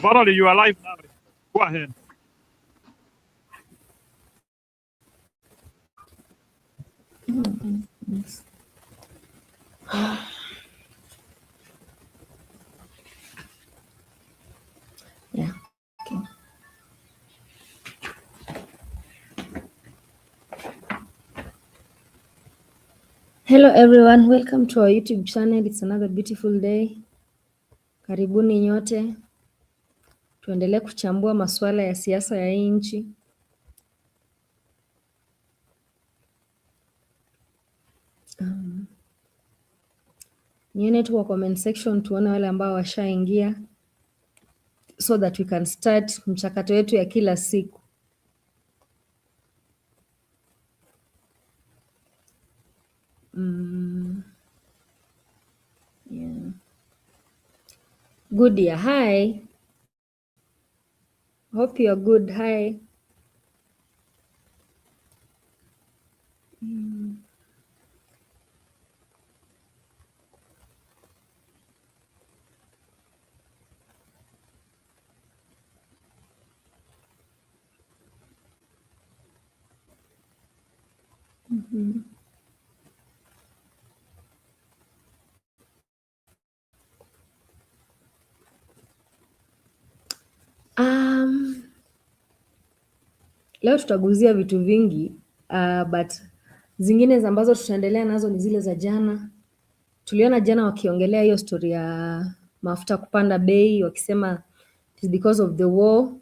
Barali, you are live now. Go ahead. Yeah. Okay. Hello everyone, welcome to our YouTube channel. It's another beautiful day. Karibuni nyote. Tuendelee kuchambua masuala ya siasa ya hii nchi. Nione tu kwa comment section tuone wale ambao washaingia so that we can start mchakato wetu ya kila siku. Yeah. Good year. Hi. Hope you're good. Hi. Leo tutaguzia vitu vingi but zingine ambazo tutaendelea nazo ni zile za jana. Tuliona jana wakiongelea hiyo story ya mafuta kupanda bei, wakisema it is because of the war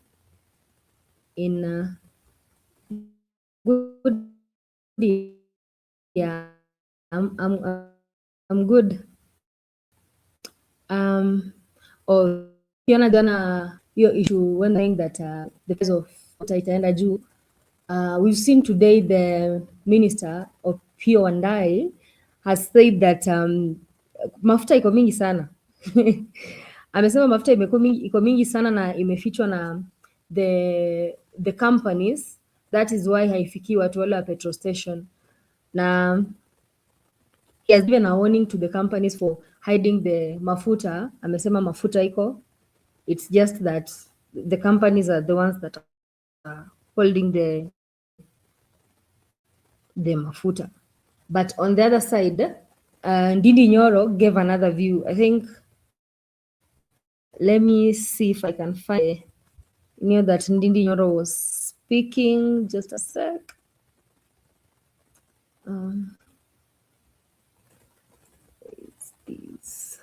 in good. Yeah, I'm good. Ukiona jana hiyo issue when saying that the price of water itaenda juu. We've seen today the minister of Pio Wandai has said that mafuta iko mingi sana. Amesema mafuta iko mingi sana na imefichwa na the companies, that is why haifiki watu wale wa petrol station. Na he has given a warning to the companies for hiding the mafuta. Amesema mafuta iko, it's just that the companies are the ones that are holding the mafuta. But on the other side, Ndindi Nyoro gave another view. I think, let me see if I can find that Ndindi Nyoro was speaking. Just a sec. It's these.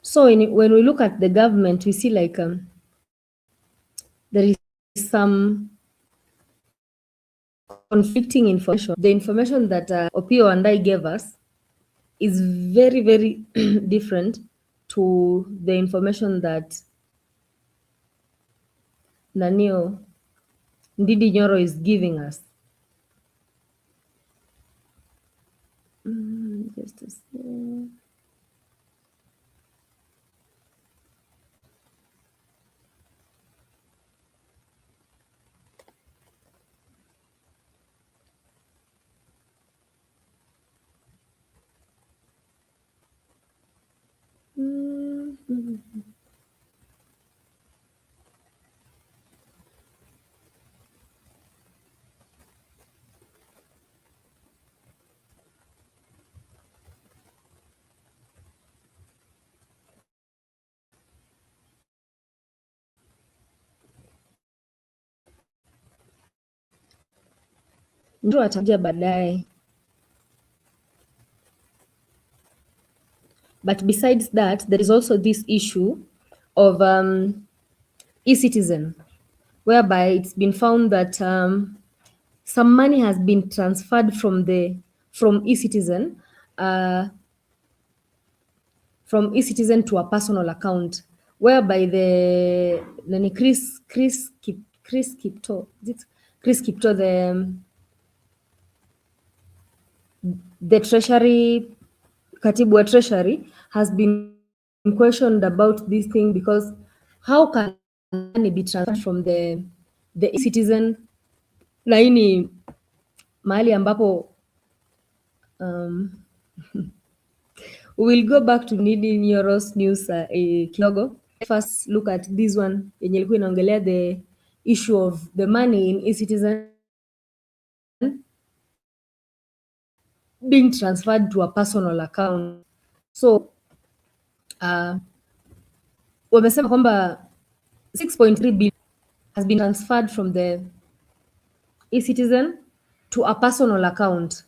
So when we look at the government, we see like there is some conflicting information. The information that Opio and I gave us is very, very different to the information that Nanio Ndindi Nyoro is giving us. Just a second. ndio atakuja baadaye. But besides that, there is also this issue of e-citizen, whereby it's been found that some money has been transferred from e-citizen uh, to a personal account, whereby the nani Chris Kipto, Chris Kipto, the treasury katibu wa treasury has been questioned about this thing, because how can money be transferred from the e-citizen, na hii ni mahali ambapo we will go back to needing Euros news kidogo. First look at this one yenye ilikuwa inaongelea the issue of the money in e-citizen being transferred to a personal account. So wamesema kwamba 6.3 billion has been transferred from the e-citizen to a personal account,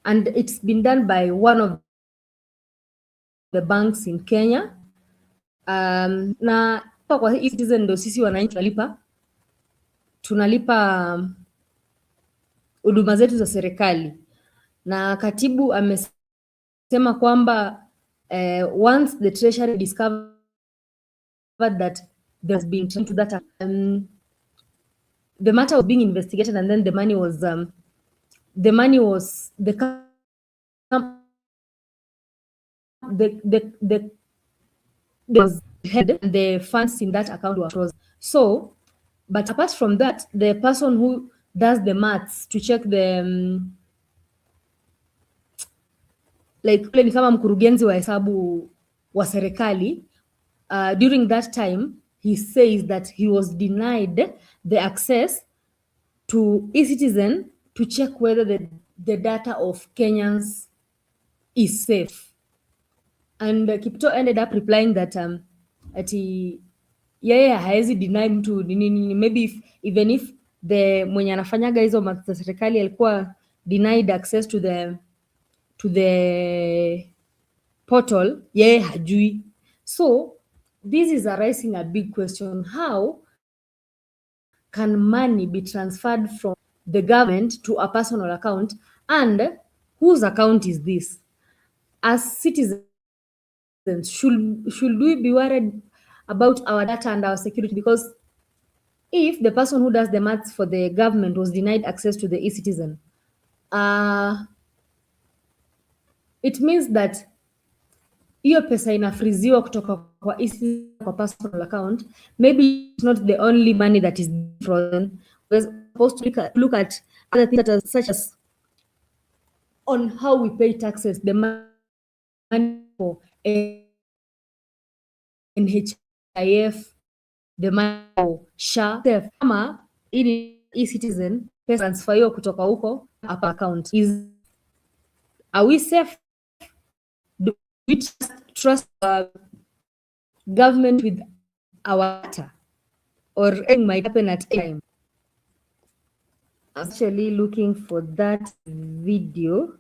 and it's been done by one of the banks in Kenya. Na kwa e-citizen ndo sisi wananchi tunalipa huduma zetu za serikali, na katibu amesema kwamba once the treasury discovered that there's been to that the matter was being investigated, and then the money was the funds in that account were frozen. So, but apart from that, the person who does the maths to check the like ni kama mkurugenzi wa hesabu wa serikali, during that time he says that he was denied the access to e-citizen to check whether the data of Kenyans is safe. And Kipto ended up replying that ati yeye haezi deny mtu nini, maybe even if the mwenye anafanyaga hizo maths za serikali alikuwa denied access to the portal, yeye hajui. So this is arising a big question: how can money be transferred from the government to a personal account, and whose account is this? As citizens, should we be worried about our data and our security? Because if the person who does the maths for the government was denied access to the e-citizen, it means that hiyo pesa inafriziwa kutoka kwa e-citizen kwa personal account. Maybe it's not the only money that is frozen. We're supposed to look at other things that are such as on how we pay taxes, the money for NHIF, the money for SHA. Kama ili e-citizen pesa transfer hiyo kutoka huko hapa account, are we safe? Do we trust government with our data, or anything might happen at any time? I'm actually looking for that video.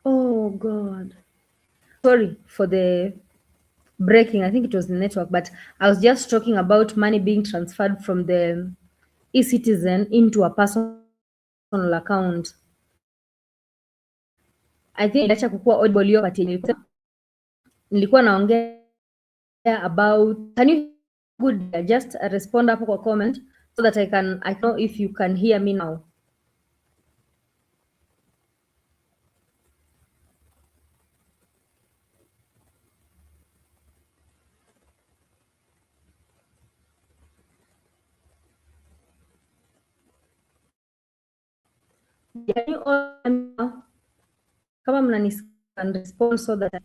Oh God. Sorry for the breaking. I think it was the network, but I was just talking about money being transferred from the e-citizen into a personal account. I think iliacha kukua audible hiyo wakati nilikuwa naongea about, can you good just respond hapo kwa comment so that I know if you can hear me now. Can you all kama mnanisikia and respond so that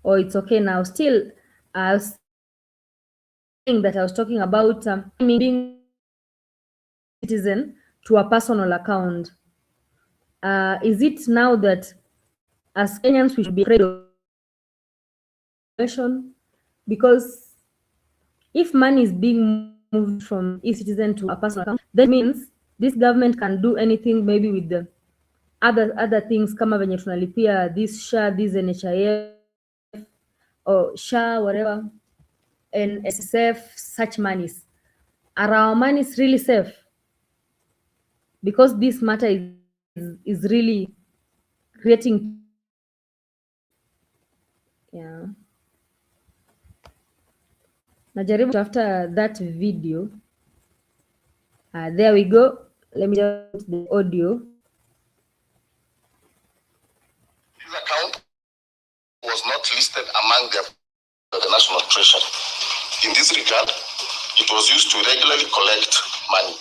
it's okay now? Still, I was saying that I was talking about being citizen to a personal account. Is it now that as Kenyans we should be afraid of regulation? Because if money is being moved from e-citizen to a personal account, that means this government can do anything maybe with the other things kama venye tunalipia this SHA, this NHIF or SHA, whatever, and SSF, such monies. Are our monies really safe? Because this matter is really creating, yeah. Najaribu after that video. There we go. Let me just put the audio. This account was not listed among the national treasury. In this regard, it was used to regularly collect money.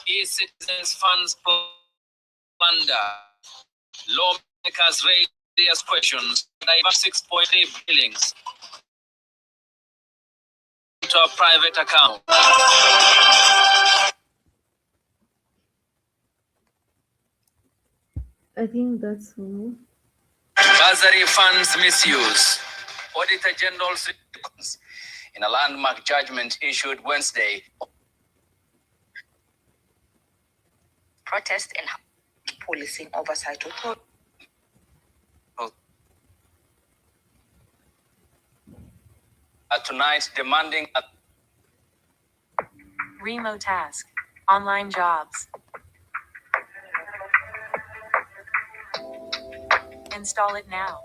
E-citizens funds plunder. Lawmakers raise various questions. Divert 6.8 billings to a private account. I think that's all. Bursary funds misuse. Auditor General's in a landmark judgment issued Wednesday. Protest and policing oversight authority. Tonight demanding a remote task, online jobs. Install it now.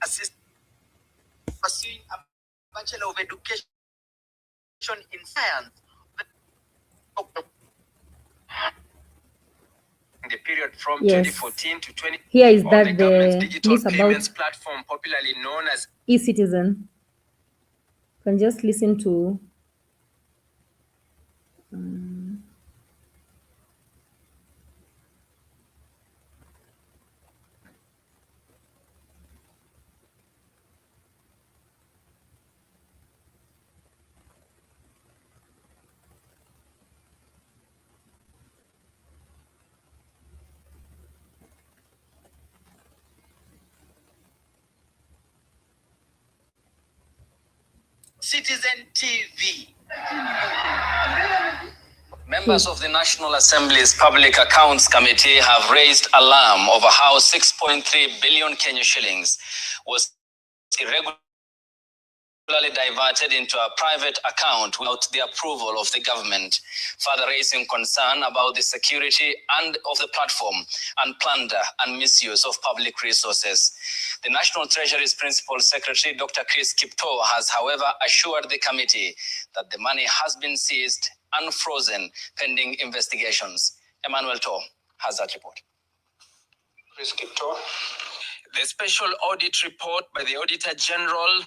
Assist pursuing a Bachelor of Education in Science. The period from Yes. 2014 to 20. Here is on that the government's the digital list payments about platform, popularly known as e-citizen. You can just listen to Citizen TV. Members of the National Assembly's Public Accounts Committee have raised alarm over how 6.3 billion Kenya shillings was irregularly diverted into a private account without the approval of the government, further raising concern about the security and of the platform and plunder and misuse of public resources. The National Treasury's Principal Secretary, Dr. Chris Kipto, has, however, assured the committee that the money has been seized and frozen pending investigations. Emmanuel To has that report. Chris Kipto. The special audit report by the Auditor General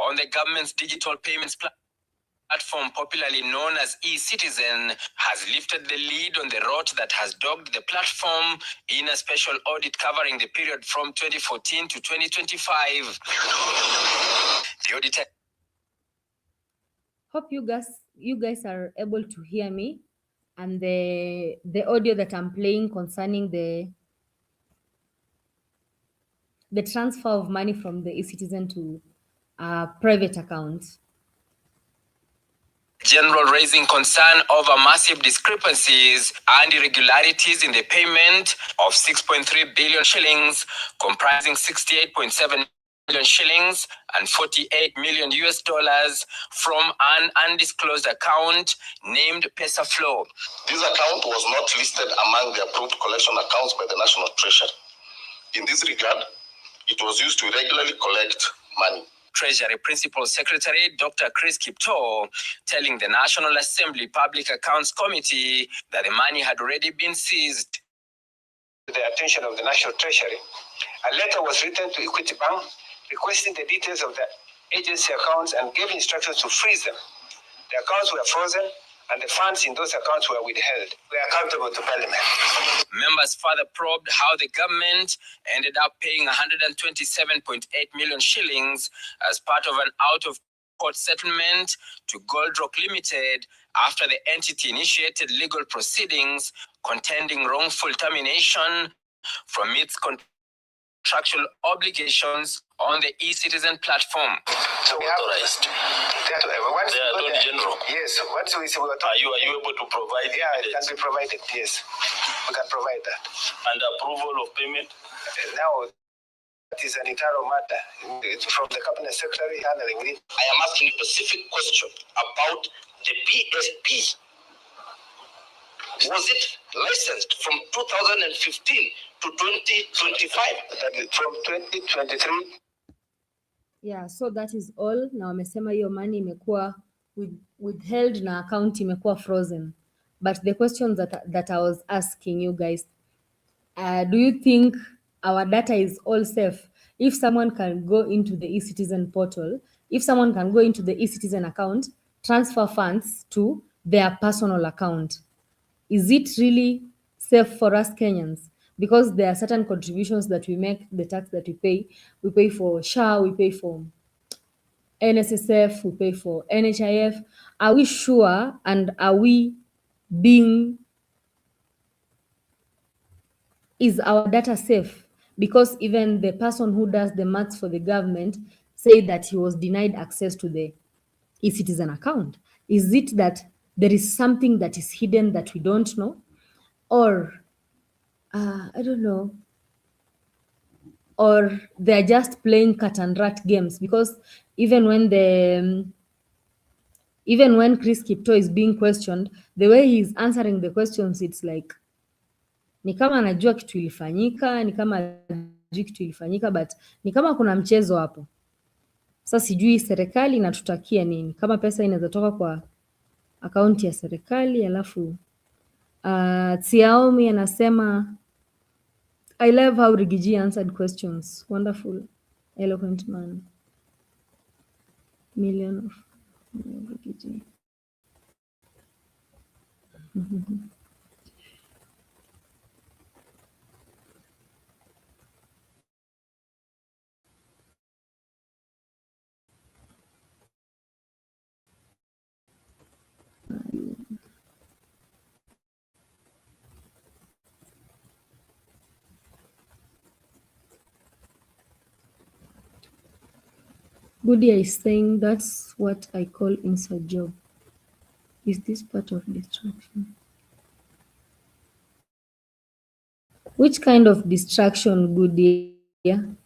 on the government's digital payments platform, popularly known as e-citizen, has lifted the lid on the rot that has dogged the platform in a special audit covering the period from 2014 to 2025. The auditor. hope you guys are able to hear me, and the audio that I'm playing concerning the transfer of money from the e-citizen to a private account. General raising concern over massive discrepancies and irregularities in the payment of 6.3 billion shillings, comprising 68.7 million shillings and 48 million US dollars from an undisclosed account named PesaFlow. This account was not listed among the approved collection accounts by the National Treasury. In this regard, it was used to regularly collect money. Treasury Principal Secretary Dr. Chris Kipto telling the National Assembly Public Accounts Committee that the money had already been seized. the attention of the National Treasury, a letter was written to Equity Bank requesting the details of the agency accounts and gave instructions to freeze them. The accounts were frozen and the funds in those accounts were withheld. We are accountable to Parliament. Members further probed how the government ended up paying 127.8 million shillings as part of an out-of-court settlement to Gold Rock Limited after the entity initiated legal proceedings contending wrongful termination from its contractual obligations on the e-citizen platform. So we have authorized. They are Attorney General. Yes. Once we see are you able to provide? Yeah, it can be provided. Yes, we can provide that. And approval of payment. Now, that is an internal matter. It's from the cabinet secretary handling it. I am asking a specific question about the PSP. Was it licensed from 2015 to 2025? From 2023. Yeah, so that is all. Na wamesema hiyo money imekuwa withheld na account imekuwa frozen. But the questions that I was asking you guys, do you think our data is all safe? If someone can go into the e-citizen portal, if someone can go into the e-citizen account, transfer funds to their personal account, is it really safe for us Kenyans? Because there are certain contributions that we make, the tax that we pay for SHA, we pay for NSSF, we pay for NHIF. Are we sure and are we being, is our data safe? Because even the person who does the maths for the government said that he was denied access to the e-citizen account. Is it that there is something that is hidden that we don't know? Or, I don't know, or they're just playing cat and rat games? Because even when Chris Kipto is being questioned, the way he's answering the questions, it's like, ni kama anajua kitu ilifanyika, ni kama anajua kitu ilifanyika, but ni kama kuna mchezo hapo. Sasa sijui serikali inatutakia nini? Kama pesa inaweza toka kwa akaunti ya serikali, alafu Xiaomi anasema, I love how Rigiji answered questions. Wonderful, eloquent man. Million of Rigiji. Budia is saying that's what I call inside job. Is this part of distraction? Which kind of distraction, Budia?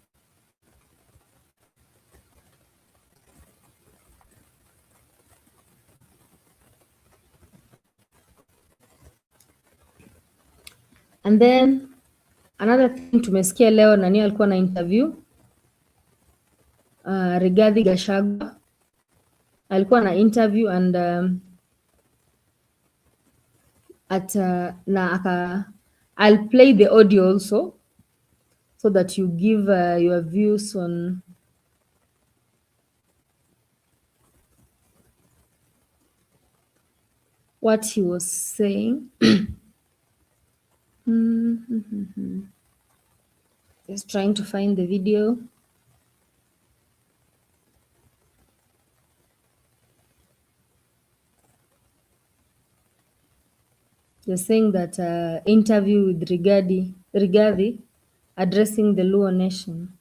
And then another thing tumesikia leo, nani alikuwa na interview Rigathi Gachagua alikuwa na interview and I'll play the audio also so that you give your views on what he was saying. Just trying to find the video. You're saying that interview with Rigathi addressing the Luo nation.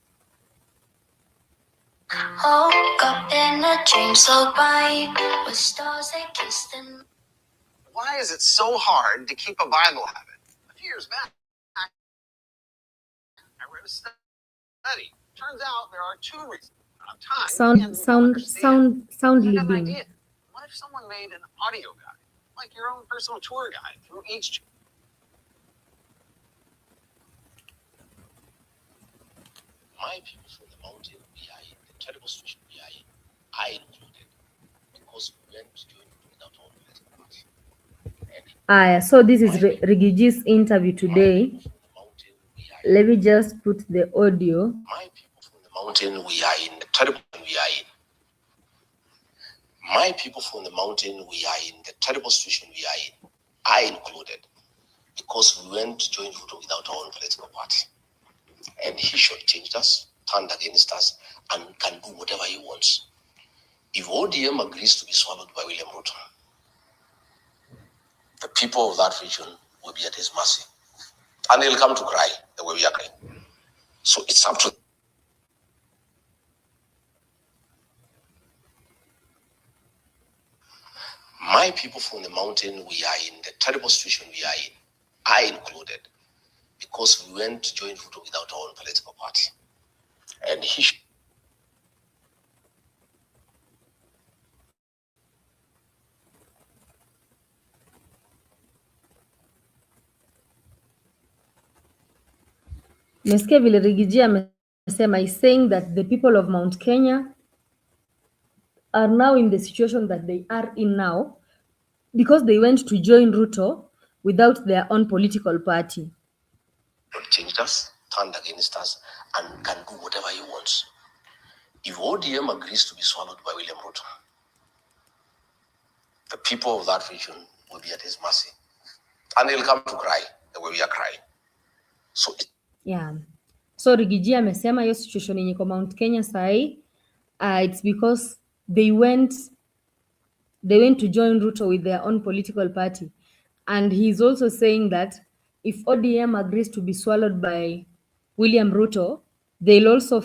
Woke up in a dream so bright with stars that kissed and Why is it so hard to keep a Bible habit? A few years back, I read a study. Turns out there are two reasons. Time and Soundly I have an being. idea. What if someone made an audio guide, like your own personal tour guide through each? My people from the mountain we are in, the terrible situation we are in, I included, because we went to without all the So this is Rigiji's interview today. Let me just put the audio. My people from the mountain, we are in the terrible we are in. My people from the mountain, we are in the terrible situation we are in. I included, because we went to join Ruto without our own political party. And he shortchanged us, turned against us, and can do whatever he wants. If ODM agrees to be swallowed by William Ruto, the people of that region will be at his mercy. And they'll come to cry the way we are crying. So it's up to my people from the mountain, we are in the terrible situation we are in. I included, because we went to join Ruto without our own political party. And he Mesikia vile Rigiji amesema, is saying that the people of Mount Kenya are now in the situation that they are in now because they went to join Ruto without their own political party. changed us, turned against us, and can do whatever he wants. If ODM agrees to be swallowed by William Ruto, the people of that region will be at his mercy. And they'll come to cry the way we are crying. So yeah. So Rigiji amesema hiyo situation yenye kwa Mount Kenya sahi, it's because they went to join Ruto with their own political party. And he's also saying that if ODM agrees to be swallowed by William Ruto, they'll also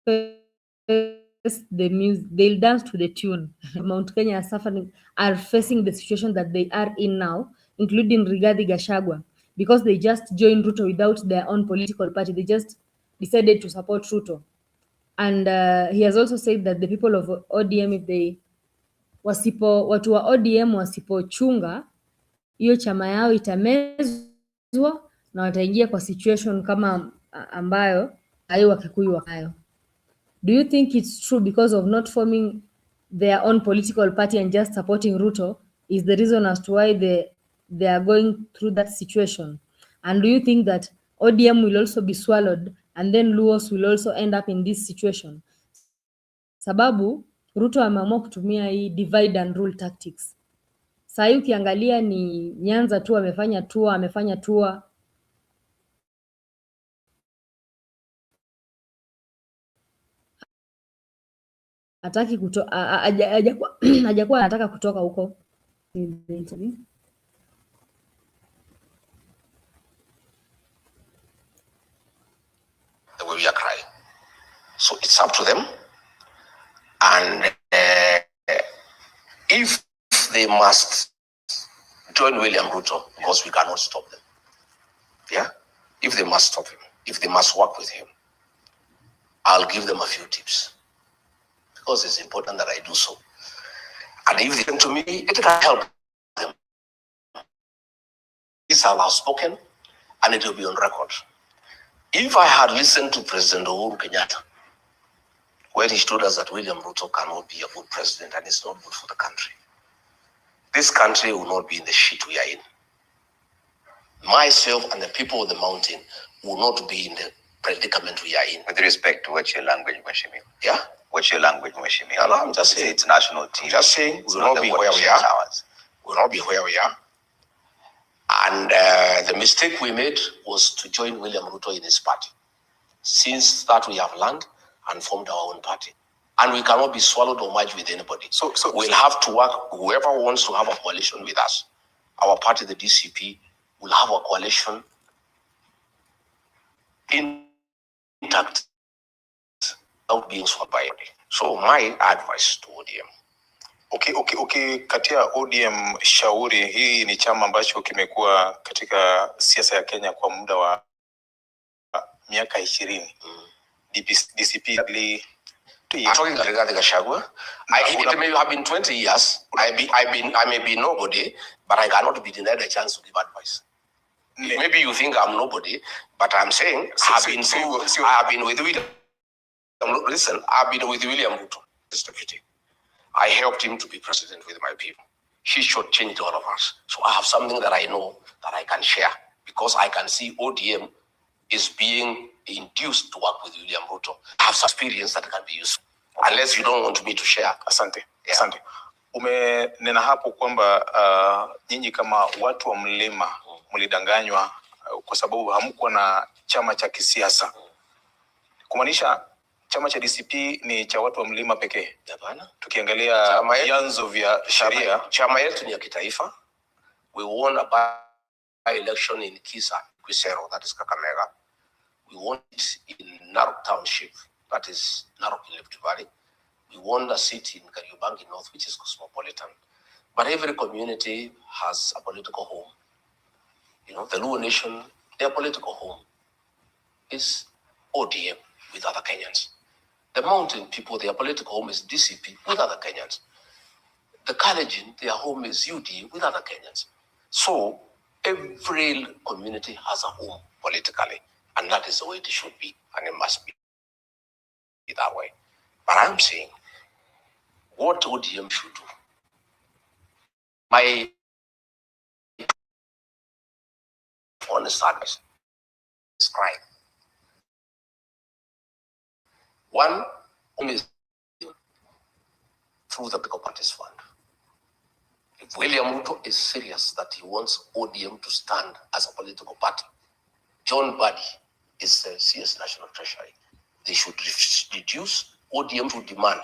they'll dance to the tune. Mount Kenya are facing the situation that they are in now, including Rigathi Gachagua, because they just joined Ruto without their own political party. They just decided to support Ruto. And he has also said that the people of ODM, if they watu wa ODM wasipochunga, hiyo chama yao itamezwa na wataingia kwa situation kama ambayo hayo Wakikuyu wakayo. Do you think it's true because of not forming their own political party and just supporting Ruto is the reason as to why they are going through that situation? And do you think that ODM will also be swallowed and then Luos will also end up in this situation? Sababu Ruto ameamua kutumia hii divide and rule tactics. Sasa hii ukiangalia ni Nyanza tu amefanya tour hataki hajakuwa anataka kutoka huko. the way we are crying. So it's up to them. And if they must join William Ruto, because we cannot stop them. Yeah? If they must stop him, if they must work with him, I'll give them a few tips. Because it's important that I do so. And if they come to me, it can help them. These are outspoken, and it will be on record. If I had listened to President Uhuru Kenyatta, when he told us that William Ruto cannot be a good president and it's not good for the country, this country will not be in the shit we are in. Myself and the people of the mountain will not be in the predicament we are in. With respect to what's your language, Mheshimiwa? Yeah? What's your language, Mheshimiwa? No, I'm just saying. It's national team. Just saying, we will not be where we are. We will not be where we are. And the mistake we made was to join William Ruto in his party. Since that, we have learned and formed our own party. And we cannot be swallowed or merged with anybody. So we'll have to work, whoever wants to have a coalition with us, our party, the DCP, will have a coalition intact without being swallowed by anybody. So my advice to ODM. Okay. Kati ya ODM shauri, hii ni chama ambacho kimekuwa katika siasa ya Kenya kwa muda wa miaka 20. DCP talking regarding Gachagua, it may have been 20 years. I may be nobody, but I cannot be denied a chance to give advice. Maybe you think I'm nobody, but I'm saying I have been with William. Listen, I've been with William Ruto, this deputy. I helped him to be president with my people. He shortchanged all of us. So I have something that I know that I can share because I can see ODM is being induced to work with William Ruto. I have some experience that can be useful, unless you don't want me to share. Asante. Asante. Umenena hapo kwamba nyinyi kama watu wa mlima mlidanganywa kwa sababu hamkuwa na chama cha kisiasa. Kumaanisha chama cha DCP ni cha watu wa mlima pekee. Hapana. Tukiangalia vyanzo vya sheria, chama yetu ni ya kitaifa. We won a by-election in Kisero, that is Kakamega. We won it in Narok Township, that is Narok in Rift Valley. We won a seat in Kariobangi North, which is cosmopolitan. But every community has a political home. You know, the Luo Nation, their political home is ODM with other Kenyans. The Mountain people, their political home is DCP with other Kenyans. The Kalenjin, their home is UD with other Kenyans. So every community has a home politically, and that is the way it should be, and it must be that way. But I'm saying, what ODM should do. My honest advice is crime. One, is through the political parties fund. If William Ruto is serious that he wants ODM to stand as a political party, John Buddy is the CS National Treasury. They should reduce ODM to demand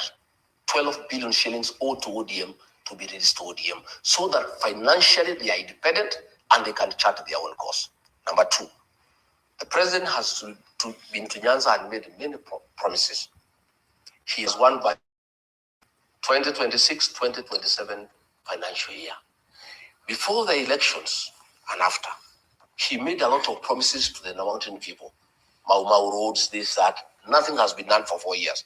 12 billion shillings owed to ODM to be released to ODM so that financially they are independent and they can chart their own course. Number two, the president has been to Nyanza and made many promises. He has won by 2026-2027 financial year. Before the elections and after, he made a lot of promises to the mountain people. Mau Mau roads, this, that. Nothing has been done for 4 years.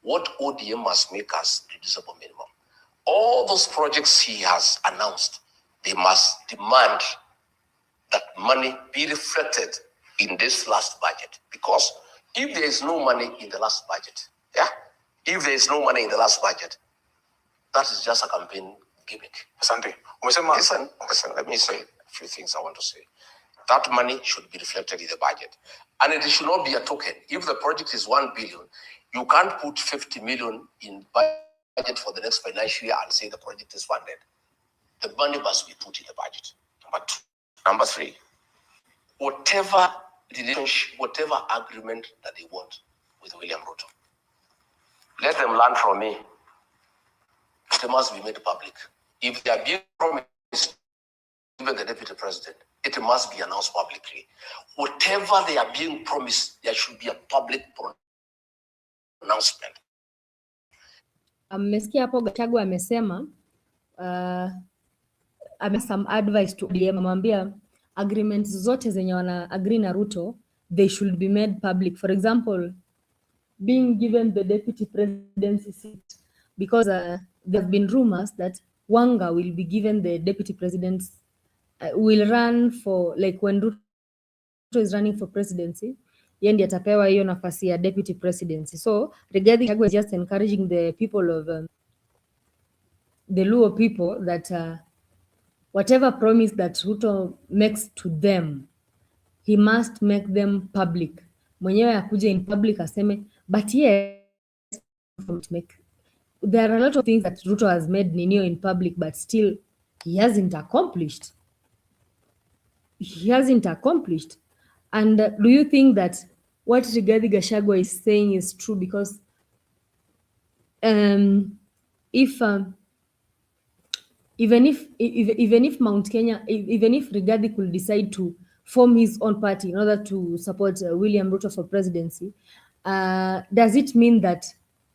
What ODM must make us reducible minimum. All those projects he has announced, they must demand that money be reflected in this last budget. Because if there is no money in the last budget, if there is no money in the last budget, that is just a campaign gimmick. Asante. Listen, let me say a few things I want to say. That money should be reflected in the budget. And it should not be a token. If the project is 1 billion, you can't put 50 million in budget for the next financial year and say the project is funded. The money must be put in the budget. Number two. Number three, whatever relationship, whatever agreement that they want with William Ruto, let them learn from me. It must be made public. If they are being promised, even the deputy president, it must be announced publicly. Whatever they are being promised, there should be a public announcement. Mmesikia hapo Gachagua amesema some advice to ODM, amwambia agreements zote zenye wana agree na Ruto, they should be made public. For example, being given the deputy presidency seat, because there have been rumors that Wanga will be given the deputy president, will run for, like when Ruto is running for presidency, yeye ndiye atapewa hiyo nafasi ya deputy presidency. So Rigathi Gachagua is just encouraging the people of the Luo people that whatever promise that Ruto makes to them, he must make them public. Mwenyewe akuje in public aseme, but yes, there are a lot of things that Ruto has made Ninio in public, but still he hasn't accomplished. He hasn't accomplished. And do you think that what Rigathi Gachagua is saying is true? Because even if Mount Kenya, even if Rigathi could decide to form his own party in order to support William Ruto for presidency, does it mean that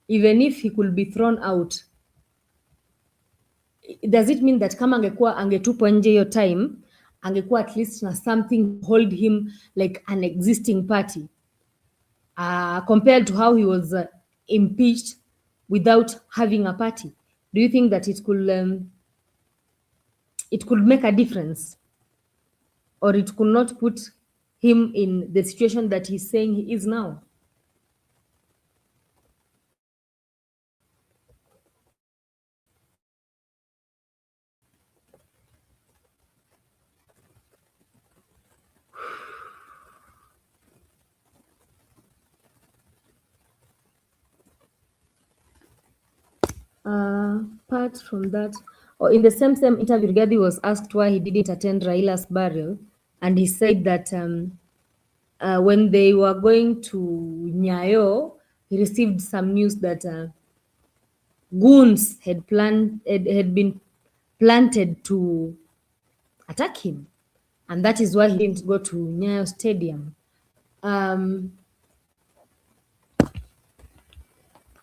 even if he could be thrown out, does it mean that kama angetupwa nje hiyo time, angekuwa at least na something hold him like an existing party, compared to how he was impeached without having a party? Do you think that it could make a difference, or it could not put him in the situation that he's saying he is now? Apart from that, or in the same interview, Rigathi was asked why he didn't attend Raila's burial, and he said that when they were going to Nyayo, he received some news that goons had been planted to attack him, and that is why he didn't go to Nyayo Stadium.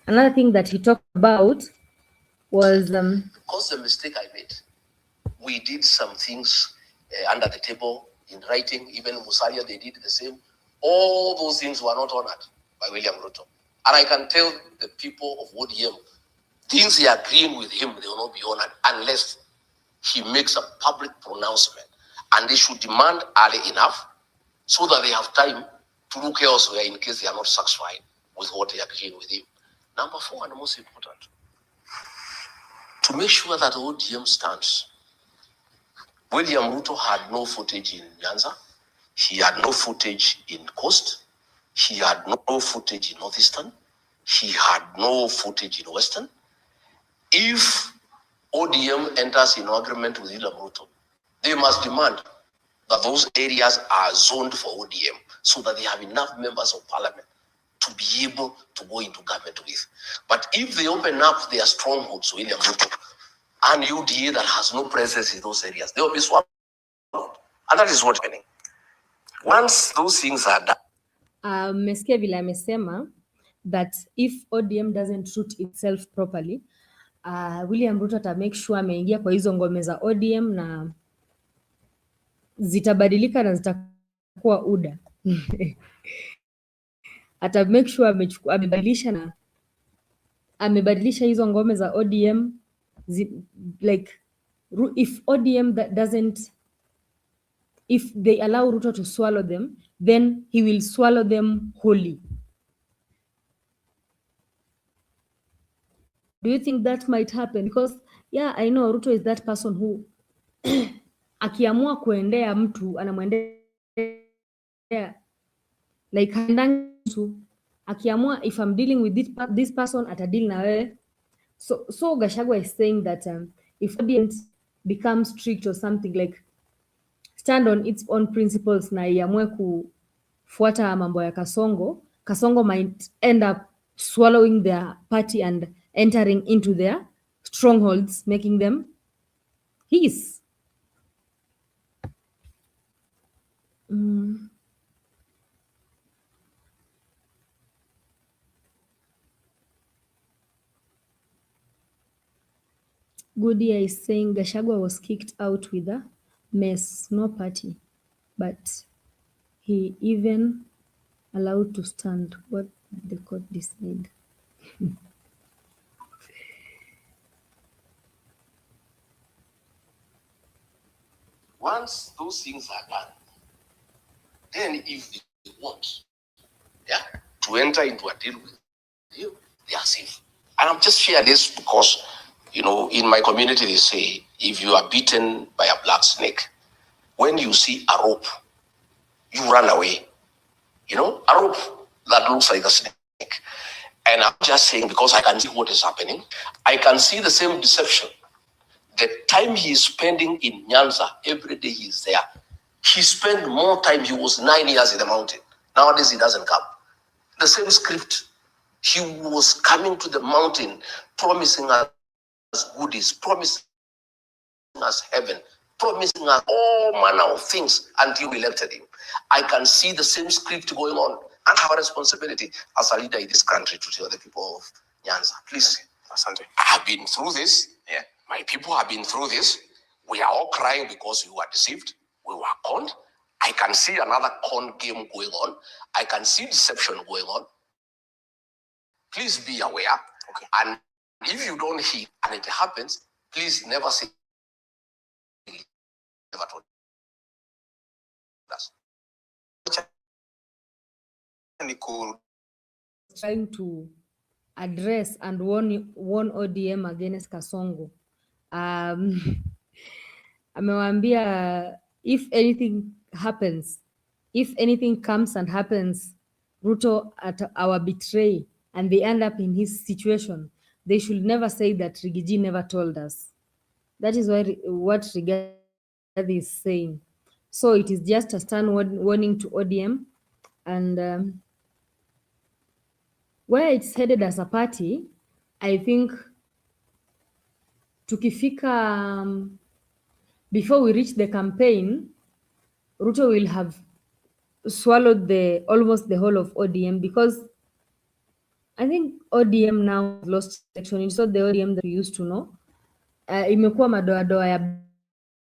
Another thing that he talked about was because the mistake I made, we did some things under the table in writing. Even Musalia, they did the same. All those things were not honored by William Ruto. And I can tell the people of ODM, things he agreeing with him, they will not be honored unless he makes a public pronouncement. And they should demand early enough so that they have time to look elsewhere in case they are not satisfied with what they are agreeing with him. Number 4, and most important, to make sure that ODM stands. William Ruto had no footage in Nyanza. He had no footage in Coast. He had no footage in Northeastern. He had no footage in Western. If ODM enters in agreement with William Ruto, they must demand that those areas are zoned for ODM so that they have enough members of parliament to be able to go into government with. But if they open up their strongholds to William Ruto and UDA that has no presence in those areas, they will be swallowed. And that is what's happening. Once those things are done. Mmesikia vile amesema that if ODM doesn't root itself properly, William Ruto ata make sure ameingia kwa hizo ngome za ODM na zitabadilika na zitakuwa UDA. Ata make sure amebadilisha hizo ngome za ODM like if ODM if they allow Ruto to swallow them, then he will swallow them wholly. Do you think that might happen? Because yeah, I know Ruto is that person who akiamua kuendea mtu anamwendea like handangu, akiamua if I'm dealing with this person atadeal na wewe. So Gachagua is saying that if audience becomes strict or something, like stand on its own principles na iamue kufuata mambo ya Kasongo might end up swallowing their party and entering into their strongholds, making them his. Goodyear is saying Gachagua was kicked out with a mess, no party, but he even allowed to stand. What did the court decide? Once those things are done, then if they want to enter into a deal with you, they are safe. And I'm just sharing this because, in my community, they say, if you are beaten by a black snake, when you see a rope, you run away. A rope that looks like a snake. And I'm just saying, because I can see what is happening, I can see the same deception. The time he is spending in Nyanza, every day he is there. He spent more time, he was 9 years in the mountain. Nowadays he doesn't come. The same script. He was coming to the mountain, promising us goodies, promising us heaven, promising us all manner of things until we elected him. I can see the same script going on, and our responsibility as a leader in this country to tell the people of Nyanza, please, Asante, I have been through this. Yeah. My people have been through this. We are all crying because we were deceived. We were conned. I can see another con game going on. I can see deception going on. Please be aware. Okay. And if you don't hear and it happens, please never say never told us. Trying to address and warn ODM against Kasongo. Amewaambia if anything happens, if anything comes and happens, Ruto at our betray and they end up in his situation, they should never say that Rigiji never told us. That is what Rigathi is saying. So it is just a stern warning to ODM, and where it's headed as a party, I think tukifika before we reach the campaign, Ruto will have swallowed almost the whole of ODM, because I think ODM now has lost election. It's not the ODM that we used to know. Imekuwa madoadoa ya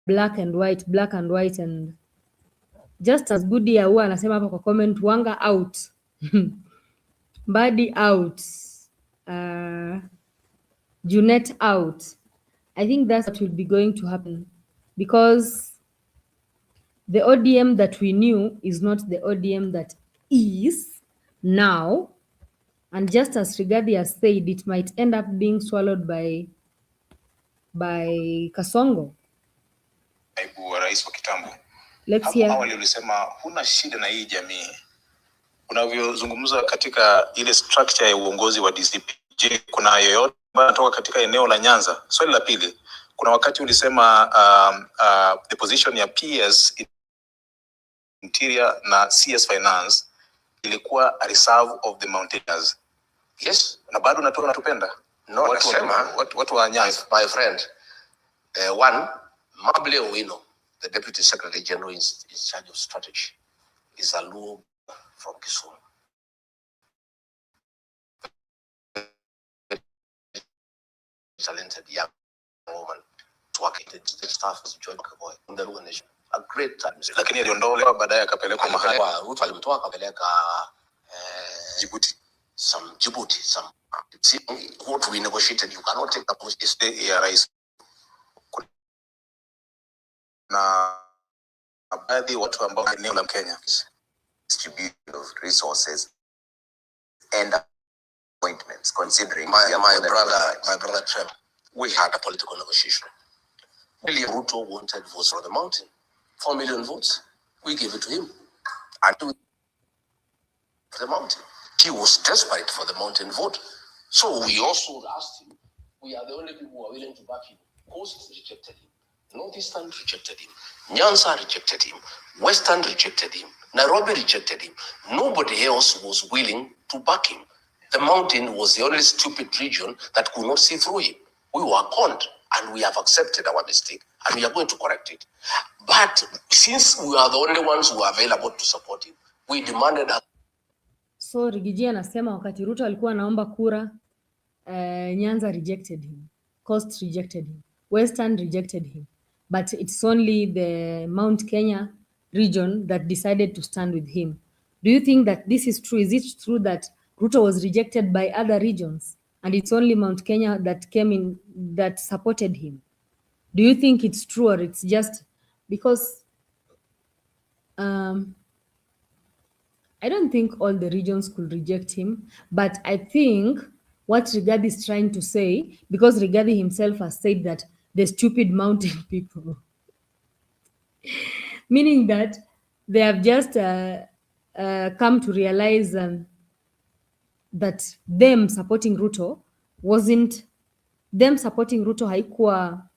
black and white, and just as Goody huwa anasema hapa kwa comment, Wanga out Mbadi out, Junet out. I think that's what will be going to happen, because the ODM that we knew is not the ODM that is now. And just as Rigathi has said, it might end up being swallowed by Kasongo. Naibu wa rais wa kitambo. Let's Hapo hear. awali ulisema huna shida na hii jamii. Unavyozungumza katika ile structure ya uongozi wa DCP, je, kuna yoyote ambaye anatoka katika eneo la Nyanza? Swali la pili, kuna wakati ulisema the position ya PS Interior na CS Finance ilikuwa a reserve of the mountaineers. Yes. Na bado unatupenda? No, nasema watu wa Nyanza. My friend, one, Mable Owino, the Deputy Secretary General in charge of strategy, is a Luo from Kisumu. Talented young woman to work in the staff as joint boy in the Luo nation. A great time. Lakini aliondolewa baadaye akapelekwa mahali. Ruto alimtoa akapeleka Djibouti. Djibouti. See, what we negotiated, you cannot take the post. Is ya rais. Na baadhi watu ambao eneo la Kenya distribution of resources and appointments, considering my brother Trevor, we had a political negotiation. William Ruto wanted votes from the mountain, 4 million votes. We gave it to him, and to the mountain. He was desperate for the mountain vote, so we also asked him. We are the only people who are willing to back him. Coast rejected him. Northeastern rejected him. Nyanza rejected him. Western rejected him. Nairobi rejected him. Nobody else was willing to back him. The mountain was the only stupid region that could not see through him. We were conned, and we have accepted our mistake, and we are going to correct it. But since we are the only ones who are available to support him, we demanded that. So Rigiji anasema wakati Ruto alikuwa anaomba kura, Nyanza rejected him, Coast rejected him, Western rejected him, but it's only the Mount Kenya region that decided to stand with him. Do you think that this is true? Is it true that Ruto was rejected by other regions and it's only Mount Kenya that came in that supported him? Do you think it's true, or it's just because I don't think all the regions could reject him, but I think what Rigathi is trying to say, because Rigathi himself has said that the stupid mountain people, meaning that they have just come to realize that them supporting Ruto wasn't, them supporting Ruto haikuwa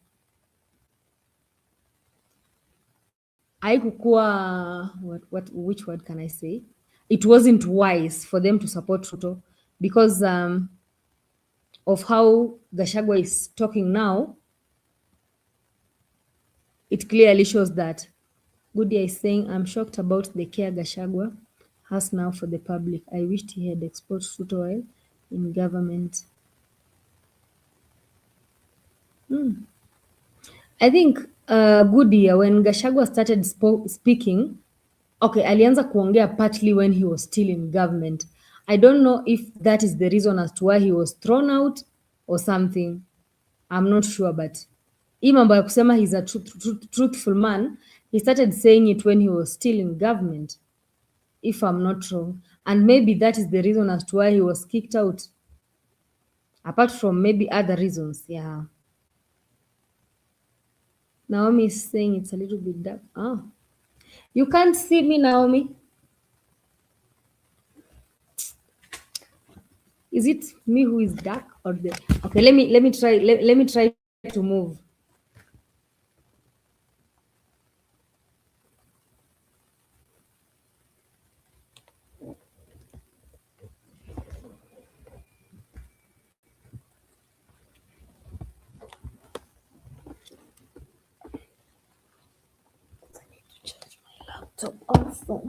which word can I say? It wasn't wise for them to support Ruto because of how Gachagua is talking now. It clearly shows that Goody is saying, I'm shocked about the care Gachagua has now for the public. I wished he had exposed Ruto while in government. I think Goody, when Gachagua started speaking, okay, alianza kuongea partly when he was still in government. I don't know if that is the reason as to why he was thrown out or something. I'm not sure, but hii mambo ya kusema he's a truthful man, he started saying it when he was still in government, if I'm not wrong. And maybe that is the reason as to why he was kicked out. Apart from maybe other reasons, yeah. Naomi is saying it's a little bit dark. Oh. You can't see me, Naomi. Is it me who is dark or the? Okay, let me try to move. Laptop also.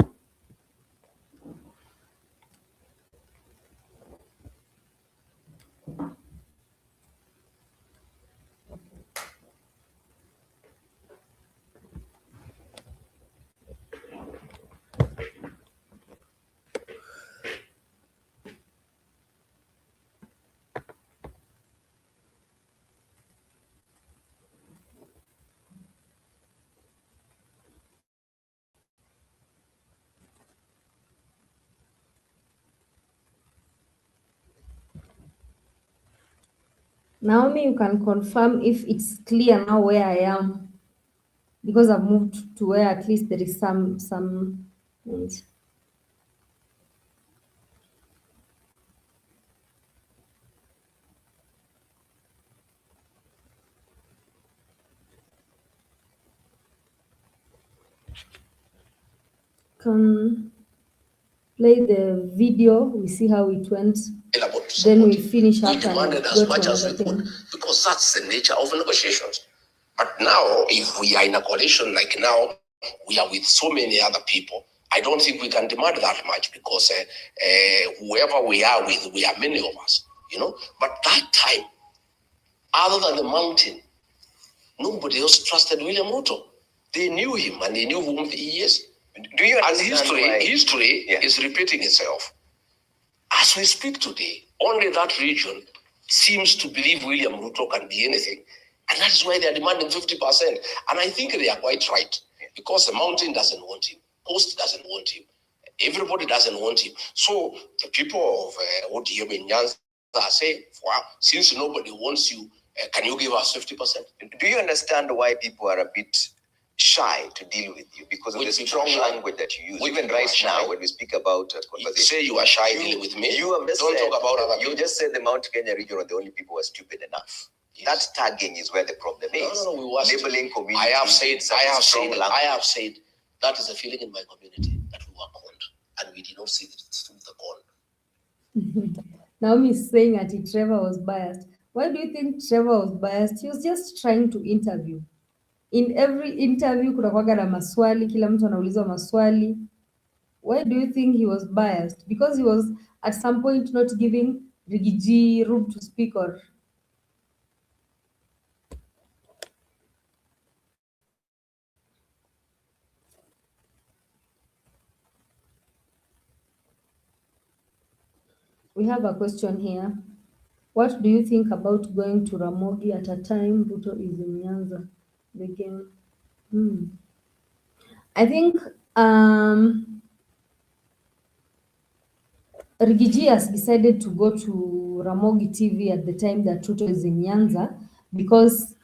Naomi, you can confirm if it's clear now where I am, because I've moved to where at least there is some. Wait. Can play the video. We see how it went. Then we finish up and demanded go as to much as we another could thing. because that's the nature of negotiations. But now, if we are in a coalition like now, we are with so many other people. I don't think we can demand that much because whoever we are with, we are many of us, you know. But that time, other than the mountain, nobody else trusted William Ruto. They knew him and they knew whom he is. Do you And understand why? history Yeah. is repeating itself. As we speak today, only that region seems to believe William Ruto can be anything. And that's why they're demanding 50%. And I think they are quite right. Because the mountain doesn't want him. Coast doesn't want him. Everybody doesn't want him. So the people of ODM in Nyanza are saying, well, since nobody wants you, can you give us 50%? Do you understand why people are a bit shy to deal with you because of the strong language that you use? Even right now, when we speak about conversation, say you are shy dealing with me. You have just Don't said, talk about other you people. just said the Mount Kenya region are the only people who are stupid enough. Yes. That tagging is where the problem is. No, we was labeling communities. I have said that is a feeling in my community that we were conned and we did not see through the con. Naomi is saying that Trevor was biased. Why do you think Trevor was biased? He was just trying to interview. In every interview kunakuwaga na maswali, kila mtu anaulizwa maswali. Why do you think he was biased? Because he was at some point not giving Rigiji room to speak, or we have a question here. What do you think about going to Ramogi at a time Ruto is in Nyanza? The game. I think Rigiji has decided to go to Ramogi TV at the time that Ruto is in Nyanza because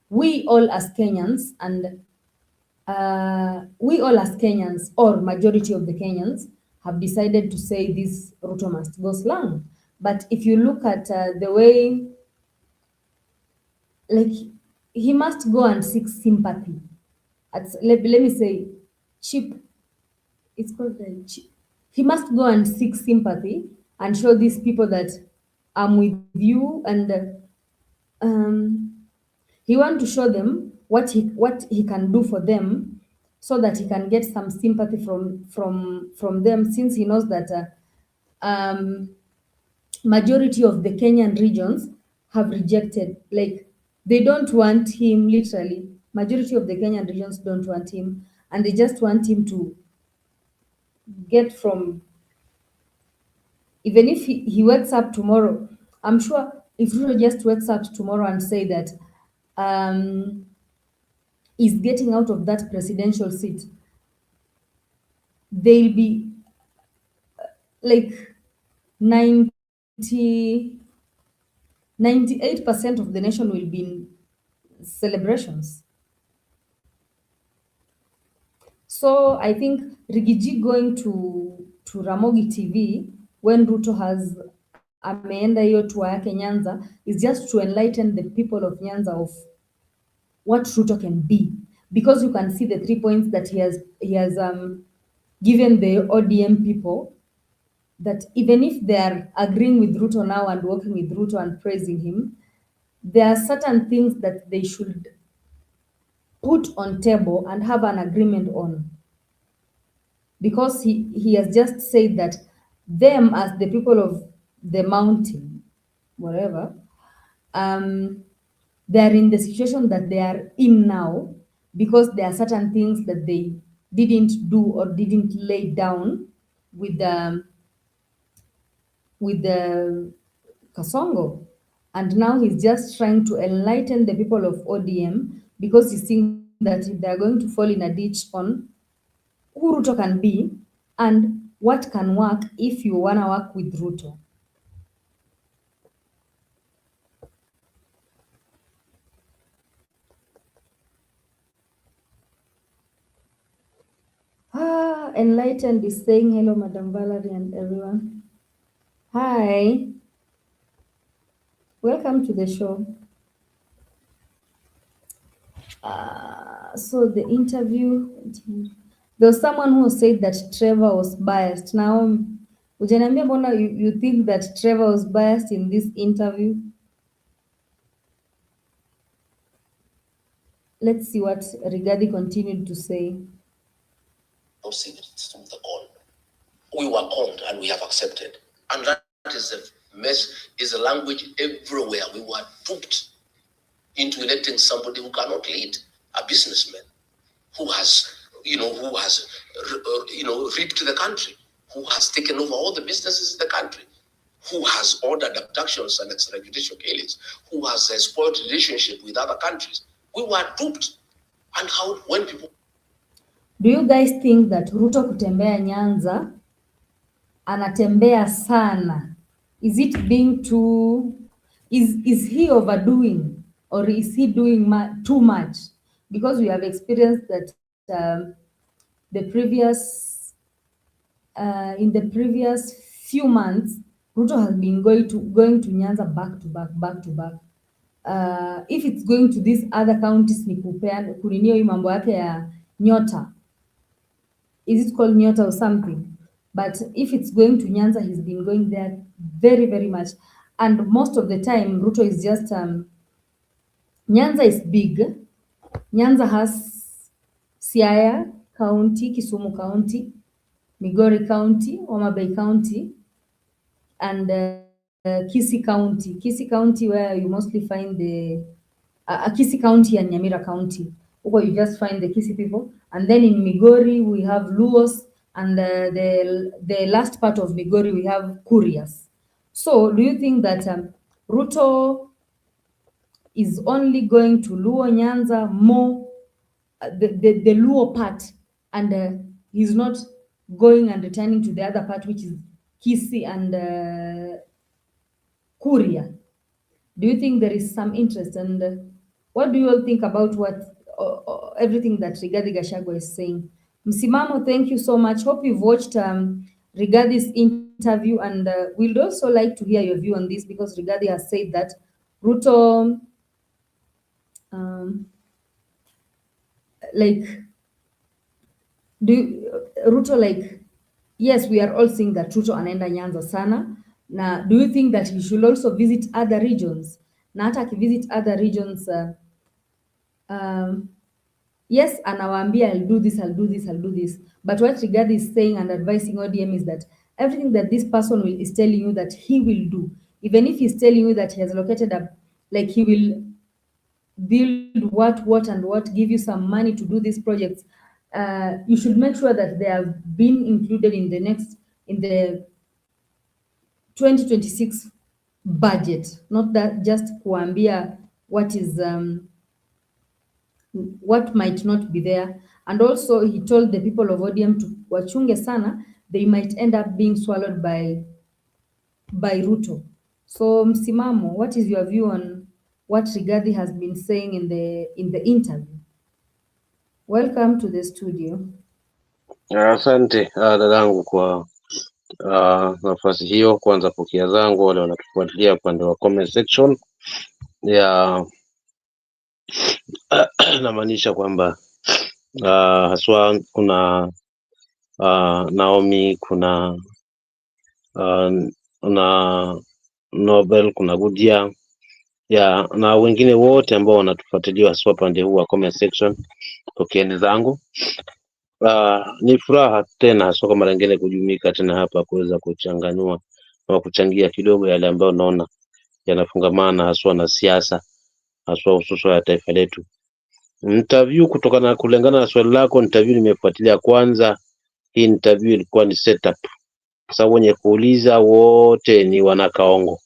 we all as Kenyans or majority of the Kenyans have decided to say this Ruto must go slang. But if you look at the way, like, he must go and seek sympathy. Let me say, cheap. It's called cheap. He must go and seek sympathy and show these people that I'm with you, and he want to show them what he can do for them, so that he can get some sympathy from them, since he knows that majority of the Kenyan regions have rejected, like, they don't want him. Literally, majority of the Kenyan regions don't want him, and they just want him to get from, even if he wakes up tomorrow, I'm sure if Ruto just wakes up tomorrow and say that is getting out of that presidential seat, they'll be like 98% of the nation will be in celebrations. So I think Rigiji going to Ramogi TV when Ruto has ameenda hiyo tour yake Nyanza is just to enlighten the people of Nyanza of what Ruto can be, because you can see the 3 points that he has given the ODM people, that even if they are agreeing with Ruto now and working with Ruto and praising him, there are certain things that they should put on table and have an agreement on, because he has just said that them as the people of the mountain, whatever, they are in the situation that they are in now because there are certain things that they didn't do or didn't lay down with the Kasongo. And now he's just trying to enlighten the people of ODM, because he's seeing that they are going to fall in a ditch on who Ruto can be and what can work if you want to work with Ruto. Enlightened is saying hello, Madam Valerie and everyone. Hi, welcome to the show. So the interview, there was someone who said that Trevor was biased. Now, ujaniambia mbona you think that Trevor was biased in this interview? Let's see what Rigathi continued to say. No secrets to the call. We were called and we have accepted. And that is a mess, is a language everywhere. We were duped into electing somebody who cannot lead, a businessman who has, ripped the country, who has taken over all the businesses in the country, who has ordered abductions and extrajudicial killings, who has a spoiled relationship with other countries. We were duped. And how, when people... Do you guys think that Ruto kutembea Nyanza, anatembea sana? Is it being too, is he overdoing, or is he doing too much? Because we have experienced that in the previous few months, Ruto has been going to Nyanza back to back. If it's going to these other counties, ni kuninio hii mambo yake ya nyota. Is it called nyota or something? But if it's going to Nyanza, he's been going there very, very much. And most of the time, Ruto is just, Nyanza is big. Nyanza has Siaya County, Kisumu County, Migori County, Homa Bay County, and Kisii County. Kisii County, where you mostly find the Kisii County and Nyamira County, where you just find the Kisii people. And then in Migori, we have Luos, and the last part of Migori, we have Kurias. So do you think that Ruto is only going to Luo Nyanza more, the Luo part, and he's not going and returning to the other part, which is Kisii and Kuria? Do you think there is some interest, and what do you all think about everything that Rigathi Gachagua is saying? Msimamo, thank you so much. Hope you've watched Rigathi's interview, and we'd also like to hear your view on this, because Rigathi has said that Ruto, yes, we are all seeing that Ruto anaenda Nyanza sana. Na do you think that he should also visit other regions? Na hata akivisit other regions, yes, anawaambia I'll do this, I'll do this, I'll do this. But what Rigathi is saying and advising ODM is that everything that this person is telling you that he will do, even if he's telling you that he has located he will build what, give you some money to do these projects, you should make sure that they have been included in the 2026 budget, not that just kuambia what might not be there. And also he told the people of ODM to wachunge sana, they might end up being swallowed by Ruto. So Msimamo, what is your view on what Rigathi has been saying in the interview? Welcome to the studio. Asante dadangu kwa nafasi hiyo. Kwanza pokea zangu wale wanatufuatilia upande wa comment section ya namaanisha kwamba haswa kuna Naomi, kuna na Nobel, kuna Gudia ya na wengine wote ambao wanatufuatilia haswa pande huu wa comment section. Pokeeni zangu. Ni furaha tena haswa kwa mara nyingine kujumika tena hapa kuweza kuchanganua au kuchangia kidogo yale ambayo naona yanafungamana haswa na siasa haswa hususa ya taifa letu. Interview kutokana na kulingana na swali lako, interview nimefuatilia. Kwanza hii interview ilikuwa ni setup, kwa sababu wenye kuuliza wote ni wanakaongo.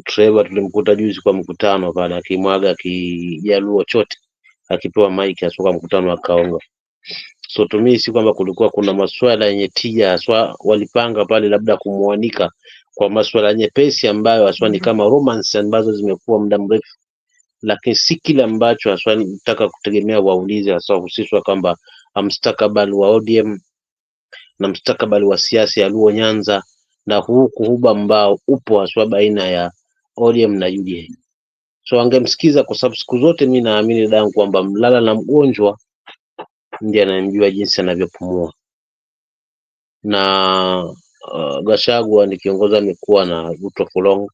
Trevor tulimkuta juzi kwa mkutano pale akimwaga kijaluo chote akipewa mic haswa mkutano wa kaongo. So to me si kwamba kulikuwa kuna maswala yenye tija haswa walipanga pale labda kumuanika kwa maswala nyepesi ambayo haswa ni kama romance ambazo zimekuwa muda mrefu, lakini si kile ambacho haswa nitaka kutegemea waulize haswa husishwa kwamba mstakabali wa ODM na mstakabali wa siasa ya Luo Nyanza na huu kuhuba ambao upo haswa baina ya ODM na UDA. So angemsikiza kwa sababu siku zote mimi naamini dangu kwamba mlala na mgonjwa ndiye anayemjua jinsi anavyopumua. Na Gachagua ni kiongozi amekuwa na Ruto for long,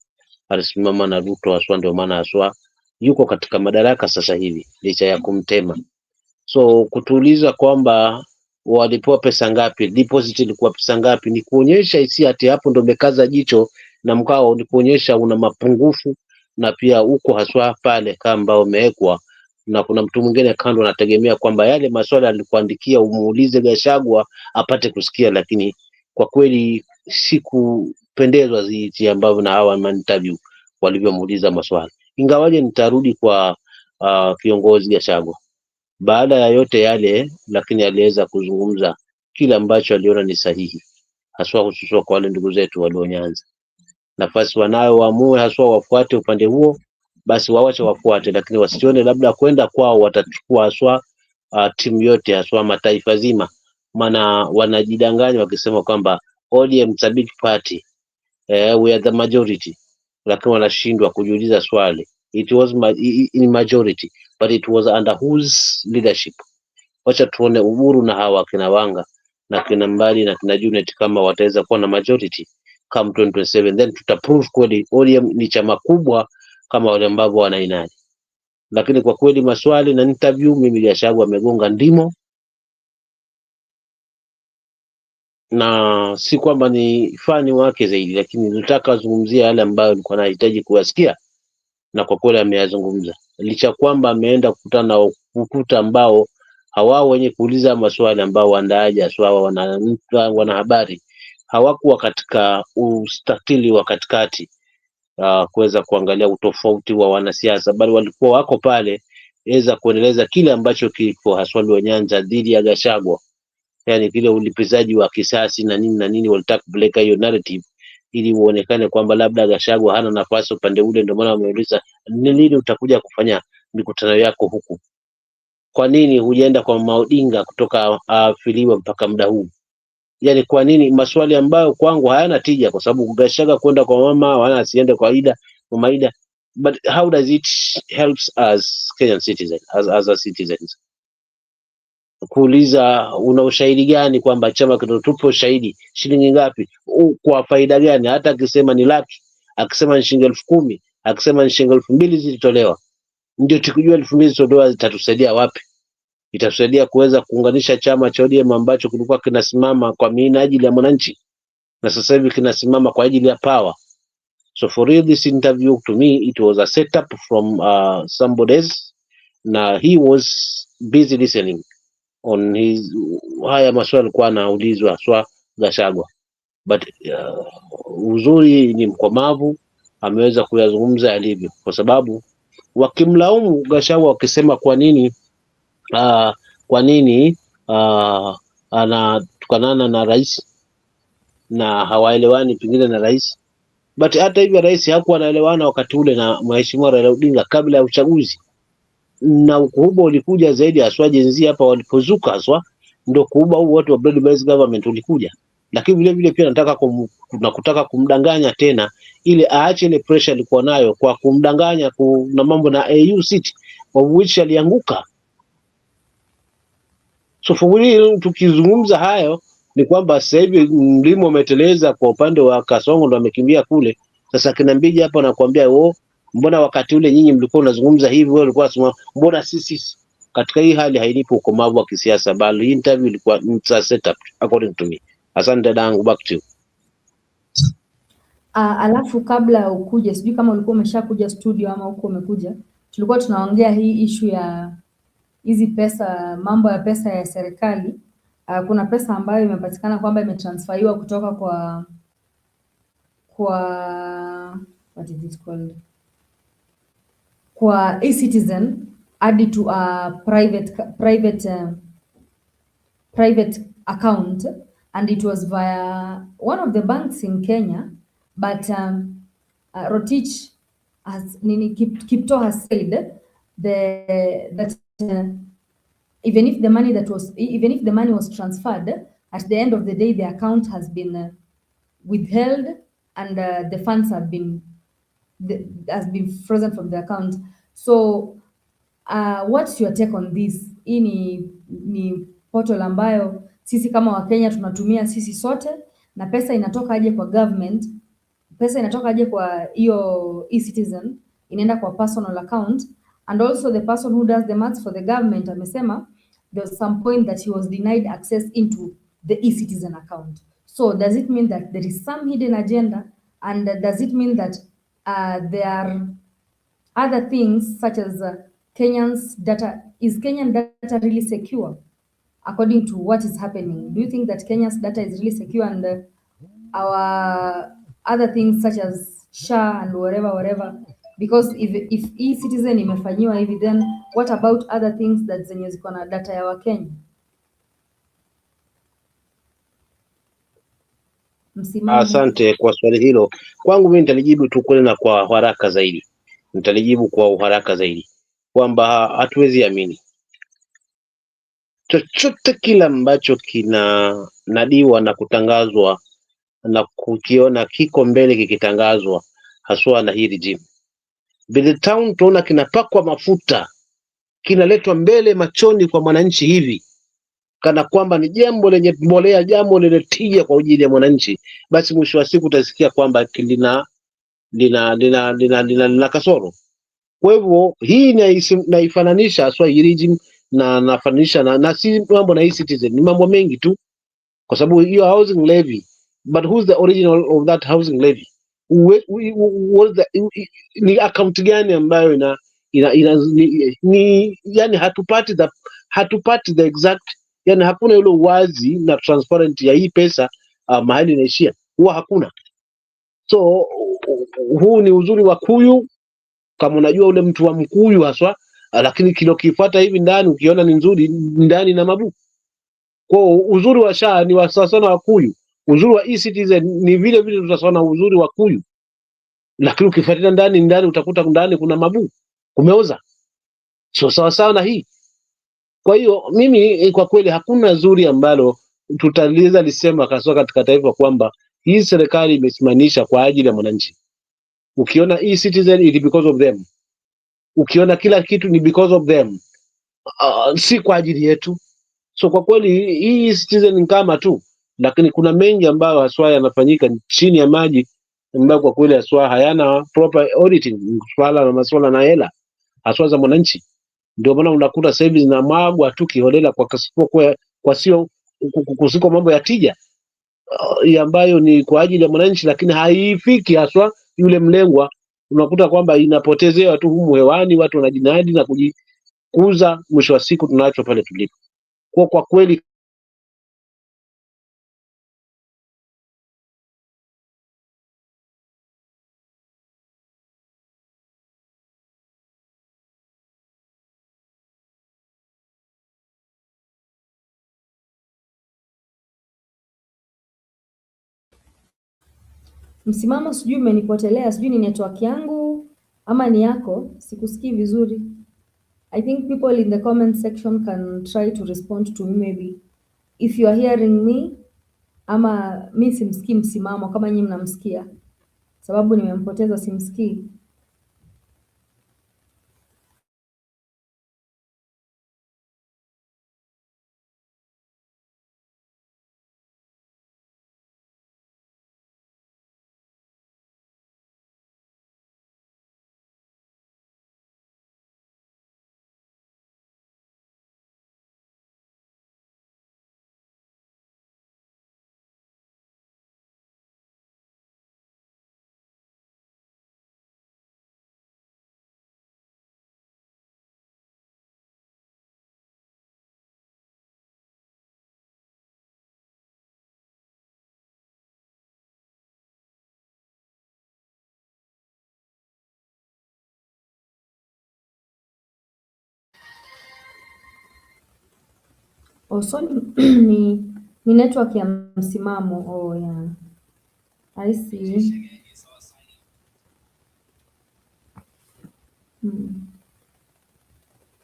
alisimama na Ruto haswa, ndio maana haswa yuko katika madaraka sasa hivi licha ya kumtema. So kutuuliza kwamba walipewa pesa ngapi, deposit ilikuwa pesa ngapi, ni kuonyesha hisia ati hapo ndo umekaza jicho na mkao, ni kuonyesha una mapungufu na pia uko haswa pale kamba umewekwa na kuna mtu mwingine kando anategemea kwamba yale maswala alikuandikia umuulize Gachagua apate kusikia, lakini kwa kweli sikupendezwa ziti ambavyo na hawa interview walivyomuuliza maswali. Ingawaje nitarudi kwa kiongozi Gachagua baada ya yote yale, lakini aliweza kuzungumza kile ambacho aliona ni sahihi, haswa hususa kwa wale ndugu zetu walio Nyanza. Nafasi wanayo waamue haswa wafuate upande huo, basi wawache wafuate, lakini wasione labda kwenda kwao watachukua haswa timu yote haswa mataifa zima, maana wanajidanganya wakisema kwamba ODM is a big party, we are the majority, lakini wanashindwa kujiuliza swali, it was in majority but it was under whose leadership? Wacha tuone Uhuru na hawa kina Wanga na kina Mbali na kina Junet kama wataweza kuwa na majority come 2027, then tutaprove kweli ODM ni chama kubwa kama wale ambao wanainani. Lakini kwa kweli maswali na interview, mimi Gachagua amegonga ndimo, na si kwamba ni fani wake zaidi, lakini nataka azungumzia yale ambayo nilikuwa nahitaji kuwasikia, na kwa kweli ameyazungumza, licha kwamba ameenda kukutana na ukuta ambao hawao wenye kuuliza maswali ambao waandaaji aswa wanahabari hawakuwa katika ustatili wa katikati kuweza kuangalia utofauti wa wanasiasa, bali walikuwa wako pale weza kuendeleza kile ambacho kiko haswa Luo Nyanza dhidi ya Gachagua, yani kile ulipizaji wa kisasi na nini, walitaka kupeleka hiyo narrative ili uonekane kwamba labda Gachagua hana nafasi upande ule. Ndio maana wameuliza ni lini utakuja kufanya mikutano yako huku, kwa nini hujaenda kwa Maodinga kutoka Filiwa mpaka muda huu? Yani kwa nini? Maswali ambayo kwangu hayana tija, kwa sababu Gachagua kwenda kwa mama wana asiende kwa Maida, but how does it helps us Kenyan citizens as a citizens? Kuuliza una ushahidi gani kwamba chama kitotupo ushahidi, shilingi ngapi, kwa faida gani? Hata akisema ni laki, akisema ni shilingi 10,000, akisema ni shilingi 2,000 zilitolewa, ndio tukijua 2,000 zilitolewa zitatusaidia wapi? Itatusaidia kuweza kuunganisha chama cha ODM ambacho kilikuwa kinasimama kwa minajili ya mwananchi na sasa hivi kinasimama kwa ajili ya power. So for real, this interview to me it was a setup from somebody else, na he was busy listening on his haya maswali alikuwa anaulizwa swa Gachagua, but uzuri ni mkomavu, ameweza kuyazungumza yalivyo, kwa sababu wakimlaumu Gachagua wakisema kwa nini anatukanana na rais na hawaelewani pengine na rais, but hata hivyo rais hakuwa anaelewana wakati ule na mheshimiwa Raila Odinga kabla ya uchaguzi, na ukuhuba ulikuja zaidi haswa GenZ hapa walipozuka haswa, ndio kuhuba huu watu wa broad based government ulikuja. lakini vile vile pia kutaka kumdanganya tena ili aache ile pressure alikuwa nayo kwa kumdanganya na mambo na AU seat of which alianguka. So for tukizungumza hayo ni kwamba sasa hivi mlimo umeteleza kwa upande wa Kasongo, ndo amekimbia kule. Sasa kina Mbiji hapa nakwambia, mbona wakati ule nyinyi mlikuwa unazungumza hivi, wewe ulikuwa unasema mbona sisi katika hii hali hainipo ukomavu wa kisiasa, bali hii interview ilikuwa setup according to me. Asante dadangu, back to you. Alafu kabla ukuje, sijui kama ulikuwa umeshakuja studio ama huko umekuja, tulikuwa tunaongea hii issue ya hizi pesa, mambo ya pesa ya serikali. Kuna pesa ambayo imepatikana kwamba imetransferiwa kutoka kwa what is it called, kwa e-Citizen hadi to a private account, and it was via one of the banks in Kenya, but Rotich has Kipto has said that even if the money was transferred, at the end of the day the account has been withheld, and the funds has been frozen from the account. So what's your take on this? Hii ni portal ambayo sisi kama Wakenya tunatumia sisi sote, na pesa inatoka aje kwa government, pesa inatoka aje kwa hiyo e-Citizen, inaenda kwa personal account, and also the person who does the maths for the government amesema there was some point that he was denied access into the e-Citizen account. So does it mean that there is some hidden agenda, and does it mean that there are other things such as Kenyans data? Is Kenyan data really secure according to what is happening? Do you think that Kenya's data is really secure, and our other things such as SHA and whatever? Because if e-Citizen imefanyiwa hivi, then what about other things that zenye ziko na data ya Wakenya? Asante kwa swali hilo. Kwangu mimi nitalijibu tu kweli na kwa haraka zaidi. Nitalijibu kwa haraka zaidi kwamba hatuwezi amini chochote kila ambacho kina nadiwa na kutangazwa na kukiona kiko mbele kikitangazwa haswa na hii regime. By the town tunaona kinapakwa mafuta, kinaletwa mbele machoni kwa mwananchi hivi kana kwamba ni jambo lenye mbolea, jambo lenye tija kwa ajili ya mwananchi, basi mwisho wa siku utasikia kwamba lina kasoro. Kwa hivyo hii naifananisha haswa hii regime na nafananisha na si mambo na e-Citizen, ni mambo mengi tu, kwa sababu hiyo housing levy, but who's the original of that housing levy? Ni account gani ambayo yani hatupati the exact, yani hakuna ile uwazi na transparent ya hii pesa mahali inaishia, huwa hakuna. So huu ni uzuri wa Kuyu, kama unajua ule mtu wa Mkuyu haswa, lakini kilokifuata hivi ndani ukiona ni nzuri, ndani na mabu. Kwa uzuri wa SHA ni wa sasa na Kuyu, uzuri wa e-Citizen ni vile vile tutasona uzuri wa Kuyu, lakini ukifuatilia ndani utakuta ndani kuna mabu, kumeoza, sio sawa na hii. Kwa hiyo mimi kwa kweli hakuna zuri ambalo tutaliza lisema kaswa katika taifa kwamba hii serikali imesimamisha kwa ajili ya mwananchi. Ukiona e-Citizen it because of them, ukiona kila kitu ni because of them, si kwa ajili yetu. So kwa kweli hii e-Citizen ni kama tu, lakini kuna mengi ambayo haswa yanafanyika chini ya maji ambayo kwa kweli haswa hayana proper auditing, masuala na hela haswa za mwananchi. Ndio maana unakuta sasa hivi zinamwagwa tu kiholela kwa sio kusiko mambo ya tija ambayo ni kwa ajili ya mwananchi, lakini haifiki haswa yule mlengwa. Unakuta kwamba inapotezewa tu humu hewani, watu wanajinadi na kujikuza, mwisho wa siku tunaachwa pale tulipo. Kwa kweli Msimamo sijui umenipotelea, sijui ni network yangu ama ni yako, sikusikii vizuri. I think people in the comment section can try to respond to me maybe. If you are hearing me, ama mi simsikii msimamo kama nyinyi mnamsikia, sababu nimempoteza, simsikii. So ni network ya msimamo. Oh yeah. I see.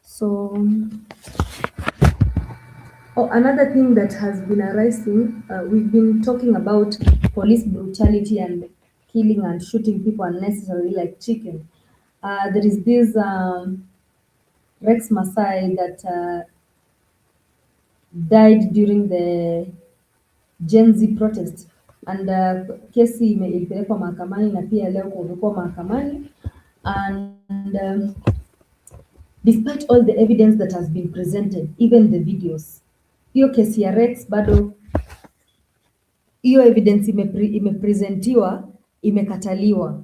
So, another thing that has been arising, we've been talking about police brutality and killing and shooting people unnecessarily like chicken. There is this Rex Masai that died during the Gen Z protest, and kesi ilipelekwa mahakamani na pia leo kumekuwa mahakamani, and despite all the evidence that has been presented, even the videos, hiyo kesi ya Rex bado hiyo evidence imepresentiwa imekataliwa.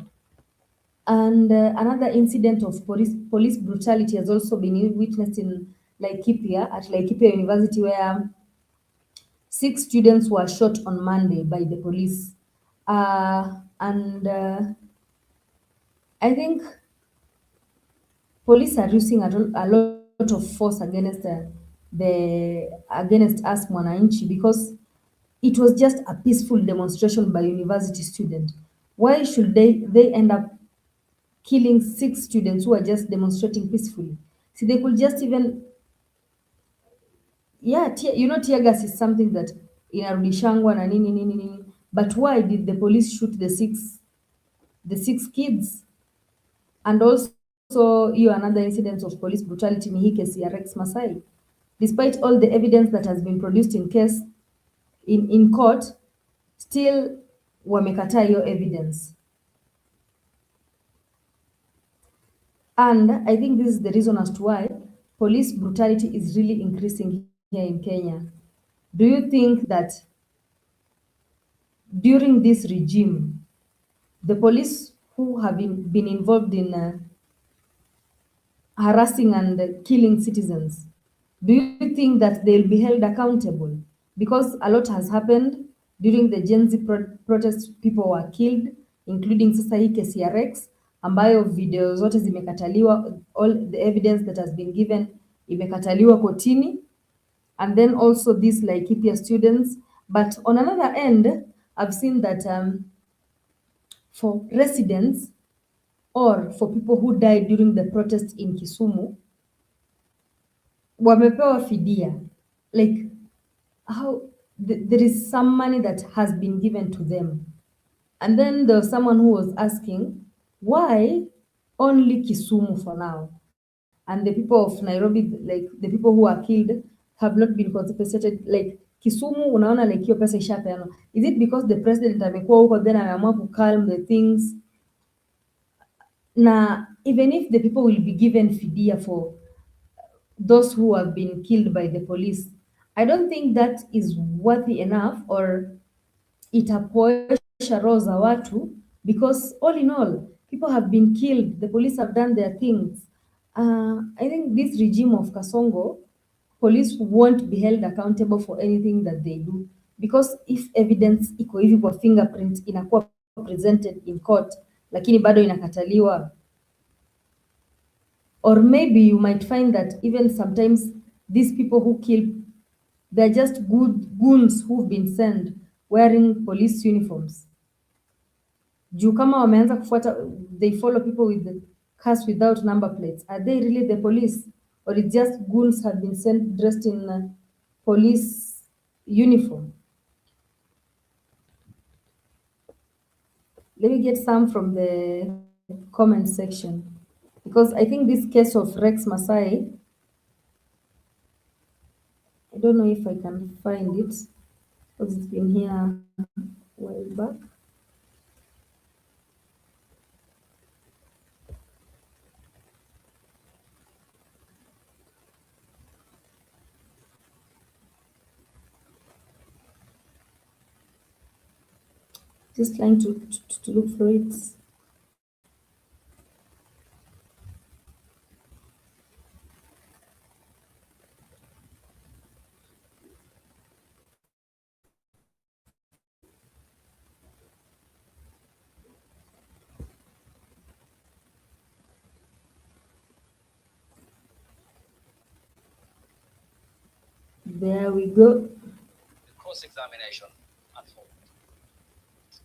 And another incident of police brutality has also been witnessed in Laikipia, at Laikipia University, where 6 students were shot on Monday by the police. And I think police are using a lot of force against against us mwananchi, because it was just a peaceful demonstration by university students. Why should they end up killing 6 students who are just demonstrating peacefully? See, they could just even, yeah, tear gas is something that inarudishangwa na nini nini nini, but why did the police shoot the six kids? And also hiyo another incident of police brutality ni hii kesi ya Rex Masai. Despite all the evidence that has been produced in court, still wamekataa hiyo evidence. And I think this is the reason as to why police brutality is really increasing here in Kenya. Do you think that during this regime, the police who have been involved in harassing and killing citizens, do you think that they'll be held accountable? Because a lot has happened during the Gen Z protests, people were killed, including sasa hii kesi ya Rex, ambayo video zote zimekataliwa, all the evidence that has been given imekataliwa kotini, and then also these Laikipia students. But on another end, I've seen that for residents or for people who died during the protest in Kisumu, wamepewa fidia. Like, how there is some money that has been given to them. And then there was someone who was asking, why only Kisumu for now? And the people of Nairobi, like the people who are killed, have not been compensated. Like Kisumu, unaona like hiyo pesa ishapeanwa. Is it because the president amekuwa huko then ameamua ku calm the things? Na even if the people will be given fidia for those who have been killed by the police, I don't think that is worthy enough, or itapoesha roho za watu, because all in all, people have been killed, the police have done their things. I think this regime of Kasongo, police won't be held accountable for anything that they do, because if evidence iko hivi kwa fingerprint inakuwa presented in court, lakini bado inakataliwa. Or maybe you might find that even sometimes these people who kill, they're just good goons who've been sent wearing police uniforms. Juu kama wameanza kufuata, they follow people with the cars without number plates. Are they really the police? Or it's just goons have been sent dressed in police uniform? let me get some from the comment section, because I think this case of Rex Masai, I don't know if I can find it because it's been here a while back. Just trying to look for it. There we go. Cross-examination unfolded.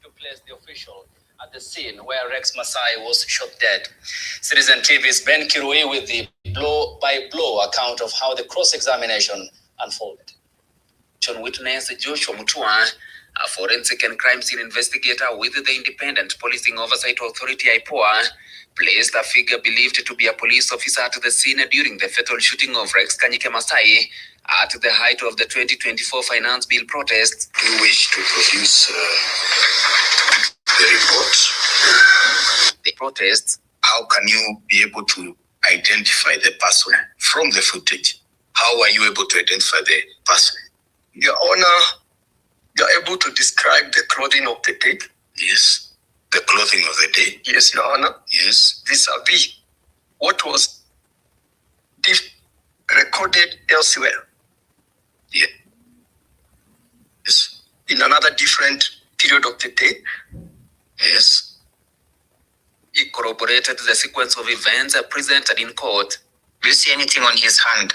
To place the official at the scene where Rex Masai was shot dead. Citizen TV's Ben Kirui with the blow-by-blow account of how the cross-examination unfolded. Witness Joshua Mutua, a forensic and crime scene investigator with the Independent Policing Oversight Authority (IPOA), placed a figure believed to be a police officer at the scene during the fatal shooting of Rex Kanyike Masai at the height of the 2024 finance bill protests. We wish to produce the report. The protests. How can you be able to identify the person from the footage? How are you able to identify the person? Your Honor, you're able to describe the clothing of the dead? Yes. The clothing of the dead? Yes, Your Honor. Yes. Vis-a-vis what was recorded elsewhere? Yeah. Yes. In another different period of the day? Yes. He corroborated the sequence of events presented in court. Do you see anything on his hand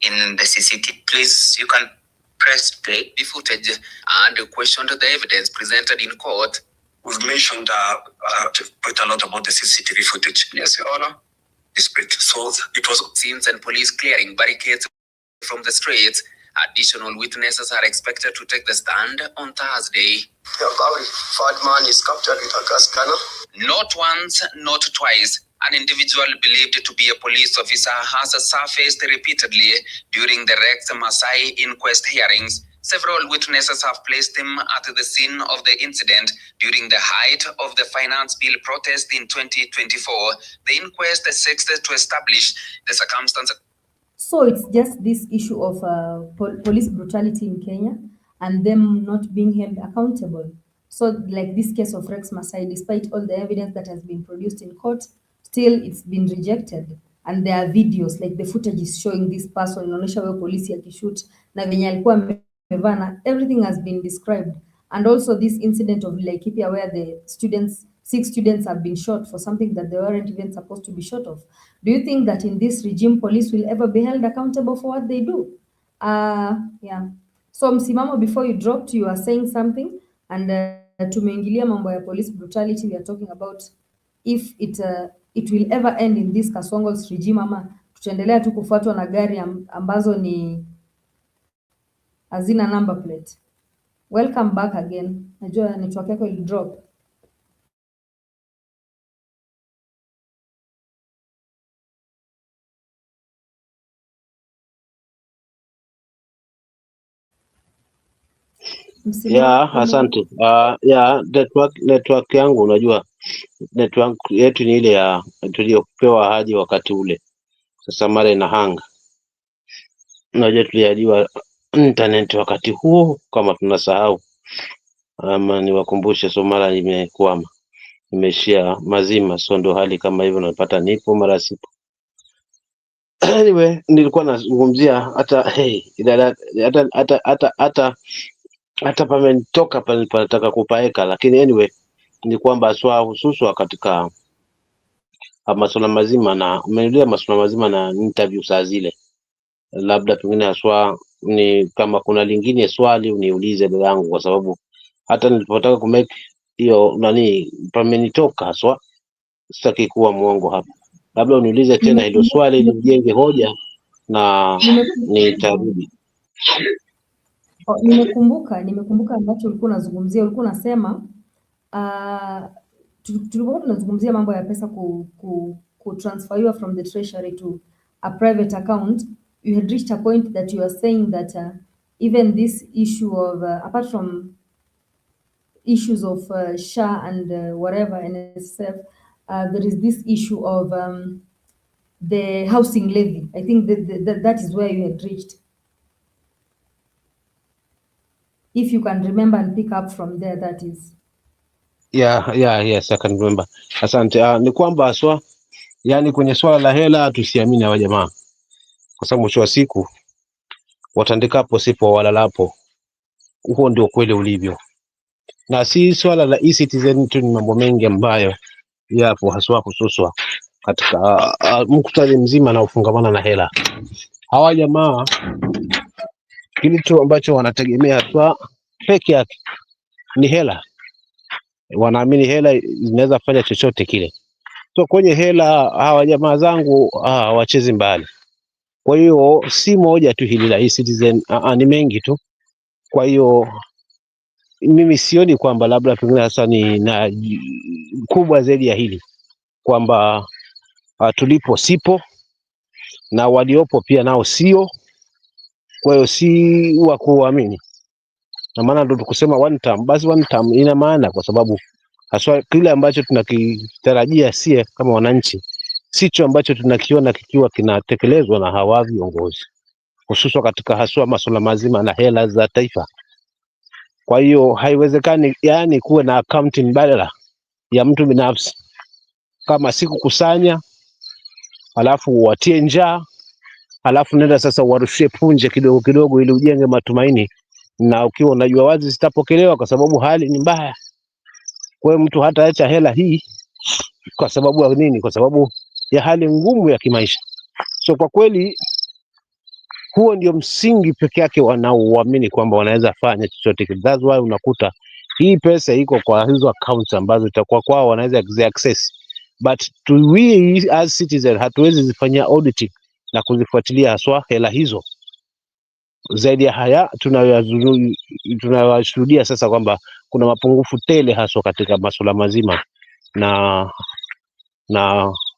in the CCTV? Please, you can press play the footage and questioned the evidence presented in court. We've mentioned quite a lot about the CCTV footage. Yes, Your Honor. So it was scenes and police clearing barricades from the streets. Additional witnesses are expected to take the stand on Thursday. The third man is captured with a gas cannon. Not once, not twice. An individual believed to be a police officer has surfaced repeatedly during the Rex Masai inquest hearings. Several witnesses have placed him at the scene of the incident during the height of the finance bill protest in 2024. The inquest seeks to establish the circumstances. So it's just this issue of police brutality in Kenya and them not being held accountable. So like this case of Rex Masai, despite all the evidence that has been produced in court, still it's been rejected. And there are videos, like the footage is showing this person, inaonyesha wao polisi akishoot na venye alikuwa amevaa, everything has been described. And also this incident of Laikipia where the 6 students have been shot for something that they weren't even supposed to be shot of. Do you think that in this regime, police will ever be held accountable for what they do? Yeah. So msimamo, before you dropped, you are saying something, and tumeingilia mambo ya police brutality. We are talking about if it will ever end in this Kasongo's regime, ama tutaendelea tu kufuatwa na gari ambazo ni hazina number plate. Welcome back again. Najua network yako ili drop. Asante. Network yangu, unajua network yetu ni ile ya tuliyopewa ahadi wakati ule. Sasa mara ina hanga. Unajua tuliahidiwa internet wakati huo, kama tunasahau ama niwakumbushe. So mara imekwama, imeshia mazima. So ndo hali kama hivyo, napata nipo mara sipo. Anyway, nilikuwa nazungumzia hata pamenitoka pale nataka kupaeka, lakini anyway ni kwamba hususu katika masuala mazima, na umeniuliza masuala mazima na interview saa zile, labda pengine haswa ni kama kuna lingine swali uniulize baba yangu, kwa sababu hata nilipotaka kumake hiyo pamenitoka haswa. Sitaki kuwa muongo hapa, labda uniulize tena hilo swali ili ujenge hoja na nitarudi. Nimekumbuka ambacho ulikuwa unazungumzia. Ulikuwa unasema tulikuwa tunazungumzia mambo ya pesa transferiwa from the treasury to a private account, you had reached a point that you are saying that even this issue of apart from issues of SHA and whatever NSF, there is this issue of the housing levy. I think that is where you had reached. If you can remember and pick up from there, that is. Yes, I can remember. Asante. Ni kwamba aswa, yani kwenye swala la hela tusiamini hawa jamaa, kwa sababu mwisho wa siku watandikapo sipo walalapo. Huo ndio kweli ulivyo, na si swala la e-citizen tu, ni mambo mengi ambayo yapo haswa hususwa katika muktadha mzima na ufungamana na hela. Hawa jamaa kitu ambacho wanategemea haswa peke yake ni hela. Wanaamini hela inaweza kufanya chochote kile. So kwenye hela hawa jamaa zangu hawachezi mbali. Kwa hiyo si moja tu hili la e-citizen, ni mengi tu. Kwa hiyo mimi sioni kwamba labda pengine sasa ni na kubwa zaidi ya hili, kwamba tulipo sipo na waliopo pia nao sio. Kwa hiyo si wa kuamini, na maana ndio tukusema one term, basi one term ina maana, kwa sababu haswa kile ambacho tunakitarajia sie kama wananchi sicho ambacho tunakiona kikiwa kinatekelezwa na hawa viongozi, hususan katika haswa masuala mazima na hela za taifa. Kwa hiyo haiwezekani yani kuwe na akaunti mbadala ya mtu binafsi, kama siku kusanya alafu watie njaa, alafu nenda sasa warushie punje kidogo kidogo ili ujenge matumaini, na ukiwa unajua wazi zitapokelewa kwa sababu hali ni mbaya. Kwa hiyo mtu hataacha hela hii kwa sababu ya nini? Kwa sababu ya hali ngumu ya kimaisha. So kwa kweli huo ndio msingi peke yake wanaoamini kwamba wanaweza fanya chochote. That's why unakuta hii pesa iko kwa hizo accounts ambazo itakuwa kwao wanaweza access, but we as citizen hatuwezi zifanyia auditing na kuzifuatilia haswa hela hizo. Zaidi ya haya tunayashuhudia sasa kwamba kuna mapungufu tele haswa katika masuala mazima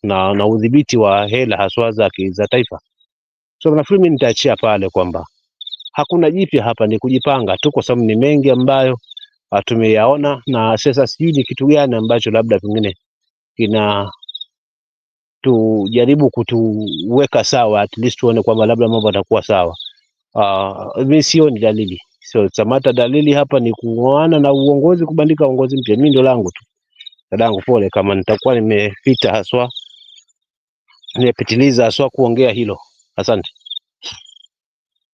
na udhibiti wa hela haswa za taifa. So nafikiri mimi nitaachia pale kwamba hakuna jipya hapa, ni kujipanga tu, kwa sababu ni mengi ambayo tumeyaona, na sasa sijui ni kitu gani ambacho labda pengine kina tujaribu kutuweka sawa, at least tuone kwamba labda mambo yatakuwa sawa. Mimi sioni dalili, so samata dalili hapa ni kuoana na uongozi, kubandika uongozi mpya. Mimi ndio langu tu, dadangu, pole kama nitakuwa nimepita haswa, nimepitiliza haswa kuongea hilo. Asante.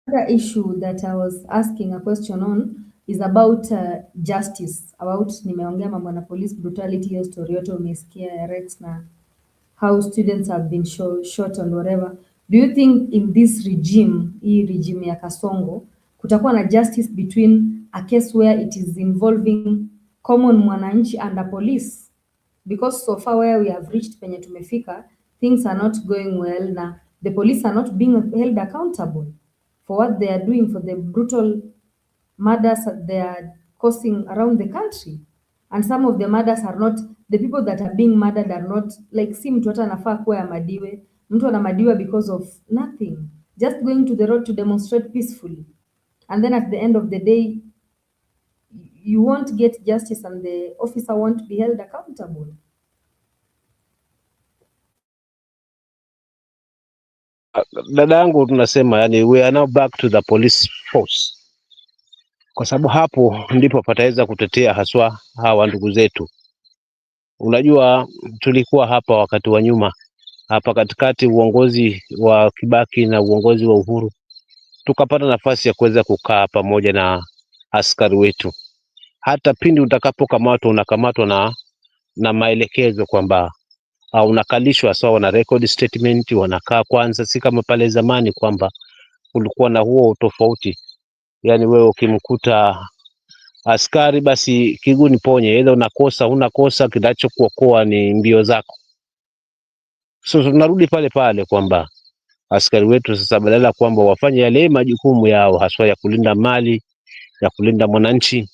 Another issue that I was asking a question on is about justice. Nimeongea mambo na police brutality, hiyo story yote umesikia ya Rex na how students have been shot and whatever. Do you think in this regime, hii regime ya Kasongo, kutakuwa na justice between a case where it is involving common mwananchi and the police? Because so far where we have reached penye tumefika, things are not going well na the police are not being held accountable for what they are doing, for the brutal murders they are causing around the country. And some of the murders are not, the people that are being murdered are not, like si mtu hata anafaa kuwa amadiwe. Mtu anamadiwa because of nothing. Just going to the road to demonstrate peacefully. And then at the end of the day, you won't get justice and the officer won't be held accountable. Dada yangu, tunasema yani we are now back to the police force, kwa sababu hapo ndipo pataweza kutetea haswa hawa ndugu zetu. Unajua tulikuwa hapa wakati wa nyuma hapa katikati, uongozi wa Kibaki na uongozi wa Uhuru, tukapata nafasi ya kuweza kukaa pamoja na askari wetu. Hata pindi utakapokamatwa unakamatwa na maelekezo kwamba unakalishwa sawa na record statement, wanakaa kwanza, si kama pale zamani kwamba kulikuwa na huo tofauti. Yani wewe ukimkuta askari basi kiguni ponye, either unakosa unakosa, kinachokuokoa ni mbio zako. So tunarudi pale pale kwamba askari wetu sasa badala kwamba wafanye yale majukumu yao haswa ya kulinda mali, ya kulinda mwananchi,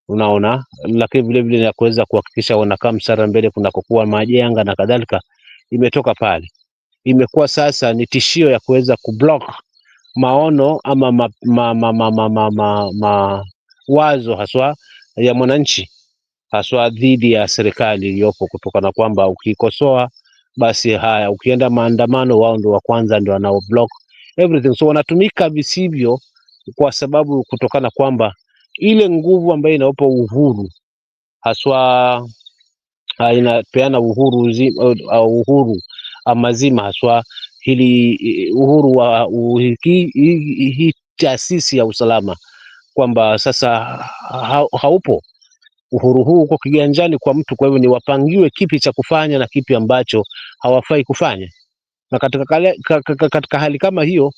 unaona, lakini vile vile na kuweza kuhakikisha wanakaa mstari mbele kunakokuwa majanga na kadhalika, imetoka pale. Imekuwa sasa ni tishio ya kuweza kublock maono ama wazo haswa ya mwananchi haswa dhidi ya serikali iliyopo, kutokana na kwamba ukikosoa basi haya, ukienda maandamano, wao ndio wa kwanza ndio wanao block everything. So wanatumika visivyo, kwa sababu kutokana kwamba ile nguvu ambayo inawapa uhuru haswa inapeana uhuru uhuru mazima haswa hili uhuru wa hii taasisi ya usalama, kwamba sasa haupo uhuru huu uko kiganjani kwa mtu. Kwa hivyo ni wapangiwe kipi cha kufanya na kipi ambacho hawafai kufanya, na katika hali kama hiyo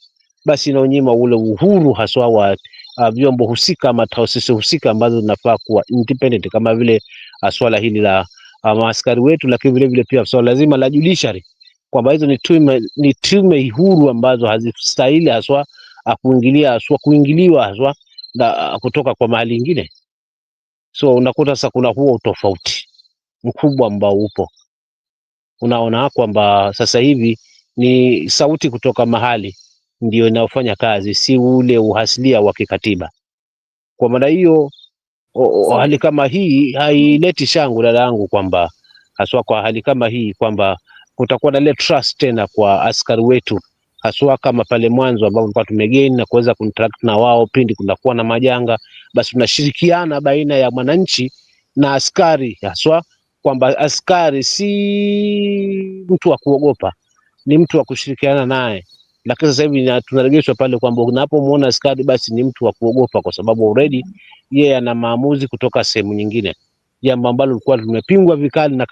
basi inaonyima ule uhuru haswa wa vyombo husika ama taasisi husika ambazo zinafaa kuwa independent, kama vile swala hili la maaskari wetu, lakini vile vile pia swala lazima la judiciary, kwamba hizo ni tume huru ambazo hazistahili haswa kuingiliwa haswa na kutoka kwa mahali ingine. So unakuta sasa kuna huo utofauti mkubwa ambao upo. Unaona kwamba sasa hivi ni sauti kutoka mahali ndio inayofanya kazi, si ule uhasilia wa kikatiba. Kwa maana hiyo hali kama hii haileti shangwe, dada yangu, kwamba haswa kwa hali kama hii kwamba kutakuwa na ile trust tena kwa askari wetu, haswa kama pale mwanzo ambapo tulikuwa tumegain na kuweza contract na wao pindi kunakuwa na majanga, basi tunashirikiana baina ya mwananchi na askari, haswa kwamba askari si mtu wa kuogopa, ni mtu wa kushirikiana naye. Lakini sasa hivi tunaregeshwa pale kwamba unapomuona askari basi ni mtu wa kuogopa, kwa sababu already yeye ana maamuzi kutoka sehemu nyingine, jambo ambalo lilikuwa limepingwa vikali na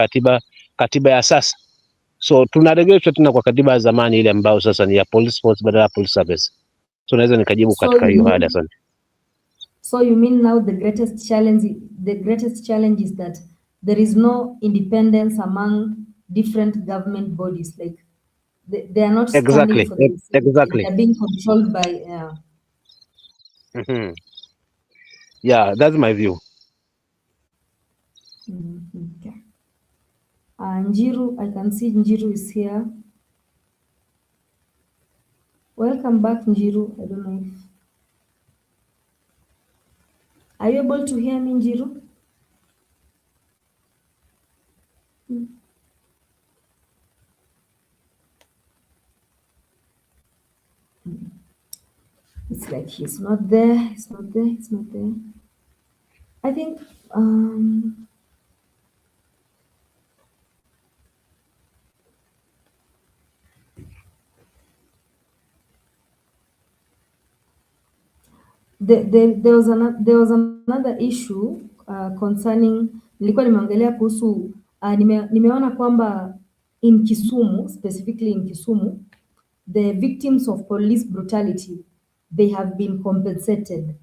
katiba ya sasa. So tunaregeshwa tena kwa katiba ya zamani ile ambayo sasa ni ya police force badala ya police service. So naweza nikajibu katika hiyo hali. Asante. So you mean now the greatest challenge is that there is no independence among different government bodies, like they are not standing for themselves. Exactly. They are being controlled by Yeah, that's my view. Okay. Njiru, I can see Njiru is here. Welcome back, Njiru. I don't know if... Are you able to hear me, Njiru? It's like he's not there. He's not there. He's not there. I think there was another issue concerning, nilikuwa nimeongelea kuhusu nimeona kwamba in Kisumu, specifically in Kisumu, the victims of police brutality, they have been compensated.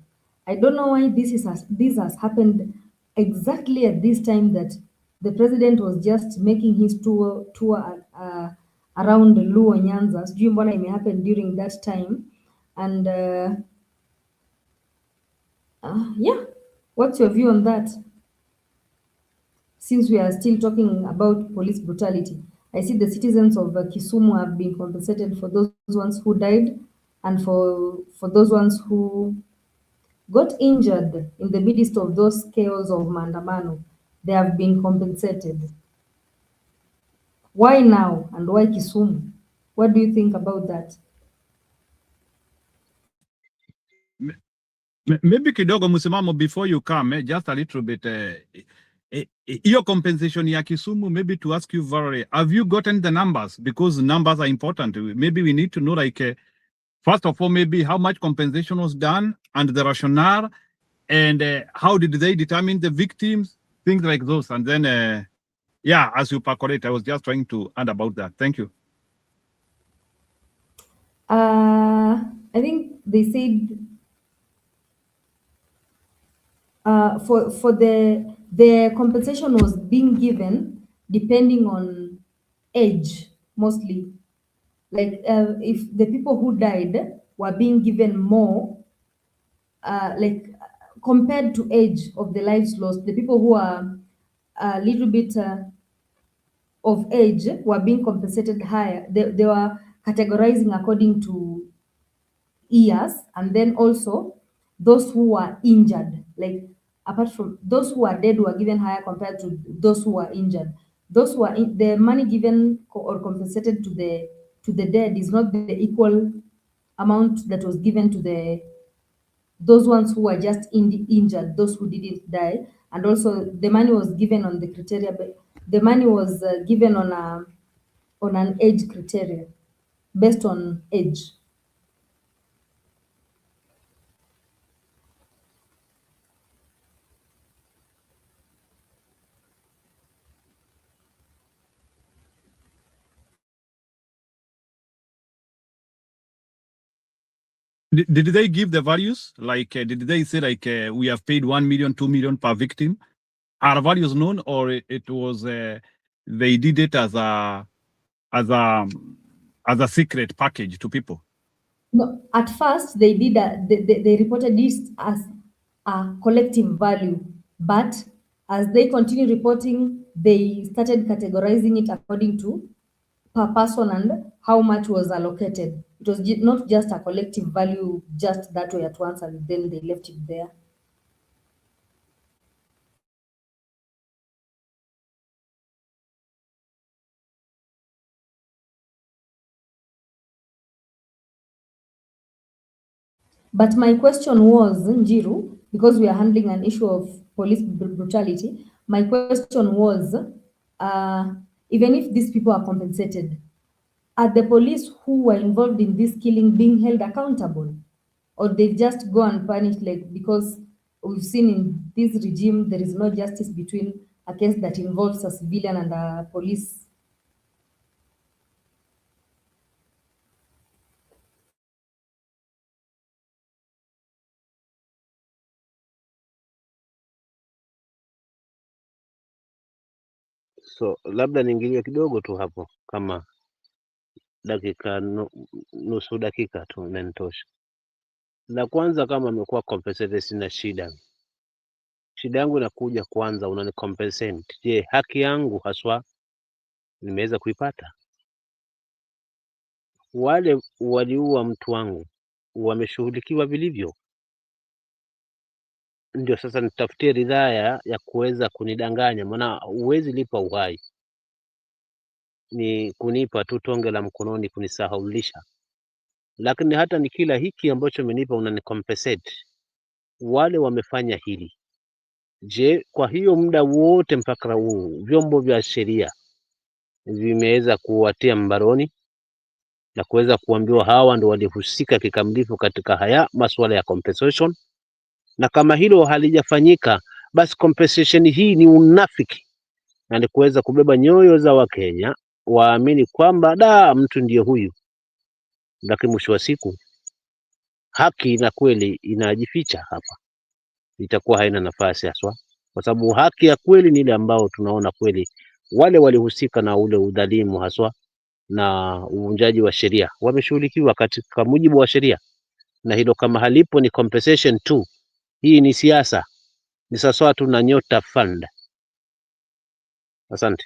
I don't know why this has happened exactly at this time that the president was just making his tour around Luo Nyanza. Sijui mbona ime happen during that time, and yeah, what's your view on that? Since we are still talking about police brutality, I see the citizens of Kisumu have been compensated for those ones who died and for those ones who got injured in the midst of those chaos of maandamano. They have been compensated. Why now and why Kisumu? What do you think about that? Maybe kidogo msimamo before you come, just a little bit. Your compensation ya Kisumu, maybe to ask you, Valerie, have you gotten the numbers? Because numbers are important. Maybe we need to know, like, first of all, maybe how much compensation was done and the rationale, and how did they determine the victims, things like those. And then, yeah, as you percolate, I was just trying to add about that. Thank you. I think they said for the compensation was being given depending on age, mostly. Like if the people who died were being given more, like compared to age of the lives lost, the people who are a little bit of age were being compensated higher. They were categorizing according to years, and then also those who were injured, like apart from those who are dead were given higher compared to those who were injured. Those who are the money given or compensated to the dead is not the equal amount that was given to those ones who were just injured, those who didn't die. And also the money was given on the criteria, but the money was given on an age criteria, based on age. Did they give the values? Like, did they say like we have paid 1 million, 2 million per victim? Are values known, or it was they did it as a secret package to people? No, at first they did they reported this as a collective value, but as they continue reporting, they started categorizing it according to per person and how much was allocated. It was not just a collective value just that way at once, and then they left it there. But my question was, Njiru, because we are handling an issue of police brutality, my question was, even if these people are compensated, are the police who were involved in this killing being held accountable? Or they just go and punish, like, because we've seen in this regime, there is no justice between a case that involves a civilian and a police. So labda niingilie kidogo tu hapo, kama dakika nusu dakika tu imenitosha. La kwanza, kama amekuwa compensated sina shida. Shida yangu inakuja kwanza, unani compensate. Je, haki yangu haswa nimeweza kuipata? Wale waliua mtu wangu wameshughulikiwa vilivyo? Ndio sasa nitafutie ridhaa ya kuweza kunidanganya, maana huwezi lipa uhai, ni kunipa tu tonge la mkononi kunisahaulisha. Lakini hata ni kila hiki ambacho umenipa unani compensate, wale wamefanya hili. Je, kwa hiyo muda wote mpaka huu vyombo vya sheria vimeweza kuwatia mbaroni na kuweza kuambiwa hawa ndio walihusika kikamilifu katika haya masuala ya compensation? Na kama hilo halijafanyika, basi compensation hii ni unafiki na ni kuweza kubeba nyoyo za Wakenya waamini kwamba mtu ndiye huyu, lakini mwisho wa siku haki na kweli inajificha hapa, itakuwa haina nafasi haswa, kwa sababu haki ya kweli ni ile ambao tunaona kweli wale walihusika na ule udhalimu haswa na uvunjaji wa sheria wameshughulikiwa katika mujibu wa sheria, na hilo kama halipo ni compensation tu. Hii ni siasa, ni sawa tu na Nyota Fund. Asante.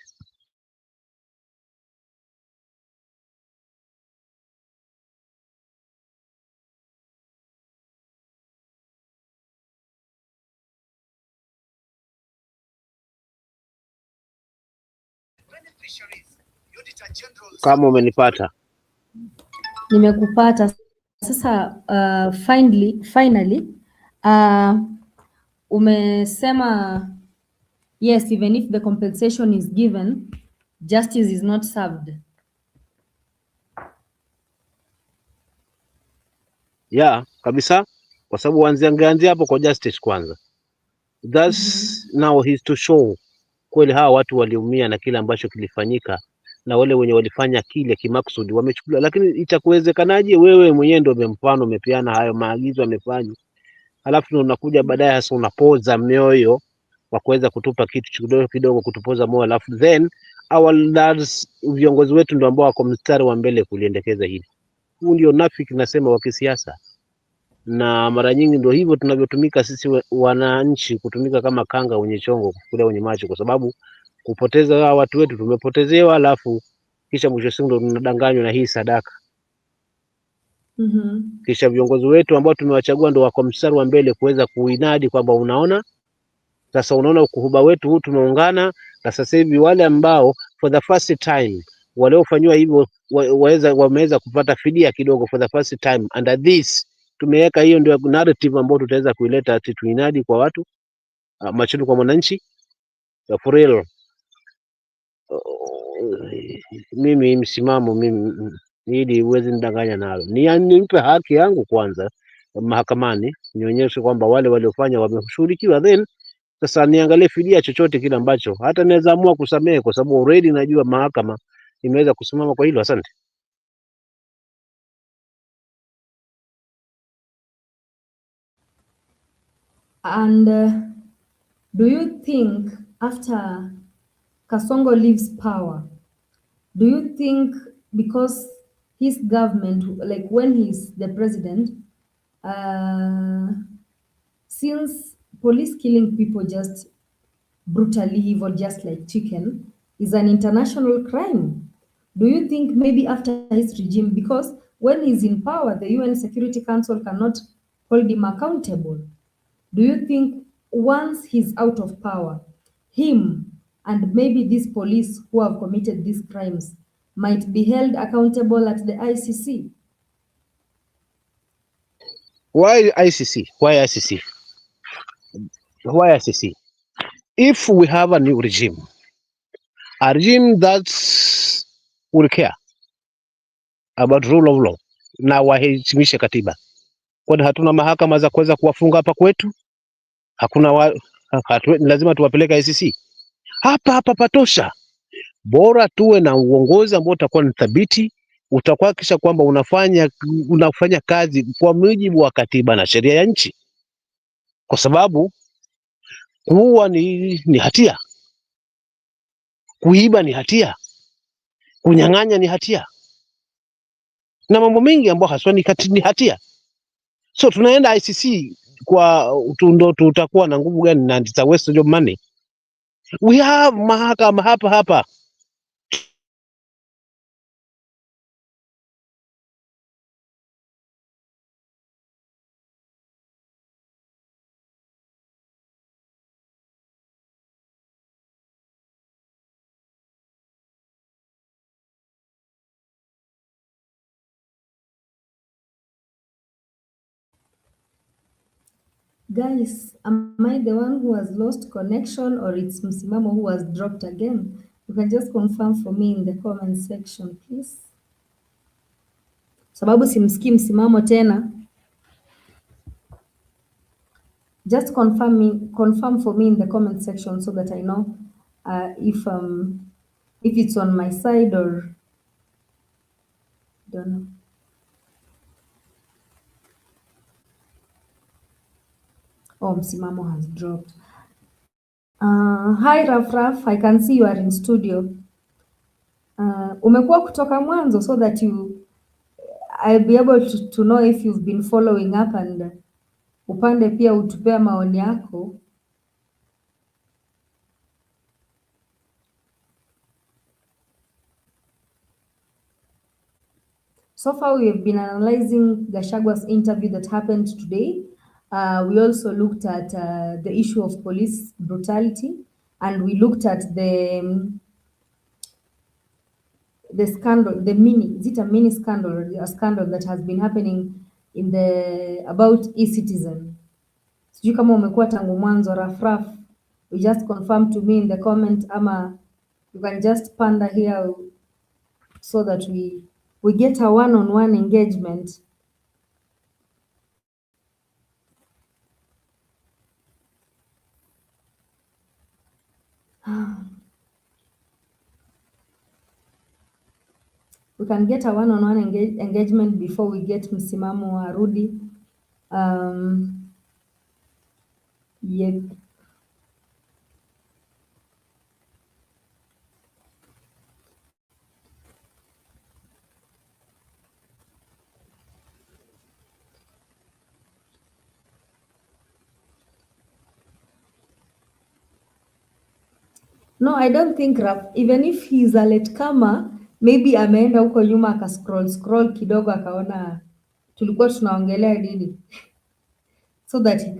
Kama umenipata. Nimekupata. Sasa finally umesema yes, even if the compensation is given, justice is not served. Ya, kabisa, kwa sababu angeanzia hapo kwa justice kwanza. Thus now he's to show kweli hawa watu waliumia na kile ambacho kilifanyika, na wale wenye walifanya kile kimakusudi wamechukuliwa. Lakini itakuwezekanaje wewe mwenyewe ndio umemfano umepeana hayo maagizo amefanya, halafu unakuja baadaye hasa unapoza mioyo kwa kuweza kutupa kitu kidogo kutupoza moyo, halafu then our leaders, viongozi wetu ndio ambao wako mstari wa mbele kuliendekeza hili. Huu ndio nafiki nasema wa kisiasa. na mara nyingi ndio hivyo tunavyotumika sisi wananchi, kutumika kama kanga wenye chongo kufukulia wenye macho, kwa sababu kupoteza hawa watu wetu tumepotezewa, alafu kisha mwisho siku ndo tunadanganywa na hii sadaka. Kisha viongozi wetu ambao tumewachagua ndo wako mstari wa mbele kuweza kuinadi kwamba unaona sasa, unaona ukuhuba wetu huu tumeungana, na sasa hivi wale ambao for the first time waliofanywa hivyo wameweza kupata fidia kidogo for the first time under this. Tumeweka hiyo ndio narrative ambayo tutaweza kuileta ati tuinadi kwa watu machoni kwa mwananchi for real. Mimi msimamo mimi ili uweze nidanganya nalo, nimpe haki yangu kwanza mahakamani, nionyeshe kwamba wale waliofanya wameshughulikiwa, then sasa niangalie fidia chochote kile ambacho hata naweza amua kusamehe, kwa sababu already najua mahakama imeweza kusimama kwa hilo. Asante. And do you think after Kasongo leaves power, do you think because his government, like when he's the president, since police killing people just brutally evil, just like chicken, is an international crime, do you think maybe after his regime, because when he's in power, the UN Security Council cannot hold him accountable, do you think once he's out of power, him and maybe these police who have committed these crimes might be held accountable at the ICC? Why ICC? Why ICC? Why ICC? If we have a new regime, a regime that will care about rule of law na waheshimishe katiba, kwani hatuna mahakama za kuweza kuwafunga hapa kwetu? Hakuna lazima tuwapeleke ICC? Hapa patosha. Bora tuwe na uongozi ambao utakuwa ni thabiti, utakuhakikisha kwamba unafanya kazi kwa mujibu wa katiba na sheria ya nchi, kwa sababu kuua ni hatia, kuiba ni hatia, kunyang'anya ni hatia, na mambo mengi ambayo haswa ni hatia. So tunaenda ICC kwa ndo tutakuwa na nguvu gani? Na it's a waste of money. We have mahakama hapa. Guys, am I the one who has lost connection or it's Msimamo who has dropped again? You can just confirm for me in the comment section, please. Sababu simsikii Msimamo tena. Just confirm for me in the comment section so that I know if it's on my side or don't know. Oh, Msimamo has dropped. Hi Raf, I can see you are in studio. Umekuwa kutoka mwanzo so that I'll be able to know if you've been following up and upande pia utupea maoni yako. So far we have been analyzing Gachagua's interview that happened today. We also looked at the issue of police brutality, and we looked at the scandal, is it a mini scandal or a scandal that has been happening about e-citizen. Sijui kama umekuwa tangu mwanzo Raf. You just confirm to me in the comment, ama you can just panda here so that we get a one-on-one engagement. We can get a one-on-one engagement before we get Msimamo arudi. Yep. No, I don't think Raf, even if he's a latecomer, maybe ameenda huko nyuma scroll kidogo akaona tulikuwa tunaongelea nini, so that he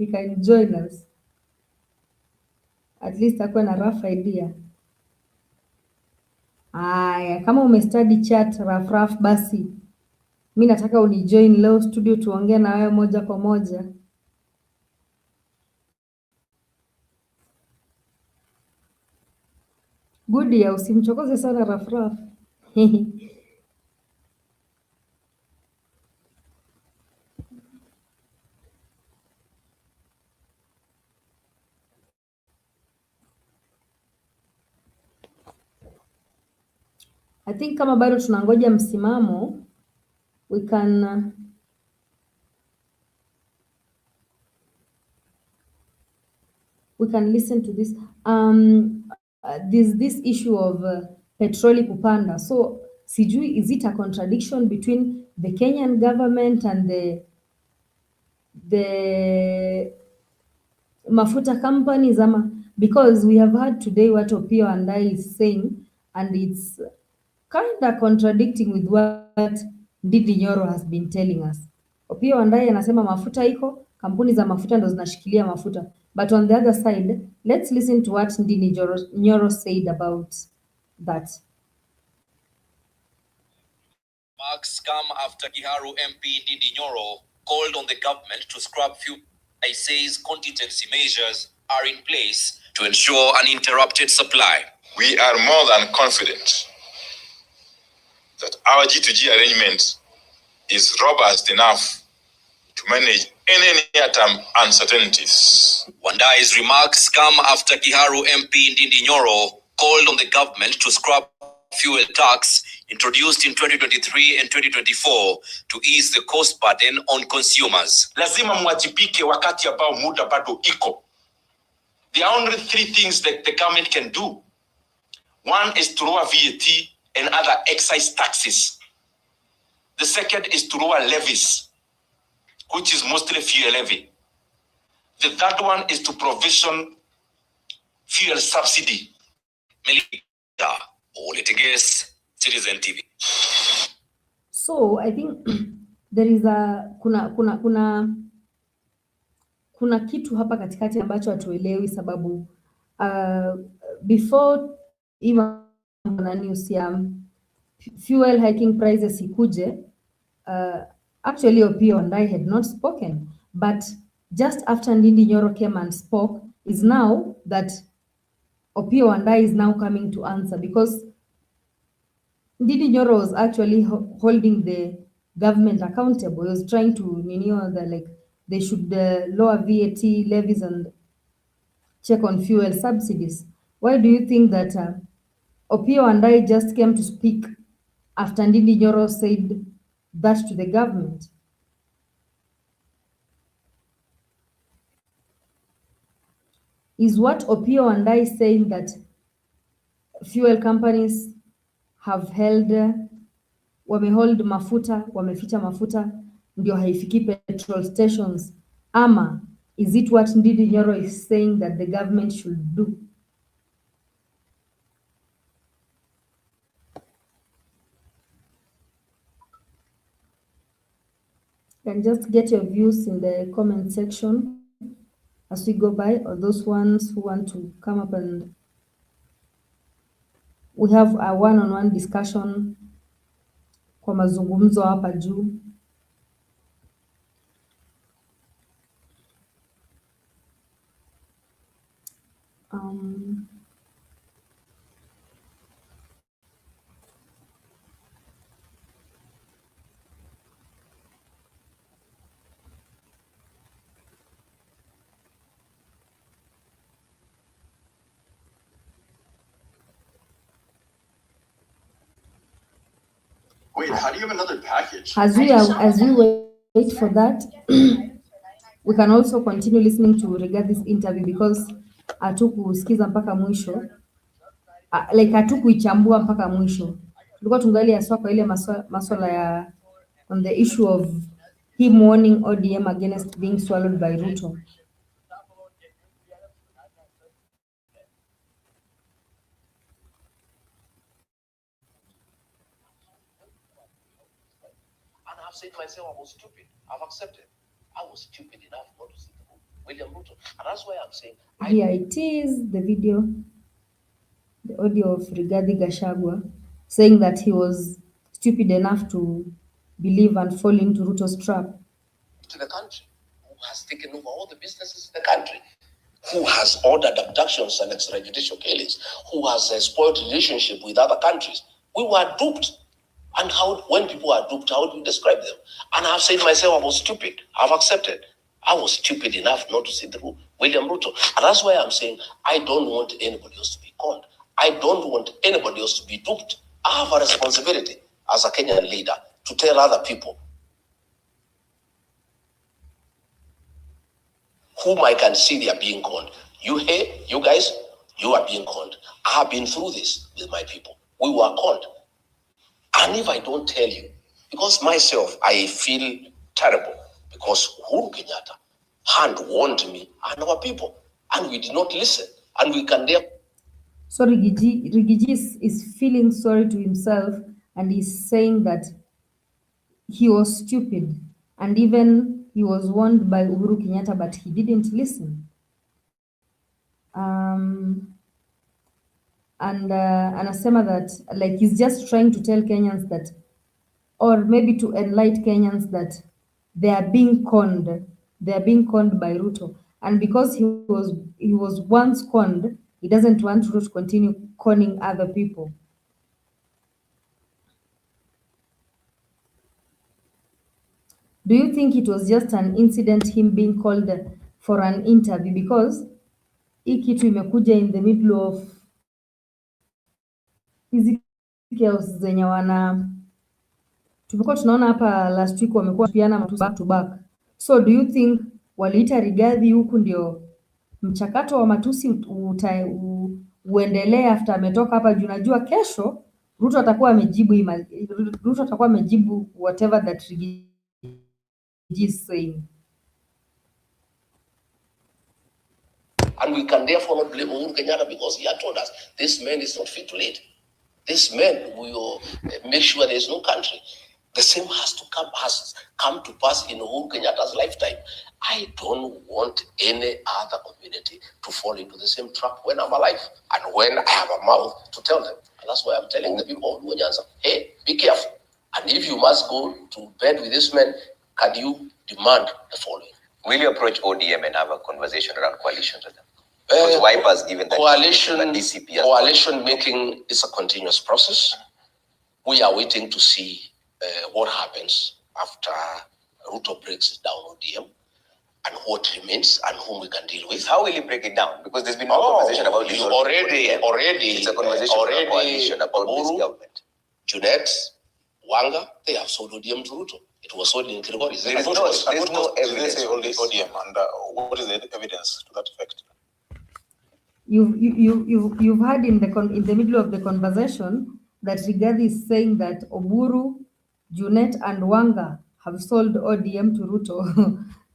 can join us. At least akuwe na rough idea. Aya, kama umestudy chat Raf, basi mi nataka unijoin leo studio tuongee na wewe moja kwa moja. Good ya usimchokoze sana Raf. I think kama bado tunangoja msimamo, we can listen to this. This issue of petroli kupanda. So sijui, is it a contradiction between the Kenyan government and the mafuta companies ama, because we have heard today what Opiyo Wandayi is saying, and it's kind of contradicting with what Ndindi Nyoro has been telling us. Opiyo Wandayi anasema mafuta iko, kampuni za mafuta ndo zinashikilia mafuta. But on the other side, let's listen to what Ndindi Nyoro said about that. Remarks come after Kiharu MP Ndindi Nyoro called on the government to scrap fuel. He says contingency measures are in place to ensure uninterrupted supply. We are more than confident that our G2G arrangement is robust enough to manage any near-term uncertainties. Wandayi's remarks come after Kiharu MP Ndindi Nyoro called on the government to scrap fuel tax introduced in 2023 and 2024 to ease the cost burden on consumers. Lazima mwajibike wakati ambao muda bado iko. There are only three things that the government can do. One is to lower VAT and other excise taxes. The second is to lower levies, which is mostly fuel levy. The third one is to provision fuel subsidy. Melita, Oliteges, Citizen TV. So I think there is kuna kitu hapa katikati ambacho hatuelewi, sababu before even news ya fuel hiking prices ikuje, actually Opiyo Wandayi had not spoken, but just after Ndindi Nyoro came and spoke is now that Opiyo Wandayi is now coming to answer, because Ndindi Nyoro was actually holding the government accountable. He was trying to, they should lower VAT levies and check on fuel subsidies. Why do you think that Opiyo Wandayi just came to speak after Ndindi Nyoro said that to the government? Is what Opiyo Wandayi saying that fuel companies have wamehold mafuta, wameficha mafuta ndio haifiki petrol stations, ama is it what Ndindi Nyoro is saying that the government should do? You can just get your views in the comment section as we go by, or those ones who want to come up and we have a one-on-one discussion kwa mazungumzo hapa juu. Wait, how do you have another package? As we wait for that, we can also continue listening to regard this interview, because hatukusikiza mpaka mwisho, like hatukuichambua mpaka mwisho. Tulikuwa tungali haswa kwa ile maswala ya on the issue of him warning ODM against being swallowed by Ruto. said myself I was stupid. I've accepted. I was stupid enough not to sit through William Ruto. And that's why I'm saying Here it is, the video, the audio of Rigathi Gachagua saying that he was stupid enough to believe and fall into Ruto's trap. To the country, who has taken over all the businesses in the country, who has ordered abductions and extrajudicial killings, who has spoiled relationship with other countries. We were duped. And how, when people are duped, how do you describe them? And I've said myself, I was stupid. I've accepted. I was stupid enough not to sit through William Ruto. And that's why I'm saying I don't want anybody else to be conned. I don't want anybody else to be duped. I have a responsibility as a Kenyan leader to tell other people whom I can see they are being conned. You guys, you are being conned. I have been through this with my people. We were conned. And if I don't tell you, because myself, I feel terrible because Uhuru Kenyatta had warned me and our people, and we did not listen. And we can therefore. So Rigiji is feeling sorry to himself and he's saying that he was stupid and even he was warned by Uhuru Kenyatta, but he didn't listen. And anasema that like he's just trying to tell Kenyans that, or maybe to enlighten Kenyans that they are being conned. They are being conned by Ruto, and because he was once conned, he doesn't want Ruto to continue conning other people. Do you think it was just an incident, him being called for an interview? Because hii kitu imekuja in the middle of hizi chaos zenye tumekuwa tunaona hapa last week wamekuwa piana back to back. So do you think waliita Rigathi huku ndio mchakato wa matusi uendelee after ametoka hapa juu najua kesho Ruto atakuwa amejibu whatever that Rigiji is saying. And we can therefore not blame Uhuru Kenyatta because he had told us this man is not fit to lead. This man will make sure there is no country. The same has come to pass in Uhuru Kenyatta's lifetime. I don't want any other community to fall into the same trap when I'm alive and when I have a mouth to tell them. And that's why I'm telling the people of Nyanza, hey, be careful. And if you must go to bed with this man, can you demand the following? Will you approach ODM and have a conversation around coalitions with them? Because Wiper has given that coalition making is a continuous process. We are waiting to see what happens after Ruto breaks down ODM and what remains and whom we can deal with. How will he break it down? Because there's been no conversation about this. Already, it's a conversation already, about coalition about this government. Junet, Wanga, they have sold ODM to Ruto. It was sold in Kirigori. There's no evidence. Only ODM, and what is the evidence to that effect? You've heard in the middle of the conversation that Rigathi is saying that Oburu, Junet, and Wanga have sold ODM to Ruto.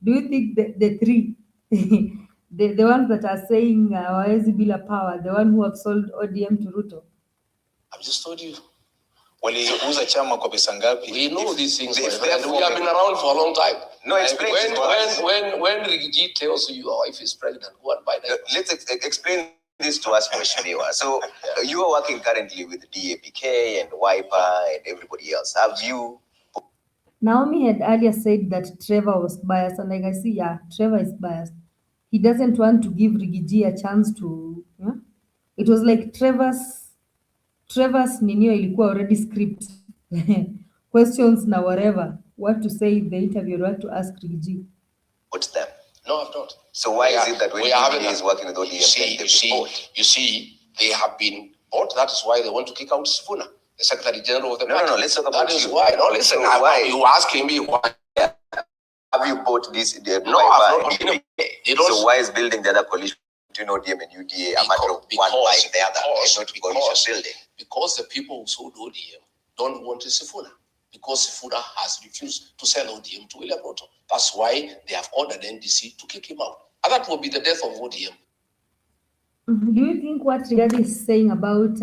Do you think the three, the ones that are saying Waezi bila power, the one who have sold ODM to Ruto? I've just told you. Waliuza chama kwa pesa ngapi? We know these things. We have been around for a long time. No, explain. When Rigiji tells you your wife is pregnant, go and buy that. Let's explain this to us, Mheshimiwa. So you are working currently with DAPK and Wiper and everybody else. Have you? Naomi had earlier said that Trevor was biased, and like I see, yeah, Trevor is biased. He doesn't want to give Rigiji a chance to. Yeah? It was like Trevor's ninio ilikuwa already script questions na whatever what to say in the interview, what to ask Rigiji. What's them? No, I've not. So why is it that when he is working with ODM, you see, they have been bought. That is why they want to kick out Sifuna, the Secretary General of the party. No, let's talk about that. Is why. No, listen. So why you asking me why? Have you bought this? No, I've not. So why is building the other coalition between ODM and UDA a matter of one buying the other and not coalition building? Because the people who sold ODM don't want Sifuna. Because Sifuna has refused to sell ODM to William Ruto. That's why they have ordered NDC to kick him out. And that will be the death of ODM. Do you think what Rigathi is saying about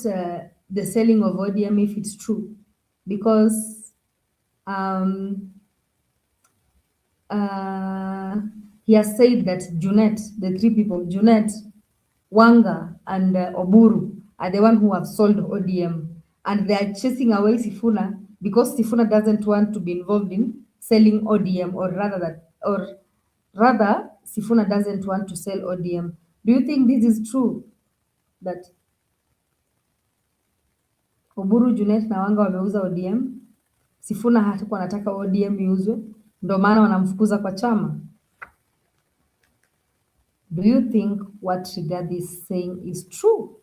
the selling of ODM, if it's true, because he has said that Junet, the three people, Junet, Wanga, and Oburu, are the one who have sold ODM, and they are chasing away Sifuna because Sifuna doesn't want to be involved in selling ODM, or rather, Sifuna doesn't want to sell ODM. Do you think this is true, that Oburu, Junet na Wanga wameuza ODM? Sifuna hatakuwa anataka ODM iuzwe, ndio maana wanamfukuza kwa chama? Do you think what Rigathi is saying is true?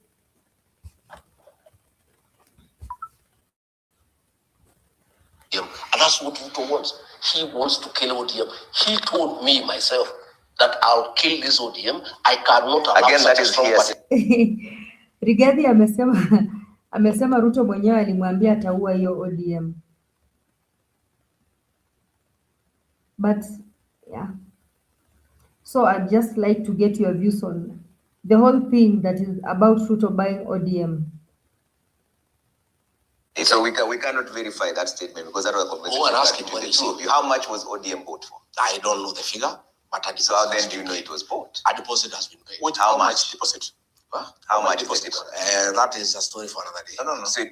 And that's what Ruto wants. He wants to kill ODM. He told me myself that I'll kill this ODM. I cannot allow Again, such that a is strong hearsay. party. Rigathi amesema Ruto mwenyewe alimwambia ataua hiyo ODM. But yeah. So I'd just like to get your views on the whole thing that is about Ruto buying ODM. So we cannot verify that statement because that was a conversation. Go and ask him between when the he two said of you. How much was ODM bought for? I don't know the figure, but a So how then do you know it was bought? A deposit has been paid. How much deposit? Huh? How much deposit? That is a story for another day. No. So,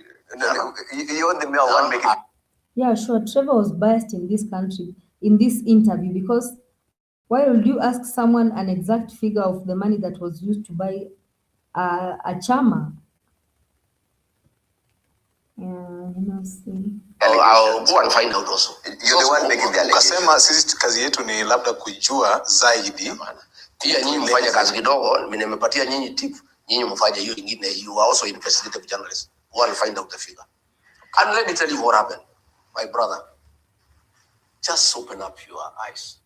you're the mere one making. Yeah, sure. Trevor was biased in this country, in this interview, because why would you ask someone an exact figure of the money that was used to buy a chama? See. I'll go and find out also. You're the one making the allegation. Ukasema sisi kazi yetu ni labda kujua zaidi. Pia nyinyi mfanye kazi kidogo, mimi nimepatia nyinyi tip, nyinyi mfanye hiyo nyingine. You are also investigative journalists. Go and find out the figure. And let me tell you what happened, my brother. Just open up your eyes.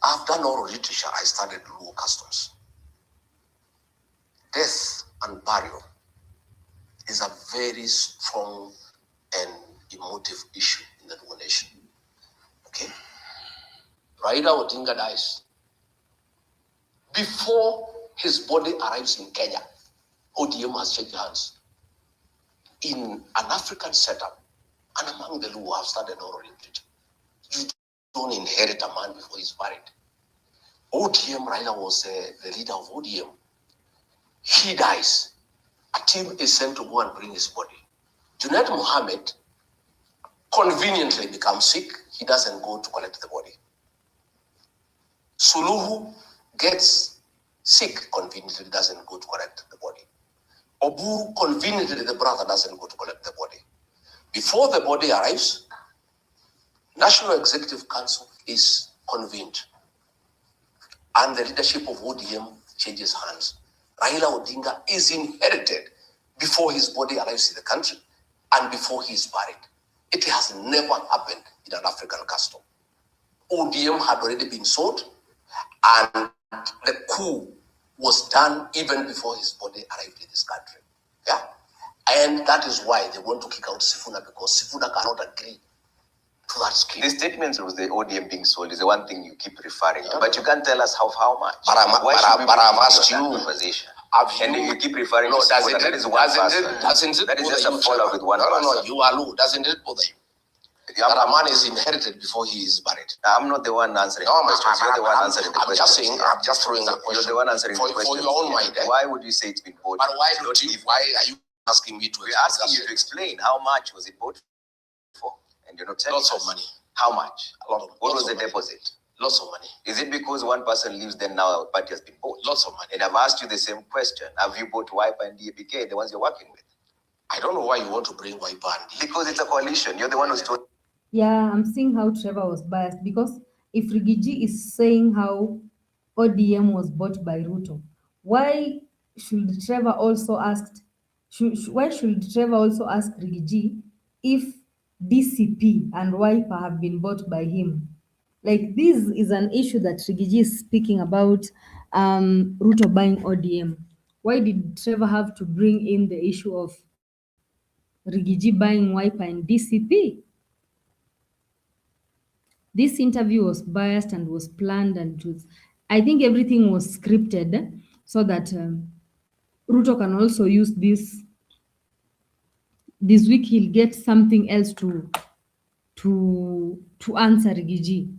I've done oral literature. I studied law customs. Death and burial is a very strong and emotive issue in the Luo nation. Okay? Raila Odinga dies. Before his body arrives in Kenya, ODM has changed hands. In an African setup, and among the Luo have studied oral literature, you don't inherit a man before he's buried. ODM, Raila was the leader of ODM. He dies. A team is sent to go and bring his body. Junaid Mohammed conveniently becomes sick. He doesn't go to collect the body. Suluhu gets sick, conveniently doesn't go to collect the body. Oburu, conveniently, the brother doesn't go to collect the body. Before the body arrives, National Executive Council is convened. And the leadership of ODM changes hands. Raila Odinga is inherited before his body arrives in the country and before he is buried. It has never happened in an African custom. ODM had already been sold, and the coup was done even before his body arrived in this country. Yeah? And that is why they want to kick out Sifuna, because Sifuna cannot agree to that scheme. The statements of the ODM being sold is the one thing you keep referring to, but you can't tell us how much. But I've asked you. Conversation. And you keep referring to Sifuna. That is one person. That is just a fallout with one person. No, you are low. Doesn't it bother you? That a man is inherited before he is buried. I'm not the one answering the questions. You're the one answering the questions. I'm just saying, I'm just throwing a question. You're the one answering the questions. For your own mind. Why would you say it's been bought? But why are you asking me to We're asking you to explain how much was it bought for? And you're not telling Lots us. of money. How much? A lot of What was the money. deposit? Lots of money. Is it because one person leaves, then now a party has been bought? Lots of money. And I've asked you the same question. Have you bought Wiper and DAPK, the ones you're working with? I don't know why you want to bring Wiper and DAPK. Because it's a coalition. You're the one who's told. Yeah, I'm seeing how Trevor was biased, because if Rigiji is saying how ODM was bought by Ruto, why should Trevor also ask Rigiji if DCP and Wiper have been bought by him? Like, this is an issue that Rigiji is speaking about, Ruto buying ODM. Why did Trevor have to bring in the issue of Rigiji buying Wiper and DCP? This interview was biased and was planned, and I think everything was scripted so that Ruto can also use this this week he'll get something else to answer Rigiji.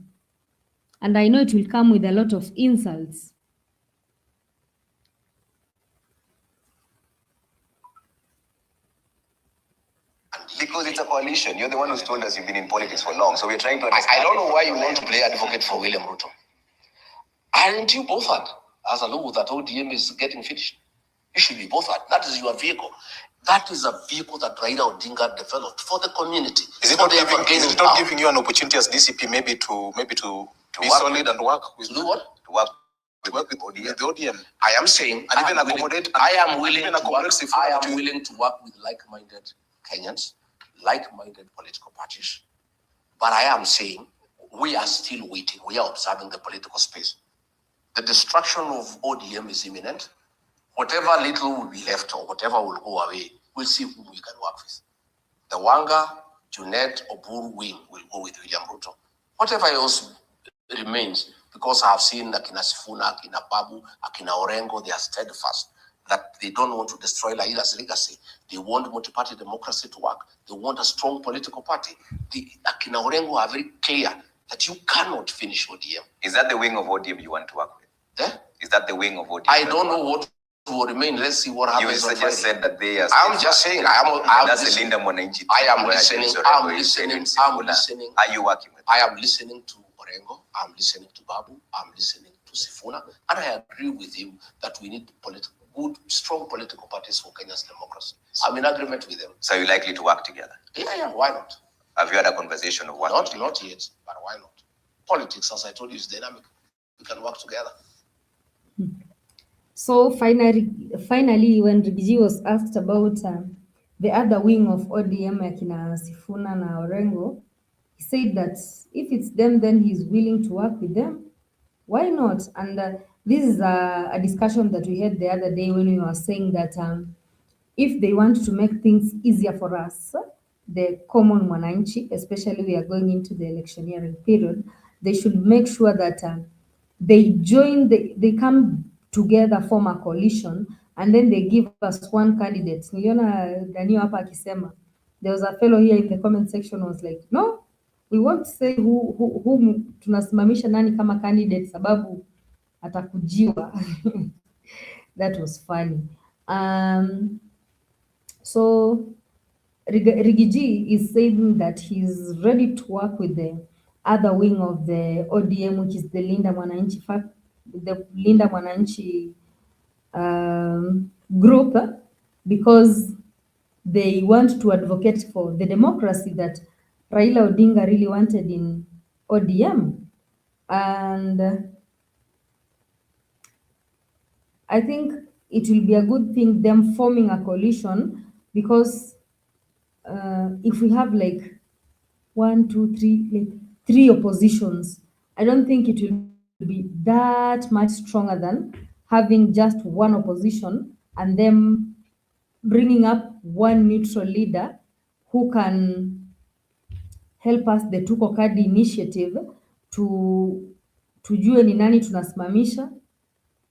And I know it will come with a lot of insults. Because it's a coalition. You're the one who's told us you've been in politics for long. So we're trying to understand. I don't know why you want to play advocate for William Ruto. Aren't you bothered as a law that ODM is getting finished? You should be bothered. That is your vehicle. That is a vehicle that Raila Odinga developed for the community. Is it not giving you an opportunity as DCP maybe to be solid and work with? To do what? To work with the ODM. I am saying, and even accommodate. I am willing to work with like-minded Kenyans, like-minded political parties. But I am saying we are still waiting. We are observing the political space. The destruction of ODM is imminent. Whatever little will be left or whatever will go away, we'll see who we can work with. The Wanga, Junet, Oburu wing will go with William Ruto. Whatever else remains, because I've seen Akina Sifuna, Akina Babu, Akina Orengo, they are steadfast that they don't want to destroy Raila's legacy. They want multi-party democracy to work. They want a strong political party. The Akina Orengo are very clear that you cannot finish ODM. Is that the wing of ODM you want to work with? Is that the wing of ODM? I don't know what will remain. Let's see what happens. You just said that they are. I'm just saying. That's the Linda Mwananchi. I am listening. I'm listening. Are you working with? I am listening to Orengo. I'm listening to Babu. I'm listening to Sifuna, and I agree with him that we need good, strong political parties for Kenya's democracy. I'm in agreement with them. So you're likely to work together? Yeah. Why not? Have you had a conversation of what? Not yet, but why not? Politics, as I told you, is dynamic. We can work together. So finally, when Rigiji was asked about the other wing of ODM, Akina Sifuna and Orengo, he said that if it's them, then he's willing to work with them. Why not? And this is a discussion that we had the other day when we were saying that if they want to make things easier for us, the common mwananchi, especially we are going into the electioneering period, they should make sure that they come together, form a coalition, and then they give us one candidate. Niliona Daniel hapa akisema, there was a fellow here in the comment section was like, no, we won't say who tunasimamisha nani kama candidate sababu atakujiwa. That was funny. So Rigiji is saying that he's ready to work with the other wing of the ODM, which is the Linda Mwananchi group, because they want to advocate for the democracy that Raila Odinga really wanted in ODM. And I think it will be a good thing them forming a coalition, because if we have like 1, 2, 3, like 3 oppositions, I don't think it will be that much stronger than having just one opposition and them bringing up one neutral leader who can help us, the Tuko Kadi initiative, tujue ni nani tunasimamisha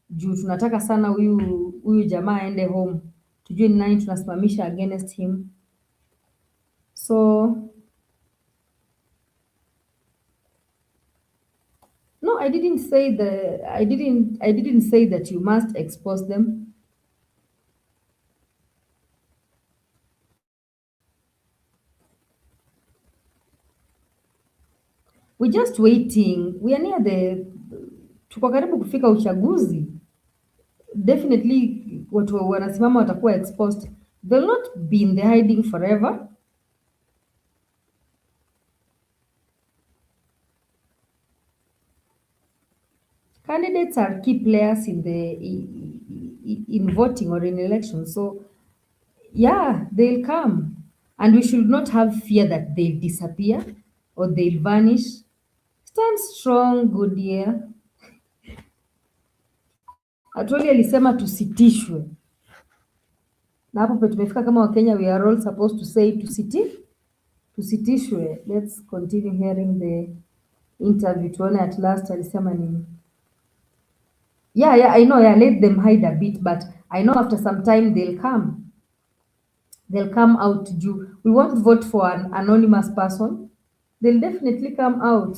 juu tunataka sana huyu jamaa aende home, tujue ni nani tunasimamisha against him. So no, I didn't say that you must expose them. We're just waiting. We are near tuko karibu kufika uchaguzi. Definitely watu wanasimama watakuwa exposed. They'll not be in the hiding forever. Candidates are key players in voting or in elections. So yeah, they'll come. And we should not have fear that they'll disappear or they'll vanish. Stand strong, good year. Atwoli alisema tusitishwe. Na hapo tumefika kama Wakenya, we are all supposed to say tusitishwe. Let's continue hearing the interview. Tuone at last alisema nini. Yeah, I know, let them hide a bit, but I know after some time they'll come. they'll come out to do. We won't vote for an anonymous person. They'll definitely come out.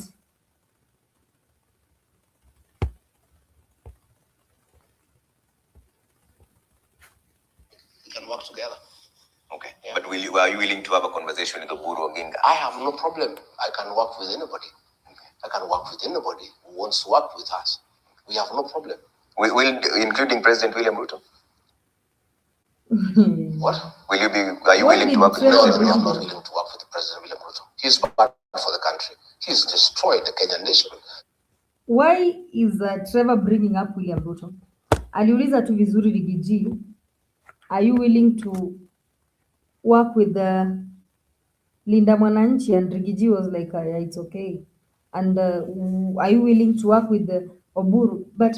We can work together. Okay. Yeah. But are you willing to have a conversation with Oburu Oginga? I have no problem. I can work with anybody. Okay. I can work with anybody who wants to work with us. We have no problem. Including President William Ruto? What? Are you willing to work with President William I'm not Ruto? willing to work with President William Ruto. He's bad for the country. He's destroyed the Kenyan nation. Why is Trevor bringing up William Ruto? Aliuliza tu vizuri Rigiji, are you willing to work with the Linda Mwananchi? And Rigiji was like, yeah, it's okay. And are you willing to work with the Oburu? But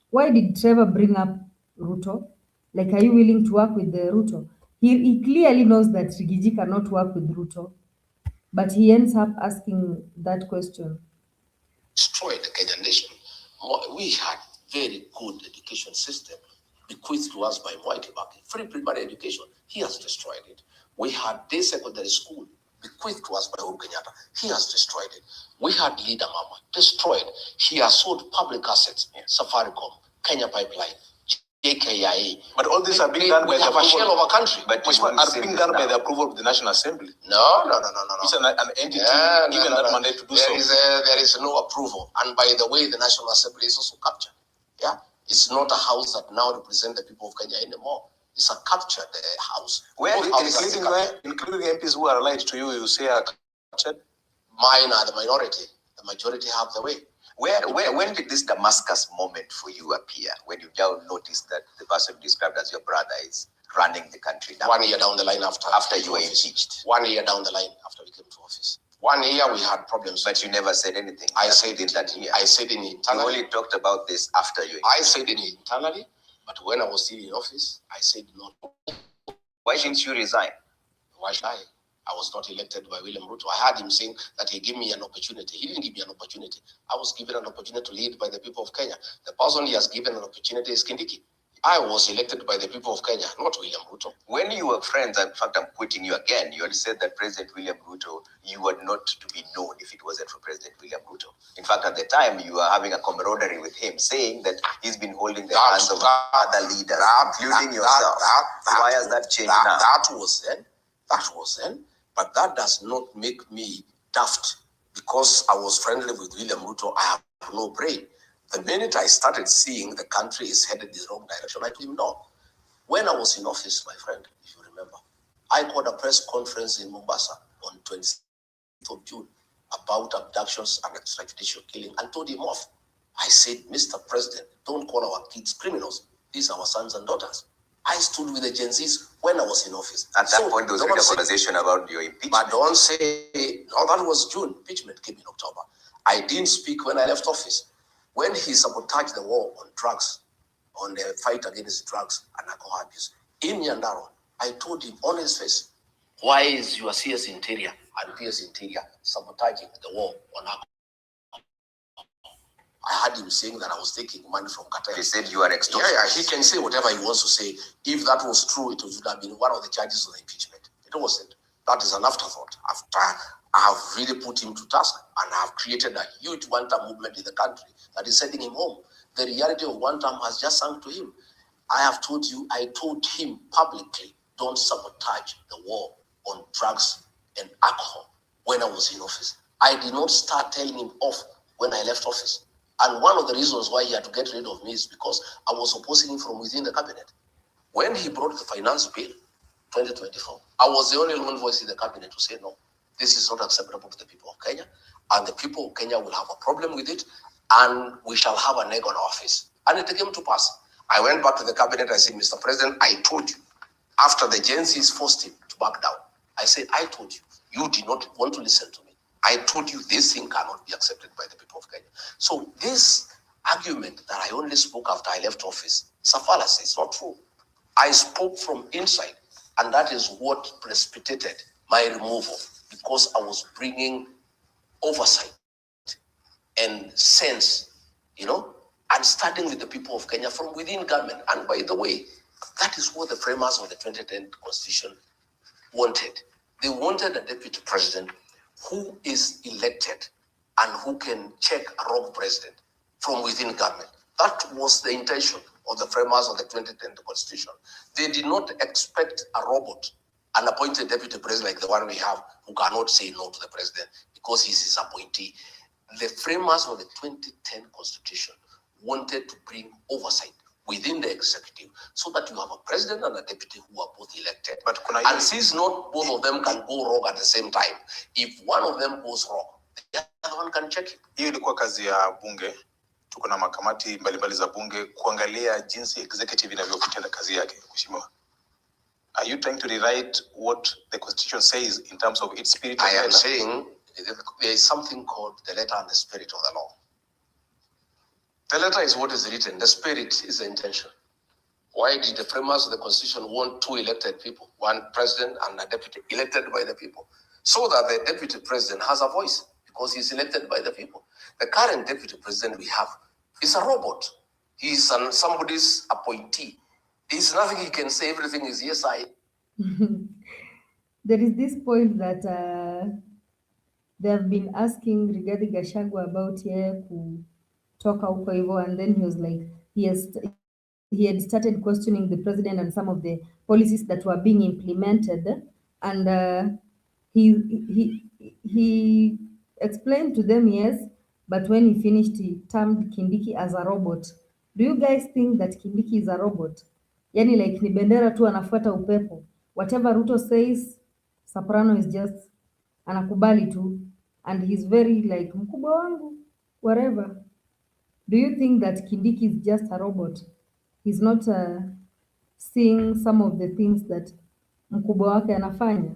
why did Trevor bring up Ruto? Like, are you willing to work with the Ruto? He clearly knows that Rigiji cannot work with Ruto, but he ends up asking that question. Destroyed the Kenyan nation. We had very good education system bequeathed to us by Mwai Kibaki. Free primary education. He has destroyed it. We had day secondary school bequeathed to us by Uhuru Kenyatta. He has destroyed it. We had Leader Mama. Destroyed. He has sold public assets. Safaricom, Kenya Pipeline, JKIA. But all these are being done by the approval. We have a shell of a country. But are being done by the approval of the National Assembly. No. It's an entity given that mandate to do so. There is no approval. And by the way, the National Assembly is also captured. Yeah, it's not a house that now represents the people of Kenya anymore. It's a captured house. Including MPs who are allied to you, you say are captured? Mine are the minority. The majority have the way. When did this Damascus moment for you appear? When you now noticed that the person described as your brother is running the country down? 1 year down the line after you were impeached. 1 year down the line after we came to office. 1 year we had problems. But you never said anything. I said it that year. I said it internally. You only talked about this after you. I said it internally, but when I was still in office, I said no. Why didn't you resign? Why should I? I was not elected by William Ruto. I heard him saying that he gave me an opportunity. He didn't give me an opportunity. I was given an opportunity to lead by the people of Kenya. The person he has given an opportunity is Kindiki. I was elected by the people of Kenya, not William Ruto. When you were friends, in fact, I'm quoting you again, you had said that President William Ruto, you were not to be known if it wasn't for President William Ruto. In fact, at the time, you were having a camaraderie with him, saying that he's been holding the hands of other leaders, including yourself. Why has that changed now? That was then. But that does not make me daft. Because I was friendly with William Ruto, I have no brain. The minute I started seeing the country is headed the wrong direction, I told him no. When I was in office, my friend, if you remember, I called a press conference in Mombasa on 26th of June about abductions and extrajudicial killing and told him off. I said, Mr. President, don't call our kids criminals. These are our sons and daughters. I stood with the GenZs when I was in office. At that point, there was really a conversation about your impeachment. But don't say, no, that was June. Impeachment came in October. I didn't speak when I left office. When he sabotaged the war on drugs, on the fight against drugs and alcohol abuse, in Nyandarua, I told him on his face, why is your CS Interior and PS Interior sabotaging the war on alcohol? I heard him saying that I was taking money from Qatar. He said you are extorting. Yeah, he can say whatever he wants to say. If that was true, it would have been one of the charges of the impeachment. It wasn't. That is an afterthought. After I have really put him to task and I have created a huge one-term movement in the country that is sending him home. The reality of one term has just sunk to him. I have told you, I told him publicly, don't sabotage the war on drugs and alcohol when I was in office. I did not start telling him off when I left office. And one of the reasons why he had to get rid of me is because I was opposing him from within the cabinet. When he brought the finance bill, 2024, I was the only one voice in the cabinet to say, no, this is not acceptable to the people of Kenya. And the people of Kenya will have a problem with it. And we shall have an egg on our face. And it came to pass. I went back to the cabinet. I said, Mr. President, I told you, after the GenZs forced him to back down, I said, I told you, you did not want to listen to me. I told you this thing cannot be accepted by the people of Kenya. So this argument that I only spoke after I left office is a fallacy. It's not true. I spoke from inside, and that is what precipitated my removal, because I was bringing oversight and sense, and starting with the people of Kenya from within government. And by the way, that is what the framers of the 2010 Constitution wanted. They wanted a deputy president who is elected and who can check a rogue president from within government. That was the intention of the framers of the 2010 Constitution. They did not expect a robot, an appointed deputy president like the one we have, who cannot say no to the president because he's his appointee. The framers of the 2010 Constitution wanted to bring oversight within the executive so that you have a president and a deputy who are both elected. And since not both of them can go wrong at the same time, if one of them goes wrong, the other one can check it. Hiyo ilikuwa kazi ya bunge. Tuko na makamati mbalimbali za bunge kuangalia jinsi executive inavyotenda kazi yake. Mheshimiwa, are you trying to rewrite what the constitution says in terms of its spirit? I am saying there is something called the letter and the spirit of the law. The letter is what is written. The spirit is the intention. Why did the framers of the Constitution want two elected people, one president and a deputy, elected by the people, so that the deputy president has a voice because he's elected by the people? The current deputy president we have is a robot. He's somebody's appointee. There's nothing he can say. Everything is yes, I. There is this point that they have been asking regarding Gachagua about kutoka huko hivyo, and then he was like, he had started questioning the president and some of the policies that were being implemented, and he explained to them, yes, but when he finished, he termed Kindiki as a robot. Do you guys think that Kindiki is a robot? Yani like ni bendera tu anafuata upepo. Whatever Ruto says, Soprano is just anakubali tu, and he's very like mkubwa wangu, whatever. Do you think that Kindiki is just a robot? He's not seeing some of the things that mkubwa wake anafanya?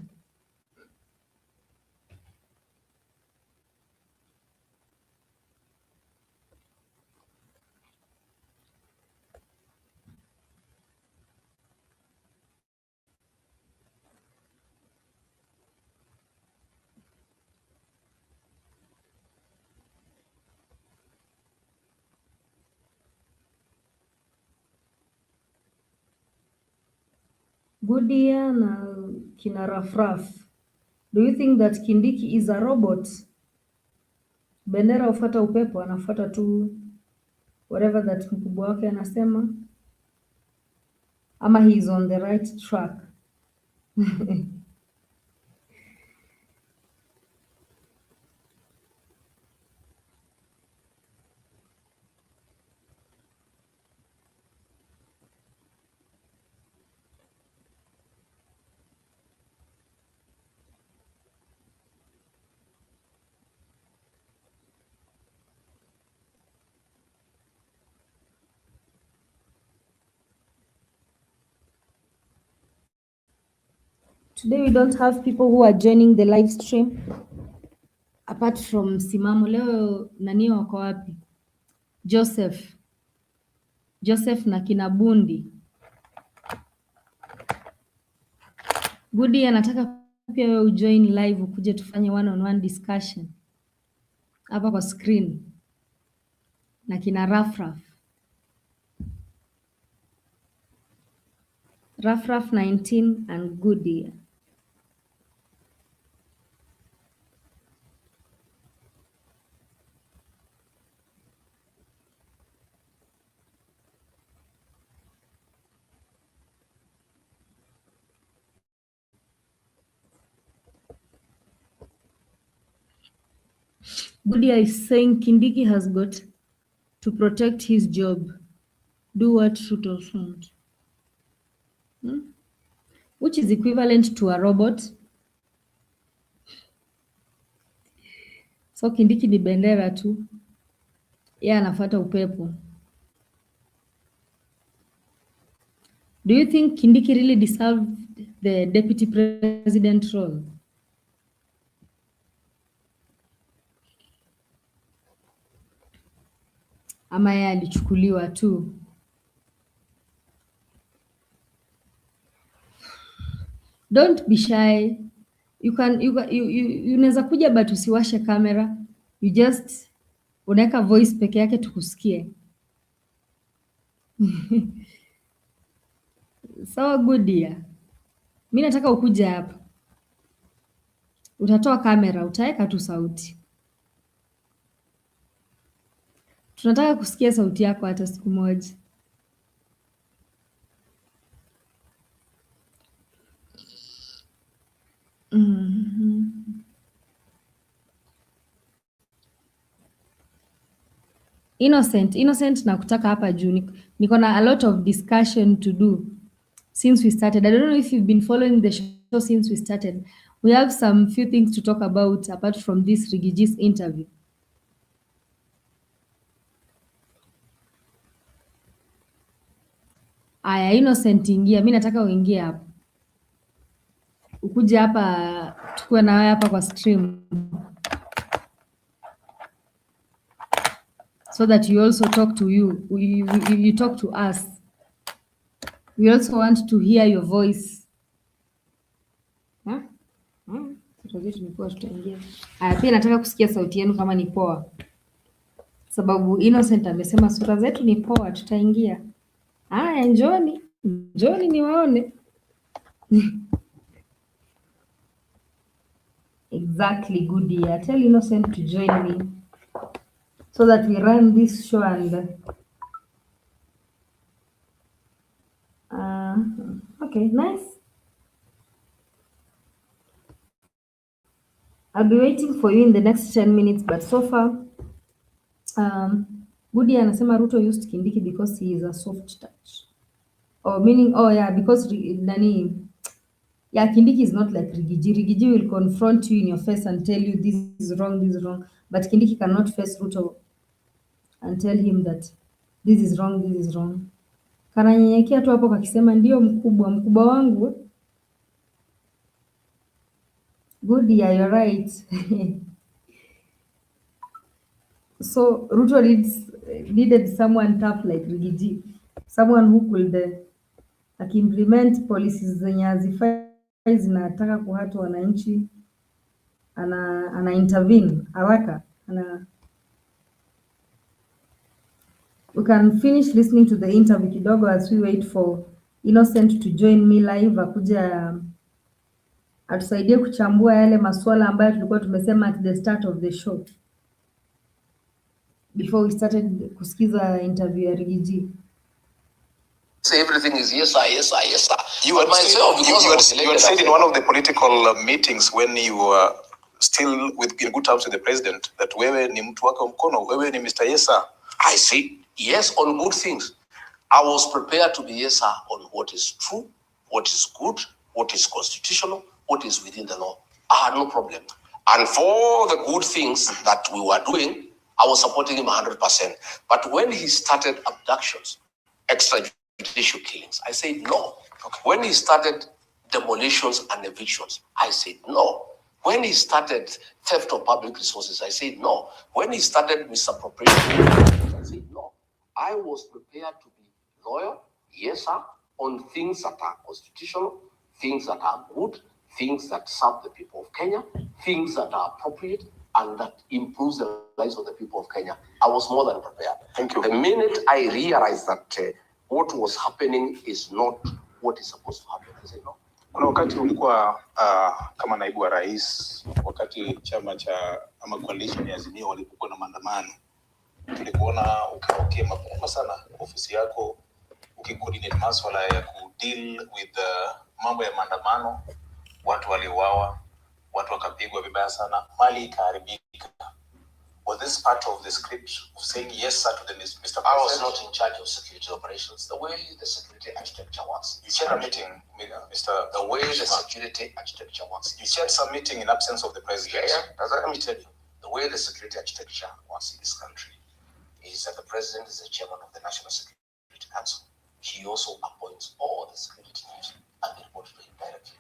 Gudia na kina Rafraf. Do you think that Kindiki is a robot? Bendera ufuata upepo, anafuata tu whatever that mkubwa wake anasema, ama he is on the right track? Today we don't have people who are joining the live stream apart from Simamo. Leo nani wako wapi? Joseph na kina Bundi. Budi anataka pia wewe ujoin live ukuje tufanye one-on-one discussion hapa kwa screen na kina Rafraf 19 and Goodyear. Goodyear is saying Kindiki has got to protect his job. Do what Ruto wants. Which is equivalent to a robot. So Kindiki ni bendera tu. Yeye anafuata upepo. Do you think Kindiki really deserved the deputy president role? Ama yeye alichukuliwa tu? Don't be shy. You unaweza kuja but usiwashe kamera. You just unaweka voice peke yake tukusikie. Sawa Goodyear. Mimi nataka ukuje hapa. Utatoa kamera, utaweka tu sauti. Tunataka kusikia sauti yako hata siku moja. Innocent na kutaka hapa juu. Niko na a lot of discussion to do since we started. I don't know if you've been following the show since we started. We have some few things to talk about apart from this Rigiji's interview. Aya, Innocent ingia. Mimi nataka uingie hapa. Ukuje hapa tukue na wewe hapa kwa stream. So that you also talk to you talk to us. We also want to hear your voice. Pia nataka kusikia sauti yenu kama ni poa. Sababu Innocent amesema sura zetu ni poa, tutaingia. Haya, njoni niwaone. Exactly, good year. Tell Innocent to join me so that we run this show and okay, nice. I'll be waiting for you in the next 10 minutes, but so far, Goody anasema Ruto used Kindiki because he is a soft touch. Because Kindiki is not like Rigiji. Rigiji will confront you in your face and tell you this is wrong. But Kindiki cannot face Ruto and tell him that this is wrong. Kananyenyekea tu hapo kakisema ndio mkubwa wangu. Good, yeah, you're right. So Ruto needed someone tough like Rigiji, someone who could implement policies zenye hazifai zinataka kuhata wananchi, ana intervene haraka. We can finish listening to the interview kidogo as we wait for Innocent to join me live, akuja atusaidie kuchambua yale maswala ambayo tulikuwa tumesema at the start of the show before we started kusikiza interview ya Rigiji. Say everything is yes sir. You had said in one of the political meetings when you were still in good terms with the president that wewe ni mtu wake mkono, wewe ni Mr. Yes sir. I say yes on good things. I was prepared to be yes sir on what is true, what is good, what is constitutional, what is within the law. I had no problem. And for the good things that we were doing, I was supporting him 100%. But when he started abductions, extrajudicial killings, I said no. Okay. When he started demolitions and evictions, I said no. When he started theft of public resources, I said no. When he started misappropriation, I said no. I was prepared to be loyal, yes sir, on things that are constitutional, things that are good, things that serve the people of Kenya, things that are appropriate, and that improves the lives of the people of Kenya. I was more than prepared. Thank you. The minute I realized that what was happening is not what is supposed to happen, I said no. Kuna wakati ulikuwa kama naibu wa rais, wakati chama cha ama coalition ya Azimio walipokuwa na maandamano, tulikuona ukiokea makubwa sana ofisi yako ukicoordinate masuala ya kudeal with mambo ya maandamano, watu waliuawa, watu wakapigwa vibaya sana, mali ikaharibika. Was this part of the script of saying yes sir to the Mr. President? I was not in charge of security operations. The way the security architecture works. You chaired a meeting, Mr. The way the security architecture works. You chaired some meeting in absence of the president. Yeah. Let me tell you, the way the security architecture works in this country is that the president is the chairman of the National Security Council. He also appoints all the security chiefs and they report to him directly.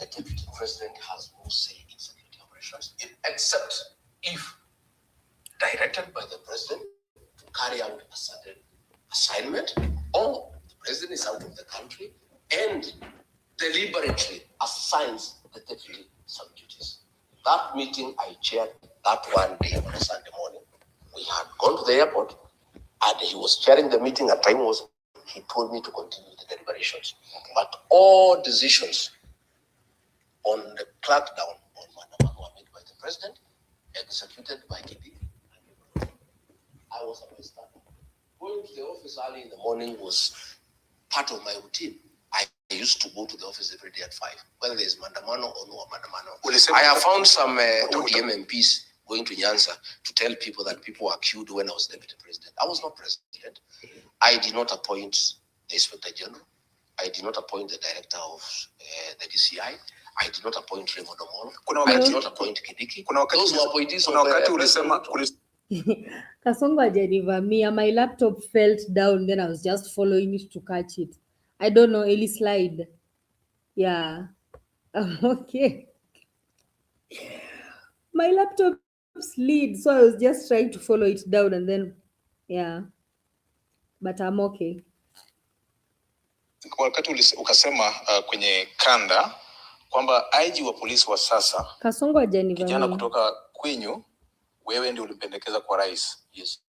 The deputy president has no say in security operations, except if directed by the president to carry out a certain assignment, or the president is out of the country and deliberately assigns the deputy some duties. That meeting I chaired that one day on a Sunday morning. We had gone to the airport and he was chairing the meeting. At time he told me to continue the deliberations. Okay. But all decisions on the crackdown on president, executed by Kibiki. I was a bystander. Going to the office early in the morning was part of my routine. I used to go to the office every day at 5, whether there's mandamano or no mandamano. I have found some ODM MPs going to Nyanza to tell people that people were queued when I was deputy president. I was not president. I did not appoint the inspector general. I did not appoint the director of the DCI. I did not appoint Raymond Omolo. I did not appoint Kidiki. Those were appointees of Kasongo hajanivamia. My laptop fell down, then I was just following it to catch it. I don't know, Eli slide. Yeah. Okay. My laptop slid, so I was just trying to follow it down and then, yeah. But I'm okay. Wakati ukasema kwenye kanda kwamba IG wa polisi wa sasa Kasongo hajanivamia. Kijana kutoka kwenyu, wewe ndio ulimpendekeza kwa rais. Yes.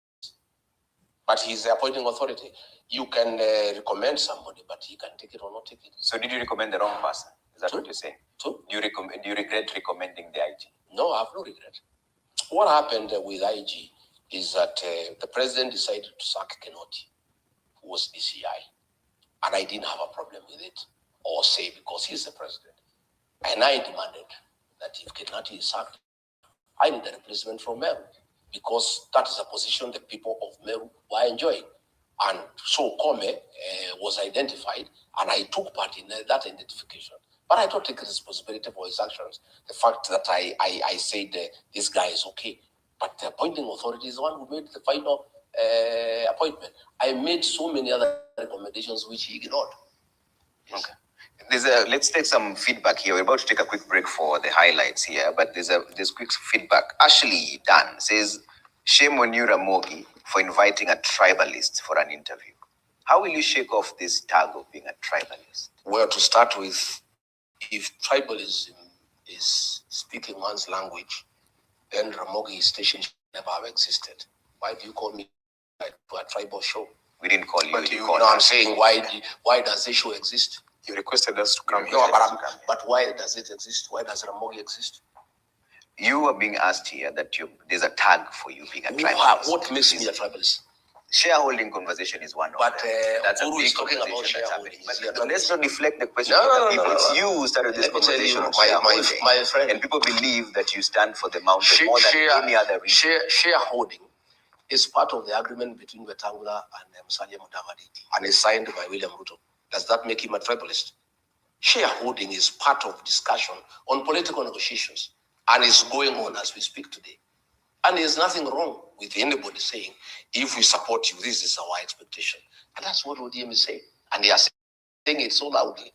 But he's the appointing authority. You can recommend somebody, but he can take it or not take it. So did you recommend the wrong person? Is that what you're saying? True. Do you regret recommending the IG? No, I have no regret. What happened with IG is that the president decided to sack Kenoti, who was DCI. And I didn't have a problem with it or say because he's the president. And I demanded that if Kenoti is sacked, I need a replacement from Meru because that is a position the people of Meru were enjoying. And so Kome was identified and I took part in that identification. But I don't take responsibility for his actions. The fact that I said this guy is okay. But the appointing authority is the one who made the final appointment. I made so many other recommendations which he ignored. Yes. Okay. Let's take some feedback here. We're about to take a quick break for the highlights here, but there's quick feedback. Ashley Dan says, shame on you, Ramogi, for inviting a tribalist for an interview. How will you shake off this tag of being a tribalist? Well, to start with, if tribalism is speaking one's language, then Ramogi station should never have existed. Why do you call me to a tribal show? We didn't call you. But I'm saying, why does this show exist? You requested us to come. No, but why does it exist? Why does Ramogi exist? You are being asked here that there's a tag for you being a tribalist. What makes me a tribalist? Shareholding conversation is one of them. That's a big talking about shareholding. But let's not deflect the question on the people. It's you who started this conversation of shareholding. My friend. And people believe that you stand for the mountain more than any other reason. Shareholding is part of the agreement between Wetangula and Musalia Mudavadi and is signed by William Ruto. Does that make him a tribalist? Shareholding is part of discussion on political negotiations and is going on as we speak today. And there's nothing wrong with anybody saying, if we support you, this is our expectation. And that's what ODM is saying. And they are saying it so loudly.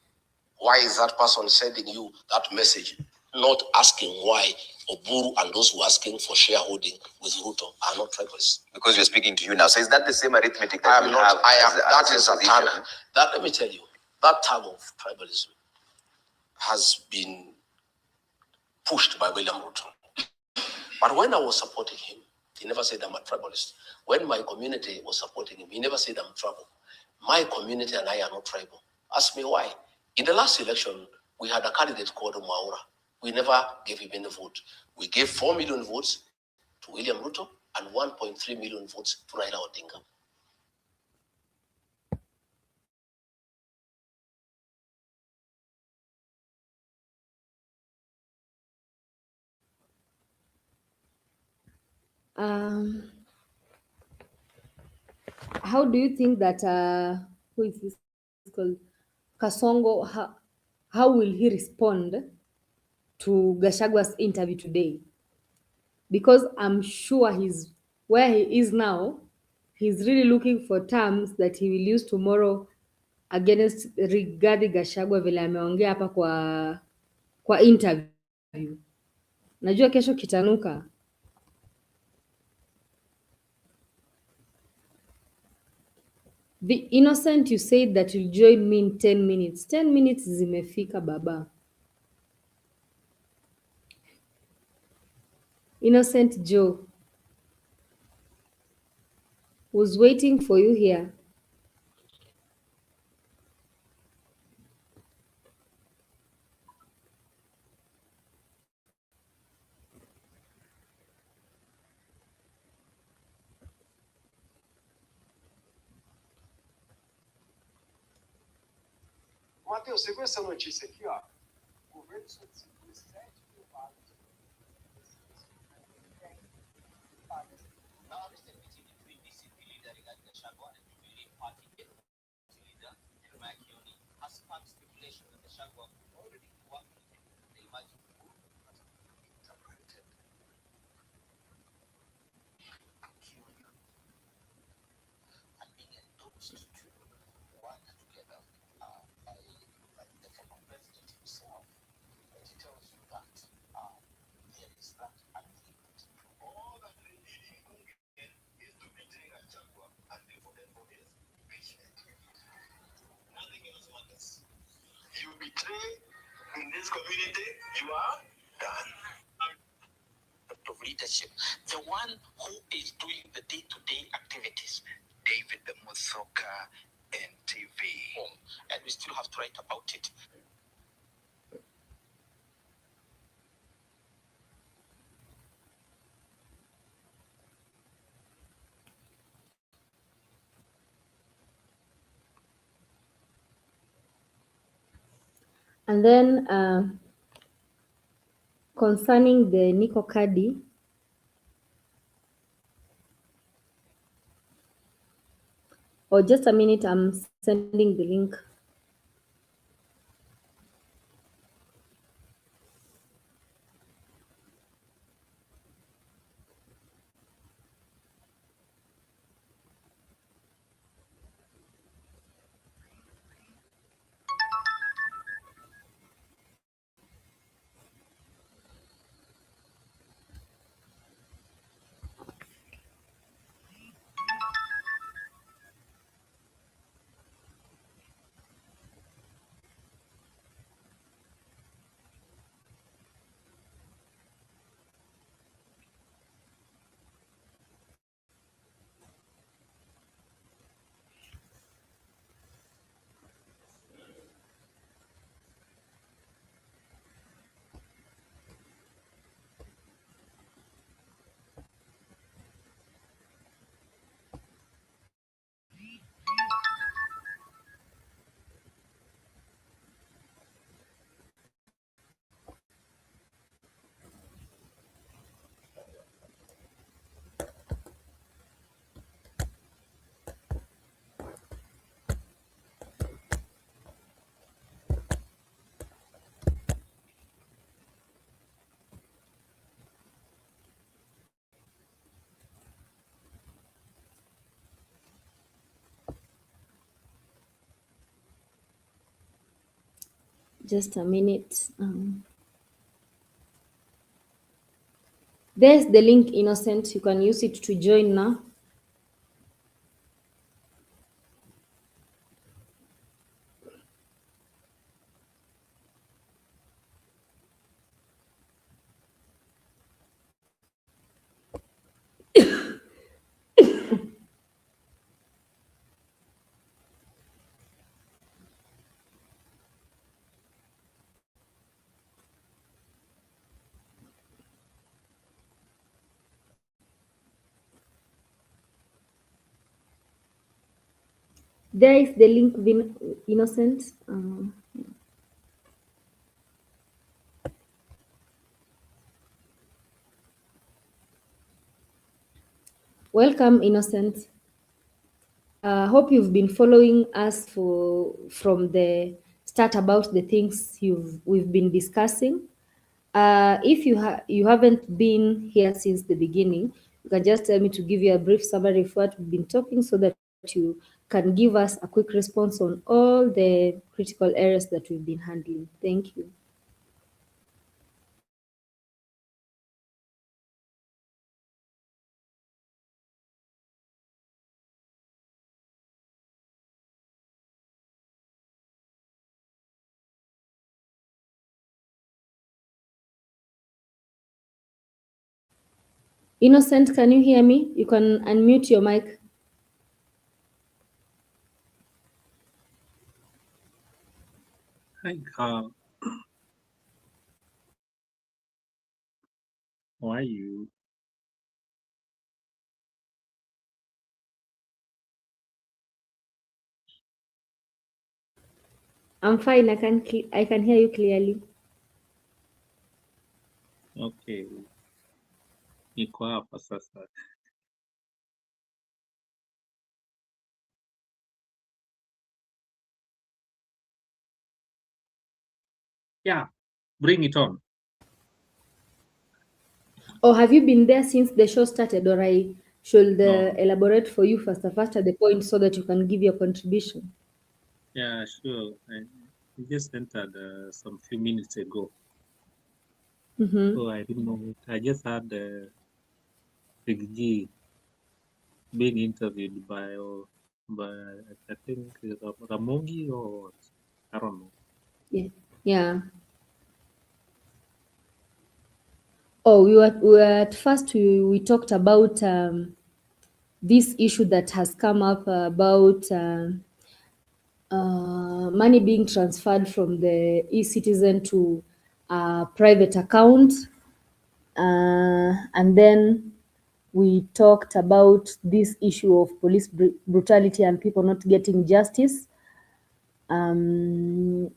Why is that person sending you that message, not asking why Oburu and those who are asking for shareholding with Ruto are not tribalists? Because we're speaking to you now. So is that the same arithmetic that you have? That is a tag. Let me tell you, that tag of tribalism has been pushed by William Ruto. But when I was supporting him, he never said I'm a tribalist. When my community was supporting him, he never said I'm tribal. My community and I are not tribal. Ask me why. In the last election, we had a candidate called Maura. We never gave him any vote. We gave 4 million votes to William Ruto and 1.3 million votes to Raila Odinga. How do you think that who is this called Kasongo? How will he respond to Gachagua's interview today? Because I'm sure he's where he is now. He's really looking for terms that he will use tomorrow against Rigathi Gachagua vile ameongea hapa kwa interview. Najua kesho kitanuka. The innocent, you said that you'll join me in 10 minutes. 10 minutes zimefika baba. Innocent Joe was waiting for you here. Matheus, você com essa notícia aqui, ó. O governo solicitou 7 mil vagas. Now, Mr. meeting between DCP leader Gachagua and Jubilee Party leader Makioni has sparked speculation that Gachagua could already be working with the emerging group. And being endorsed to work together by the former president himself. It tells you that there is that agreement. All that they need in Congress is to betray Gachagua and therefore his impeachment. Nothing else matters. You betray in this community, you are done. Of leadership, the one who is doing the day-to-day activities, David the Musoka NTV, and we still have to write about it. And then concerning the Nico Kadi, or just a minute, I'm sending the link. Just a minute. There's the link, Innocent. You can use it to join now. There is the link, Innocent. Welcome, Innocent. Hope you've been following us from the start about the things we've been discussing. If you haven't been here since the beginning, you can just tell me to give you a brief summary of what we've been talking so that you can give us a quick response on all the critical areas that we've been handling. Thank you. Innocent, can you hear me? You can unmute your mic. Hi, how are you? I'm fine. I can hear you clearly. Okay, niko hapa sasa. Yeah, bring it on. Or have you been there since the show started, or I should No, elaborate for you faster the point so that you can give your contribution? yeah, sure. I just entered some few minutes ago, Mm-hmm. so I didn't know it. I just had Big G being interviewed by I think Ramogi or what? I don't know. Yeah. Yeah. Oh, we were at first we talked about this issue that has come up about money being transferred from the e-citizen to a private account, and then we talked about this issue of police brutality and people not getting justice. Um,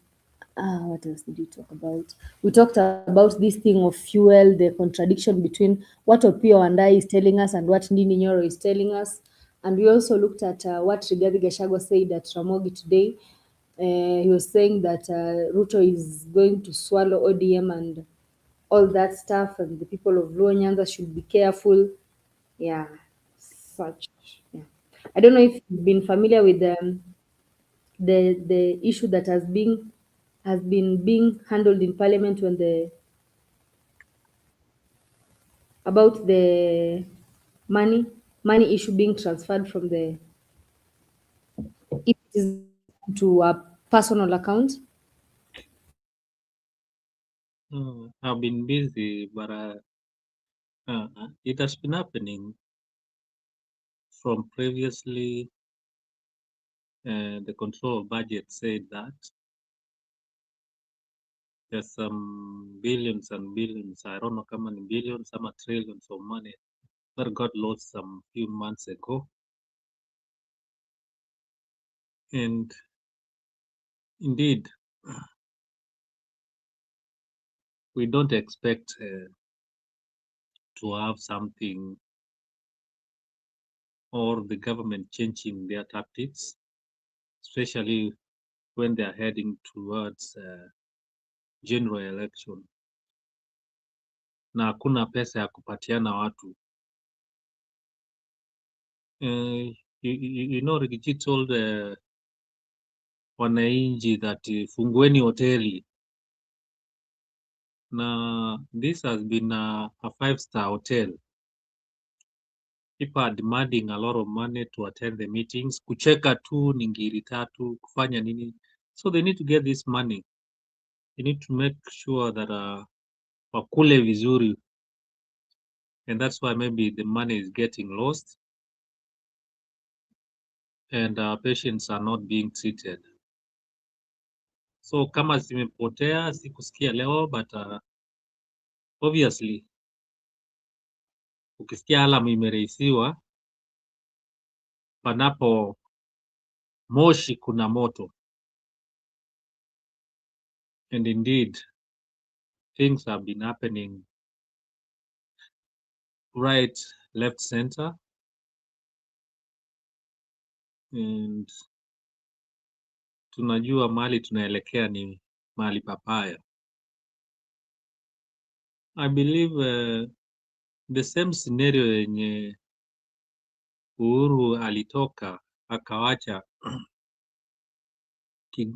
what else did we talk about? We talked about this thing of fuel, the contradiction between what Opio and I is telling us and what Ndini Nyoro is telling us. And we also looked at what Rigathi Gachagua said at Ramogi today. He was saying that Ruto is going to swallow ODM and all that stuff, and the people of Luo Nyanza should be careful. Yeah, such. Yeah. I don't know if you've been familiar with the issue that has been being handled in Parliament when the about the money money issue being transferred from the if it is to a personal account. I've been busy, but it has been happening from previously. The control of budget said that there's some billions and billions, I don't know how many billions, some are trillions of money that got lost some few months ago. And indeed, we don't expect to have something or the government changing their tactics, especially when they are heading towards general election. Na hakuna pesa ya kupatiana watu. You know, Rigiji told wananchi that fungueni hoteli. Na this has been a 5-star hotel. People are demanding a lot of money to attend the meetings. Kucheka tu ni ngiri tatu, kufanya nini. So they need to get this money. They need to make sure that wakule vizuri. And that's why maybe the money is getting lost. And patients are not being treated. So kama zimepotea, sikusikia leo, but obviously, ukisikia alarm imereisiwa, panapo moshi kuna moto. And indeed, things have been happening right, left, center. And tunajua mahali tunaelekea ni mahali papaya. I believe the same scenario yenye Uhuru alitoka akawacha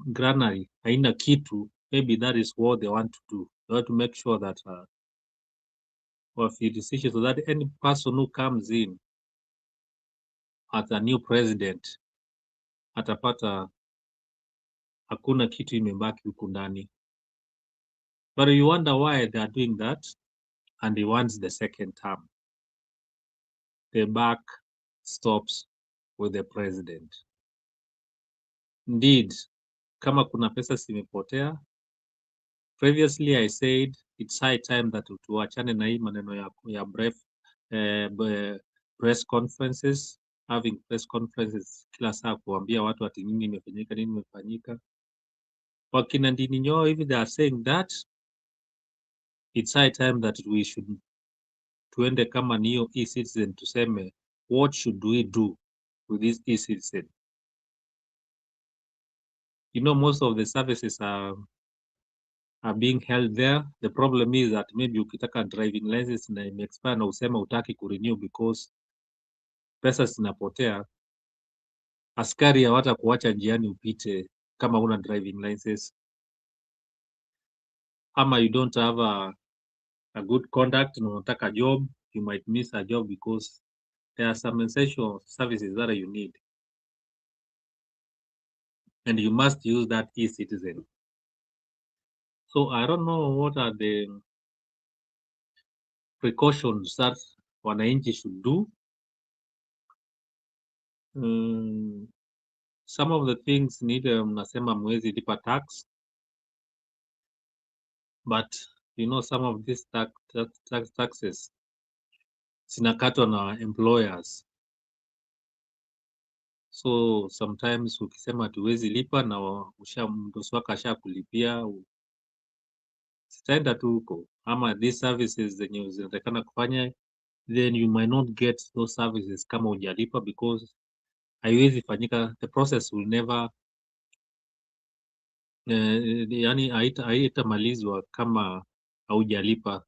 granary haina kitu, maybe that is what they want to do. They want to make sure that decision so that any person who comes in as a new president atapata hakuna kitu imebaki huku ndani. But you wonder why they are doing that, and he wants the second term. The buck stops with the president. Indeed, kama kuna pesa zimepotea, previously I said it's high time that tuachane na hii maneno ya press conferences, having press conferences kila saa kuambia watu ati nini imefanyika. wakina Ndini if they are saying that it's high time that we should tuende kama niyo e-citizen tuseme what should we do with this e-citizen. You know, most of the services are being held there. The problem is that maybe ukitaka driving license na expire na usema utaki kurenew because pesa zinapotea, askari hawata kuacha njiani upite kama una driving license, ama you don't have a good conduct na unataka job, you might miss a job because there are some essential services that you need and you must use that e-citizen. So I don't know what are the precautions that wananchi should do. Some of the things need mnasema mwezi lipa tax, but you know some of these taxes zinakatwa na employers. So sometimes ukisema tuwezi lipa na mdosi wako ashakulipia, sitaenda tu huko, ama these services zenye zinatakana kufanya, then you might not get those services kama hujalipa because haiwezi fanyika, the process will never yani haitamalizwa kama haujalipa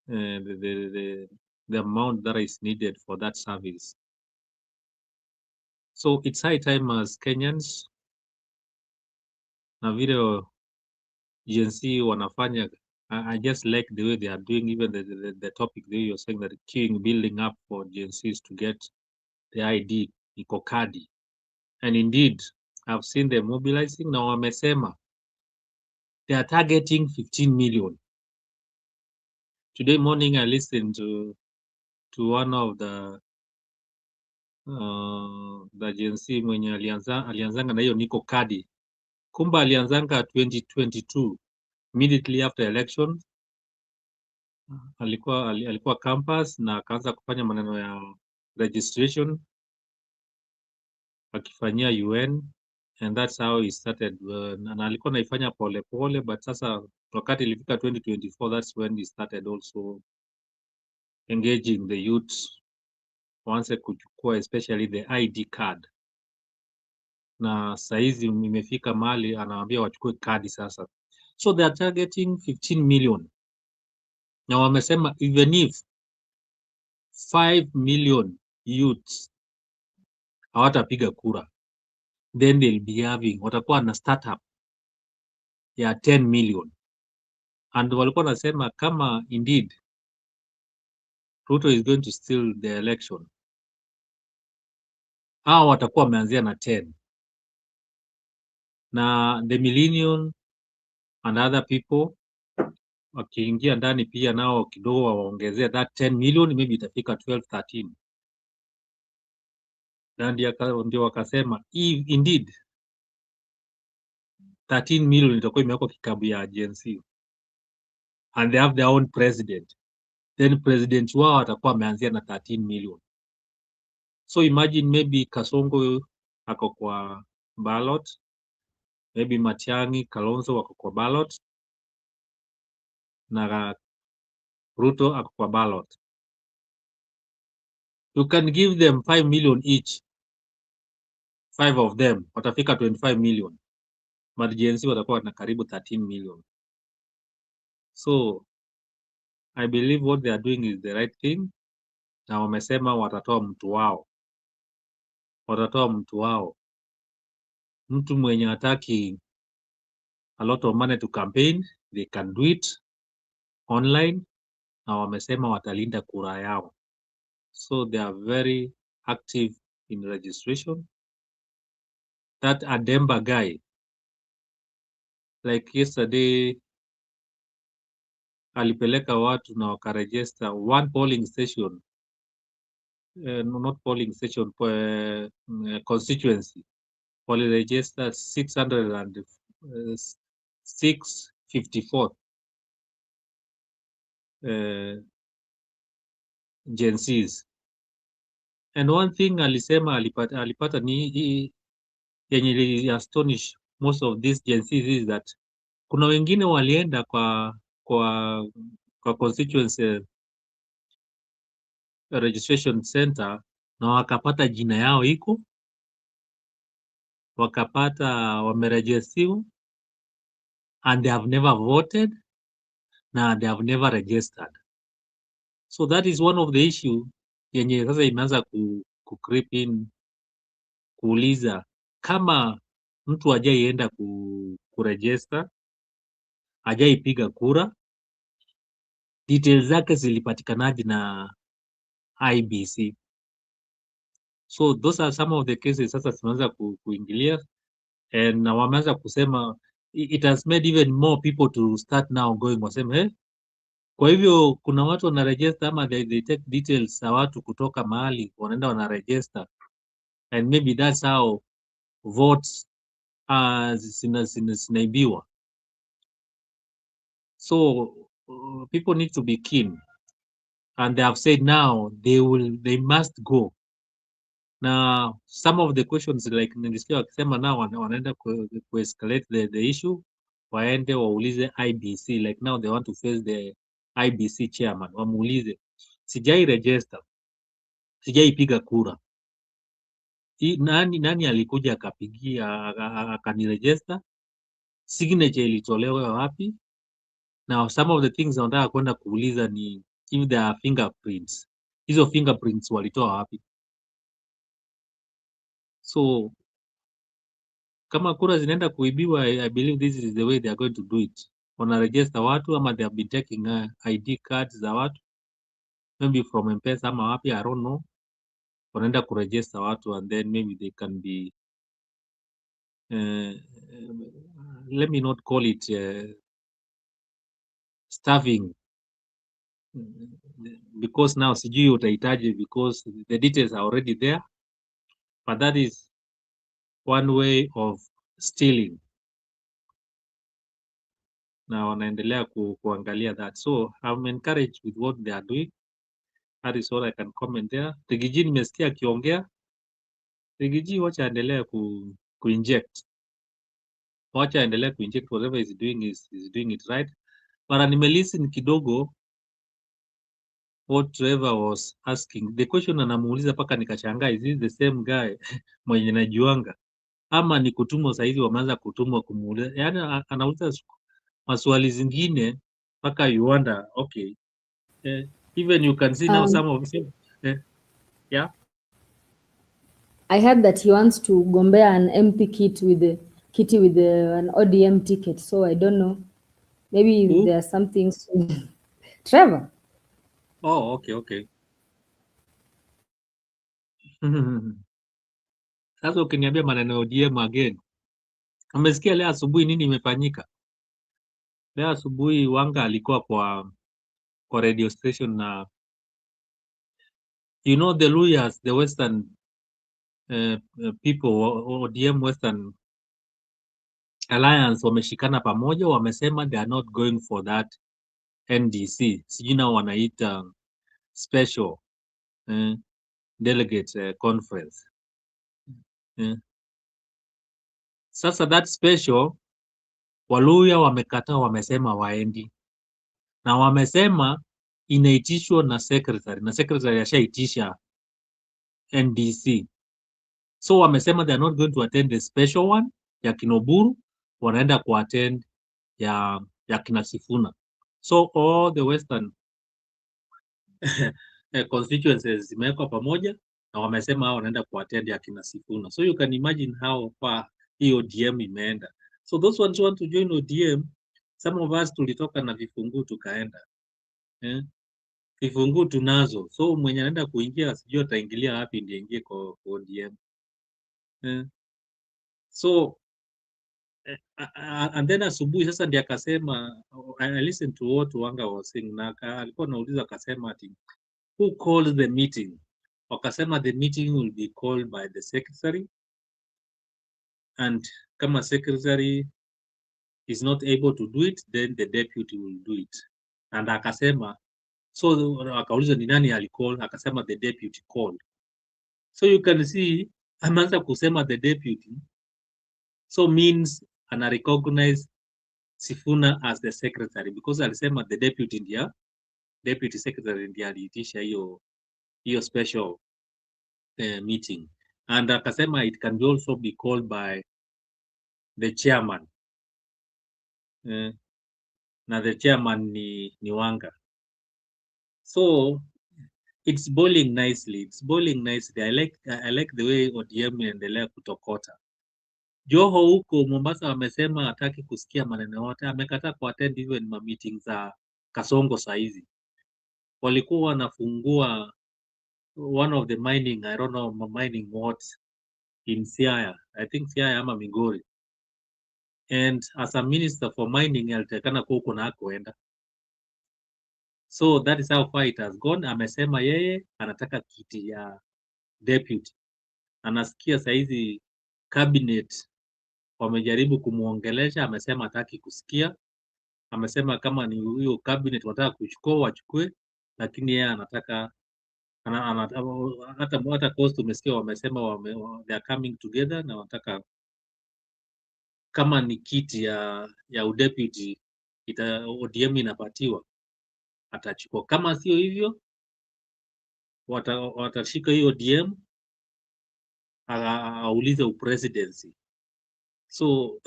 the amount that is needed for that service. So it's high time as Kenyans na vile GenZ wanafanya. I just like the way they are doing, even the topic there you're saying that queuing building up for GenZs to get the ID iko kadi, and indeed I've seen them mobilizing. Now wamesema they are targeting 15 million. Today morning I listened to one of the GenZ mwenye alianzanga na hiyo niko kadi, kumba alianzanga 2022 immediately after election. Alikuwa campus na akaanza kufanya maneno ya registration akifanyia UN, and that's how he started. Na alikuwa naifanya pole pole, but sasa wakati ilifika 2024, that's when he started also engaging the youth, waanze kuchukua especially the ID card. Na saizi imefika mali anawaambia wachukue kadi sasa. So they are targeting 15 million. Na wamesema even if 5 million youths hawatapiga kura, then they'll be having, watakuwa na startup ya 10 million. And walikuwa nasema kama indeed Ruto is going to steal the election, hao watakuwa wameanzia na 10. Na the millennium and other people wakiingia ndani pia nao kidogo waongezea that 10 million, maybe itafika 12, 13. Na ndio wakasema indeed 13 million itakuwa imewekwa kikabu ya GenZ, and they have their own president, then president wao atakuwa ameanzia na 13 million. So imagine maybe Kasongo ako kwa ballot, maybe Matiang'i, Kalonzo wako kwa ballot, na Ruto ako kwa ballot. You can give them 5 million each, 5 of them watafika 25 million, but GenZ watakuwa na karibu 13 million. So I believe what they are doing is the right thing, na wamesema watatoa mtu wao, mtu mwenye hataki a lot of money to campaign, they can do it online, na wamesema watalinda kura yao. So they are very active in registration. That Ademba guy, like yesterday, alipeleka watu na wakaregister one polling station, not polling station, constituency, waliregister 654 GenZs. And one thing alisema alipata ni yenye astonish most of these GenZ is that kuna wengine walienda kwa constituency registration center na wakapata jina yao iko, wakapata wameregistriwa, and they have never voted na they have never registered. So that is one of the issue yenye sasa imeanza ku creep in, kuuliza kama mtu hajaienda kuregister, hajaipiga kura, details zake zilipatikanaje na IBC? So those are some of the cases sasa tunaanza kuingilia, and na wameanza kusema it has made even more people to start now going, waseme kwa hivyo kuna watu wanaregister ama they take details za watu kutoka mahali wanaenda wanaregister, and maybe that's how votes zinaibiwa. So people need to be keen, and they have said now they must go. Now some of the questions like nilisikia wakisema now wanaenda escalate the issue, waende waulize IBC, like now they want to face the IBC chairman, wamuulize sijai register, sijaipiga kura, nani alikuja akapigia akaniregister, signature ilitolewa wapi? Now some of the things wanataka kwenda kuuliza ni if there are fingerprints, hizo fingerprints walitoa wapi? So kama kura zinaenda kuibiwa, I believe this is the way they are going to do it. Wanaregister watu ama they have been taking ID cards za watu maybe from M-Pesa ama wapi, I don't know. Wanaenda kuregister watu and then maybe they can be let me not call it stuffing, because now sijui utahitaji because the details are already there, but that is one way of stealing. Na wanaendelea kuangalia that. So I'm encouraged with what they are doing. That is all I can comment there. Rigiji nimesikia akiongea. Rigiji wacha endelea kuinject. Wacha endelea kuinject whatever is doing is doing it right. Mara nimelisten kidogo what Trevor was asking. The question anamuuliza paka nikashangaa, is this the same guy mwenye najuanga ama ni kutumwa saizi wameanza kutumwa kumuuliza? Yaani anauliza maswali zingine paka you wonder, okay, even you can see now some of yeah. I heard that he wants to gombea an MP kit with an ODM ticket, so I don't know. Maybe there are some things. Trevor. Oh, okay. Sasa ukiniambia maneno ya ODM again, umesikia leo asubuhi nini imefanyika? Leo asubuhi Wanga alikuwa kwa radio station na you know the lawyers, the Western people, ODM Western Alliance wameshikana pamoja, wamesema they are not going for that NDC, sijui nao wanaita special delegate conference. Sasa that special Waluya wamekataa, wamesema waendi, na wamesema inaitishwa na secretary ashaitisha NDC. So wamesema they are not going to attend the special one ya Kinoburu, wanaenda kuattend ya kina Sifuna. So all the Western constituencies zimewekwa pamoja na wamesema hao wanaenda kuattend ya kina Sifuna. So you can imagine how far hii ODM imeenda. So those ones want to join ODM, some of us tulitoka na vifunguu tukaenda. Vifunguu tunazo. So mwenye anaenda kuingia sijui ataingilia wapi ndiye ingie kwa ODM. So and then asubuhi sasa ndiye akasema, I listened to what Wanga was saying, na alikuwa anauliza akasema ati who called the meeting? Wakasema the meeting will be called by the secretary, and kama secretary is not able to do it, then the deputy will do it. And akasema, so akauliza ni nani alicall, akasema the deputy called. So you can see ameanza kusema the deputy. So means ana recognize Sifuna as the secretary because alisema the deputy secretary ndiye aliitisha hiyo special meeting, and akasema it can also be called by the chairman, na the chairman ni Wanga. So it's boiling nicely. I like the way ODM inaendelea kutokota. Joho huko Mombasa wamesema hataki kusikia maneno yote, amekataa kuattend even ma meeting za Kasongo saizi. Walikuwa wanafungua one of the mining, I don't know mining what in Siaya, I think Siaya ama Migori, and as a minister for mining alitakana kuwa huko na hakuenda. So that is how far it has gone. Amesema yeye anataka kiti ya deputy. Anasikia saizi cabinet wamejaribu kumuongelesha, amesema hataki kusikia. Amesema ni huyo cabinet wanataka kuchukua wachukue, lakini yeye anataka hata cost umesikia wamesema they are coming together na wanataka kama ni kiti ya udeputy ODM inapatiwa atachukua, kama sio hivyo watashika hiyo ODM aulize upresidency. So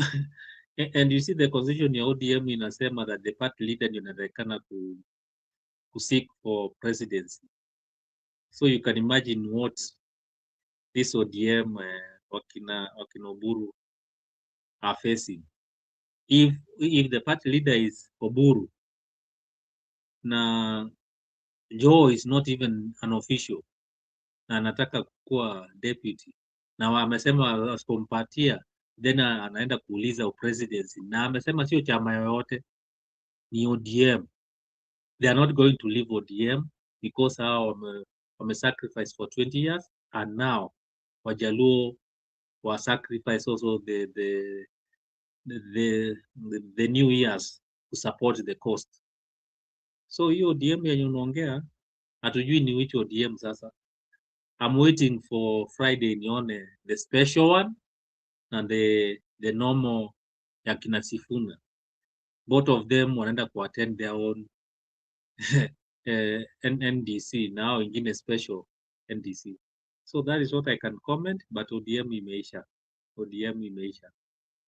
and you see the constitution ya ODM inasema that the party leader ndio anatakana ku seek for presidency. So you can imagine what this ODM wakina Oburu are facing. If the party leader is Oburu na Joe is not even an official na anataka kuwa deputy na wamesema asipompatia then anaenda kuuliza presidency, na amesema sio chama yoyote, ni ODM. They are not going to leave ODM because hao wame sacrifice for 20 years and now Wajaluo wa sacrifice also the new years to support the coast. So hiyo ODM yenye unaongea hatujui ni which ODM sasa. I'm waiting for Friday nione the special one and the normal ya kina Sifuna. Both of them wanaenda ku attend their own NDC now ingine special NDC. So that is what I can comment, but ODM imeisha.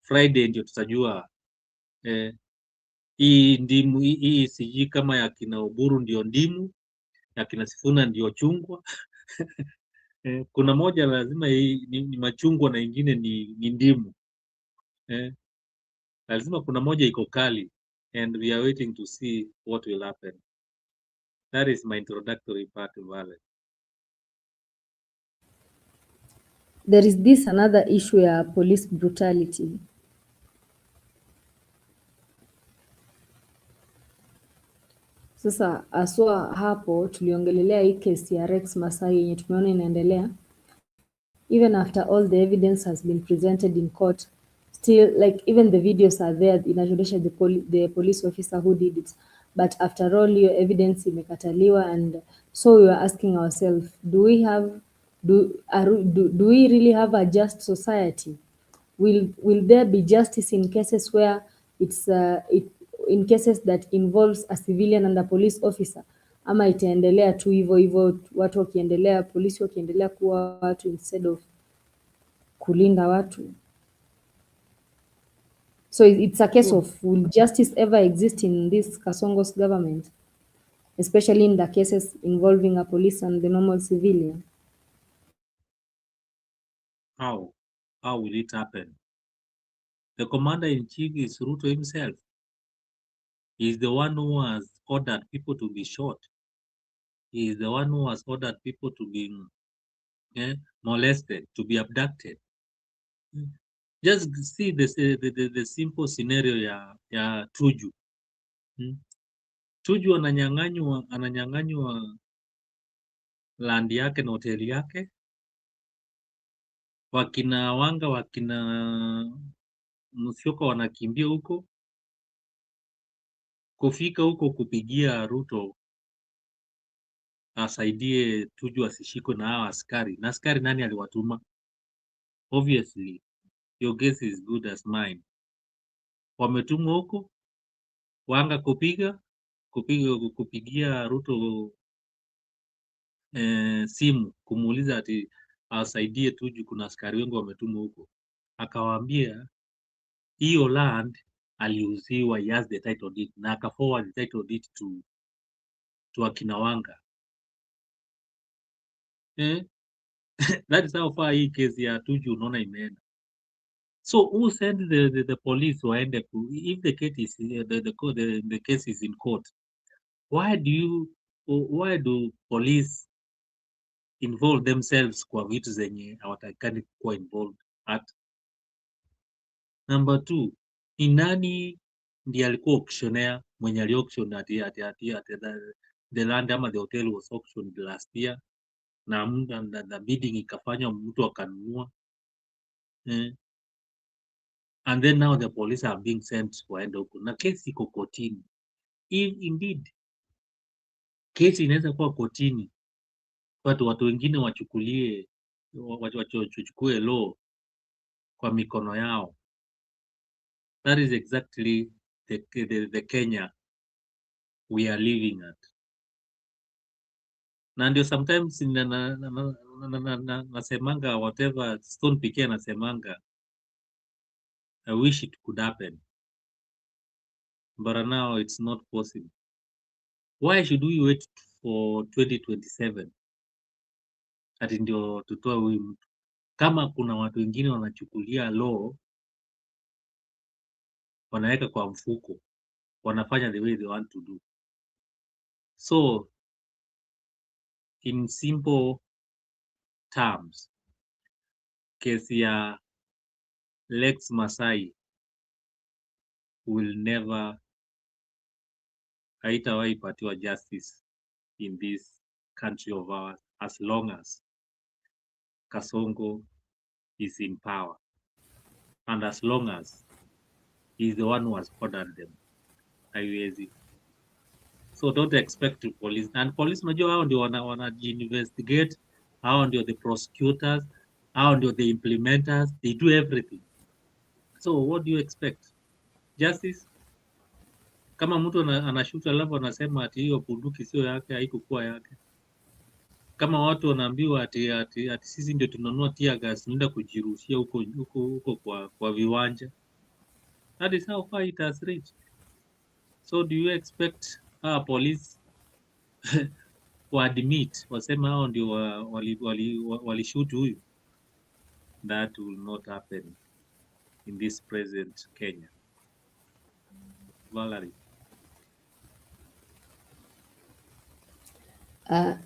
Friday ndio tutajua hii ndimu hii sijui kama ya kina Oburu ndio ndimu, ya kina Sifuna ndio chungwa. Kuna moja lazima ni machungwa na ingine ni ndimu. Lazima kuna moja iko kali, and we are waiting to see what will happen. That is my introductory part, Vale. There is this another issue ya police brutality. Sasa aswa hapo tuliongelelea hii kesi ya Rex Masai yenye tumeona inaendelea. Even after all the evidence has been presented in court, still like even the videos are there inaonyesha the police officer who did it, but after all hiyo evidence imekataliwa, and so we were asking ourselves, do we really have a just society? Will there be justice in cases where in cases that involves a civilian and a police officer, ama itaendelea tu hivyo watu wakiendelea, polisi wakiendelea kuwa watu instead of kulinda watu? So it's a case of, will justice ever exist in this Kasongo's government, especially in the cases involving a police and the normal civilian? How will it happen? The commander-in-chief is Ruto himself. He is the one who has ordered people to be shot. He is the one who has ordered people to be molested, to be abducted. Just see the simple scenario ya Tuju. Tuju ananyang'anywa land yake na hoteli yake. Wakina Wanga, wakina Musyoka wanakimbia huko. Kufika huko kupigia Ruto asaidie Tuju asishikwe na hawa askari. Na askari nani aliwatuma? Obviously Your guess is good as mine. Wametumwa huko wanga kupigia Ruto simu kumuuliza ati asaidie tu juu kuna askari wengi wametumwa huko. Akawaambia hiyo land aliuziwa, he has the title deed, na akaforward the title deed to akina Wanga. That is how far hii kesi ya Tuju unaona imeenda. So who sent the police waende if the case is the case is in court, why do police involve themselves kwa vitu zenye hawatakani kuwa involved at? Number 2, ni nani ndiye alikuwa auctioneer mwenye ali-auction ati the land ama the hotel was auctioned last year na the bidding ikafanywa mtu akanunua, and then now the police are being sent waende huko na kesi iko kotini. If indeed kesi inaweza kuwa kotini, watu wengine wachukue law kwa mikono yao. That is exactly the Kenya we are living at. Na ndio sometimes nasemanga whatever Stone pekee nasemanga, I wish it could happen, but now it's not possible. Why should we wait for 2027 ati ndio tutoe huyu mtu, kama kuna watu wengine wanachukulia law wanaweka kwa mfuko, wanafanya the way they want to do. So in simple terms, kesi ya Lex Masai will never, haitawahi patiwa justice in this country of ours as long as Kasongo is in power and as long as he's the one who has ordered them. Haiwezi. So don't expect to police. And police najua hao ndio wana-investigate, hao ndio the prosecutors, hao ndio the implementers, they do everything. So what do you expect? Justice? Kama mtu anashuta alafu anasema ati hiyo bunduki sio yake, haikukuwa yake. Kama watu wanaambiwa ati sisi ndio tunanunua tear gas, tunaenda kujirushia huko kwa viwanja. That is how far it has reached. So do you expect police admit wasema hao ndio walishoot huyu? That will not happen in this present Kenya. Valerie.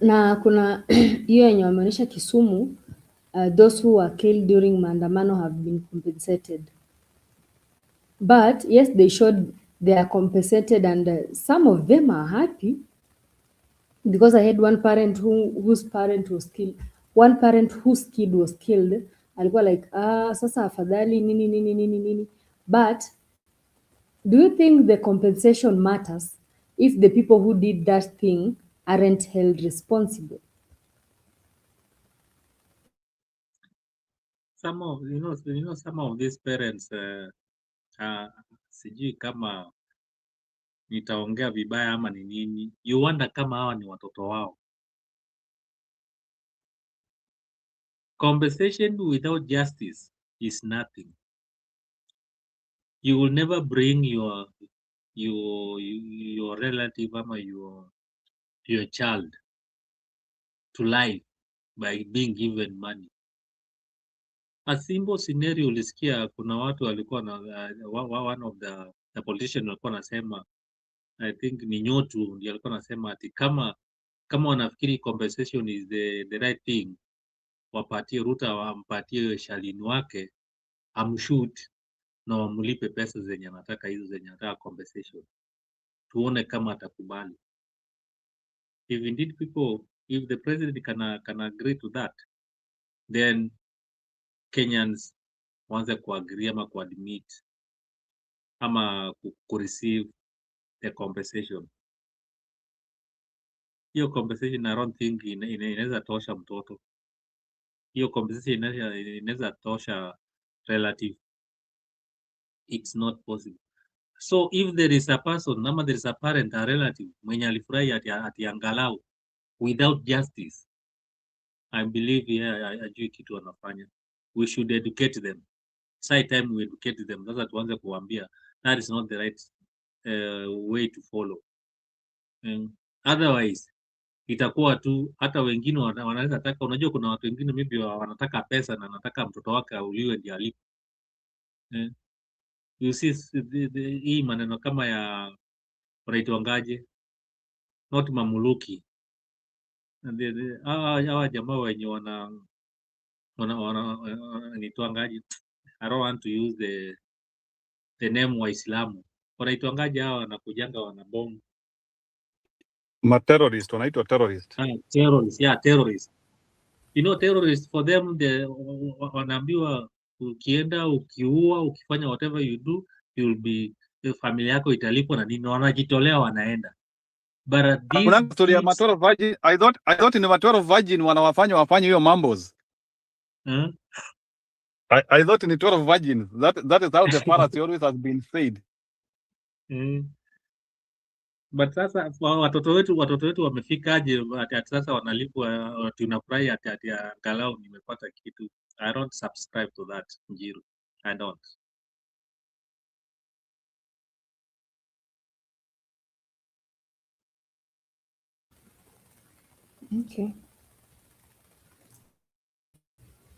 Na kuna hiyo yenye wameonyesha Kisumu, those who were killed during maandamano have been compensated. But yes, they showed they are compensated, and some of them are happy, because I had one parent whose parent was killed. One parent whose kid was killed, alikuwa like, sasa afadhali nini. But do you think the compensation matters if the people who did that thing aren't held responsible? Some of some of these parents sijui kama nitaongea vibaya ama ni nini, you wonder kama hawa ni watoto wao. Compensation without justice is nothing. You will never bring your relative ama your child to life by being given money. A simple scenario, ulisikia kuna watu walikuwa na one of the politician walikuwa nasema, I think ni Nyotu ndiye alikuwa anasema ati kama wanafikiri compensation is the right thing, wapatie Ruto, wampatie shalini wake amshoot na wamlipe pesa zenye anataka, hizo zenye anataka compensation, tuone kama atakubali. If indeed if the president can agree to that, then Kenyans waanze kuagree ama kuadmit ama kureceive the compensation. Hiyo compensation I don't think inaweza tosha mtoto. Hiyo compensation inaweza tosha relative. It's not possible. So if there is a person, nama there is a parent, a relative, mwenye alifurahi ati angalau without justice, I believe ajui kitu wanafanya. We should educate them. It's time we educate them. Sasa tuanze kuambia that is not the right way to follow. Otherwise itakuwa tu hata wengine wanaweza taka, unajua kuna watu wengine maybe wanataka pesa na anataka mtoto wake auliwe ndio alipo. You see hii maneno kama ya wanaitwangaje, not mamuluki, hawa jamaa wenye wanaitwangaje, I don't want to use the name Waislamu, wanaitwangaje hawa wanakujanga wanabomu Terrorist, wanaitwa terrorist. Terrorist, yeah, terrorist. You know, terrorists for them wanaambiwa ukienda ukiua ukifanya whatever you do you'll be, familia yako italipwa na nini, wanajitolea wanaenda. But kuna story ya Matoro Virgin. I thought ni Matoro Virgin wafanye hiyo mambos. I thought ni 12 virgins. That is how the pharisee always has been said. But sasa watoto wetu wamefikaje ati sasa wanalipwa tunafurahi ati angalau nimepata kitu. I don't subscribe to that, Njiru. I don't. Okay.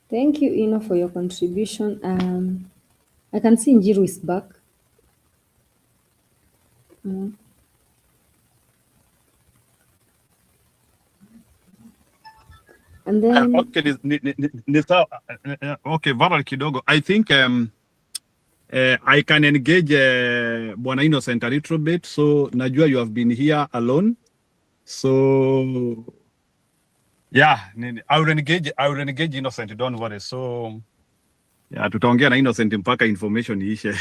Thank you, Ino, for your contribution. I can see Njiru is back. And then okay, okay, Varal kidogo. I think I can engage Bwana Innocent a little bit. So najua you have been here alone. So yeah, I will engage Innocent, don't worry. So yeah, tutaongea na Innocent mpaka information ishe.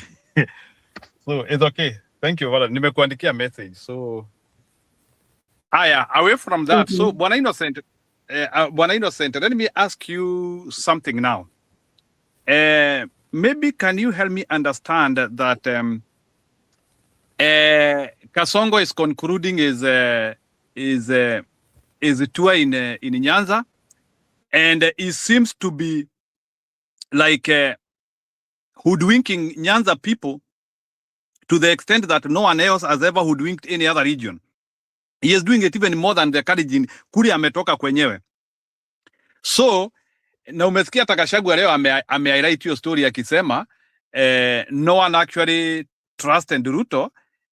So it's okay. Thank you, Varal. Nimekuandikia message. So away from that. So Bwana Innocent, let me ask you something now. Maybe can you help me understand that Kasongo is concluding his tour in Nyanza, and it seems to be like hoodwinking Nyanza people to the extent that no one else has ever hoodwinked any other region. He is doing it even more than the Kalenjin kuri ametoka kwenyewe. So na umesikia hata Gachagua leo ame-highlight hiyo story akisema no one actually trusted Ruto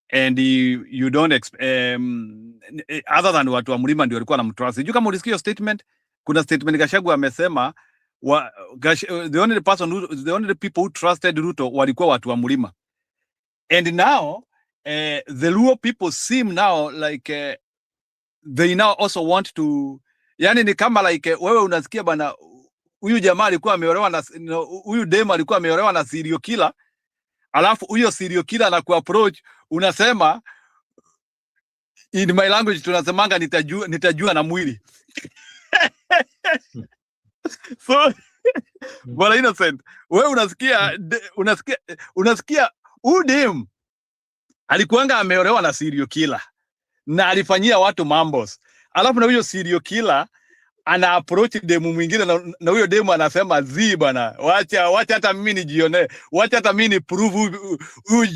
and you don't other than watu wa mlima ndio walikuwa wanamtrust. Sijui kama ulisikia statement. Kuna statement Gachagua amesema the only people who trusted Ruto walikuwa watu wa mlima. And now the Luo people seem now like they now also want to, yani ni kama like wewe unasikia bana, huyu jamaa alikuwa ameolewa na huyu demo alikuwa ameolewa na serial killer, alafu huyo serial killer na kuapproach unasema, in my language tunasemanga nitajua na mwili. So Bwana Innocent, wewe unasikia huyu demo alikuanga ameolewa na serial killer na alifanyia watu mambos, alafu na huyo serial killer ana approach demu mwingine na huyo demu anasema bana, wacha hata mimi nijione, wacha hata mimi ni prove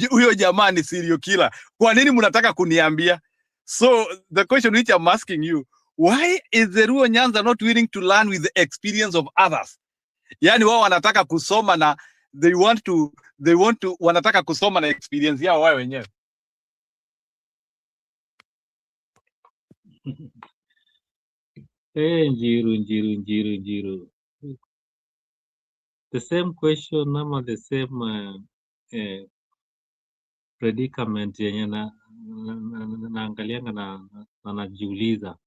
huyo jamaa ni serial killer. Kwa nini mnataka kuniambia? So the question which I'm asking you, why is the Luo Nyanza not willing to learn with the experience of others? Yani wao wanataka kusoma na they want to wanataka kusoma na experience yao wao wenyewe. Njiru. The same question ama the same predicament yenye naangalianga na najiuliza.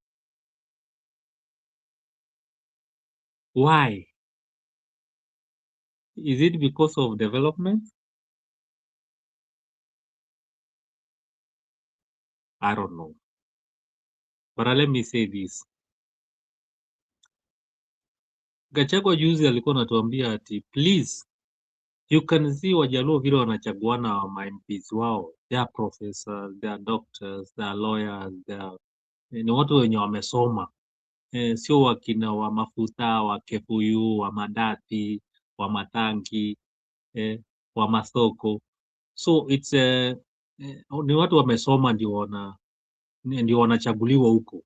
Why? Is it because of development? I don't know. But let me say this. Gachagua juzi alikuwa anatuambia ati please You can see Wajaluo vile wanachaguana ma MPs wao. They are professors, they are doctors, they are lawyers, ni watu wenye wamesoma. Sio wakina wa mafuta, wa Kefuyu, wa Madati, wa Matangi, wa Masoko. So it's ni watu wamesoma ndio wanachaguliwa huko.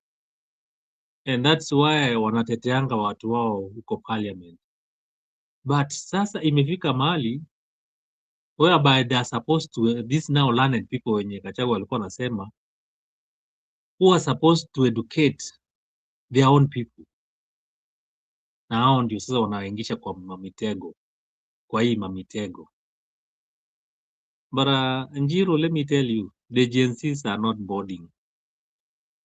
And that's why wanateteanga watu wao huko parliament. But sasa imefika mahali whereby they are supposed to, this now learned people wenye Gachagua walikuwa nasema, who are supposed to educate their own people. Na hao ndio sasa wanaingisha kwa mamitego, kwa hii mamitego. But Njiro, let me tell you, the GenZs are not boarding.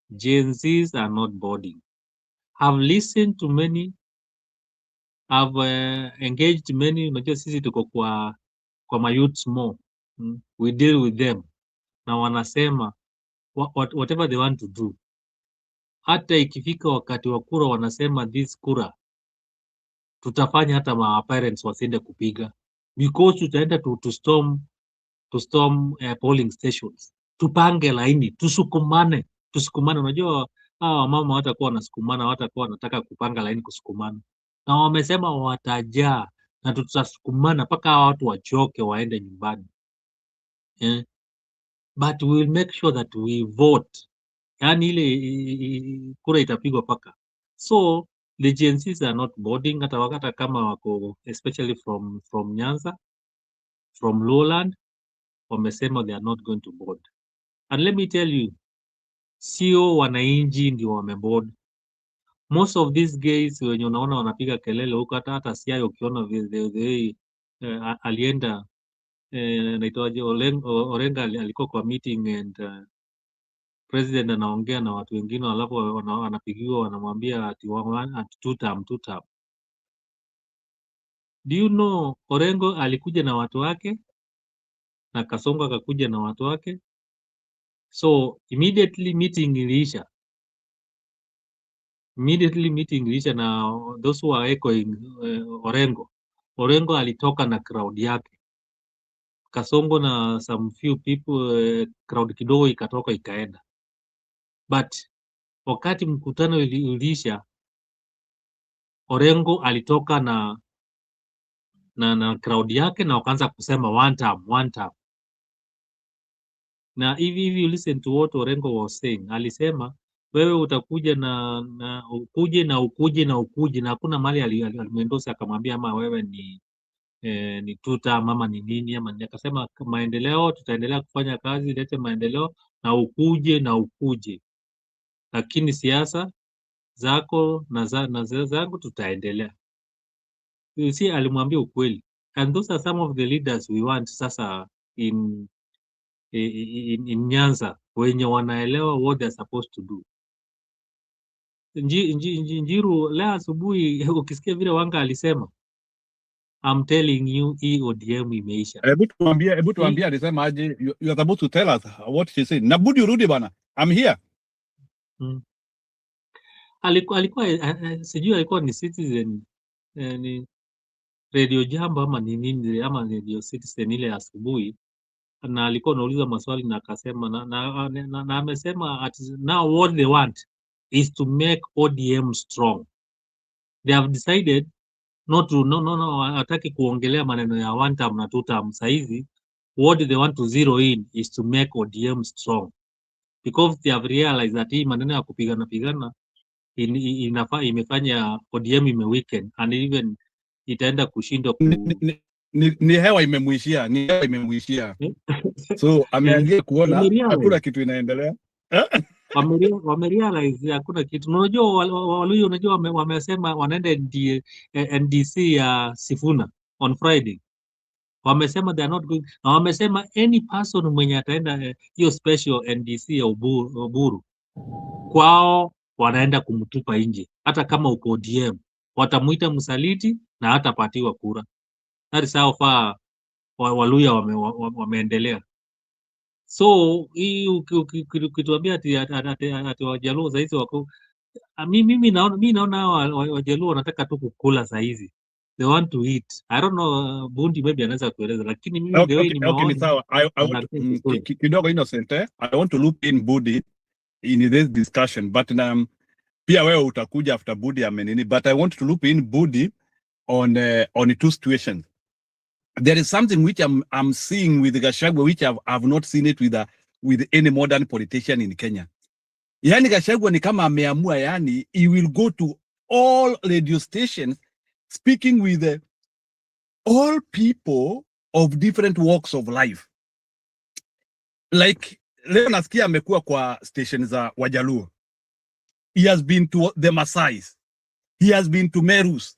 GenZs are not boarding. I've listened to many, I've engaged many, unajua sisi tuko kwa mayouths more. We deal with them. Na wanasema, whatever they want to do. Hata ikifika wakati wa kura wanasema this kura, tutafanya hata ma parents wasiende kupiga. Because tutaenda to storm polling stations. Tupange laini, tusukumane. Unajua hawa mama watakuwa wanasukumana, watakuwa wanataka kupanga laini kusukumana. Na wamesema watajaa na tutasukumana mpaka hawa watu wachoke waende nyumbani. But we will make sure that we vote. Yani ile kura itapigwa paka. So the GenZs are not boarding hata wakata kama wako, especially from Nyanza, from Lowland, wamesema they are not going to board. And let me tell you, sio wananchi ndio wameboard. Most of these guys wenye unaona wanapiga kelele huko, hata Siaya ukiona alienda naitwaje, Orenga alikuwa kwa meeting and president anaongea na watu wengine, alafu anapigiwa wanamwambia ati two term. Do you know Orengo alikuja na watu wake na Kasongo akakuja na watu wake, so immediately meeting iliisha. Na those who are echoing Orengo alitoka na crowd yake, Kasongo na some few people, crowd kidogo ikatoka ikaenda. But wakati mkutano iliisha, Orengo alitoka na crowd yake na wakaanza kusema one term. Na if you listen to what Orengo was saying, alisema wewe utakuja na ukuje na hakuna mali alimwendosa akamwambia ama wewe ni tuta mama ni nini ama ni, akasema maendeleo, tutaendelea kufanya kazi, lete maendeleo na ukuje, lakini siasa zako na zangu tutaendelea. You see, alimwambia ukweli. And those are some of the leaders we want sasa in Nyanza, wenye wanaelewa what they're supposed to do. Njiru, leo asubuhi ukisikia vile Wanga alisema, I'm telling you, hii ODM imeisha. Hebu tuambie alisema aje, you are supposed to tell us what she said. Nabudi urudi bana, I'm here. Alikuwa sijui alikuwa ni Citizen, ni Radio Jambo ama ni nini, ama Radio Citizen ile asubuhi, na alikuwa anauliza maswali na akasema na amesema now what they want is to make ODM strong. They have decided not to hataki kuongelea maneno ya one term na two term. Saizi what they want to zero in is to make ODM strong, because they have realized that hii maneno ya kupigana imefanya ODM imeweaken, and even itaenda kushindwa ni hewa imemuishia. So ameingia kuona hakuna kitu inaendelea. Wamerealize hakuna kitu. Unajua Waluhya, unajua wamesema wanaenda NDC ya Sifuna on Friday. Wamesema they are not going, na wamesema any person mwenye ataenda hiyo special NDC ya Uburu kwao wanaenda kumtupa nje, hata kama uko ODM watamuita msaliti na hatapatiwa kura. That is how far Waluhya wameendelea. So hii ukituambia ati Wajaluo saizi wako, mimi naona Wajaluo wanataka tu kukula saizi. they want to eat. I don't know, Bundi maybe anaweza kueleza, lakini mimi the way Okay, ni nimeona sawa. I want kidogo innocent, I want to loop in Budi in this discussion, but pia wewe utakuja after Budi amenini, but I want to loop in Budi on two situations. There is something which I'm seeing with Gachagua, which I've not seen it with any modern politician in Kenya. Yani Gachagua ni kama ameamua, yani he will go to all radio stations speaking with all people of different walks of life. Like leo nasikia amekuwa kwa station za Wajaluo. He has been to the Masais. He has been to Merus.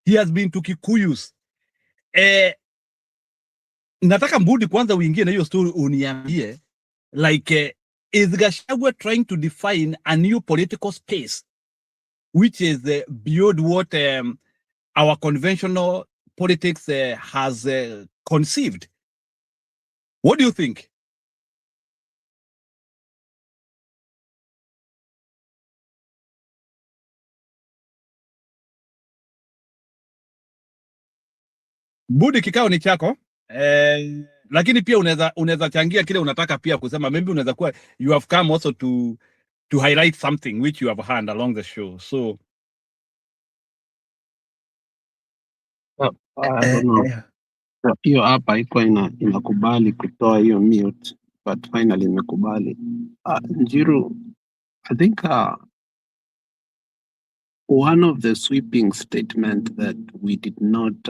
He has been to Kikuyus. Nataka Mbudi kwanza uingie na hiyo story uniambie, like is Gachagua trying to define a new political space which is beyond what our conventional politics has conceived? What do you think? Budi, kikao ni chako. Lakini pia unaweza changia kile unataka pia kusema. Maybe unaweza kuwa you have come also to highlight something which you have heard along the show. So I don't know. Hiyo hapa iko inakubali kutoa hiyo mute, but finally imekubali. Njiru, I think one of the sweeping statement that we did not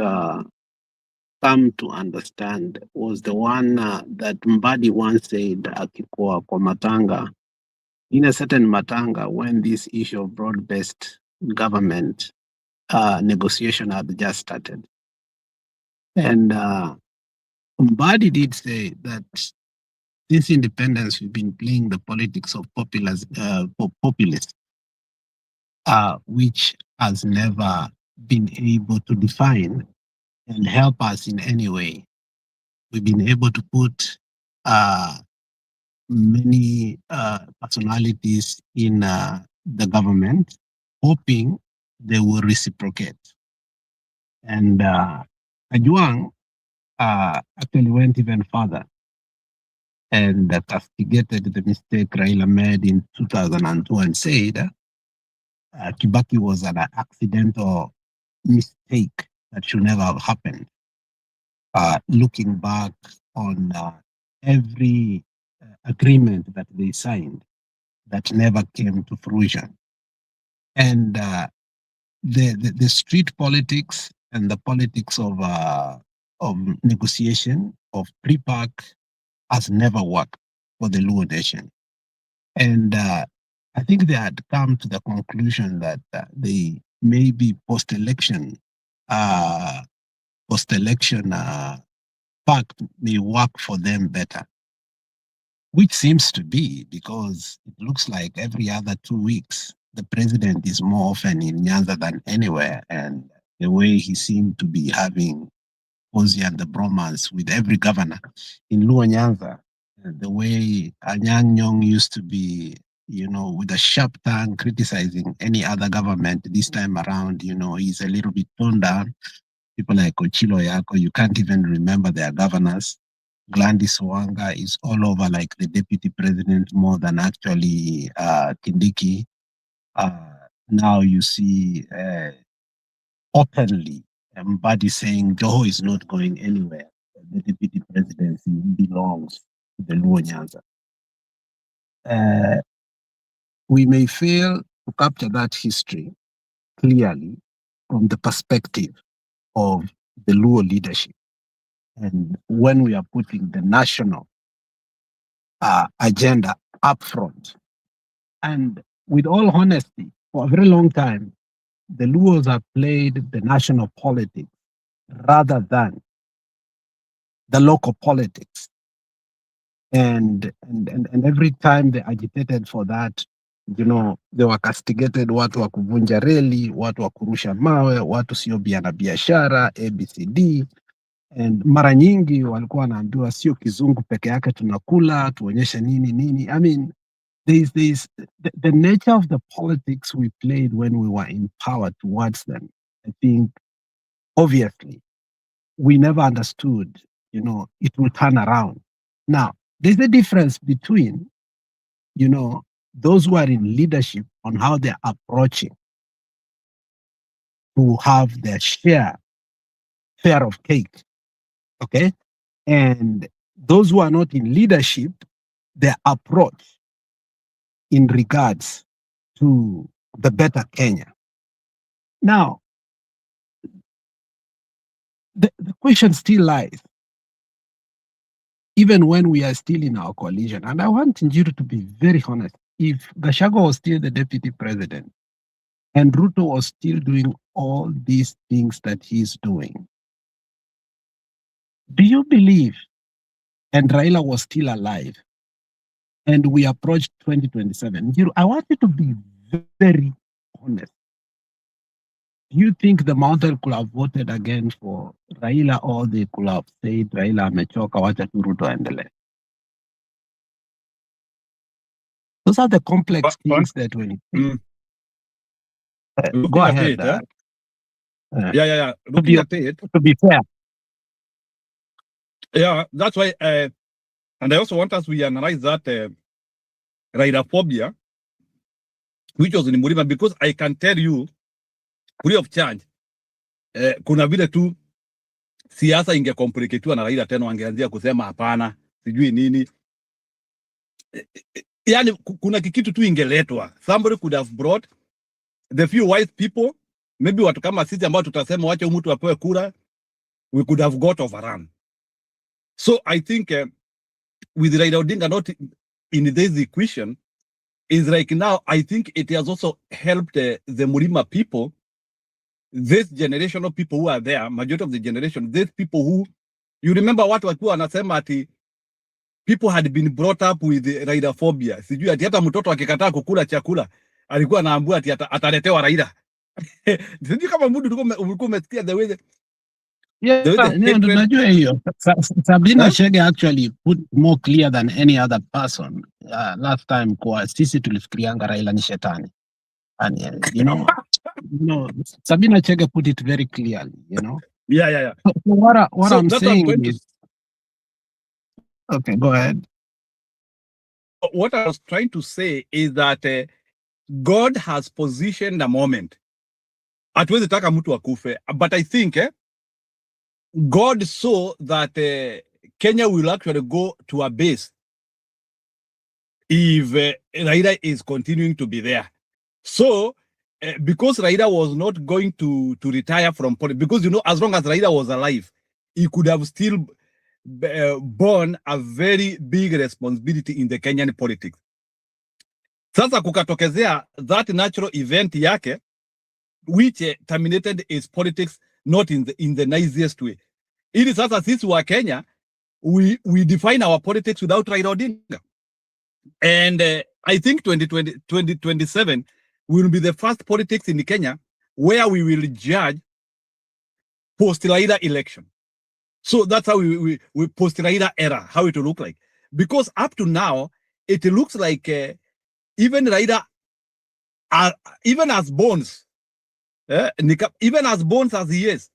come to understand was the one that Mbadi once said akikuwa kwa matanga, in a certain matanga, when this issue of broad-based government negotiation had just started. And Mbadi did say that since independence, we've been playing the politics of populist, which has never been able to define and help us in any way. We've been able to put many personalities in the government, hoping they will reciprocate. And Ajuang actually went even further and castigated the mistake Raila made in 2002 and said Kibaki was an accidental mistake that should never have happened. Looking back on every agreement that they signed that never came to fruition. And the street politics and the politics of negotiation, of pre-pack, has never worked for the Luo nation. And I think they had come to the conclusion that they maybe post-election pact may work for them better, which seems to be because it looks like every other 2 weeks, the president is more often in Nyanza than anywhere. And the way he seemed to be having Ozi and the bromance with every governor in Luo Nyanza, the way Anyang' Nyong'o used to be, with a sharp tongue criticizing any other government, this time around, he's a little bit toned down. People like Ochilo Yako, you can't even remember their governors. Gladys Wanga is all over like the deputy president more than actually Kindiki. Now you see openly Mbadi saying Joho is not going anywhere. The deputy presidency belongs to the Luo Nyanza. We may fail to capture that history clearly from the perspective of the Luo leadership. And when we are putting the national agenda up front. And with all honesty, for a very long time, the Luos have played the national politics rather than the local politics. And every time they agitated for that, they were castigated, watu wa kuvunja reli, watu wa kurusha mawe, watu sio biashara, ABCD. And mara nyingi walikuwa wanaambiwa sio kizungu peke yake tunakula, tuonyeshe nini. I mean, the nature of the politics we played when we were in power towards them. I think obviously, we never understood, it will turn around. Now, there's a difference between, those who are in leadership on how they're approaching to have their share of cake, okay? And those who are not in leadership, their approach in regards to the better Kenya. Now, the question still lies, even when we are still in our coalition, and I want Njiru to be very honest, if Gachagua was still the deputy president and Ruto was still doing all these things that he's doing, do you believe, and Raila was still alive, and we approached 2027, Njiru, I want you to be very honest. Do you think the mountain could have voted again for Raila, or they could have said Raila amechoka, wacha tu Ruto aendelee? Those are the complex things that when you go ahead. Yeah. To be fair. Yeah, that's why, and I also want us to analyze that Railaphobia, which was in Murima, because I can tell you, free of charge, kuna vile tu siasa ingecomplicatiwa na Raila tena wangeanzia kusema hapana, sijui nini. Yani kuna kikitu tu ingeletwa. Somebody could have brought the few wise people, maybe watu kama sisi ambao tutasema wacha mtu apewe kura, we could have got overrun. So I think with Raila Odinga not in this equation, is like now, I think it has also helped the Murima people, this generation of people who are there, majority of the generation, these people who, you remember what walikuwa wanasema ati people had been brought up with Railaphobia. Sijui ati hata mtoto akikataa kukula chakula alikuwa anaambiwa ati ataletewa Raila. Sijui kama mtu ulikuwa umesikia the way najua hiyo. Sabina Chege actually put more clear than any other person last time kwa sisi tulifikirianga Raila ni shetani. And Sabina Chege put it very clearly, Yeah. So what I'm saying is, okay, go ahead. What I was trying to say is that God has positioned a moment. Hatuwezi taka mtu akufe, but I think God saw that Kenya will actually go to a base if Raila is continuing to be there. So, because Raila was not going to retire from politics, because, as long as Raila was alive, he could have still borne a very big responsibility in the Kenyan politics. Sasa kukatokezea that natural event yake, which terminated his politics not in the nicest way. Ili sasa sisi wa Kenya, we define our politics without Raila Odinga. And I think 2027 will be the first politics in Kenya where we will judge post-Raila election. So that's how we post-Raila era, how it will look like. Because up to now, it looks like even Raila, even as bones, even as bones as he is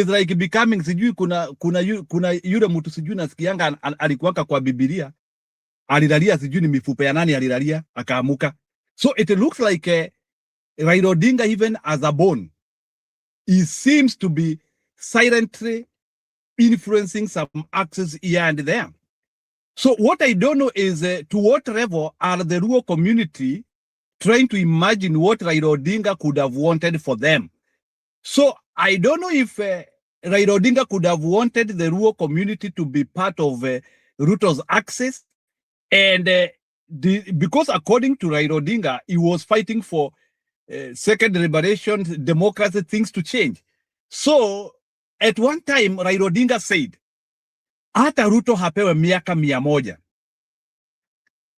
like becoming, sijui kuna yule mtu sijui nasikianga alikuwaka kwa Biblia, alilalia sijui ni mifupa ya nani alilalia akaamuka. So it looks like Raila Odinga, even as a bone, he seems to be silently influencing some axes here and there. So what I don't know is to what level are the rural community trying to imagine what Raila Odinga could have wanted for them. So I don't know if Raila Odinga could have wanted the rural community to be part of Ruto's access. And because according to Raila Odinga, he was fighting for second liberation, democracy, things to change. So at one time, Raila Odinga said, hata Ruto hapewe miaka 100,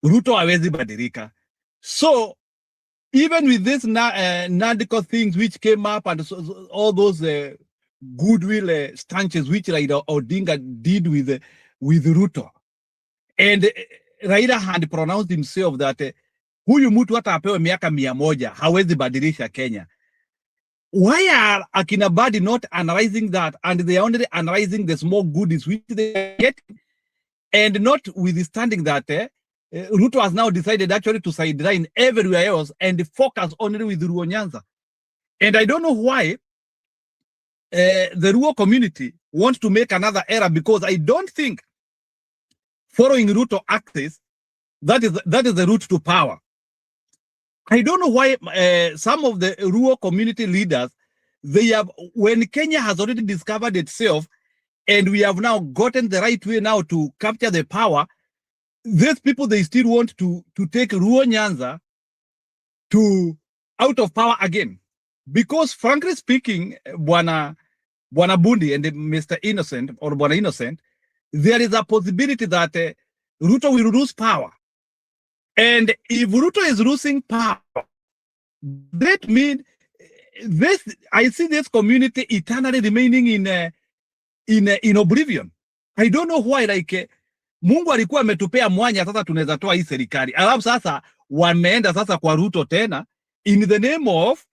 Ruto hawezi badilika. So even with this Nadico things which came up and all those goodwill stanches which Raila Odinga did with Ruto, and Raila had pronounced himself that huyu mtu hata apewe miaka 100 hawezi badilisha Kenya. Why are Akinabadi not analyzing that, and they are only analyzing the small goodies which they get, and not withstanding that Ruto has now decided actually to sideline everywhere else and focus only with Luo Nyanza. And I don't know why the Luo community wants to make another error, because I don't think following Ruto axis, that is the route to power. I don't know why some of the rural community leaders, they have, when Kenya has already discovered itself, and we have now gotten the right way now to capture the power, these people, they still want to take Luo Nyanza to out of power again. Because frankly speaking, Bwana Bundi and Mr. Innocent, or Bwana Innocent, there is a possibility that Ruto will lose power. And if Ruto is losing power, that means this, I see this community eternally remaining in oblivion. I don't know why, like Mungu alikuwa ametupea mwanya, sasa tunaweza toa hii serikali. Alafu sasa wameenda sasa kwa Ruto tena in the name of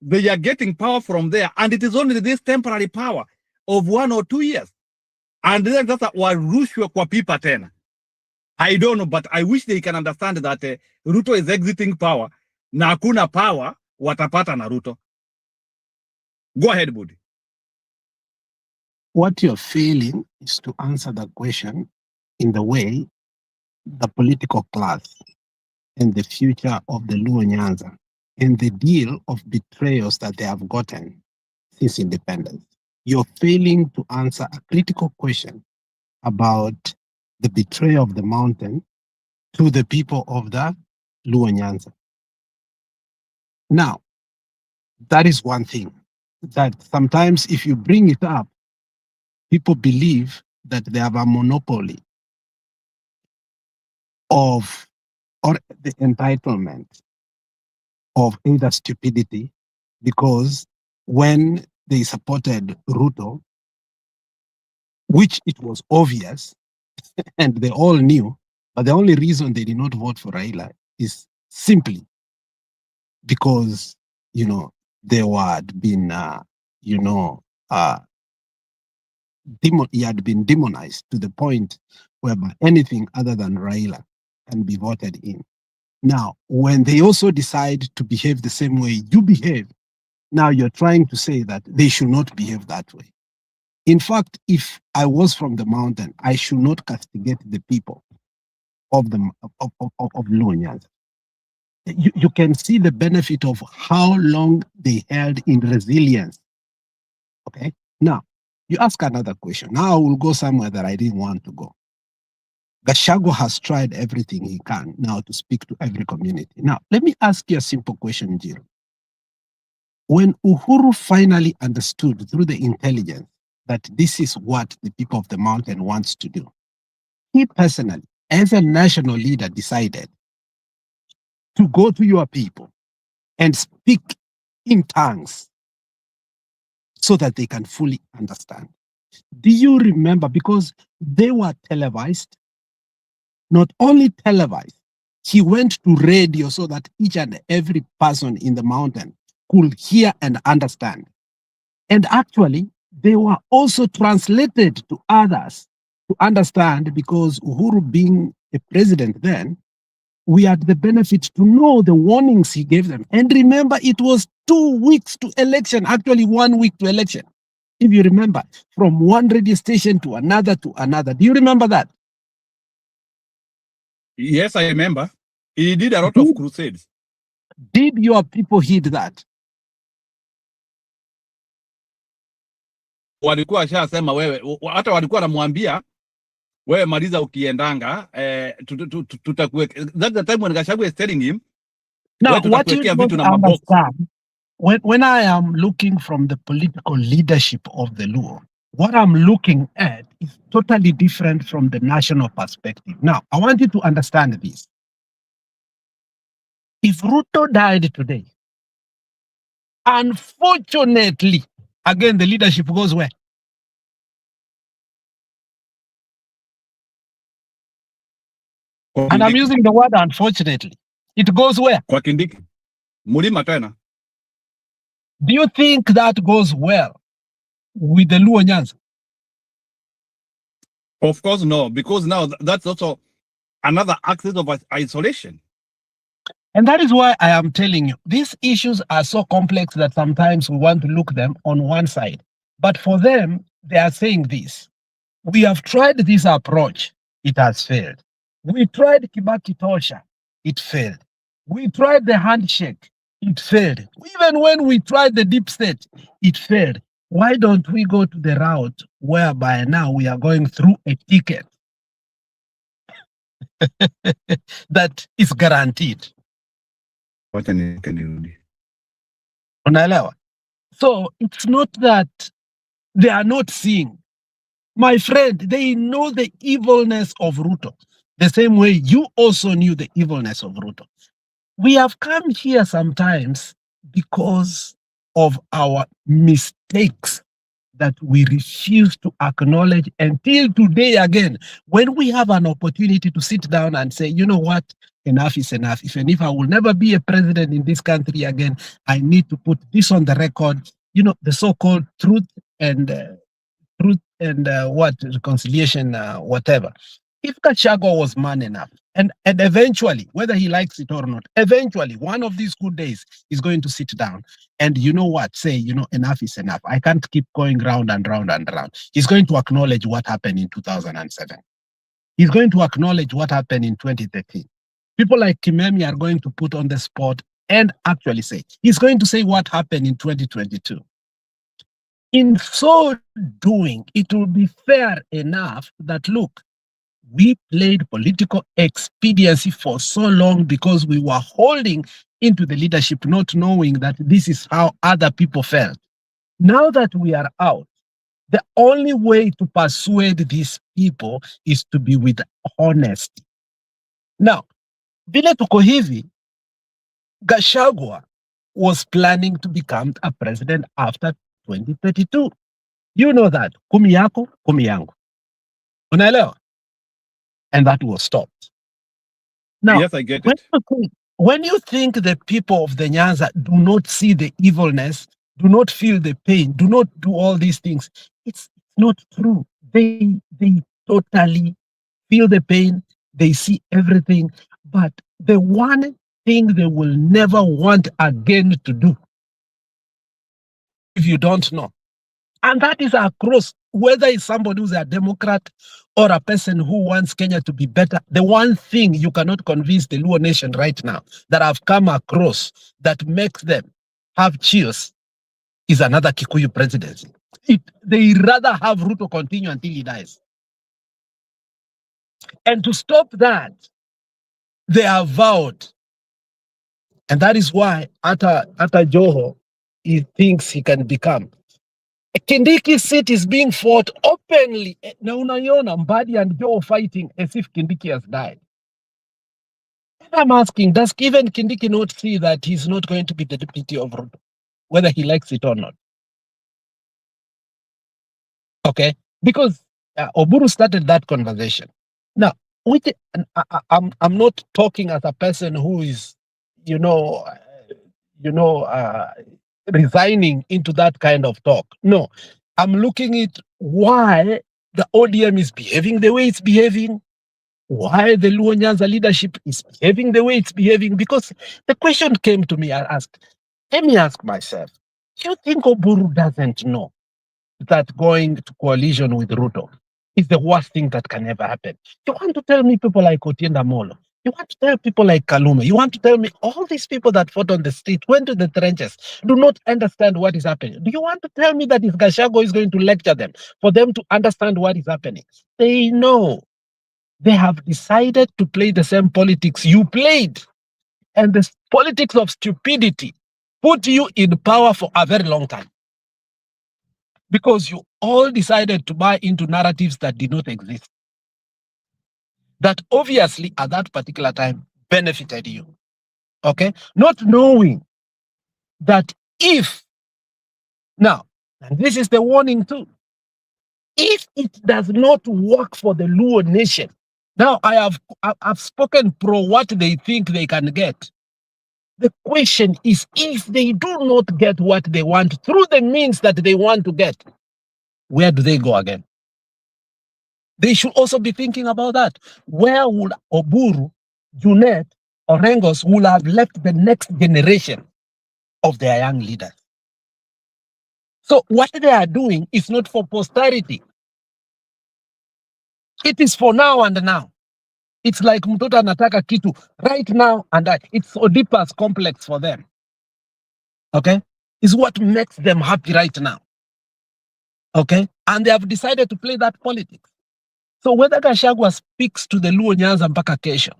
they are getting power from there, and it is only this temporary power of 1 or 2 years. And then sasa warushwe kwa pipa tena. I don't know, but I wish they can understand that Ruto is exiting power, na hakuna power watapata na Ruto. Go ahead, Budi. What you're failing is to answer the question in the way the political class and the future of the Luo Nyanza and the deal of betrayals that they have gotten since independence. You're failing to answer a critical question about the betrayal of the mountain to the people of the Luo Nyanza. Now, that is one thing that sometimes if you bring it up, people believe that they have a monopoly of, or the entitlement of either stupidity, because when they supported Ruto, which it was obvious and they all knew, but the only reason they did not vote for Raila is simply because, you know, they had been, he had been demonized to the point whereby anything other than Raila can be voted in. Now, when they also decide to behave the same way you behave, now you're trying to say that they should not behave that way. In fact, if I was from the mountain, I should not castigate the people of the of Luo Nyanza. You can see the benefit of how long they held in resilience. Okay. Now, you ask another question. Now I will go somewhere that I didn't want to go. Gachagua has tried everything he can now to speak to every community. Now, let me ask you a simple question, Jill. When Uhuru finally understood through the intelligence that this is what the people of the mountain wants to do, he personally, as a national leader, decided to go to your people and speak in tongues so that they can fully understand. Do you remember? Because they were televised, not only televised, he went to radio so that each and every person in the mountain could hear and understand. And actually, they were also translated to others to understand, because Uhuru being a president then, we had the benefit to know the warnings he gave them. And remember, it was 2 weeks to election, actually 1 week to election. If you remember, from one radio station to another to another. Do you remember that? Yes, I remember. He did a lot of crusades. Did your people heed that? Walikuwa washasema wewe, hata walikuwa namwambia wewe maliza ukiendanga, tutakuweka. That's the time when Gachagua is telling him, now what you don't understand, when I am looking from the political leadership of the Luo, what I'm looking at is totally different from the national perspective. Now, I want you to understand this. If Ruto died today, unfortunately, again, the leadership goes where? And I'm using the word unfortunately. It goes where? Kwa Kindiki. Mulima tena. Do you think that goes well with the Luo Nyanza? Of course, no, because now that's also another axis of isolation. And that is why I am telling you, these issues are so complex that sometimes we want to look them on one side. But for them, they are saying this. We have tried this approach. It has failed. We tried Kibaki Tosha. It failed. We tried the handshake. It failed. Even when we tried the deep state, it failed. Why don't we go to the route whereby now we are going through a ticket that is guaranteed? Unaelewa? So it's not that they are not seeing. My friend, they know the evilness of Ruto, the same way you also knew the evilness of Ruto. We have come here sometimes because of our mistakes that we refuse to acknowledge until today again, when we have an opportunity to sit down and say, you know what, enough is enough. If I will never be a president in this country again, I need to put this on the record, you know, the so-called truth and reconciliation, whatever. If Gachagua was man enough, and eventually, whether he likes it or not, eventually, one of these good days, he's going to sit down and, you know what, say, you know, enough is enough. I can't keep going round and round and round. He's going to acknowledge what happened in 2007. He's going to acknowledge what happened in 2013. People like Kimemi are going to put on the spot and actually say, he's going to say what happened in 2022. In so doing, it will be fair enough that, look, we played political expediency for so long because we were holding into the leadership, not knowing that this is how other people felt. Now that we are out, the only way to persuade these people is to be with honesty. Now, vile tuko hivi, Gachagua was planning to become a president after 2032. You know that. Kumi yako, kumi yangu. Unaelewa? And that was stopped. Now, yes, I get it. When you think the people of the Nyanza do not see the evilness, do not feel the pain, do not do all these things, it's not true. They totally feel the pain, they see everything, but the one thing they will never want again to do, if you don't know, and that is across, whether it's somebody who's a Democrat or a person who wants Kenya to be better, the one thing you cannot convince the Luo nation right now that I've come across that makes them have cheers is another Kikuyu presidency. They rather have Ruto continue until he dies. And to stop that, they have vowed. And that is why Ata Joho, he thinks he can become. Kindiki's seat is being fought openly. Now, unaiona Mbadi and Joe fighting as if Kindiki has died. And I'm asking, does even Kindiki not see that he's not going to be the deputy of Ruto, whether he likes it or not? Okay, because Oburu started that conversation. Now, I'm not talking as a person who is, resigning into that kind of talk. No, I'm looking at why the ODM is behaving the way it's behaving, why the Luo Nyanza leadership is behaving the way it's behaving, because the question came to me, I asked, let me ask myself, do you think Oburu doesn't know that going to coalition with Ruto is the worst thing that can ever happen? You want to tell me people like Otienda Molo, you want to tell people like Kalume, you want to tell me all these people that fought on the street, went to the trenches, do not understand what is happening? Do you want to tell me that if Gachagua is going to lecture them for them to understand what is happening? They know. They have decided to play the same politics you played. And the politics of stupidity put you in power for a very long time. Because you all decided to buy into narratives that did not exist. That obviously at that particular time benefited you. Okay? Not knowing that if, now, and this is the warning too, if it does not work for the Luo nation, now I've spoken pro what they think they can get. The question is, if they do not get what they want through the means that they want to get, where do they go again? They should also be thinking about that. Where would Oburu, Junet, or Rengos will have left the next generation of their young leaders? So what they are doing is not for posterity. It is for now and now. It's like mtoto anataka kitu right now and it's Oedipus complex for them. Okay? It's what makes them happy right now. Okay? And they have decided to play that politics. So whether Gachagua speaks to the Luo Nyanza mpaka kesho,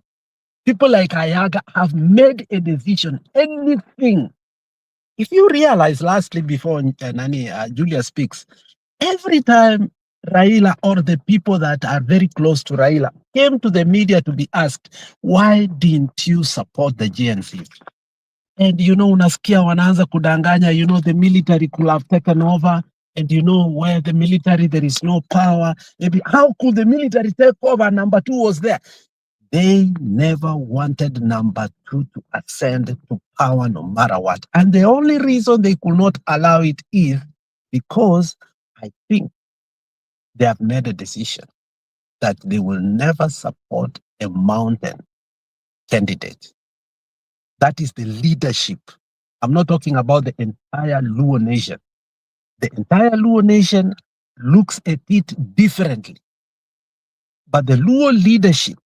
people like Ayaga have made a decision. Anything. If you realize, lastly, before Julia speaks, every time Raila or the people that are very close to Raila came to the media to be asked, why didn't you support the GNC? And unasikia wanaanza kudanganya, the military could have taken over. And where the military, there is no power. Maybe how could the military take over? Number 2 was there. They never wanted number 2 to ascend to power no matter what. And the only reason they could not allow it is because I think they have made a decision that they will never support a mountain candidate. That is the leadership. I'm not talking about the entire Luo nation. The entire Luo nation looks at it differently. But the Luo leadership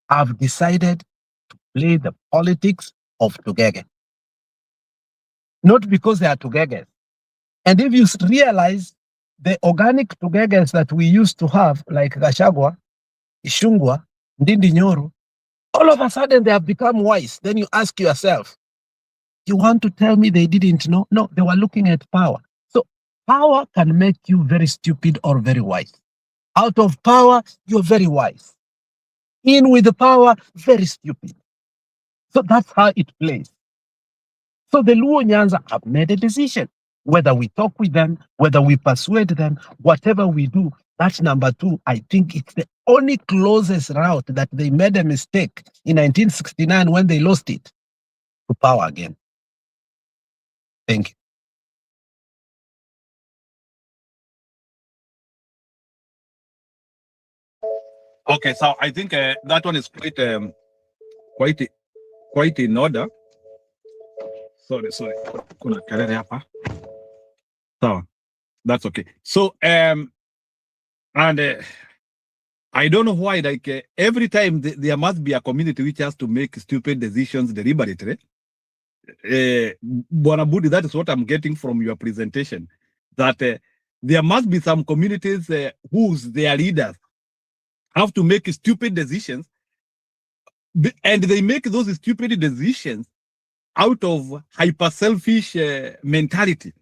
have decided to play the politics of Tugege. Not because they are Tugeges. And if you realize the organic Tugeges that we used to have, like Gachagua, Ishungwa, Ndindi Nyoro, all of a sudden they have become wise. Then you ask yourself, you want to tell me they didn't know? No, they were looking at power. So power can make you very stupid or very wise. Out of power, you're very wise. In with the power, very stupid. So that's how it plays. So the Luo Nyanza have made a decision. Whether we talk with them, whether we persuade them, whatever we do, that's number 2. I think it's the only closest route that they made a mistake in 1969 when they lost it to power again. Thank you. Okay, so I think that one is quite in order. Sorry. Kuna kelele hapa. So that's okay. So and I don't know why, like every time there must be a community which has to make stupid decisions deliberately. Bwana Budi, that is what I'm getting from your presentation. That there must be some communities whose their leaders have to make stupid decisions, and they make those stupid decisions out of hyper selfish mentality.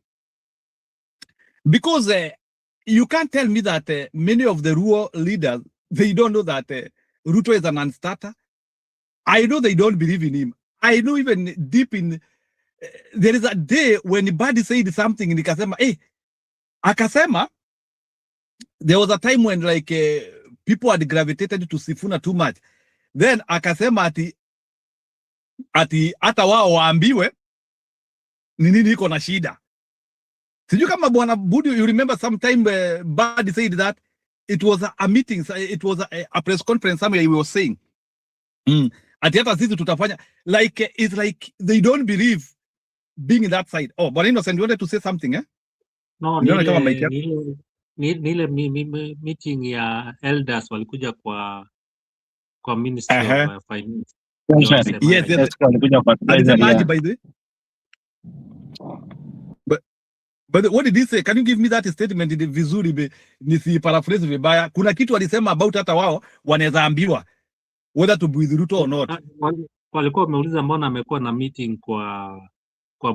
Because you can't tell me that many of the rural leaders, they don't know that Ruto is a non-starter. I know they don't believe in him. I know even deep in, there is a day when Badi said something in Nikasema, hey, Akasema, there was a time when like people had gravitated to Sifuna too much. Then Akasema ati hata wao waambiwe ni nini iko na shida. Sijui kama Bwana Budi, you remember sometime Badi said that it was a meeting, it was a press conference somewhere he was saying. Ati hata sisi tutafanya, like it's like they don't believe being in that side. Oh, but Innocent, you wanted to say something, eh? No, nile meeting ya elders walikuja kwa Ministry of Finance. Yes. By the way. But what did he say? Can you give me that statement in vizuri nisi paraphrase vibaya? Kuna kitu alisema about hata wao wanaweza ambiwa whether to be with Ruto or not. Walikuwa wameuliza mbona amekuwa na meeting kwa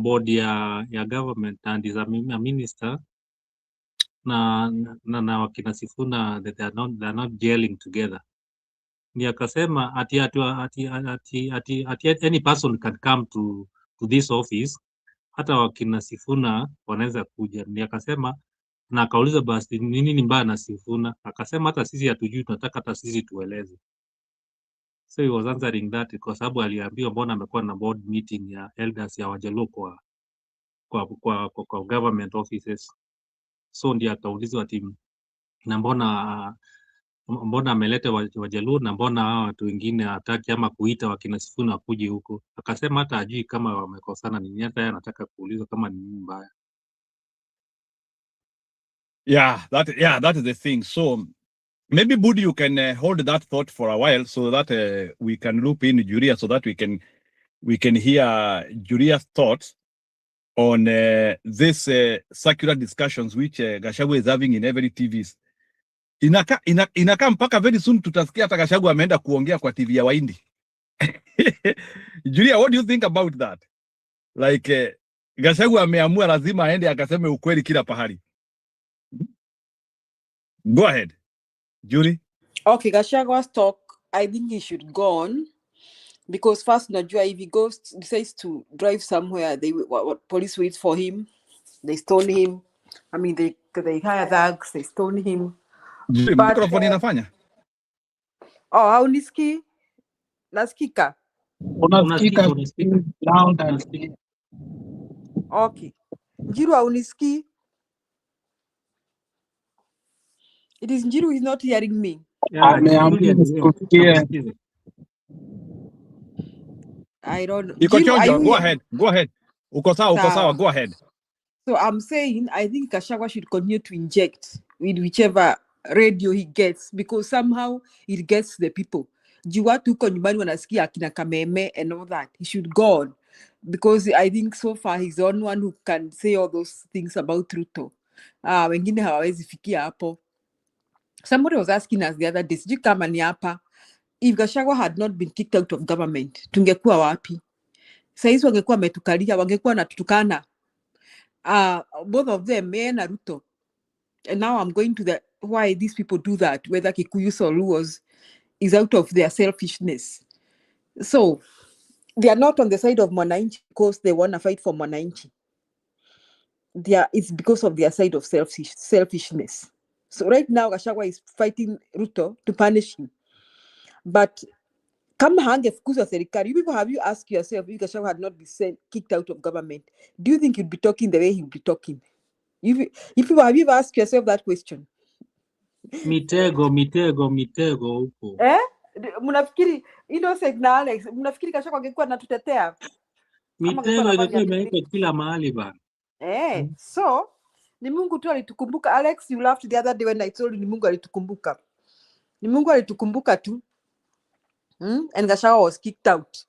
board ya government and is a minister na wakina Sifuna that they are not gelling together. Ni akasema ati any person can come to this office, hata wakina Sifuna wanaweza kuja. Ni akasema, na akauliza basi nini mbaya na Sifuna, akasema hata sisi hatujui, tunataka hata sisi tueleze. So he was answering that kwa sababu aliambiwa mbona amekuwa na board meeting ya elders ya Wajaluo kwa government offices. So ndio akaulizwa timu na mbona ameleta Wajaluo na mbona hao watu wengine hataki ama kuita wakina Sifuna wakuje huko. Akasema hata ajui kama wamekosana nini, hata yeye anataka kuulizwa kama ni nini mbaya. Yeah, that is the thing. So maybe Budi, you can hold that thought for a while so that we can loop in Julia so that we can hear Julia's thoughts on this circular discussions which Gachagua is having in every TVs. Inaka mpaka very soon tutasikia hata Gachagua ameenda kuongea kwa TV ya Wahindi. Julia, what do you think about that? Like Gachagua ameamua lazima aende akaseme ukweli kila pahali. Go ahead, Julie. Okay, Gachagua's talk, I think he should go on because first, Najua, if he decides to drive somewhere, police wait for him, they stone him. I mean, they hire thugs, they stone him. Julie, microphone inafanya? Oh, haunisikii? Nasikika? Unasikika loud and clear. Okay. Njiru haunisikii? It is Njiru is not hearing me. I don't know. Njiru, go ahead. Uko sawa, go ahead. So I'm saying, I think Gachagua should continue to inject with whichever radio he gets because somehow it gets the people. Watu huko nyumbani wanasikia akina Kameme and all that. He should go on because I think so far he's the only one who can say all those things about Ruto. Wengine hawawezi fikia hapo. Somebody was asking us the other day, sijui kama ni hapa, if Gachagua had not been kicked out of government, tungekuwa wapi? Saizi wangekuwa metukalia, wangekuwa natutukana. Both of them, me and Ruto. And now I'm going to why these people do that, whether Kikuyus or Luos, is out of their selfishness. So, they are not on the side of Mwananchi because they want to fight for Mwananchi. It's because of their side of selfishness. So right now, Gachagua is fighting Ruto to punish him. But kama hangefukuzwa serikali, you people, have you asked yourself if Gachagua had not been kicked out of government, do you think you'd be talking the way he would be talking? If people, have you ever asked yourself that question? Mitego huko. Mnafikiri Innocent na Alex, mnafikiri Gachagua angekuwa anatutetea? Mitego ilikuwa imewekwa kila mahali bana. So ni Mungu tu alitukumbuka. Alex, you laughed the other day when I told you ni Mungu alitukumbuka. Ni Mungu alitukumbuka tu. And Gachagua was kicked out.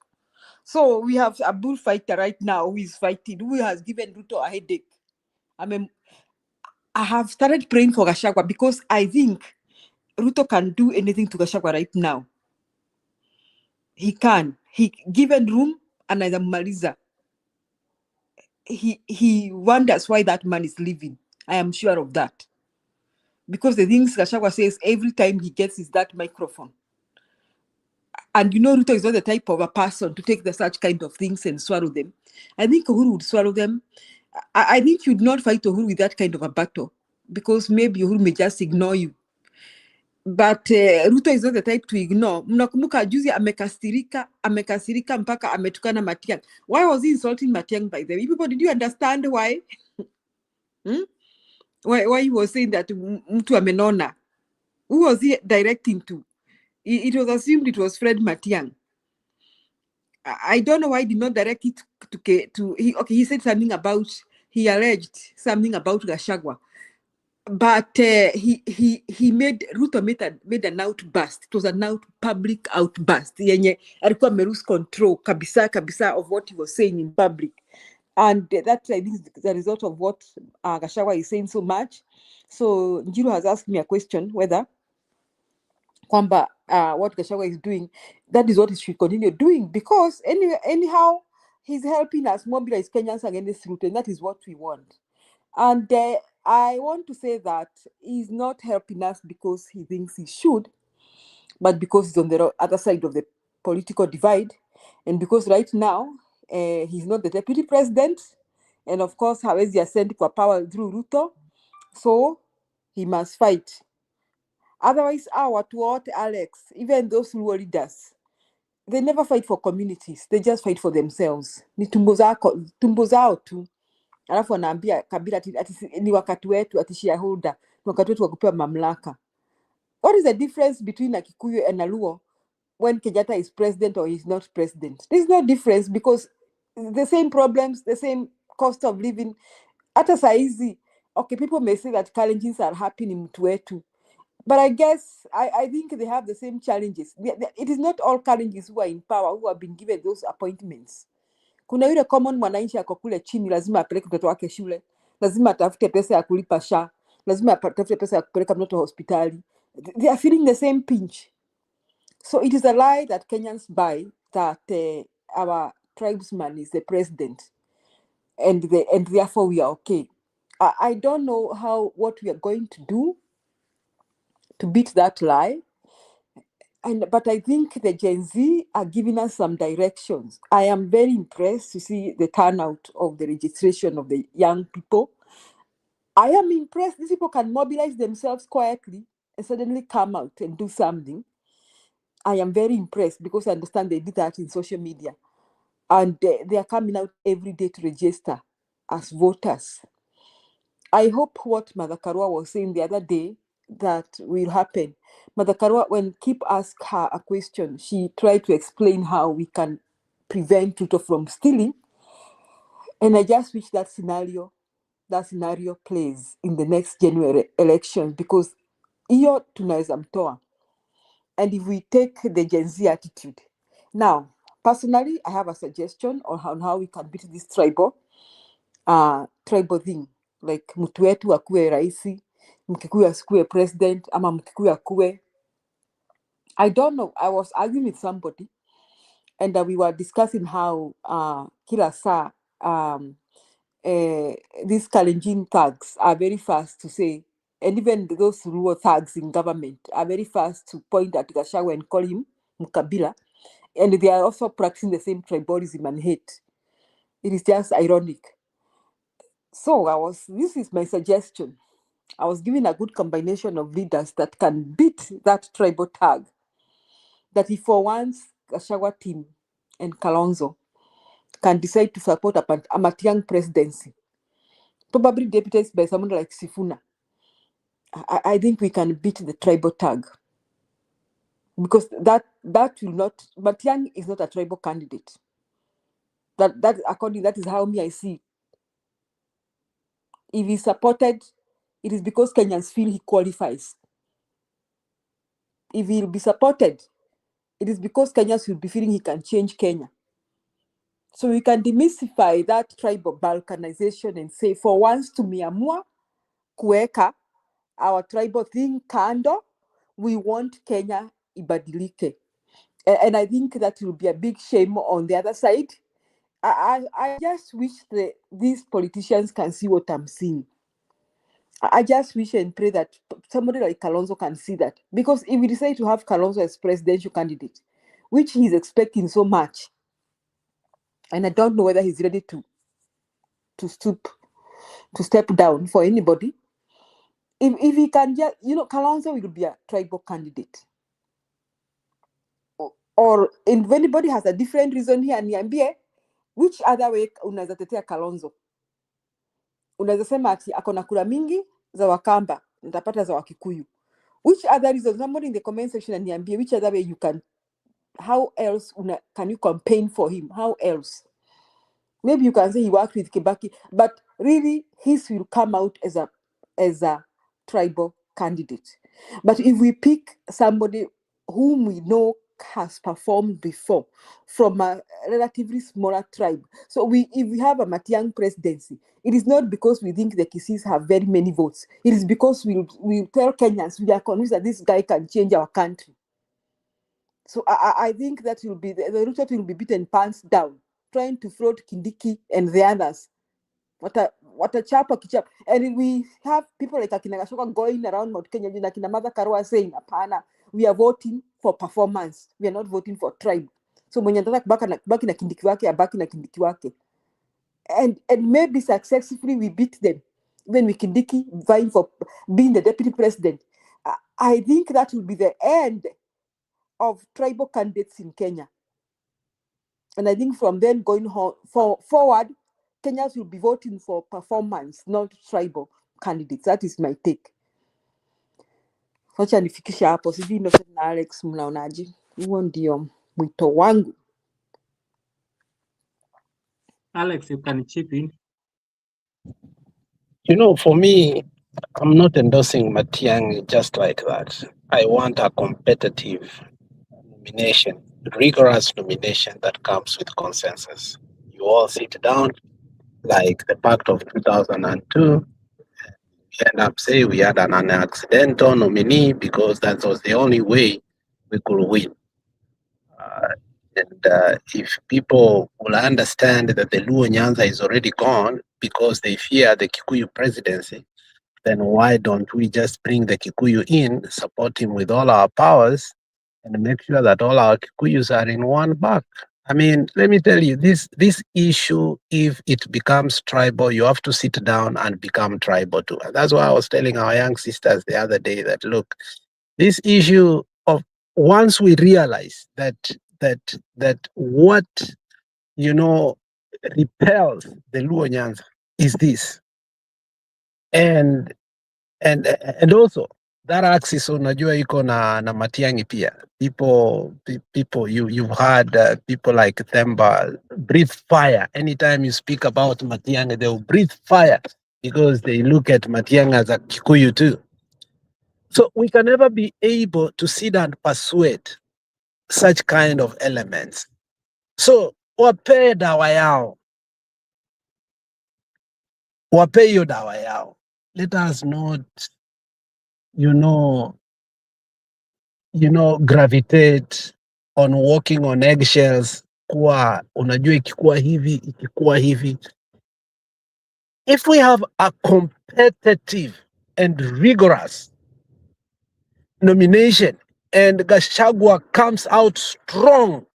So we have a bullfighter right now who is fighting, who has given Ruto a headache. I have started praying for Gachagua because I think Ruto can do anything to Gachagua right now. He can. He given room and anamaliza. He wonders why that man is leaving. I am sure of that. Because the things Gachagua says every time he gets is that microphone. And you know, Ruto is not the type of a person to take such kind of things and swallow them. I think Uhuru would swallow them. I think you'd not fight Uhuru with that kind of a battle because maybe Uhuru may just ignore you. But Ruto is not the type to ignore. Mnakumbuka juzi amekasirika mpaka ametukana Matiang'i. Why was he insulting Matiang'i by the way? People, did you understand why? Why he was saying that mtu amenona? Who was he directing to? It was assumed it was Fred Matiang'i. I don't know why he did not direct it to he said something about, he alleged something about Gachagua. But he made Ruto made an outburst. It was an public outburst. Yenye alikuwa lose control kabisa of what he was saying in public. And that's, I think, the result of what Gachagua is saying so much. So Njiru has asked me a question whether kwamba what Gachagua is doing, that is what he should continue doing because anyhow he's helping us mobilize Kenyans against Ruto, and that is what we want. And I want to say that he's not helping us because he thinks he should, but because he's on the other side of the political divide, and because right now he's not the deputy president, and of course hawezi ascend kwa power through Ruto, so he must fight. Otherwise, watu wote, Alex, even those Luo leaders, they never fight for communities, they just fight for themselves. Ni tumbo zao tu. Alafu anaambia Kabila ati ni wakati wetu, ati shareholder, ni wakati wetu wa kupewa mamlaka. What is the difference between a Kikuyu and a Luo when Kenyatta is president or is not president? There's no difference because the same problems, the same cost of living. Hata saizi, okay, people may say that challenges are happening mtu wetu. But I guess, I think they have the same challenges. It is not all challenges who are in power who have been given those appointments. Kuna yule common mwananchi ako kule chini, lazima apeleke mtoto wake shule, lazima atafute pesa ya kulipa SHA, lazima atafute pesa ya kupeleka mtoto hospitali. They are feeling the same pinch. So it is a lie that Kenyans buy that our tribesman is the president and therefore we are okay. I don't know what we are going to do to beat that lie. But I think the Gen Z are giving us some directions. I am very impressed to see the turnout of the registration of the young people. I am impressed these people can mobilize themselves quietly and suddenly come out and do something. I am very impressed because I understand they did that in social media. And they are coming out every day to register as voters. I hope what Mother Karua was saying the other day that will happen. Mother Karua, when Kip asked her a question, she tried to explain how we can prevent Ruto from stealing. And I just wish that scenario plays in the next January election because hiyo tunaweza mtoa. And if we take the Gen Z attitude. Now, personally, I have a suggestion on how we can beat this tribal thing. Like mtu wetu akuwe raisi, Mkikuyu asikuwe president, ama Mkikuyu akuwe. I don't know. I was arguing with somebody and we were discussing how kila saa these Kalenjin thugs are very fast to say, and even those rural thugs in government are very fast to point at Gachagua and call him Mkabila. And they are also practicing the same tribalism and hate. It is just ironic. So this is my suggestion. I was given a good combination of leaders that can beat that tribal tag. That if for once Gachagua team and Kalonzo can decide to support a Matiang'i presidency, probably deputies by someone like Sifuna, I think we can beat the tribal tag. Because that will not, Matiang'i is not a tribal candidate. That is how I see it. If he's supported, it is because Kenyans feel he qualifies. If he'll be supported, it is because Kenyans will be feeling he can change Kenya. So we can demystify that tribal balkanization and say, for once tumeamua kuweka our tribal thing kando, we want Kenya ibadilike. And I think that will be a big shame on the other side. I just wish these politicians can see what I'm seeing. I just wish and pray that somebody like Kalonzo can see that. Because if we decide to have Kalonzo as presidential candidate, which he's expecting so much, and I don't know whether he's ready to step down for anybody. If he can just, Kalonzo will be a tribal candidate. Or if anybody has a different reason here, niambie, which other way unaweza tetea Kalonzo? Unaweza sema ati akona kura mingi za Wakamba, nitapata za Wakikuyu. Which other reason? Somebody in the comment section and niambie which other way you can, how else can you campaign for him? How else? Maybe you can say he worked with Kibaki, but really his will come out as a tribal candidate. But if we pick somebody whom we know has performed before from a relatively smaller tribe, so if we have a Matiang'i presidency, it is not because we think the Kisis have very many votes. It is because we tell Kenyans we are convinced that this guy can change our country. So I think that will be the Ruto will be beaten pants down, trying to float Kindiki and the others. What a chap. And we have people like Akina Gachagua going around Mount Kenya, and Akina Mother Karua saying, "Apana, we are voting for performance. We are not voting for tribe." So mwenye anataka kubaki na Kindiki wake, abaki na Kindiki wake. And maybe successfully we beat them. When we Kindiki vying for being the deputy president. I think that will be the end of tribal candidates in Kenya. And I think from then going forward, Kenyans will be voting for performance, not tribal candidates. That is my take. Wacha nifikishe hapo, sijui Innocent na Alex mnaonaje? Huo ndio mwito wangu. Alex, you can chip in. You know, for me, I'm not endorsing Matiang'i just like that. I want a competitive nomination, rigorous nomination that comes with consensus. You all sit down, like the Pact of 2002. We end up saying we had an accidental nominee because that was the only way we could win. If people will understand that the Luo Nyanza is already gone because they fear the Kikuyu presidency, then why don't we just bring the Kikuyu in, support him with all our powers, and make sure that all our Kikuyus are in one bag? I mean, let me tell you, this issue, if it becomes tribal, you have to sit down and become tribal too. And that's why I was telling our young sisters the other day that, look, this issue of once we realize that what, you know, repels the Luo Nyanza is this. And also that axis unajua iko na Matiang'i pia. People you've had people like Themba breathe fire anytime you speak about Matiang'i. They'll breathe fire because they look at Matiang'i as a Kikuyu too. So we can never be able to sit and persuade such kind of elements. So wape dawa yao, wape hiyo dawa yao. Let us not, you know, gravitate on walking on eggshells. Kuwa unajua ikikuwa hivi. If we have a competitive and rigorous nomination and Gachagua comes out strong,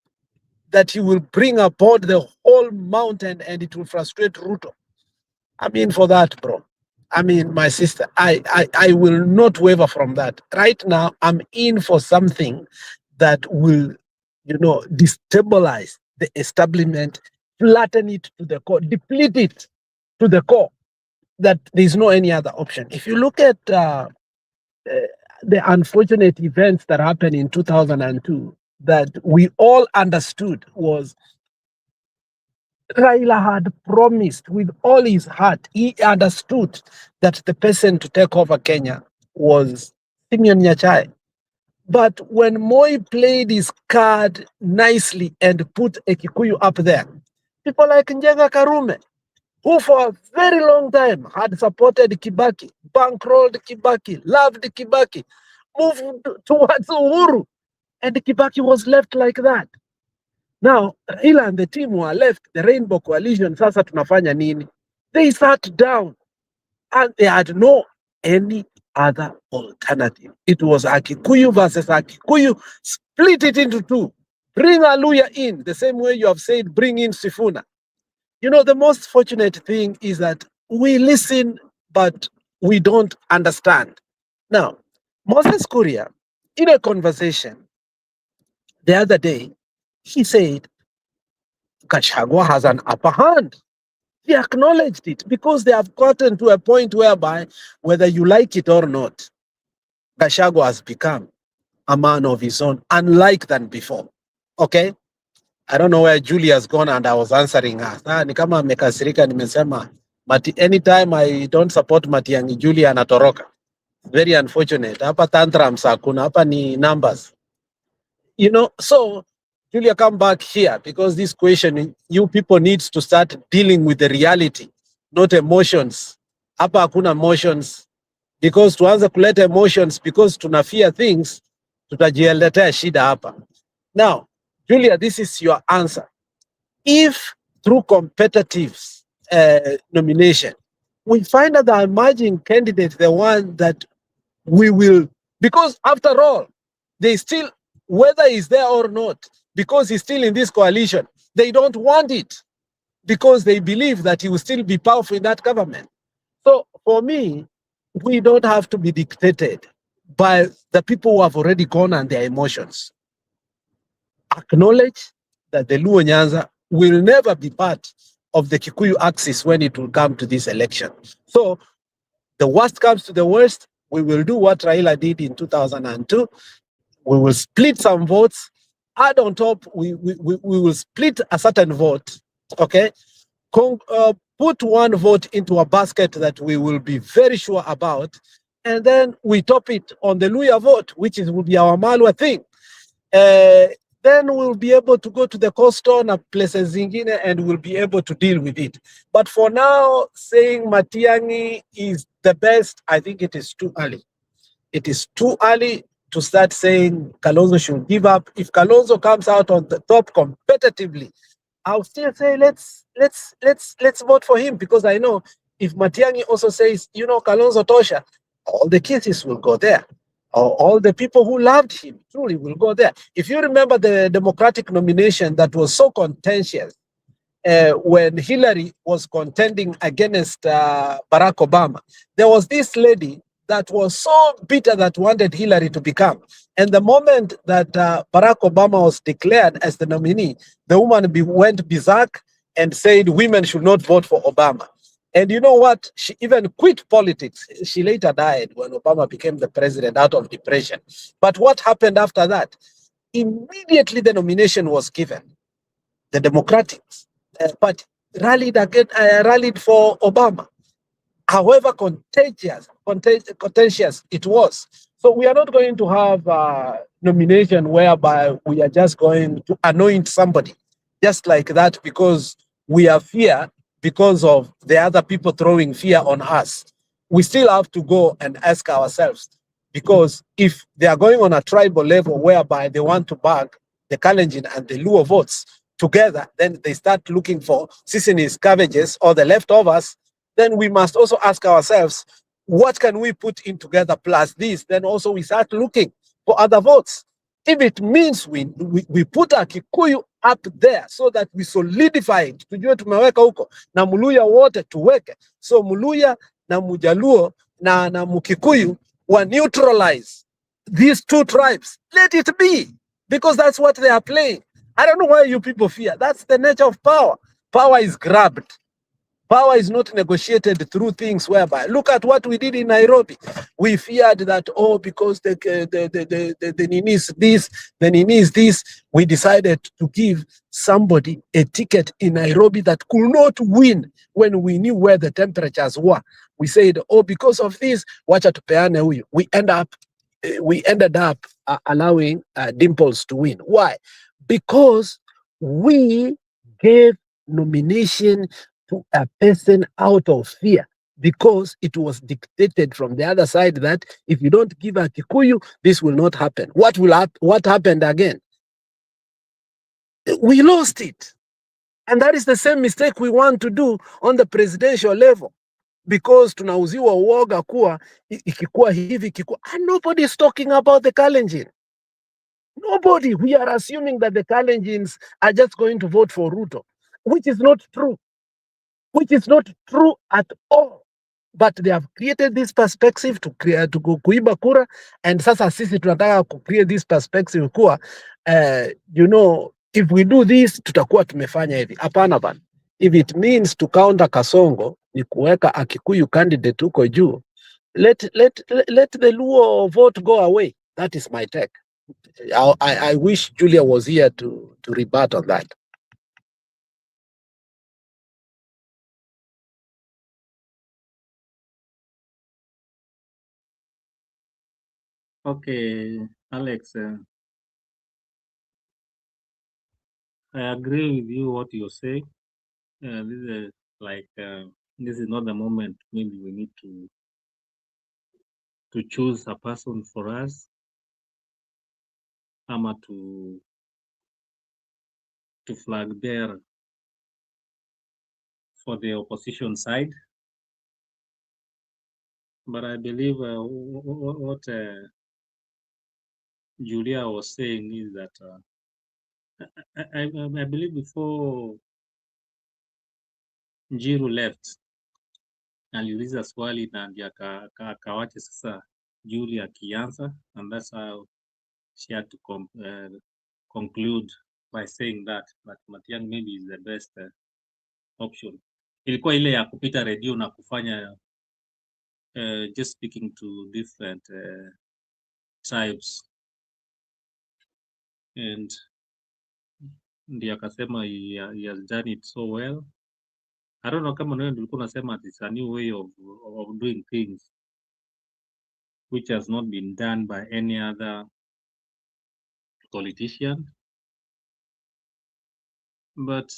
that he will bring aboard the whole mountain and it will frustrate Ruto. I mean, for that, bro. I mean, my sister, I will not waver from that. Right now, I'm in for something that will, you know, destabilize the establishment, flatten it to the core, deplete it to the core, that there's no any other option. If you look at the unfortunate events that happened in 2002, that we all understood was Raila had promised with all his heart. He understood that the person to take over Kenya was Simeon Nyachai. But when Moi played his card nicely and put a Kikuyu up there, people like Njenga Karume, who for a very long time had supported Kibaki, bankrolled Kibaki, loved Kibaki, moved towards Uhuru, and Kibaki was left like that. Now, Raila and the team were left, the Rainbow Coalition, sasa tunafanya nini? They sat down and they had no any other alternative. It was Akikuyu versus Akikuyu, split it into two. Bring Aluya in, the same way you have said, bring in Sifuna. You know, the most fortunate thing is that we listen, but we don't understand. Now, Moses Kuria, in a conversation the other day, he said, Gachagua has an upper hand. He acknowledged it because they have gotten to a point whereby, whether you like it or not, Gachagua has become a man of his own, unlike than before. Okay? I don't know where Julie has gone and I was answering her. Ni kama amekasirika nimesema, but anytime I don't support Matiang'i, Julie anatoroka. Very unfortunate. Hapa tantrums hakuna, hapa ni numbers. You know, so Julia, come back here because this question, you people need to start dealing with the reality, not emotions. Hapa hakuna emotions, because tuanze kuleta emotions because tunafear things, tutajiletea shida hapa. Now, Julia, this is your answer. If through competitive nomination, we find that the emerging candidate, the one that we will, because after all, they still, whether he's there or not, because he's still in this coalition, they don't want it because they believe that he will still be powerful in that government. So for me, we don't have to be dictated by the people who have already gone and their emotions. Acknowledge that the Luo Nyanza will never be part of the Kikuyu axis when it will come to this election. So the worst comes to the worst, we will do what Raila did in 2002. We will split some votes. Add on top, we will split a certain vote, okay? Put one vote into a basket that we will be very sure about, and then we top it on the Luya vote, which will be our Malwa thing. Then we'll be able to go to the coastal and places zingine and we'll be able to deal with it. But for now, saying Matiang'i is the best, I think it is too early. It is too early to start saying Kalonzo should give up. If Kalonzo comes out on the top competitively, I'll still say let's vote for him, because I know if Matiang'i also says, you know, Kalonzo Tosha, all the cases will go there. All the people who loved him truly will go there. If you remember the Democratic nomination that was so contentious when Hillary was contending against Barack Obama, there was this lady that was so bitter that wanted Hillary to become. And the moment that Barack Obama was declared as the nominee, the woman went berserk and said women should not vote for Obama. And you know what? She even quit politics. She later died when Obama became the president out of depression. But what happened after that? Immediately the nomination was given. The Democratic Party rallied for Obama. However contentious it was. So we are not going to have a nomination whereby we are just going to anoint somebody just like that because we have fear because of the other people throwing fear on us. We still have to go and ask ourselves, because if they are going on a tribal level whereby they want to back the Kalenjin and the Luo votes together, then they start looking for Sisi's cabbages or the leftovers, then we must also ask ourselves, what can we put in together plus this? Then also we start looking for other votes. If it means we put a Kikuyu up there so that we solidify it, tujue tumeweka huko, na Muluya wote tuweke. So Muluya na Mujaluo na Mukikuyu were neutralize these two tribes. Let it be, because that's what they are playing. I don't know why you people fear. That's the nature of power. Power is grabbed. Power is not negotiated through things whereby, look at what we did in Nairobi. We feared that, oh, because the Nini is this, the Nini is this, we decided to give somebody a ticket in Nairobi that could not win when we knew where the temperatures were. We said, oh, because of this, wacha tupeane huyu. We ended up allowing Dimples to win. Why? Because we gave nomination to a person out of fear, because it was dictated from the other side that if you don't give a Kikuyu, this will not happen. What happened again? We lost it. And that is the same mistake we want to do on the presidential level, because tunauziwa uoga kuwa ikikuwa hivi ikikuwa, and nobody is talking about the Kalenjin. Nobody. We are assuming that the Kalenjins are just going to vote for Ruto, which is not true. Which is not true at all. But they have created this perspective to kuiba kura, and sasa sisi tunataka to create this perspective kuwa, you know, if we do this, tutakuwa tumefanya hivi. Hapana bana. If it means to counter Kasongo, ni kuweka a Kikuyu candidate huko juu, let the Luo vote go away. That is my take. I wish Julia was here to rebut on that. Okay, Alex, I agree with you what you say. This is not the moment. Maybe we need to choose a person for us, ama to flag bearer for the opposition side. But I believe what Julia was saying is that I believe before Njiru left, aliuliza swali na ndiye akawache sasa Julia akianza, and that's how she had to conclude by saying that Matiang'i maybe is the best option. Ilikuwa ile ya kupita redio na kufanya just speaking to different tribes, and ndiye akasema he has done it so well. I don't know kama wewe ndio ulikuwa unasema it's a new way of doing things which has not been done by any other politician, but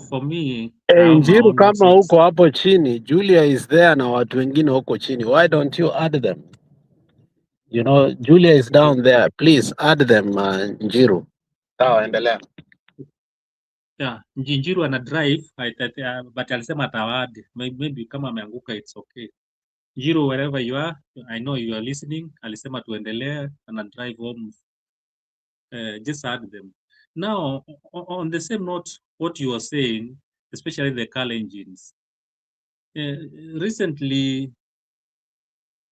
for me, I have my Njiru, own kama reasons. huko hapo chini, Julia is there na watu wengine huko chini. Why don't you add them? You know, Julia is down there. Please add them, Njiru. Sawa, endelea. Yeah, Njiru ana drive but alisema atawadi. Maybe kama ameanguka it's okay. Njiru, wherever you are, I know you are listening. Alisema tuendelee and drive home. Just add them. Now, on the same note, what you are saying, especially the Kalenjins. Recently,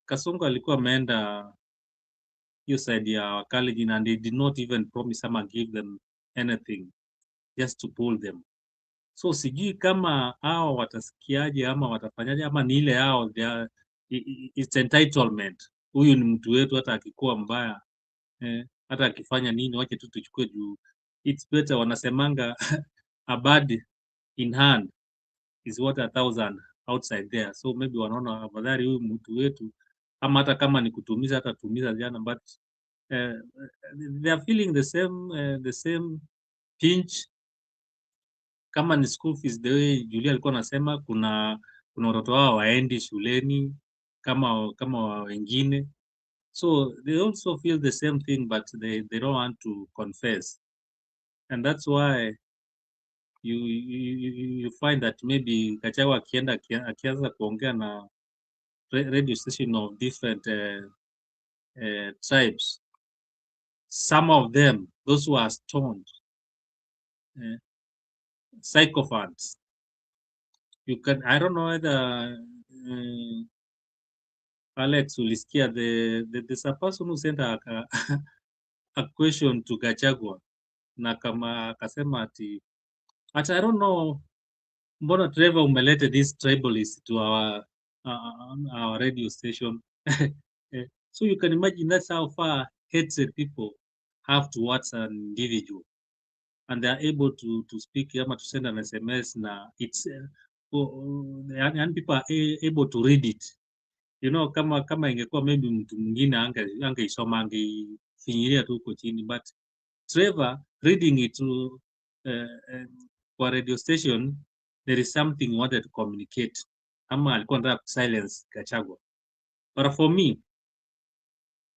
Kasongo alikuwa ameenda hiyo side ya Kalenjin and they did not even promise ama give them anything just to pull them. So sijui kama hao watasikiaje ama watafanyaje ama ni ile hao it's entitlement. Huyu ni mtu wetu, hata akikuwa mbaya hata akifanya nini wache tu tuchukue juu it's better, wanasemanga a bird in hand is worth 1,000 outside there. So maybe wanaona afadhali huyu mtu wetu, ama hata kama ni kutumiza hata tumiza jana, but they are feeling the same pinch. Kama ni school fees, the way Julia alikuwa anasema kuna watoto wao waendi shuleni kama wengine, so they also feel the same thing, but they don't want to confess, and that's why you find that maybe Gachagua akianza kuongea na radio station of different tribes, some of them, those who are stoned, sycophants, I don't know whether Alex ulisikia there's a person who sent a question to Gachagua na kama akasema ati I don't know mbona Trevor umelete this tribalist to our radio station. So you can imagine that's how far hatred people have towards an individual, and they are able to speak ama to send an SMS na it's and people are able to read it. You know, kama ingekuwa maybe mtu mwingine angeisoma angefinyilia tu huko chini, but Trevor reading it to kwa radio station, there is something he wanted to communicate, ama alikuwa anataka silence Gachagua. But for me,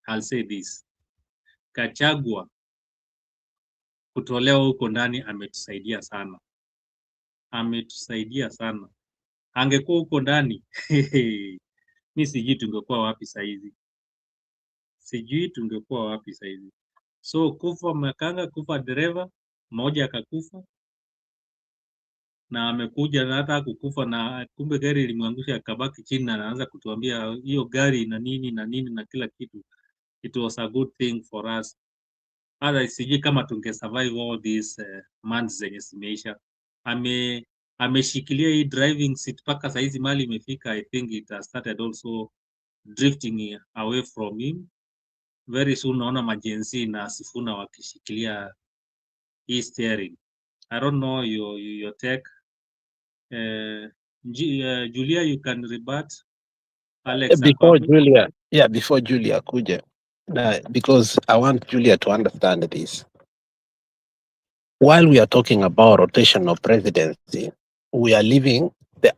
I'll say this, Gachagua kutolewa huko ndani ametusaidia sana, sana. Angekuwa huko ndani mi sijui tungekuwa wapi saizi, So kufa makanga, kufa dereva mmoja akakufa, na amekuja na hata kukufa na kumbe gari ilimwangusha akabaki chini, na anaanza kutuambia hiyo gari na nini na nini na kila kitu. It was a good thing for us. Hata sijui kama tunge survive all these months zenye zimeisha. Ameshikilia hii driving seat paka saizi mali imefika. I think it has started also drifting away from him. Very soon naona majenzi na Sifuna wakishikilia hii steering. I don't know your take. Julia, you can rebut. Alex, Before Julia kuja, because I want Julia to understand this. While we are talking about rotation of presidency, we are leaving the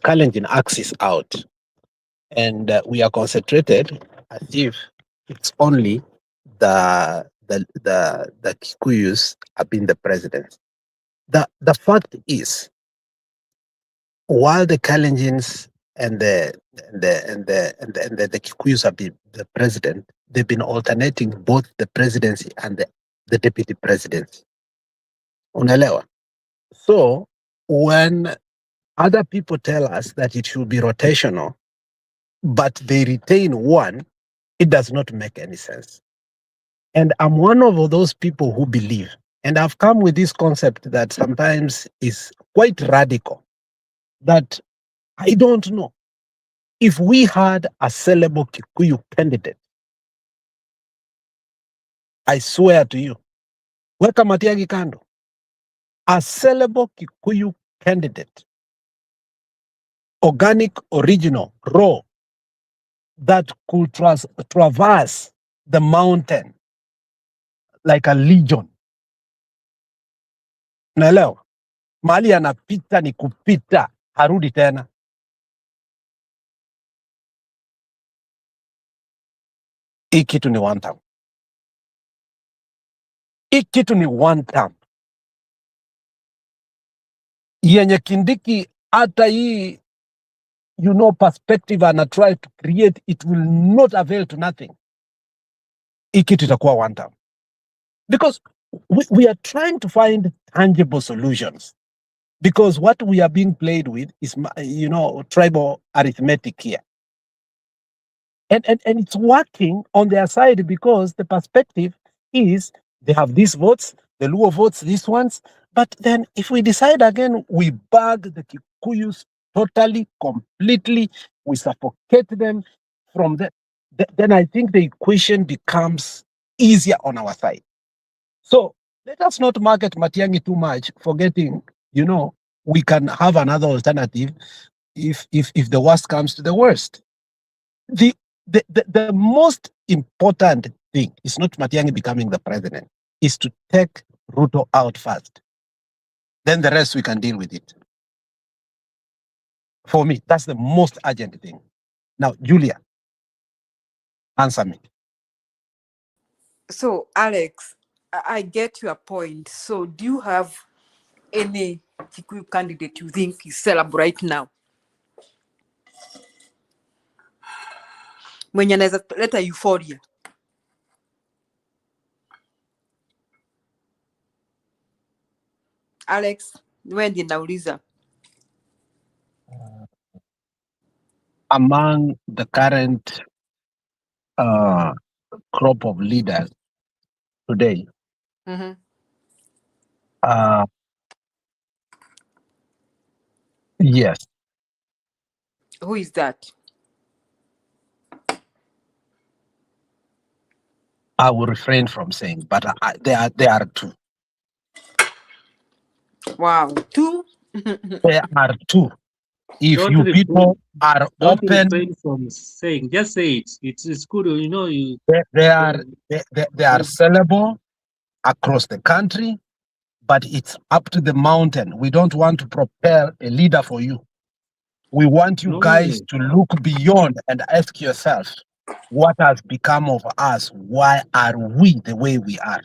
Kalenjin axis out, and we are concentrated as if it's only the Kikuyus have been the president. The fact is, while the Kalenjins and the Kikuyus have been the president, they've been alternating both the presidency and the deputy presidency. Unaelewa? So when other people tell us that it should be rotational, but they retain one, it does not make any sense. And I'm one of those people who believe, and I've come with this concept that sometimes is quite radical, that I don't know if we had a sellable Kikuyu candidate, I swear to you, weka Matiang'i kando, a sellable Kikuyu candidate, organic, original, raw, that could traverse the mountain like a legion. Naelewa? Mahali anapita ni kupita, harudi tena. Hii kitu ni one time. Hii kitu ni one time. Yenye Kindiki hata hii, perspective ana try to create, it will not avail to nothing. Hii kitu itakuwa one time. Because we are trying to find tangible solutions. Because what we are being played with is, tribal arithmetic here. And it's working on their side because the perspective is they have these votes, the Luo votes these ones. But then if we decide again, we bag the Kikuyus totally, completely, we suffocate them from that, then I think the equation becomes easier on our side. So let us not market Matiang'i too much, forgetting, we can have another alternative if the worst comes to the worst. The most important thing is not Matiang'i becoming the president, is to take Ruto out first. Then the rest we can deal with it. For me, that's the most urgent thing. Now, Julia, answer me. So, Alex, I get your point. So, do you have any Kikuyu candidate you think is sellable right now? Mwenye anaweza leta euphoria. Alex, wewe ndiye nauliza. Among the current crop of leaders today, yes. Who is that? I will refrain from saying, but there are two. Wow, two? There are two. If Don't you refrain- people are don't open, refrain from saying, just say it. It's good, they are sellable across the country, but it's up to the mountain. We don't want to prepare a leader for you. We want you guys to look beyond and ask yourself, what has become of us? Why are we the way we are?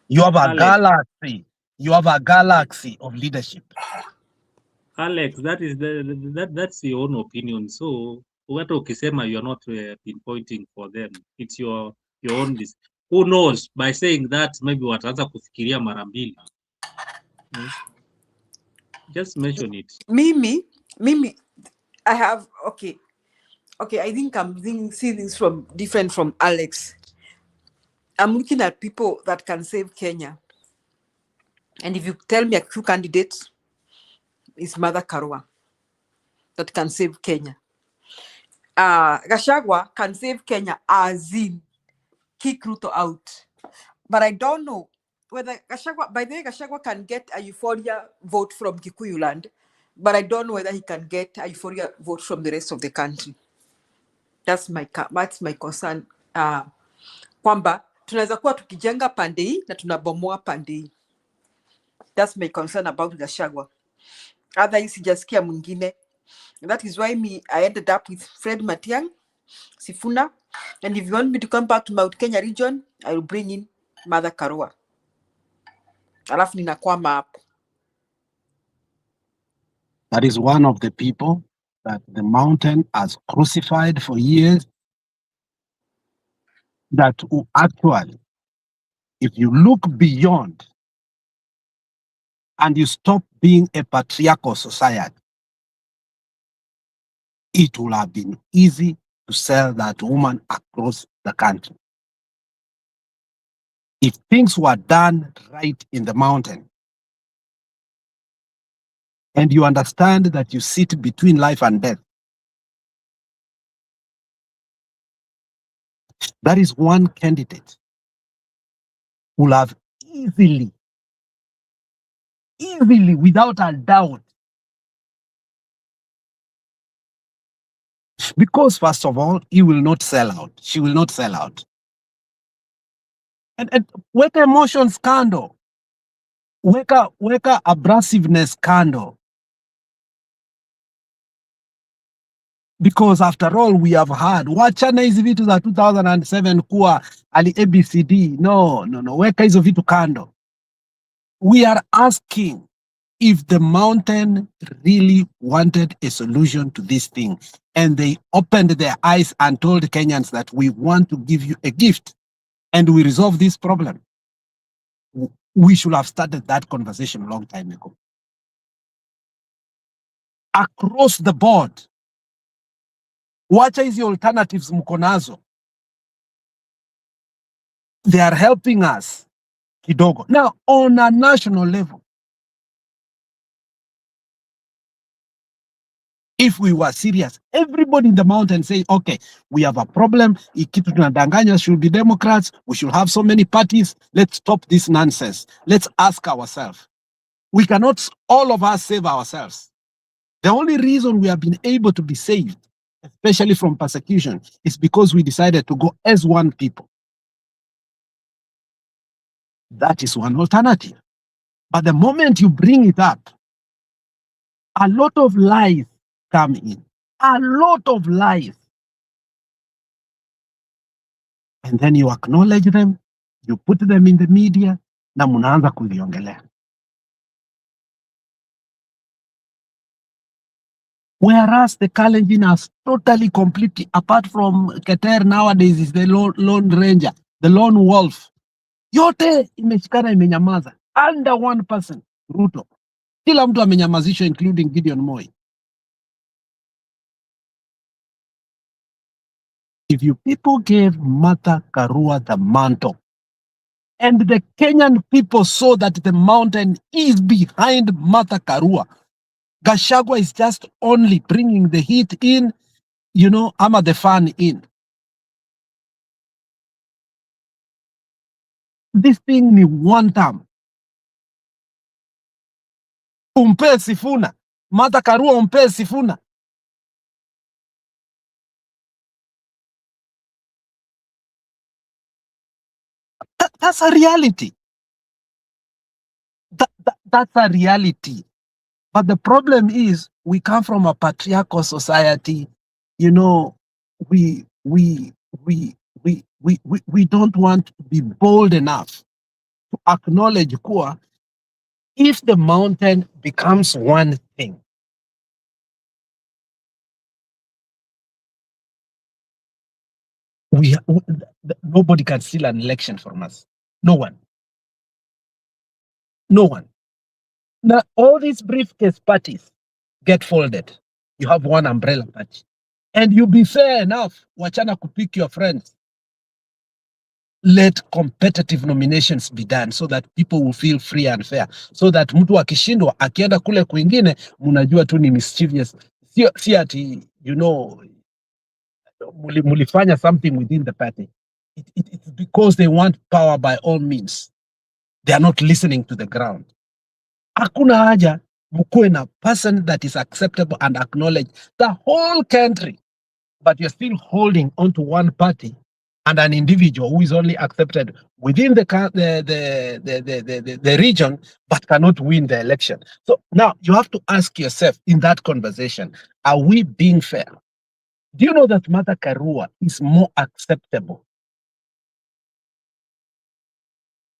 You have a Alex. galaxy. You have a galaxy of leadership. Alex, that's your own opinion. So what ukisema you're not pinpointing for them. It's your own. Who knows? By saying that, maybe wataanza kufikiria mara mbili. Just mention it. Mimi, I have, okay, I think I'm seeing this from different from Alex. I'm looking at people that can save Kenya. And if you tell me a few candidates, it's Mother Karua that can save Kenya. Gachagua can save Kenya as in kick Ruto out. But I don't know whether Gachagua, by the way, Gachagua can get a euphoria vote from Kikuyu land, but I don't know whether he can get a euphoria vote from the rest of the country. That's my concern. Kwamba tunaweza kuwa tukijenga pande hii na tunabomoa pande hii. That's my concern about Gachagua. Otherwise sijasikia mwingine. That is why I ended up with Fred Matiang'i, Sifuna, and if you want me to come back to Mount Kenya region, I will bring in Mother Karua. Alafu ninakwama hapo. That is one of the people that the mountain has crucified for years, that actually, if you look beyond and you stop being a patriarchal society, it will have been easy to sell that woman across the country. If things were done right in the mountain, and you understand that you sit between life and death, that is one candidate who will have easily, without a doubt, because first of all, he will not sell out. She will not sell out. And weka emotions kando, weka abrasiveness kando. Because after all, we have had wachana hizi vitu za 2007 kuwa ali ABCD. No, weka hizo vitu kando. We are asking if the mountain really wanted a solution to this thing, and they opened their eyes and told Kenyans that we want to give you a gift and we resolve this problem. We should have started that conversation a long time ago. Across the board, wacha hizi alternatives mko nazo. They are helping us kidogo. Now, on a national level, if we were serious, everybody in the mountain say, okay, we have a problem. Ikitu tunadanganya should be Democrats. We should have so many parties. Let's stop this nonsense. Let's ask ourselves. We cannot, all of us, save ourselves. The only reason we have been able to be saved, especially from persecution, is because we decided to go as one people. That is one alternative. But the moment you bring it up, a lot of lies come in. A lot of lies. And then you acknowledge them, you put them in the media, na munaanza kuviongelea. Whereas the Kalenjin has totally, completely, apart from Keter nowadays is the lone ranger, the lone wolf. Yote imeshikana imenyamaza. Under 1%, Ruto. Kila mtu amenyamazishwa, including Gideon Moi. If you people gave Martha Karua the mantle, and the Kenyan people saw that the mountain is behind Martha Karua, Gachagua is just only bringing the heat in, ama the fun in. This thing ni one time. Umpe Sifuna. Martha Karua umpe Sifuna. That's a reality. That's a reality. But the problem is we come from a patriarchal society. We don't want to be bold enough to acknowledge kuwa if the mountain becomes one thing, nobody can steal an election from us. No one. No one. Now, all these briefcase parties get folded. You have one umbrella party. And you be fair enough, wachana kupick your friends. Let competitive nominations be done so that people will feel free and fair. So that mtu akishindwa, akienda kule kwingine, munajua tu ni mischievous. Si ati, mulifanya something within the party. It's because they want power by all means. They are not listening to the ground. Hakuna haja mkuwe na person that is acceptable and acknowledge the whole country, but you're still holding onto one party and an individual who is only accepted within the region, but cannot win the election. So now you have to ask yourself in that conversation, are we being fair? Do you know that Martha Karua is more acceptable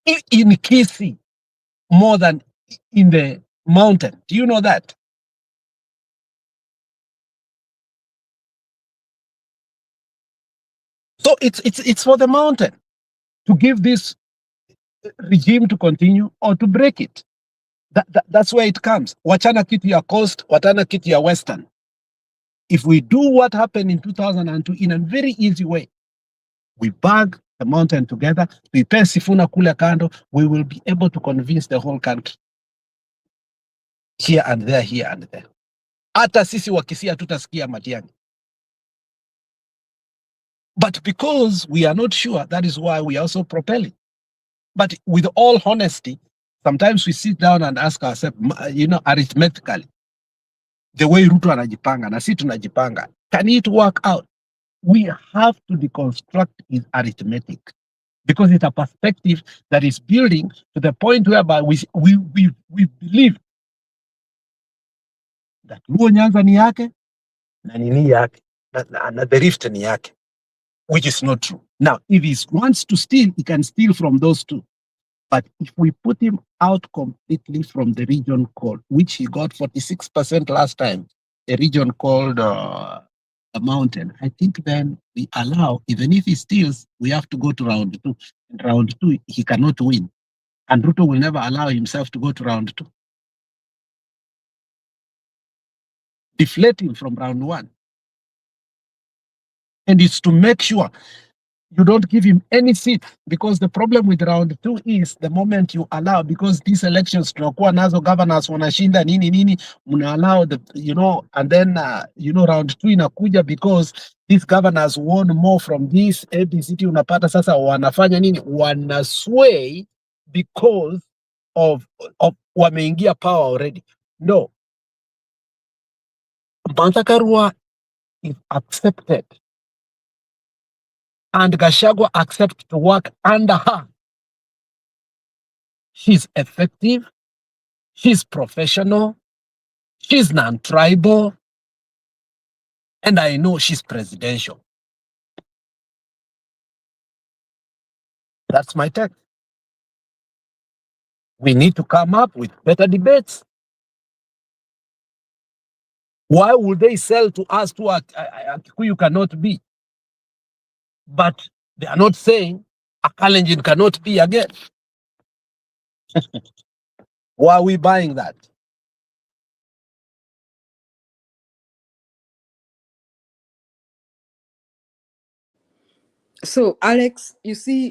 in Kisii more than in the mountain? Do you know that? So it's for the mountain to give this regime to continue or to break it. That's where it comes. Wachana kitu ya coast, wachana kitu ya western. If we do what happened in 2002 in a very easy way, we bag the mountain together, prepare Sifuna kule kando, we will be able to convince the whole country. Here and there, here and there. Hata sisi wakisia tutasikia Matiang'i. But because we are not sure, that is why we are also propelling. But with all honesty, sometimes we sit down and ask ourselves, arithmetically, the way Ruto anajipanga, na sisi tunajipanga, can it work out? We have to deconstruct his arithmetic because it's a perspective that is building to the point whereby we believe that Luo Nyanza ni yake na nini yake na the Rift ni yake, which is not true. Now, if he wants to steal, he can steal from those two. But if we put him out completely from the region called, which he got 46% last time, a region called a mountain, I think then we allow, even if he steals, we have to go to round 2. And round 2, he cannot win. And Ruto will never allow himself to go to round 2. Deflate him from round 1. And it's to make sure you don't give him any seat, because the problem with round 2 is the moment you allow, because these elections tunakuwa nazo governors wanashinda nini muna allow the and then round 2 inakuja because these governors won more from this ABCT, unapata sasa wanafanya nini, wana sway because of wameingia power already. No, Martha Karua is accepted and Gachagua accepts to work under her. She's effective, she's professional, she's non-tribal, and I know she's presidential. That's my take. We need to come up with better debates. Why would they sell to us to a Kikuyu cannot be? But they are not saying a Kalenjin cannot be again. Why are we buying that? So, Alex, you see,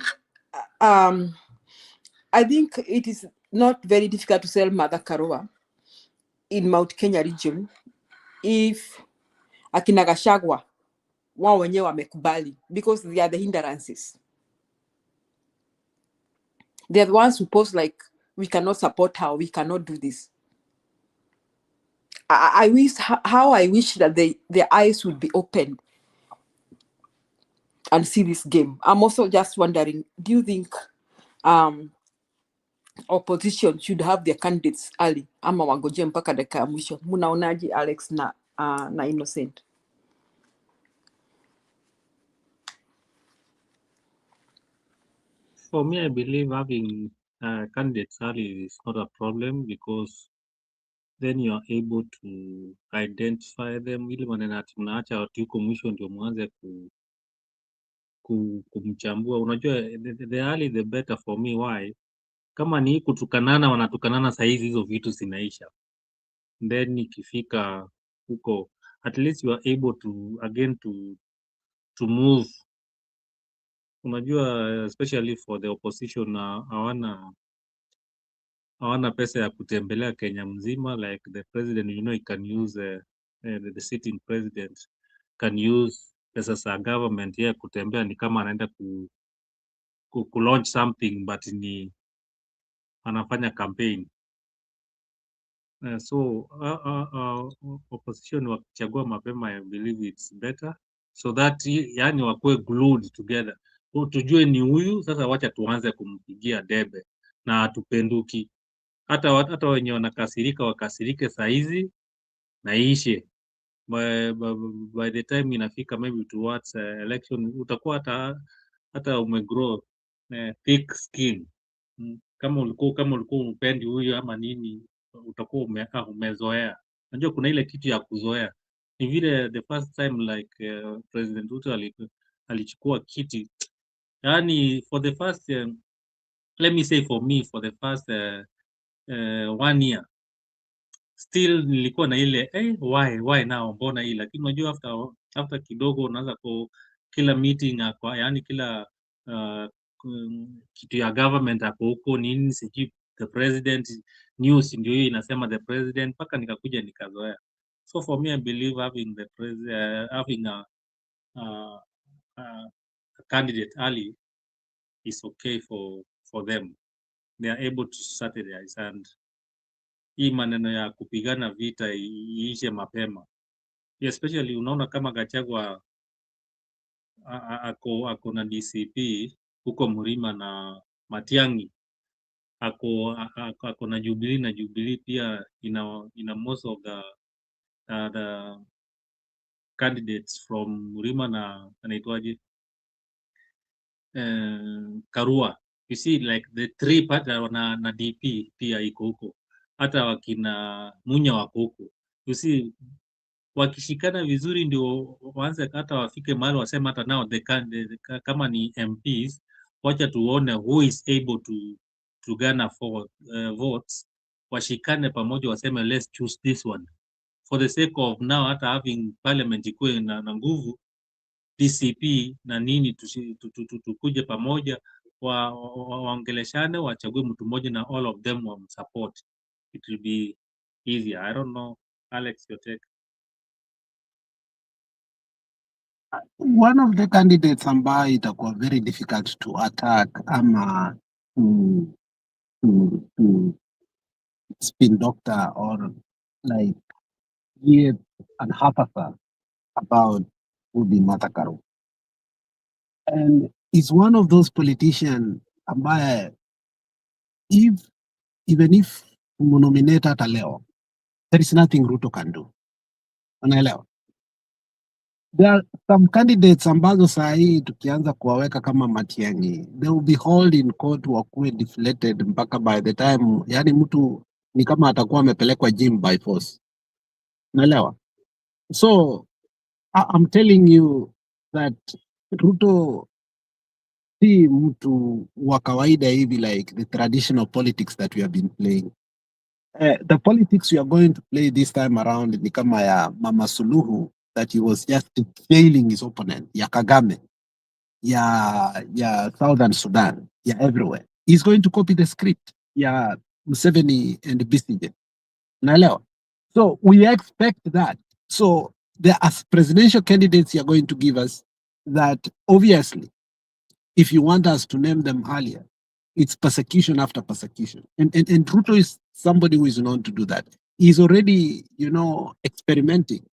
I think it is not very difficult to sell Martha Karua in Mount Kenya region if akina Gachagua wao wenyewe wamekubali, because they are the hindrances. They are the ones who post like, we cannot support her, we cannot do this. I wish that their eyes would be opened and see this game. I'm also just wondering, do you think opposition should have their candidates early ama wagoje mpaka dakika ya mwisho? Munaonaje Alex na Innocent? For me, I believe having candidates early is not a problem, because then you are able to identify them, ili maneno ati mnaacha watu yuko mwisho ndio mwanze kumchambua. Unajua, the early the better for me. Why? Kama ni kutukanana, wanatukanana saizi, hizo vitu zinaisha. Then ikifika huko, at least you are able to again to move. Unajua, especially for the opposition, hawana pesa ya kutembelea Kenya mzima. Like the president, he can use the sitting president can use pesa za government ya kutembea, ni kama anaenda ku launch something, but ni anafanya campaign. So opposition wakichagua mapema, I believe it's better, so that yani wakuwe glued together, tujue ni huyu sasa, wacha tuanze kumpigia debe na atupenduki. Hata wenye wanakasirika wakasirike saizi na ishe. By the time inafika maybe towards election, utakuwa hata umegrow thick skin. Kama ulikuwa upendi huyu ama nini, utakuwa umezoea. Unajua kuna ile kitu ya kuzoea. Ni vile the first time like President Ruto alichukua kiti, yani for the first let me say for me, for the first 1 year still nilikuwa na ile why now, mbona hii? Lakini unajua after kidogo unaanza kila meeting yani kila kitu ya government hapo huko nini, sijui the president news ndio hiyo inasema the president, mpaka nikakuja nikazoea. So for me I believe having the having a candidate early is okay for them. They are able to strategize, and hii maneno ya kupigana vita iishe mapema, especially unaona kama Gachagua ako na DCP huko Mlima na Matiang'i, ako na Jubilee pia ina most of the candidates from Mlima na anaitwaje Karua. You see like the three party na DP pia iko huko, hata wakina Munya wako huko. You see wakishikana vizuri ndio waanze hata wafike mahali wasema hata nao kama ni MPs, wacha tuone who is able to garner votes, washikane pamoja waseme let's choose this one for the sake of now hata having parliament ikuwe na nguvu. DCP na nini tukuje pamoja waongeleshane, wachague mtu mmoja na all of them support. It will be easier. I don't know, Alex, your take. One of the candidates ambayo itakuwa very difficult to attack ama to spin doctor or like give an hypothetical about would be Martha Karua. And he's one of those politicians ambaye even if nominate hata leo, there is nothing Ruto can do. Unaelewa? There are some candidates ambazo saa hii tukianza kuwaweka kama Matiang'i, they will be hauled in court, wakuwe deflated mpaka by the time, yani mtu ni kama atakuwa amepelekwa gym by force. Unaelewa? So I'm telling you that Ruto si mtu wa kawaida hivi like the traditional politics that we have been playing. The politics we are going to play this time around ni kama ya Mama Suluhu, that he was just failing his opponent, ya Kagame, ya Southern Sudan, ya everywhere. He's going to copy the script, ya Museveni and Besigye. Naelewa? So we expect that. So there are presidential candidates you're going to give us that obviously, if you want us to name them earlier, it's persecution after persecution. And Ruto is somebody who is known to do that. He's already, experimenting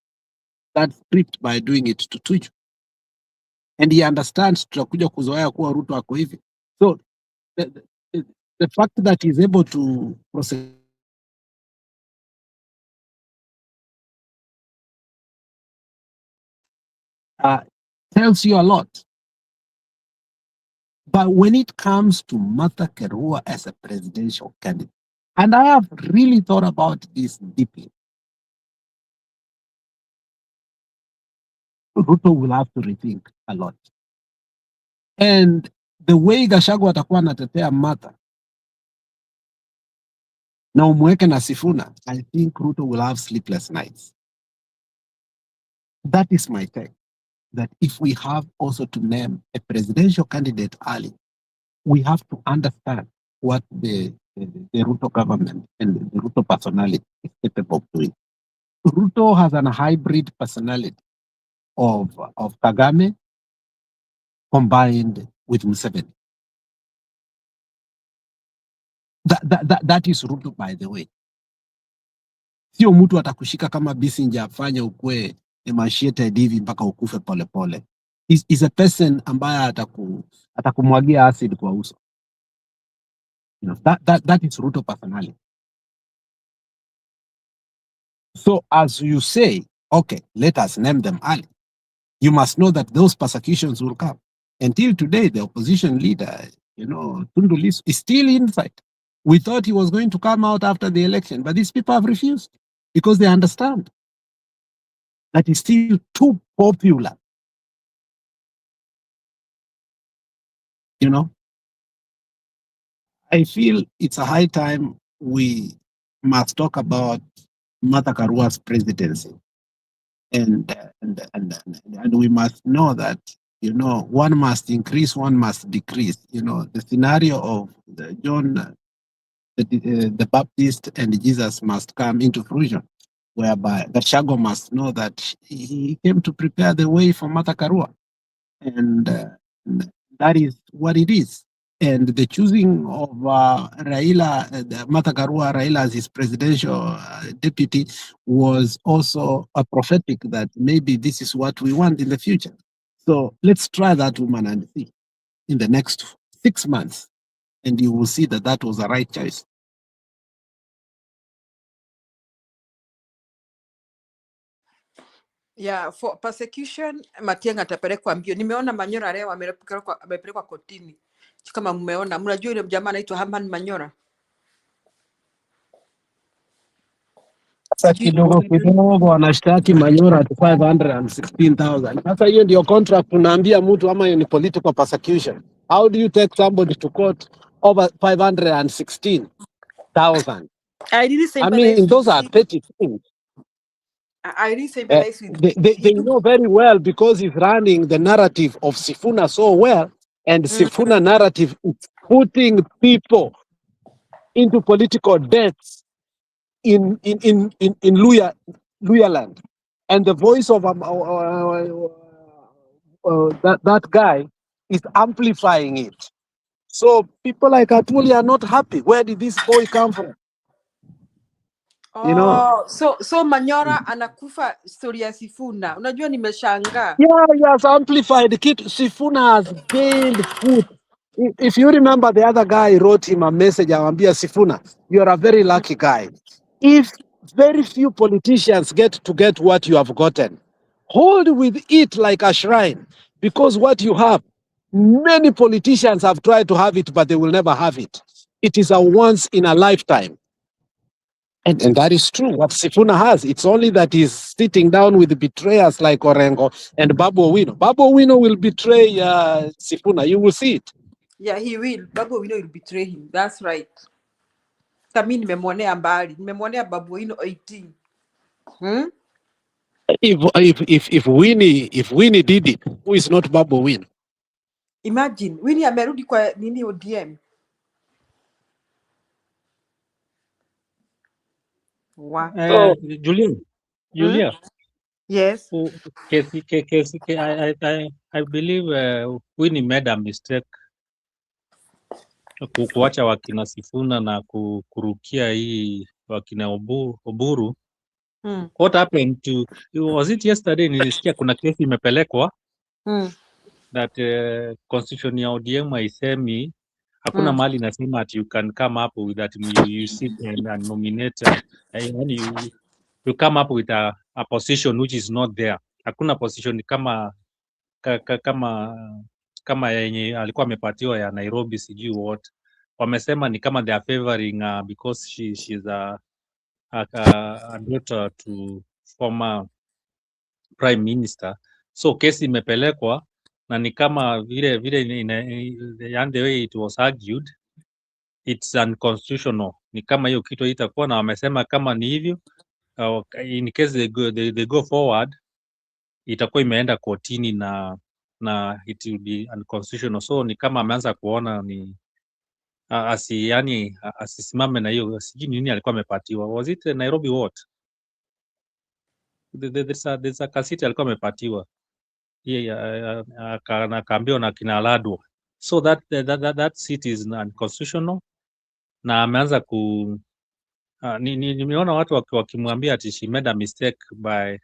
that script by doing it to Tuju. And he understands tutakuja kuzoea kuwa Ruto ako hivi. So the fact that he's able to process tells you a lot. But when it comes to Martha Karua as a presidential candidate, and I have really thought about this deeply, Ruto will have to rethink a lot. And the way Gachagua atakuwa anatetea Martha na umweke na Sifuna, I think Ruto will have sleepless nights. That is my take. That if we have also to name a presidential candidate early, we have to understand what the Ruto government and the Ruto personality is capable of doing. Ruto has a hybrid personality of Kagame combined with Museveni. That is Ruto, by the way. Sio mtu atakushika kama Besigye afanye ukwe emaciated hivi mpaka ukufe pole pole. Is a person ambaye atakumwagia acid kwa uso. That is Ruto personality. So as you say, okay, let us name them early. You must know that those persecutions will come. Until today, the opposition leader, Tundu Lissu, is still inside. We thought he was going to come out after the election, but these people have refused because they understand that he's still too popular. I feel it's a high time we must talk about Martha Karua's presidency. And we must know that, one must increase, one must decrease. The scenario of John the Baptist and Jesus must come into fruition, whereby Gachagua must know that he came to prepare the way for Martha Karua. And that is what it is. And the choosing of Martha Karua Raila as his presidential deputy was also a prophetic that maybe this is what we want in the future. So let's try that woman and see in the next 6 months, and you will see that that was the right choice. Yeah, for persecution Matiang'i atapelekwa mbio. Nimeona Manyora leo amepelekwa kotini. Kama mmeona, mnajua yule jamaa anaitwa Herman Manyora. Sasa kidogo kidogo wanashtaki Manyora at 516,000. Sasa hiyo ndio contract unaambia mtu ama ni political persecution. How do you take somebody to court over 516,000? I really I sympathize mean, those with are him. petty things. I really sympathize with They know very well because he's running the narrative of Sifuna so well, and Sifuna narrative is putting people into political debts in Luya land, and the voice of that guy is amplifying it. So people like Atuli are not happy. Where did this boy come from? So Manyora anakufa story ya Sifuna. Unajua nimeshangaa. Yeah, he has amplified the kid. Sifuna has gained food. If you remember, the other guy wrote him a message, Awambia Sifuna, you're a very lucky guy. If very few politicians get to get what you have gotten, hold with it like a shrine, because what you have, many politicians have tried to have it, but they will never have it. It is a once in a lifetime. And that is true. What Sifuna has, it's only that he's sitting down with betrayers like Orengo and Babu Owino. Babu Owino will betray Sifuna. You will see it. Yeah, he will. Babu Owino will betray him. That's right. Tami nimemwonea mbali. Nimemwonea Babu Owino 18. If Winnie did it, who is not Babu Owino? Imagine Winnie amerudi kwa nini ODM. Wow. Julia. Yes. I believe Winnie made a mistake kuacha wakina Sifuna na kurukia hii wakina Oburu. What happened to, was it yesterday nilisikia kuna kesi imepelekwa that constitution ya ODM haisemi, hakuna mahali inasema that you can come up with that you sit and nominate you come up with a position which is not there. Hakuna position kama yenye alikuwa amepatiwa ya Nairobi sijui what. Wamesema ni kama they are favoring because she's a daughter to former prime minister. So kesi imepelekwa na ni kama vile the way it was argued, it's unconstitutional. Ni kama hiyo kitu itakuwa, na wamesema kama ni hivyo, in case they go forward, itakuwa imeenda kotini na it will be unconstitutional. So ni kama ameanza kuona ni asisimame na hiyo, sijui nini alikuwa amepatiwa. Was it Nairobi what? There's a kasiti alikuwa amepatiwa. Akaambiwa na kina Ladwa. So that seat is unconstitutional, na ameanza nimeona watu wakimwambia ati she made a mistake by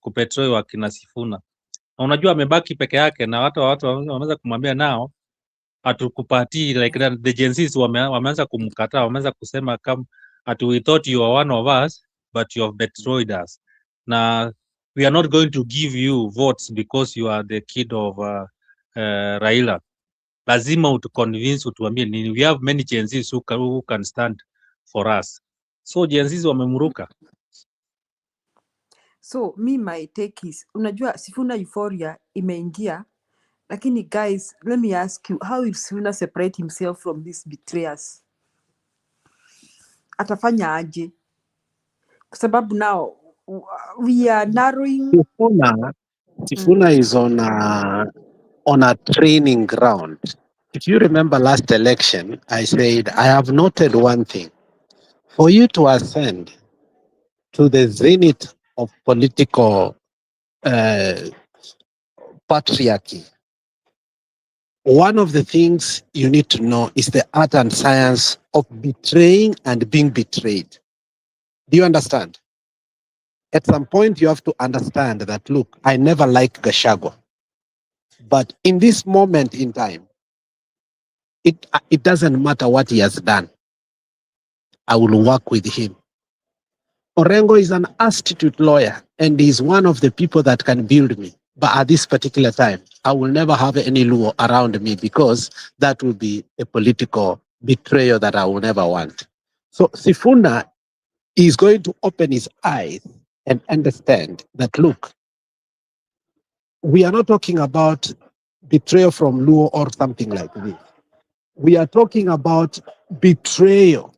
kupetray wakina Sifuna. Na unajua amebaki peke yake, na watu wameanza kumwambia nao hatukupatii, like the GenZ wameanza kumkataa, wameanza kusema kama ati we thought you are one of us but you have betrayed us. Na we are not going to give you votes because you are the kid of Raila. Lazima utuconvince, utuambie nini. We have many GenZ who can stand for us. So GenZ wamemruka. So my take is, unajua Sifuna euphoria imeingia, lakini guys, let me ask you, how will Sifuna separate himself from these betrayers? Atafanya aje? Kwa sababu now we are narrowing. Sifuna is on on a training ground. If you remember last election, I said, I have noted one thing. For you to ascend to the zenith of political patriarchy, one of the things you need to know is the art and science of betraying and being betrayed. Do you understand? At some point, you have to understand that, look, I never liked Gachagua. But in this moment in time, it doesn't matter what he has done. I will work with him. Orengo is an institute lawyer, and he's one of the people that can build me. But at this particular time, I will never have any Luo around me because that will be a political betrayal that I will never want. So Sifuna is going to open his eyes and understand that, look, we are not talking about betrayal from Luo or something like this. We are talking about betrayal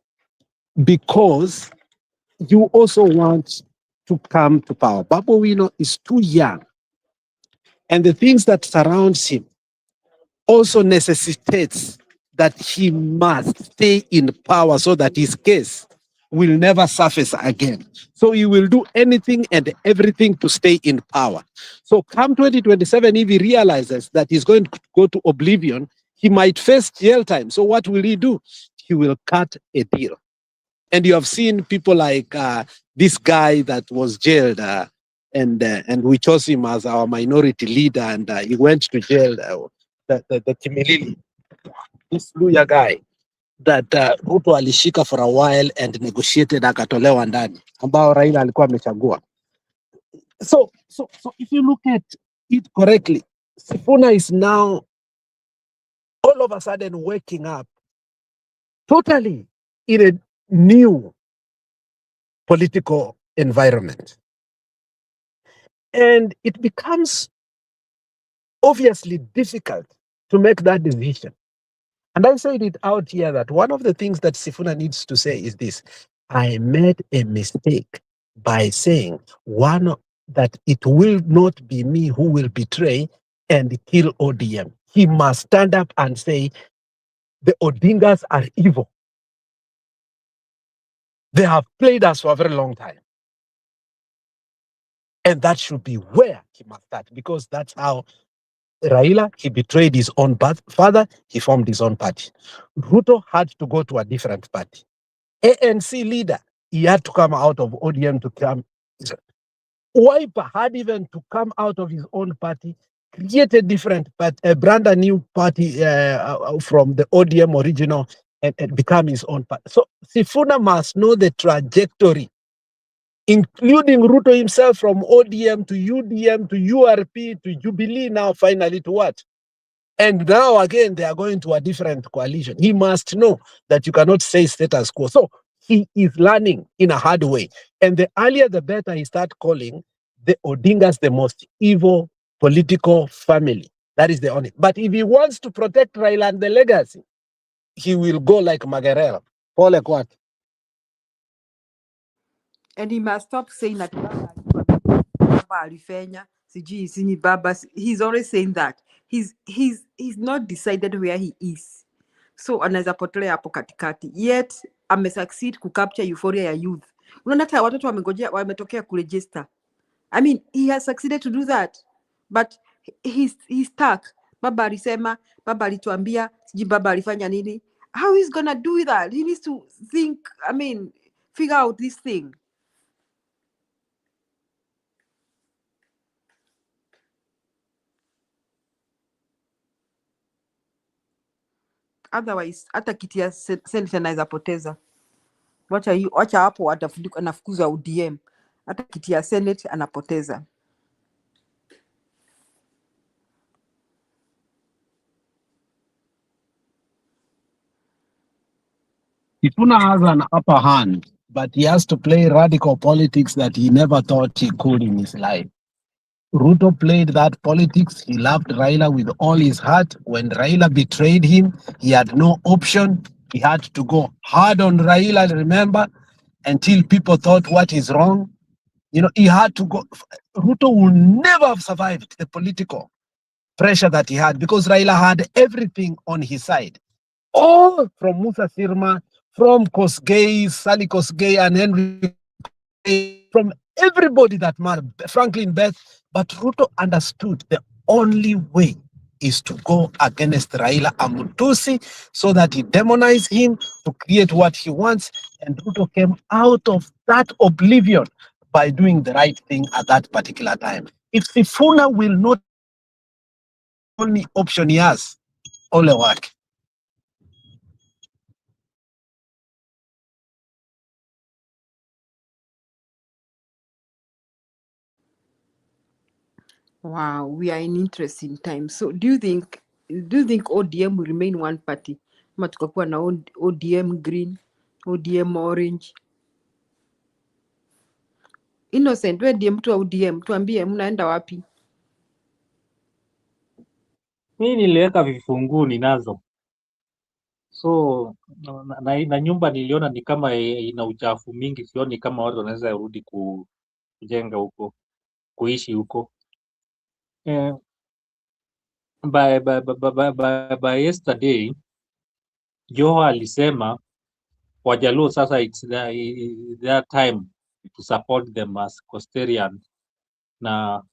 because you also want to come to power. Babu Wino is too young, and the things that surrounds him also necessitates that he must stay in power so that his case will never surface again. So he will do anything and everything to stay in power. So come 2027, if he realizes that he's going to go to oblivion, he might face jail time. So what will he do? He will cut a deal. And you have seen people like this guy that was jailed, and we chose him as our minority leader, and he went to jail. The Kimilili, this Luya guy that Ruto alishika for a while and negotiated akatolewa ndani, ambao Raila alikuwa amechagua. So if you look at it correctly, Sifuna is now all of a sudden waking up totally in a new political environment. And it becomes obviously difficult to make that decision. And I said it out here that one of the things that Sifuna needs to say is this: I made a mistake by saying that it will not be me who will betray and kill ODM. He must stand up and say the Odingas are evil. They have played us for a very long time. And that should be where he must start, because that's how Raila, he betrayed his own father, he formed his own party. Ruto had to go to a different party. ANC leader, he had to come out of ODM to come. Wiper had even to come out of his own party, create a different party, a brand new party from the ODM original, and become his own party. So Sifuna must know the trajectory, including Ruto himself, from ODM to UDM to URP to Jubilee, now finally to what? And now again, they are going to a different coalition. He must know that you cannot say status quo. So he is learning in a hard way. And the earlier, the better he start calling the Odingas the most evil political family. That is the only. But if he wants to protect Raila and the legacy, he will go like Magarela. Pole what? And he must stop saying that Baba alifanya, sijui sini Baba. He's always saying that. He's not decided where he is. So anaweza potelea hapo katikati. Yet amesucceed kucapture euphoria ya youth. Unaona hata watoto wametokea kuregister. I mean, he has succeeded to do that. But he's stuck. Baba alisema, Baba alituambia, sijui Baba alifanya nini. How is gonna do that? He needs to think, figure out this thing. Otherwise, hata kiti ya Senate anaweza poteza. Wacha hapo anafukuza ODM. Hata kiti ya Senate anapoteza. Sifuna has an upper hand, but he has to play radical politics that he never thought he could in his life. Ruto played that politics. He loved Raila with all his heart. When Raila betrayed him, he had no option. He had to go hard on Raila, remember, until people thought what is wrong. You know, he had to go. Ruto will never have survived the political pressure that he had, because Raila had everything on his side. All from Musa Sirma, from Kosgei, Sally Kosgei, and Henry Kosgei, from everybody that mattered, Franklin Beth. But Ruto understood the only way is to go against Raila Amutusi so that he demonized him to create what he wants. And Ruto came out of that oblivion by doing the right thing at that particular time. If Sifuna will not, only option he has, ole wake. Wow, we are in interesting times. So do you think ODM will remain one party? Ama tukakuwa na ODM green, ODM orange? Innocent, wewe ndiye mtu wa ODM, tuambie mnaenda wapi? Mi niliweka vifunguu ninazo, so na nyumba niliona ni kama ina uchafu mingi, sioni kama watu wanaweza rudi kujenga huko, kuishi huko. By yesterday Joho alisema Wajaluo sasa it's their time to support them as Costarian, na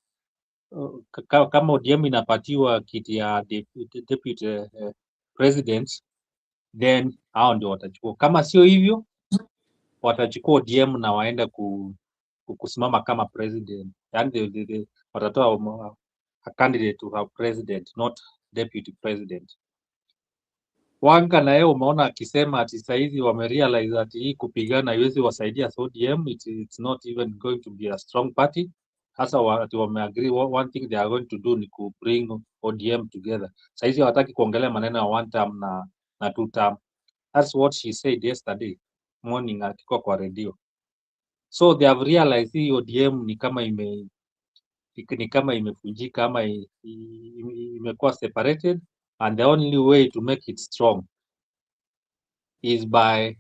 kama ODM inapatiwa kiti ya deputy president, then hao ndio watachukua. Kama sio hivyo, watachukua ODM na waenda kusimama kama president, yani watatoa a candidate to have president, not deputy president. Wanga na yeye umeona akisema ati saizi wamerealize ati hii kupigana haiwezi wasaidia ODM, it's not even going to be a strong party. Hasa wameagree one thing they are going to do ni ku bring ODM together. Saizi hawataki kuongelea maneno ya one term na two term. That's what she said yesterday morning akikuwa kwa radio. So they have realized hii ODM ni kama imevunjika ama imekuwa separated, and the only way to make it strong is by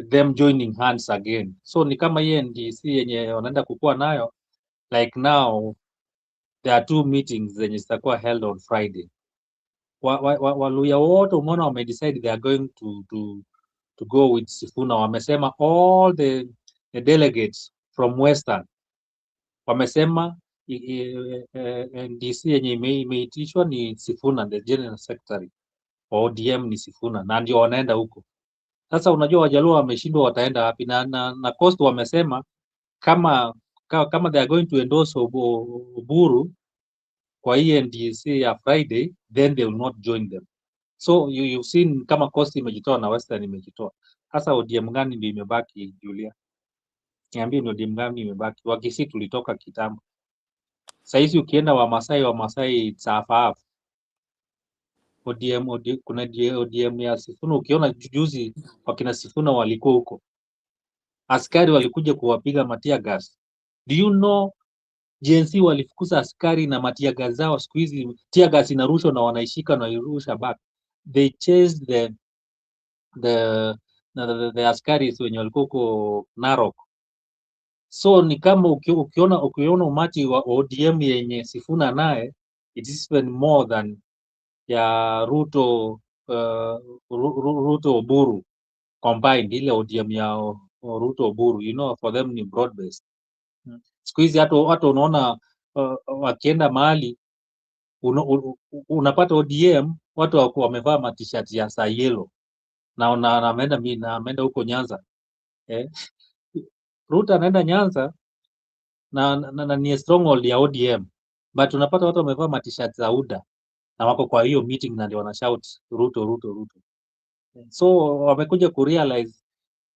them joining hands again. So ni kama hii NDC yenye wanaenda kukua nayo, like now there are 2 meetings zenye zitakuwa held on Friday. Waluya wote umeona wamedecide they are going to go with Sifuna. Wamesema all the delegates from Western wamesema NDC yenye imeitishwa ni Sifuna, the general secretary wa ODM ni Sifuna, na ndio wanaenda huko. Sasa unajua Wajaluo wameshindwa wataenda wapi, na Coast wamesema kama they are going to endorse Oburu kwa hii NDC ya Friday, then they will not join them. So you've seen kama Coast imejitoa na Western imejitoa. Sasa ODM gani ndio imebaki, Julia? Niambie, ni ODM gani imebaki? Wakisi tulitoka kitambo. Saizi ukienda Wamasai it's half. Kuna ODM ya Sifuna, ukiona juzi wakina Sifuna walikuwa huko, askari walikuja kuwapiga matia gas. Do you know GenZ walifukuza askari na matia gas zao? Siku hizi tear gas inarushwa na wanaishika na irusha back. They chased the askari wenye walikuwa huko Narok. So ni kama ukiona umati wa ODM yenye Sifuna naye, it is even more than ya Ruto Oburu combined, ile ODM ya Ruto Oburu, you know, for them ni broad based. Siku hizi hata unaona wakienda mahali unapata ODM watu wamevaa matishati ya saa yellow na ameenda huko Nyanza. Ruto anaenda Nyanza na ni stronghold ya ODM, but unapata watu wamevaa matishati za UDA na wako kwa hiyo meeting na ndio wana shout Ruto. So wamekuja kurealize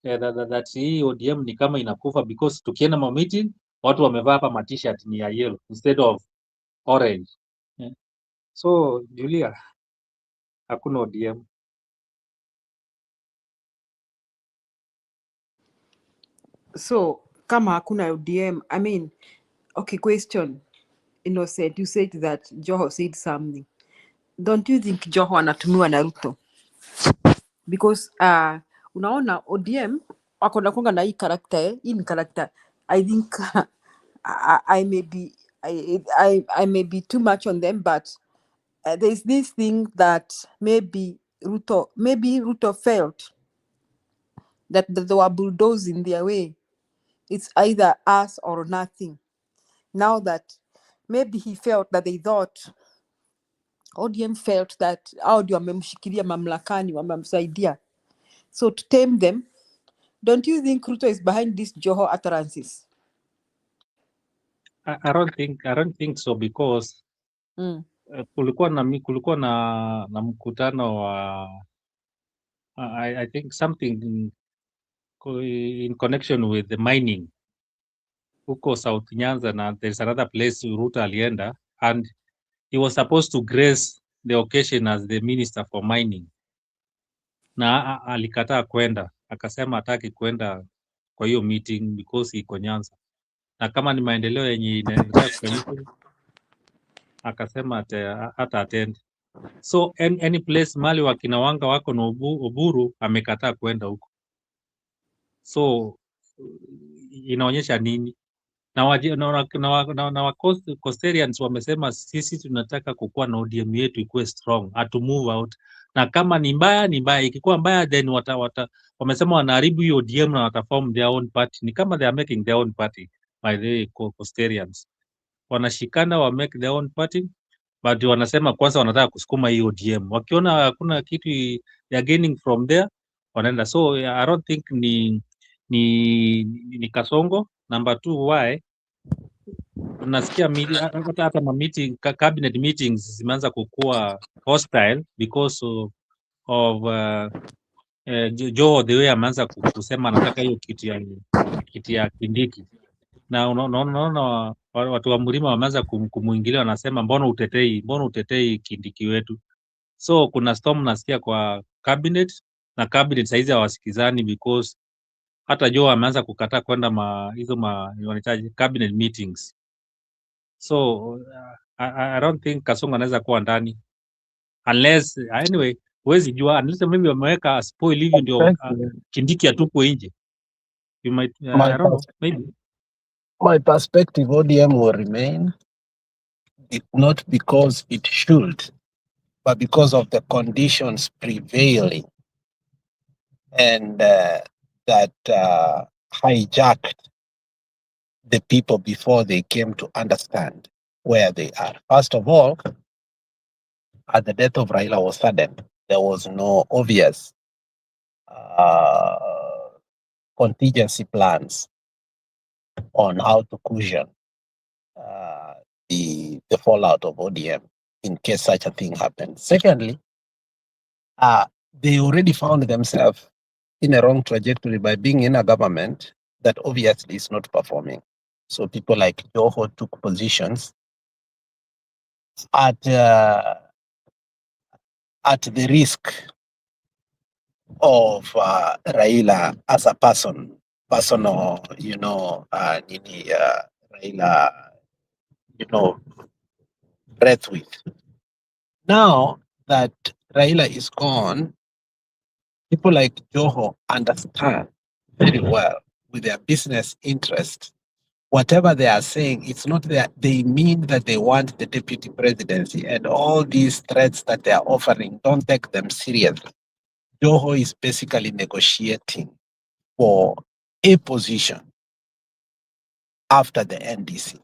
that hii ODM ni kama inakufa, because tukienda ma meeting watu wamevaa hapa ma-t-shirt ni ya yellow instead of orange. So Julia, hakuna ODM. So kama hakuna ODM, I mean, okay, question. Innocent, you said that Joho said something. Don't you think Joho anatumiwa na Ruto? Because unaona ODM wako na konga na hii character, hii ni character. I think I may be too much on them, but there's this thing that maybe Ruto felt that they were bulldozing their way. It's either us or nothing. Now that maybe he felt that they thought ODM felt that hao ndio wamemshikilia mamlakani, wamemsaidia. So to tame them, don't you think Ruto is behind these Joho utterances? I don't think so because kulikuwa na mkutano wa I think something in connection with the mining huko South Nyanza, na there's another place Ruto alienda, and he was supposed to grace the occasion as the minister for mining, na alikataa kwenda, akasema hataki kwenda kwa hiyo meeting because iko Nyanza, na kama ni maendeleo yenye inaendelea kufanyika akasema hata attend. So any place mali wakina Wanga wako na Oburu amekataa kwenda huko. So inaonyesha nini? Na Coastarians wamesema sisi tunataka kukuwa na ODM yetu ikuwe strong, to move out, na kama ni mbaya ni mbaya, ikikuwa mbaya then wamesema wanaharibu hiyo ODM na wataform their own party. Ni kama they are making their own party by the Coastarians, wanashikana wa make their own party, but wanasema kwanza wanataka kusukuma hiyo ODM, wakiona hakuna kitu ya gaining from there wanaenda. So I don't think ni Kasongo. Number 2, why unasikia hata meeting cabinet meetings zimeanza kukua hostile because of Joho the way ameanza kusema anataka hiyo kiti ya Kindiki, na unaona watu wa Mlima wameanza kumuingilia, wanasema mbona utetei Kindiki wetu. So kuna storm nasikia kwa cabinet, na cabinet saizi hawasikizani because hata Joho ameanza kukataa kwenda hizo wanahitaji cabinet meetings. So I don't think Kasongo anaweza kuwa ndani unless anyway, huwezi jua unless maybe wameweka spoil hivi ndio Kindiki atupwe nje. You might I don't know, maybe My perspective, ODM will remain, not because it should, but because of the conditions prevailing and that hijacked the people before they came to understand where they are. First of all, the death of Raila was sudden. There was no obvious contingency plans on how to cushion the fallout of ODM in case such a thing happens. Secondly, they already found themselves in a wrong trajectory by being in a government that obviously is not performing. So people like Joho took positions at the risk of Raila as a personal, Raila, breath with. Now that Raila is gone, people like Joho understand very well with their business interest. Whatever they are saying, it's not that they mean that they want the deputy presidency, and all these threats that they are offering, don't take them seriously. Joho is basically negotiating for a position after the NDC.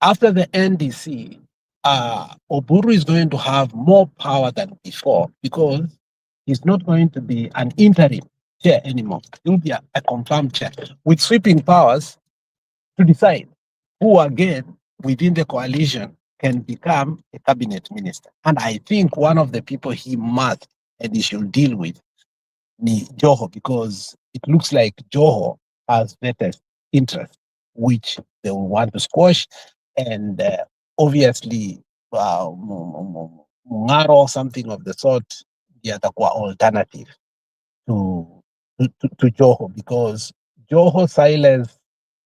After the NDC, Oburu is going to have more power than before because he's not going to be an interim chair anymore. He'll be a confirmed chair with sweeping powers to decide who again within the coalition can become a cabinet minister. And I think one of the people he must and he should deal with is Joho, because it looks like Joho has vested interest, which they will want to squash. And obviously, Mungaro or something of the sort, the other alternative to Joho, because Joho silence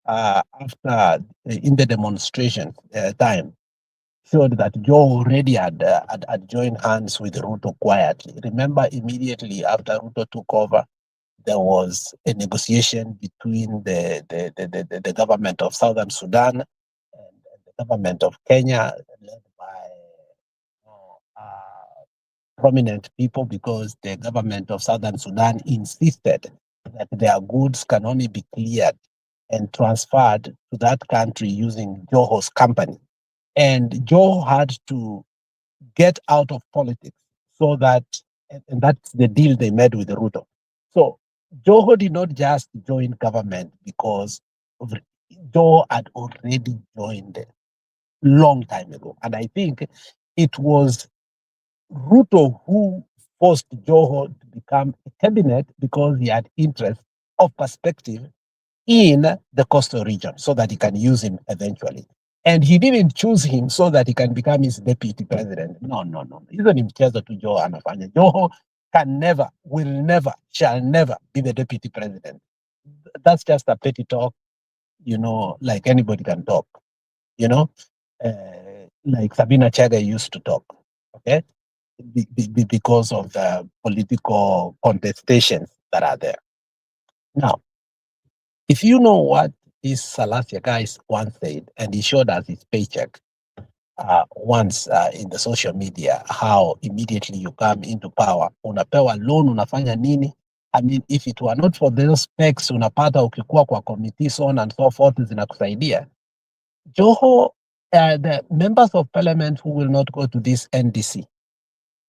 after in the demonstration time showed that Joe already had joined hands with Ruto quietly. Remember, immediately after Ruto took over, there was a negotiation between the government of Southern Sudan and the government of Kenya, led by prominent people because the government of Southern Sudan insisted that their goods can only be cleared and transferred to that country using Joho's company. And Joho had to get out of politics so that, and that's the deal they made with Ruto. So Joho did not just join government because of, Joho had already joined a long time ago. And I think it was Ruto who forced Joho to become a cabinet because he had interest of perspective in the coastal region so that he can use him eventually. And he didn't choose him so that he can become his deputy president. No. Hizo ni mchezo tu Joho anafanya. Joho can never, will never, shall never be the deputy president. That's just a petty talk, like anybody can talk, like Sabina Chege used to talk, okay? Because of the political contestations that are there. Now, if you know what this Salasia guy once said, and he showed us his paycheck once in the social media, how immediately you come into power, unapewa loan, unafanya nini? I mean, if it were not for those specs, unapata ukikuwa kwa committee, so on and so forth, zinakusaidia. Joho, the members of parliament who will not go to this NDC,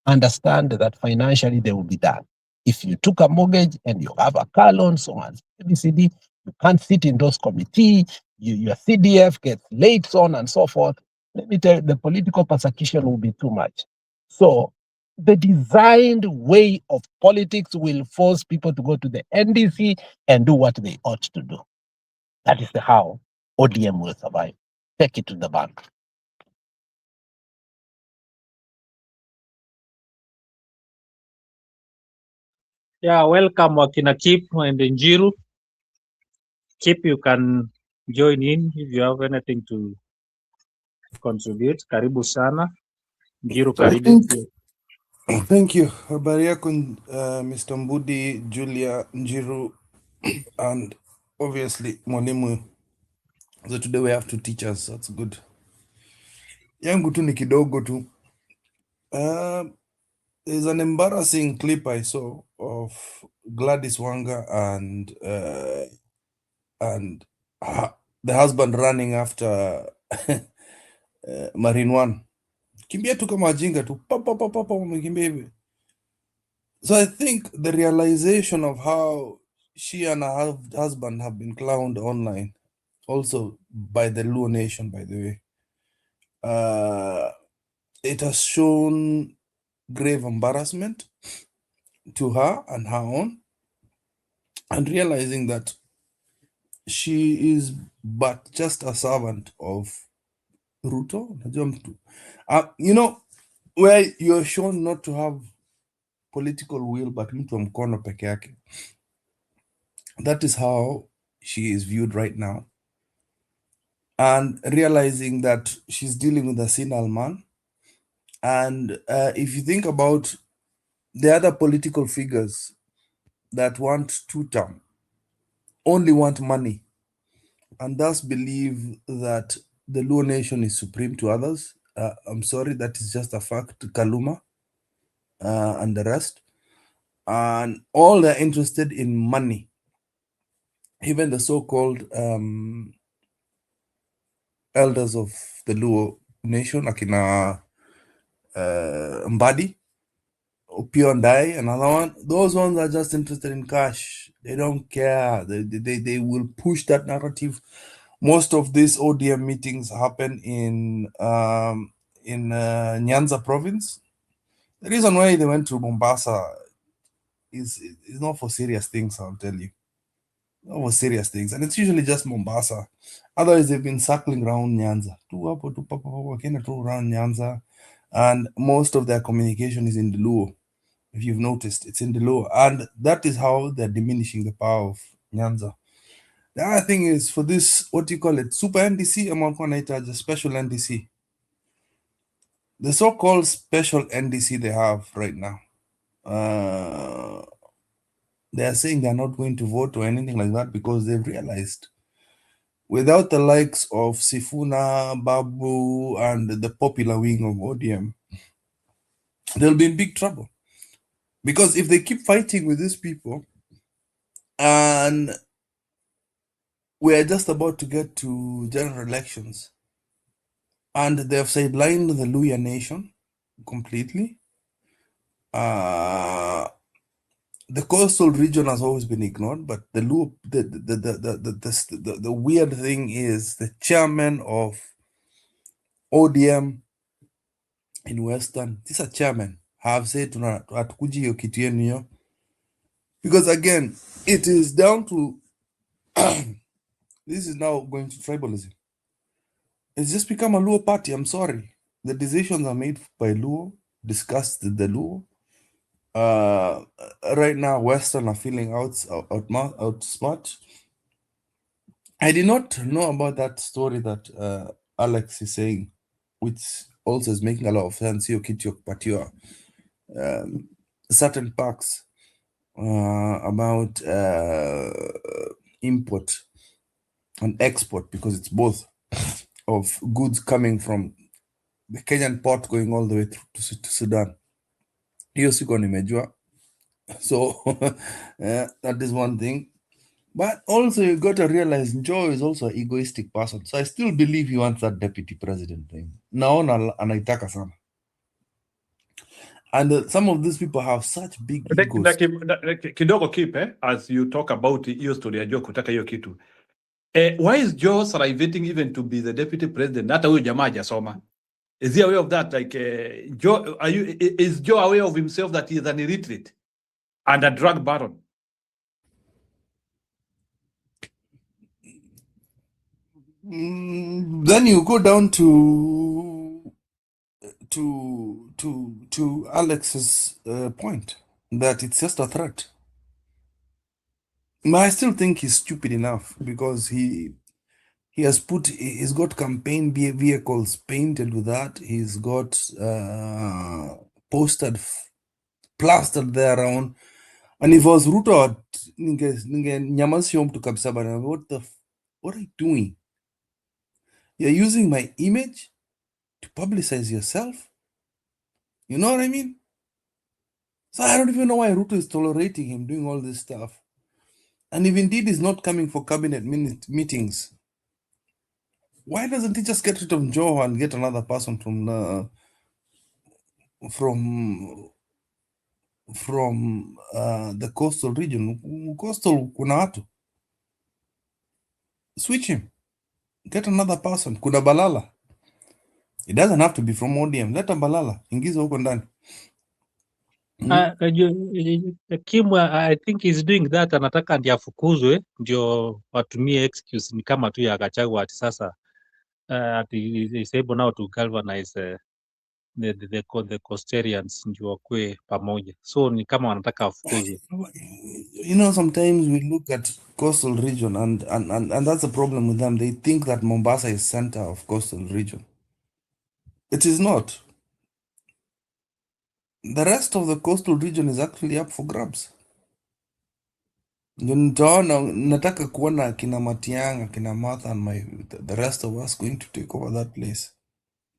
understand that financially they will be done. If you took a mortgage and you have a car loan, so on, ABCD, you can't sit in those committees, your CDF gets late, so on and so forth. Let me tell you, the political persecution will be too much. So the designed way of politics will force people to go to the NDC and do what they ought to do. That is how ODM will survive. Take it to the bank. Yeah, welcome Wakina Kip and Njiru. Kip, you can join in if you have anything to contribute. Karibu sana. Njiru, karibu pia. Thank you. Habari yako, Mr. Mbudi, Julia, Njiru, and obviously Mwalimu. So today we have two teachers. That's good. Yangu tu ni kidogo tu. There's an embarrassing clip I saw of Gladys Wanga and the husband running after Marine One. Kimbia tu kama jinga tu. Kimbia hivi. So I think the realization of how she and her husband have been clowned online, also by the Luo Nation, by the way, it has shown grave embarrassment to her and her own, and realizing that she is but just a servant of Ruto. Where you're shown not to have political will, but mtu wa mkono peke yake. That is how she is viewed right now. And realizing that she's dealing with a senile man. And if you think about the other political figures that want two-term, only want money, and thus believe that the Luo Nation is supreme to others, I'm sorry, that is just a fact. Kaluma and the rest. And all they're interested in money. Even the so-called elders of the Luo Nation, Akina Mbadi, Opio and Dai, another one, those ones are just interested in cash. They don't care. They will push that narrative. Most of these ODM meetings happen in Nyanza province. The reason why they went to Mombasa is not for serious things, I'll tell you. Not for serious things. And it's usually just Mombasa. Otherwise, they've been circling around Nyanza. Around Nyanza. And most of their communication is in the Luo. If you've noticed, it's in the Luo. And that is how they're diminishing the power of Nyanza. The other thing is for this, what do you call it? Super NDC, the special NDC. The so-called special NDC they have right now. They are saying they're not going to vote or anything like that because they've realized without the likes of Sifuna, Babu, and the popular wing of ODM, they'll be in big trouble. Because if they keep fighting with these people, and we are just about to get to general elections, and they have sidelined the Luya nation completely. The coastal region has always been ignored, but the weird thing is the chairman of ODM in Western, these are chairman, have said hatukuji hiyo kitu yenu hiyo. Because again, it is down to this is now going to tribalism. It's just become a Luo party. I'm sorry. The decisions are made by Luo, discussed with the Luo. Right now, Western are feeling outsmart. I did not know about that story that Alex is saying, which also is making a lot of sense. You Patiwa, certain packs about import and export, because it's both of goods coming from the Kenyan port going all the way through to Sudan. Hiyo siko nimejua. So that is one thing. But also you got to realize Joe is also an egoistic person. So I still believe he wants that deputy president thing. Naona anaitaka sana. And some of these people have such big egos. Kidogo keep, as you talk about hiyo story ya Joe kutaka hiyo kitu. Why is Joe salivating even to be the deputy president? Hata huyo jamaa hajasoma. Is he aware of that? Like, Joe, is Joe aware of himself that he is an illiterate and a drug baron? Then you go down to Alex's point that it's just a threat. But I still think he's stupid enough, because he's got campaign vehicles painted with that. He's got plastered there around. And if I was Ruto, what are you doing? You're using my image to publicize yourself. You know what I mean? So I don't even know why Ruto is tolerating him doing all this stuff. And if indeed he's not coming for cabinet meetings, why doesn't he just get rid of Joe and get another person from the coastal region? Coastal kuna watu. Switch him. Get another person. Kuna Balala. It doesn't have to be from ODM. Let a Balala. Ingiza huko ndani. Kimwa, I think he's doing that, anataka ndiye afukuzwe ndio watumie excuse ni kama tu ya Gachagua ati sasa ati is able now to galvanize the Coastarians ndio wakue pamoja, so ni kama wanataka afukuzwe. You know, sometimes we look at coastal region and that's the problem with them. They think that Mombasa is center of coastal region. It is not. The rest of the coastal region is actually up for grabs. Nataka kuona kina Matiang'i, kina Martha and the rest of us going to take over that place.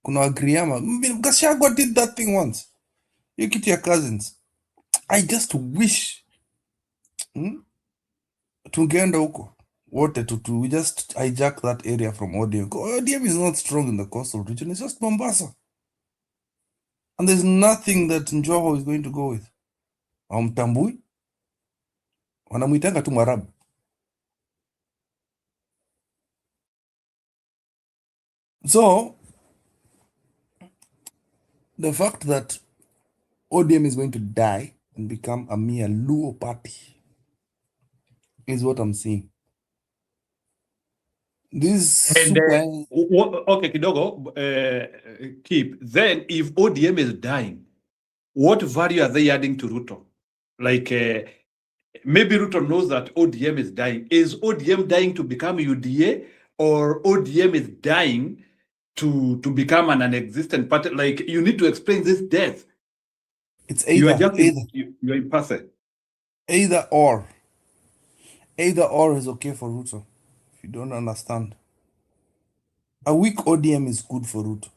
Kuna Agriama. Gachagua did that thing once. You get your cousins. I just wish tungeenda huko wote we just hijack that area from ODM. ODM is not strong in the coastal region. It's just Mombasa. And there's nothing that Njoho is going to go with. Hawamtambui. Wanamuitanga tu Mwarabu. So, the fact that ODM is going to die and become a mere Luo party is what I'm seeing. This And okay, kidogo, keep. Then, if ODM is dying, what value are they adding to Ruto? Like, maybe Ruto knows that ODM is dying. Is ODM dying to become UDA, or ODM is dying to become an non-existent party? Like, you need to explain this death. It's either. You're impassive. Either or. Either or is okay for Ruto. If you don't understand. A weak ODM is good for Ruto.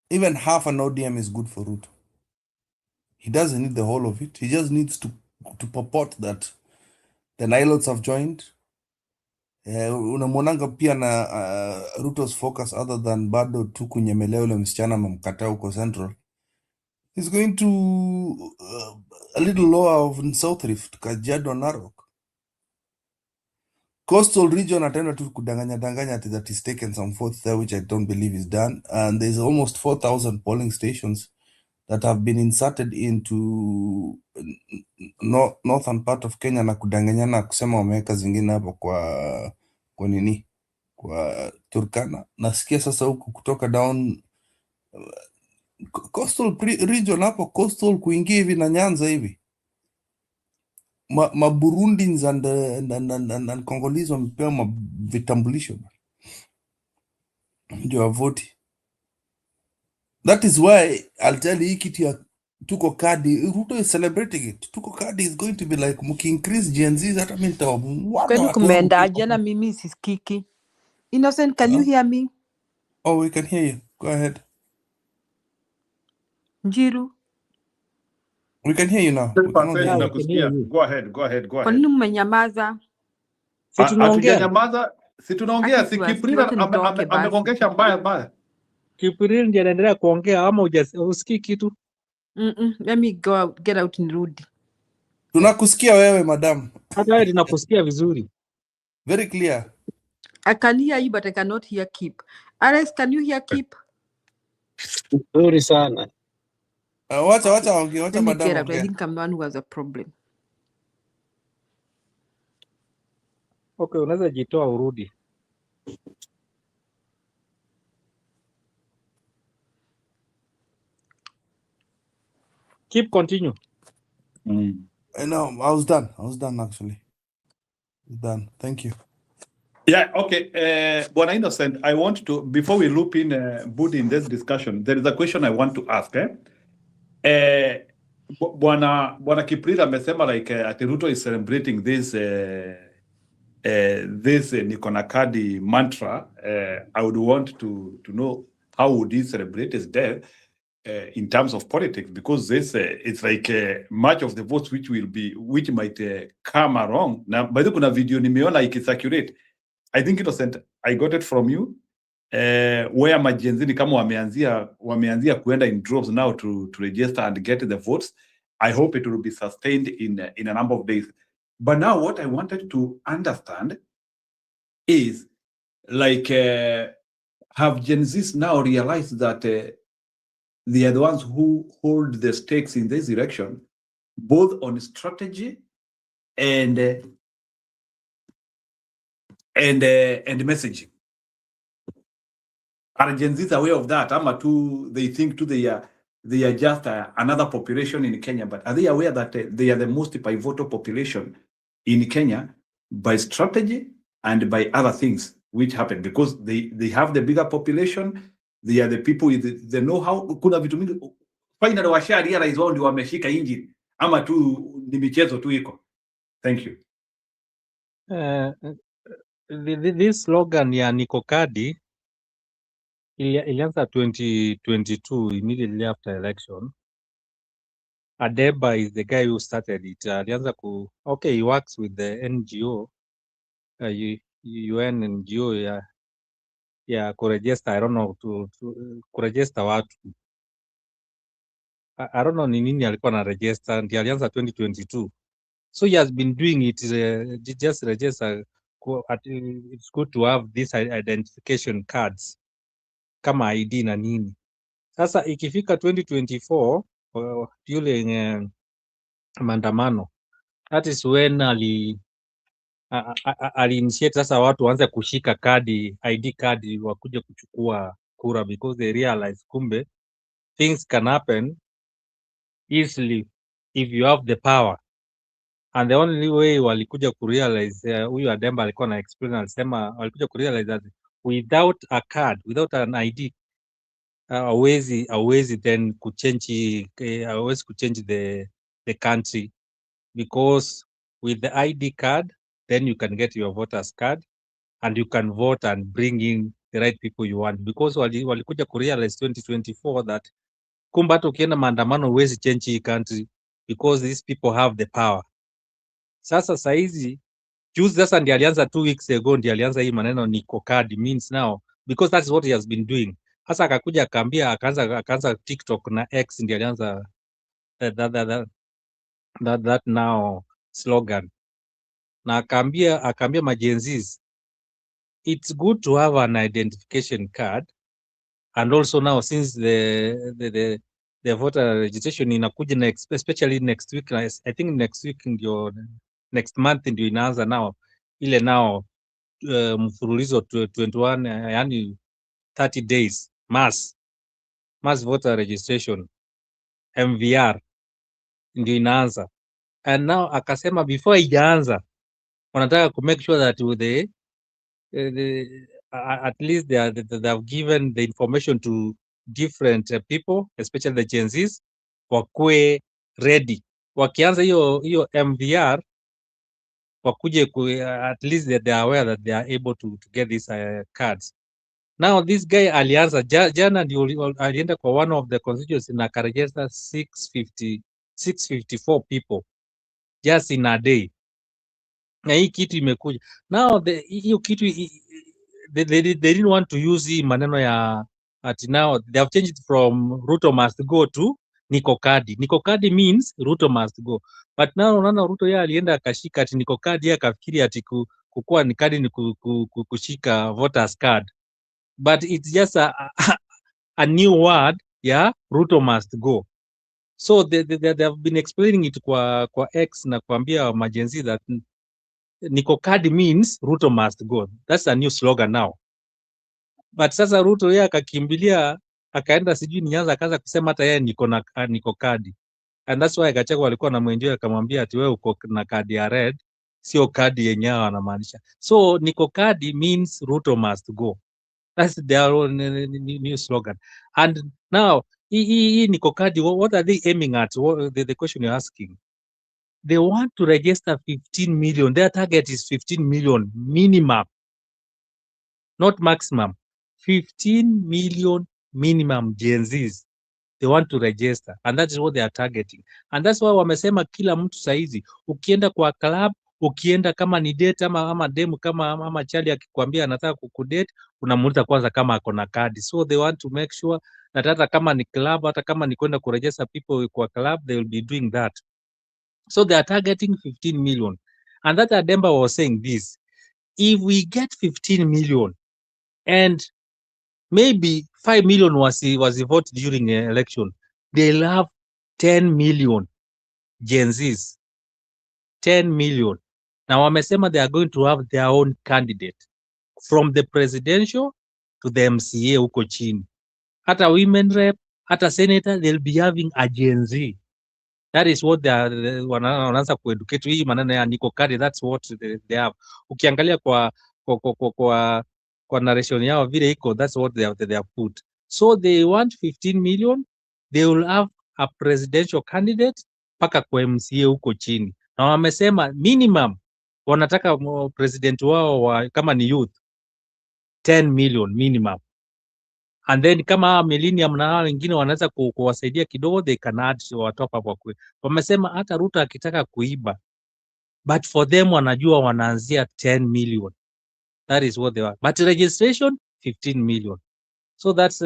Even half an ODM is good for Ruto. He doesn't need the whole of it. He just needs to purport that the Nilots have joined. Unamwonanga pia na Ruto's focus other than bado tu kunyemelea ule msichana mamkataa huko Central. He's going to a little lower of South Rift, Kajiado, Narok. Coastal region ataenda tu kudanganya that is taken some votes there, which I don't believe is done. And there's almost 4,000 polling stations that have been inserted into northern part of Kenya na kudanganyana kusema wameweka zingine hapo kwa nini, kwa Turkana. Nasikia sasa huku kutoka down coastal region hapo, coastal kuingia hivi na Nyanza hivi, ma Burundins and Congolese wamepewa vitambulisho ndio wavoti. That is why I'll tell you, hii kitu ya tuko kadi, Ruto is celebrating it. Tuko kadi is going to be like increase GenZ, hata mimi Kwani kumeenda jana, mimi sisikiki. Innocent, can you hear me? Oh, we can hear you. Go ahead. Njiru, We can hear you now. We cannot hear you. Nakusikia. Go ahead. kwa nini mmenyamaza? Si tunaongea. Hatujanyamaza, si tunaongea, si Kiprira amegongesha mbaya. Kiprira ndiye anaendelea kuongea ama usikii kitu? Let me go out, get out nirudi. Tunakusikia wewe madam. Hata wewe tunakusikia vizuri. Very clear. I can hear you but I cannot hear Kip. Alex, can you hear Kip? Nzuri sana. Wacha madam. I think I'm the one who has a problem. Okay, unaweza jitoa urudi. Keep continue. No, I was done actually. Done. Thank you. Yeah, okay. Bwana Innocent, I want to, before we loop in Budi in this discussion, there is a question I want to ask. Bwana Kiprira amesema like ati Ruto is celebrating this Nikona Kadi mantra. I would want to know how would he celebrate his death in terms of politics, because this it's like much of the votes which might come along. Now, by the kuna video nimeona ikisirculate. I think Innocent, I got it from you. Where majenzini kama wameanzia kuenda in droves now to register and get the votes. I hope it will be sustained in a number of days. But now what I wanted to understand is like have Gen Zs now realized that they are the ones who hold the stakes in this election, both on strategy and messaging. Are Gen Zs aware of that? They think they are just another population in Kenya, but are they aware that they are the most pivotal population in Kenya by strategy and by other things which happen? Because they have the bigger population, they are the people with the know-how. Kuna vitu mingi finally washa realize wao ndio wameshika injini ama tu ni michezo tu iko. Thank you. This slogan ya Niko Kadi ilianza 2022 immediately after election. Adeba is the guy who started it. Alianza he works with the NGO, UN NGO ya kuregister, I don't know, to kuregister watu. I don't know ni nini alikuwa na register, ndio alianza 2022. So he has been doing it, just register. It's good to have these identification cards kama ID na nini. Sasa ikifika 2024 during maandamano, that is when ali-initiate sasa watu waanze kushika kadi, ID kadi, wakuje kuchukua kura, because they realize kumbe things can happen easily if you have the power. And the only way walikuja kurealize, huyu Ademba alikuwa na experience, alisema walikuja kurealize that without a card, without an ID, hawezi then kuchange the country, because with the ID card then you can get your voters card and you can vote and bring in the right people you want, because walikuja kurealize 2024 that kumbe hata ukienda maandamano huwezi change hii country because these people have the power. Sasa saizi juzi sasa ndiye alianza 2 weeks ago, ndiye alianza hii maneno Niko Kadi means now, because that's what he has been doing. Sasa akakuja akaambia, akaanza TikTok na X, ndiye alianza that now slogan, na akaambia majenzis, it's good to have an identification card, and also now since the voter registration inakuja next, especially next week, I think next week ndio, next month ndio inaanza now ile now mfululizo 21, yani 30 days mass voter registration MVR ndio inaanza. And now akasema before ijaanza wanataka ku make sure that at least they have given the information to different people, especially the Gen Zs, wakue ready. Wakianza hiyo MVR wakuje at least they are aware that they are able to get these cards. Now this guy alianza jana ndio alienda kwa one of the constituencies na akaregister 654 people just in a day. Na hii kitu imekuja now, hiyo kitu they didn't want to use hii maneno ya at now they have changed from Ruto must go to Niko Kadi. Niko Kadi means Ruto must go, but now unaona Ruto yeye alienda akashika ati Niko Kadi, akafikiri ati kukua ni kadi ni kushika voters card, but it's just a new word ya Ruto must go. So they have been explaining it kwa X na kuambia majenzi that Niko Kadi means Ruto must go. That's a new slogan now. But sasa Ruto yeye akakimbilia akaenda sijui nianza akaanza kusema hata yeye Niko Kadi. And that's why Gachagua walikuwa na mwenjeo akamwambia ati wewe uko na kadi ya red, sio kadi yenyewe anamaanisha. So Niko Kadi means Ruto must go. That's their own new slogan. And now hii Niko Kadi, what are they aiming at? What, the question you're asking? They want to register 15 million. Their target is 15 million minimum, not maximum. 15 million minimum Gen Zs they want to register, and that is what they are targeting. And that's why wamesema kila mtu saizi ukienda kwa club, ukienda kama ni date ama demu ama chali akikwambia anataka kukudate, unamuuliza kwanza kama ako na kadi. So they want to make sure that hata kama ni club, hata kama ni kwenda kuregister people kwa club, they will be doing that. So they are targeting 15 million. And that Ademba was saying this, if we get 15 million and maybe 5 million was voted during the election, they'll have 10 million Gen Zs. 10 million. Now wamesema they are going to have their own candidate from the presidential to the MCA huko chini. Hata women rep, hata senator, they'll be having a Gen Z. That is what they are wanaanza kueducate hii maneno ya Niko Kadi. That's what they have. Ukiangalia kwa narration yao vile iko, that's what they have put. So they want 15 million, they will have a presidential candidate paka kwa MCA huko chini. Na wamesema minimum wanataka president wao kama ni youth 10 million minimum. And then kama millennium na hao wengine wanaweza kuwasaidia kidogo, they can add or top up kwa. Wamesema hata Ruto akitaka kuiba, but for them wanajua wanaanzia 10 million. That is what they are. But registration 15 million. So that's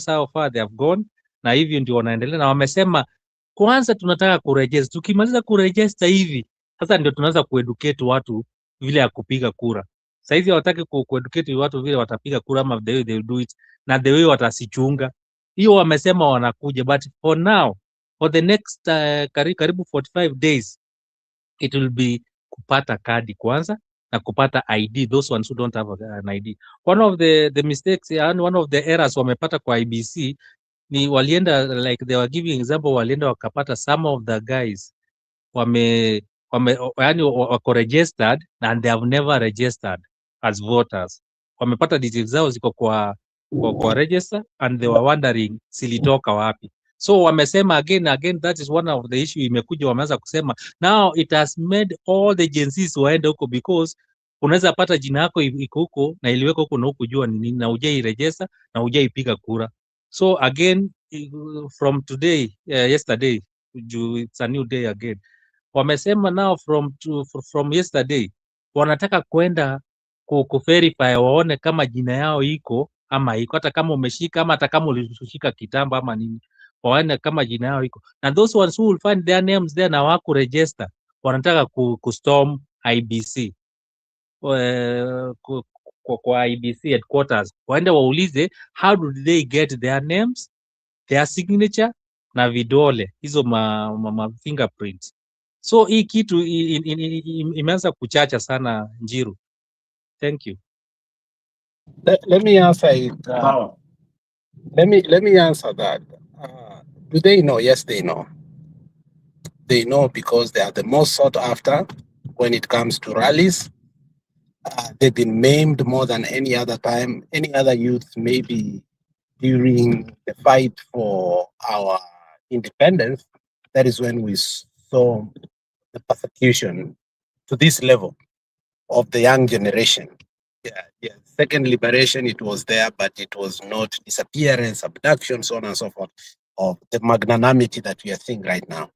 how far they have gone. Na hivyo ndio wanaendelea, na wamesema kwanza tunataka kuregister. Tukimaliza kuregister hivi, sasa ndio tunaanza kueducate watu vile ya kupiga kura. Sasa hivi hawataki kueducate watu vile watapiga kura ama the way they will do it na the way watasichunga. Hiyo wamesema wanakuja, but for now, for the next karibu 45 days, it will be kupata kadi kwanza na kupata ID, those ones who don't have an ID. One of the mistakes and one of the errors wamepata kwa IBC ni walienda, like they were giving example, walienda wakapata some of the guys yani wako registered and they have never registered as voters. Wamepata details zao ziko kwa register and they were wondering silitoka wapi. So wamesema again that is one of the issue imekuja, wameanza kusema now it has made all the Gen Zs waende huko because Unaweza pata jina yako iko huko na iliweka huko na hukujua ni nini na hujairegister na hujaipiga kura. So again, from today, yesterday, it's a new day again. Wamesema now from yesterday wanataka kwenda verify waone kama jina yao iko ama iko, hata kama umeshika ama hata kama ulishika kitambo ama nini, waone kama jina yao iko. And those ones who will find their names there na wako register, wanataka kustorm IBC kwa IBC headquarters, waende waulize how did they get their names, their signature na vidole hizo ma fingerprints. So hii kitu imeanza kuchacha sana Njiru. Thank you. Let me answer it. Let me answer that. Do they know? Yes, they know. They know because they are the most sought after when it comes to rallies. They've been maimed more than any other time. Any other youth, maybe during the fight for our independence, that is when we saw the persecution to this level of the young generation. Yeah. Second liberation, it was there, but it was not disappearance, abduction, so on and so forth, of the magnanimity that we are seeing right now.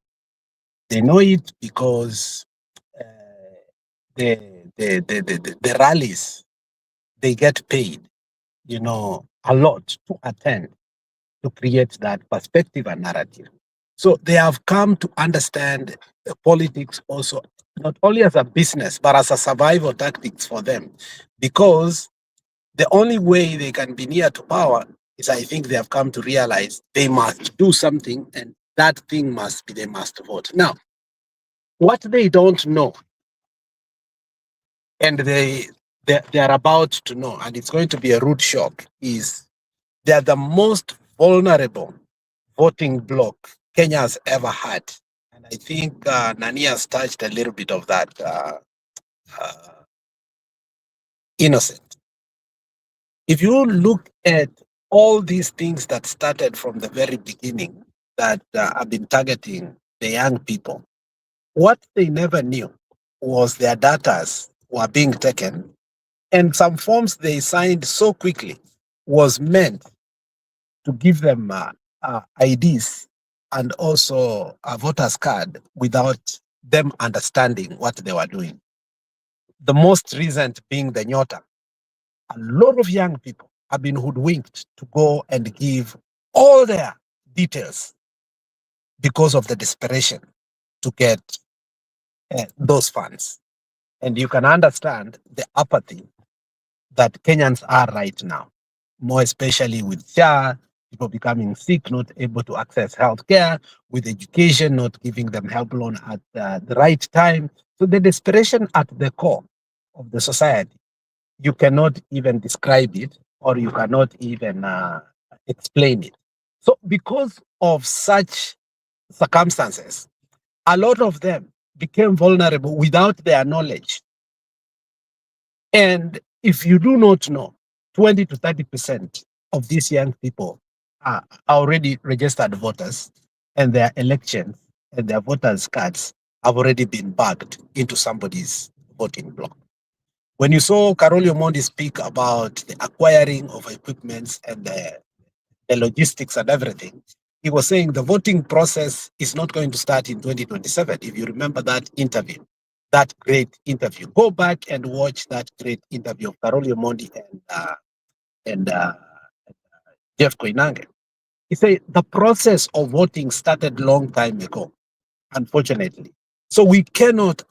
They know it because the rallies, they get paid, a lot to attend, to create that perspective and narrative. So they have come to understand politics also, not only as a business, but as a survival tactics for them. Because the only way they can be near to power is, I think they have come to realize they must do something, and that thing must be, they must vote. Now, what they don't know, and they are about to know, and it's going to be a rude shock, is they are the most vulnerable voting bloc Kenya has ever had. And I think Nani has touched a little bit of that. Innocent. If you look at all these things that started from the very beginning that have been targeting the young people, what they never knew was their datas were being taken, and some forms they signed so quickly was meant to give them IDs and also a voter's card without them understanding what they were doing. The most recent being the Nyota. A lot of young people have been hoodwinked to go and give all their details because of the desperation to get those funds. And you can understand the apathy that Kenyans are right now, more especially with SHA, people becoming sick, not able to access healthcare, with education, not giving them help loan at the right time. So the desperation at the core of the society, you cannot even describe it, or you cannot even explain it. So because of such circumstances, a lot of them became vulnerable without their knowledge. And if you do not know, 20 to 30% of these young people are already registered voters, and their elections and their voters' cards have already been bagged into somebody's voting block. When you saw Karoli Omondi speak about the acquiring of equipments and the logistics and everything, he was saying the voting process is not going to start in 2027. If you remember that interview, that great interview, go back and watch that great interview of Karoli Omondi and Jeff Koinange. He said the process of voting started long time ago, unfortunately. So we cannot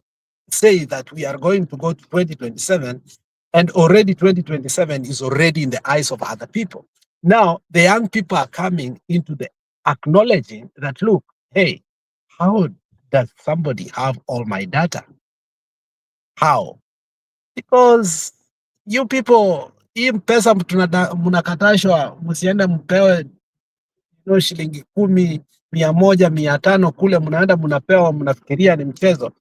say that we are going to go to 2027 and already 2027 is already in the eyes of other people. Now, the young people are coming into the acknowledging that, look, hey, how does somebody have all my data? How? Because you people, hii pesa mnakatashwa, msiende mpewe shilingi 10, 100, 500 kule, mnaenda mnapewa, mnafikiria ni mchezo.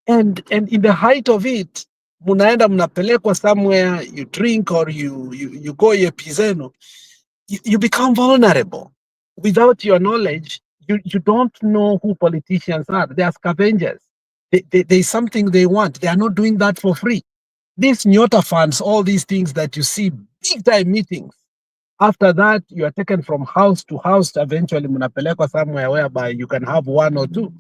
And in the height of it, munaenda mnapelekwa somewhere, you drink or you go yepizeno, you become vulnerable. Without your knowledge, you don't know who politicians are. They are scavengers. There's something they want. They are not doing that for free. These Nyota funds, all these things that you see, big time meetings. After that, you are taken from house to house. Eventually, mnapelekwa somewhere whereby you can have one or two.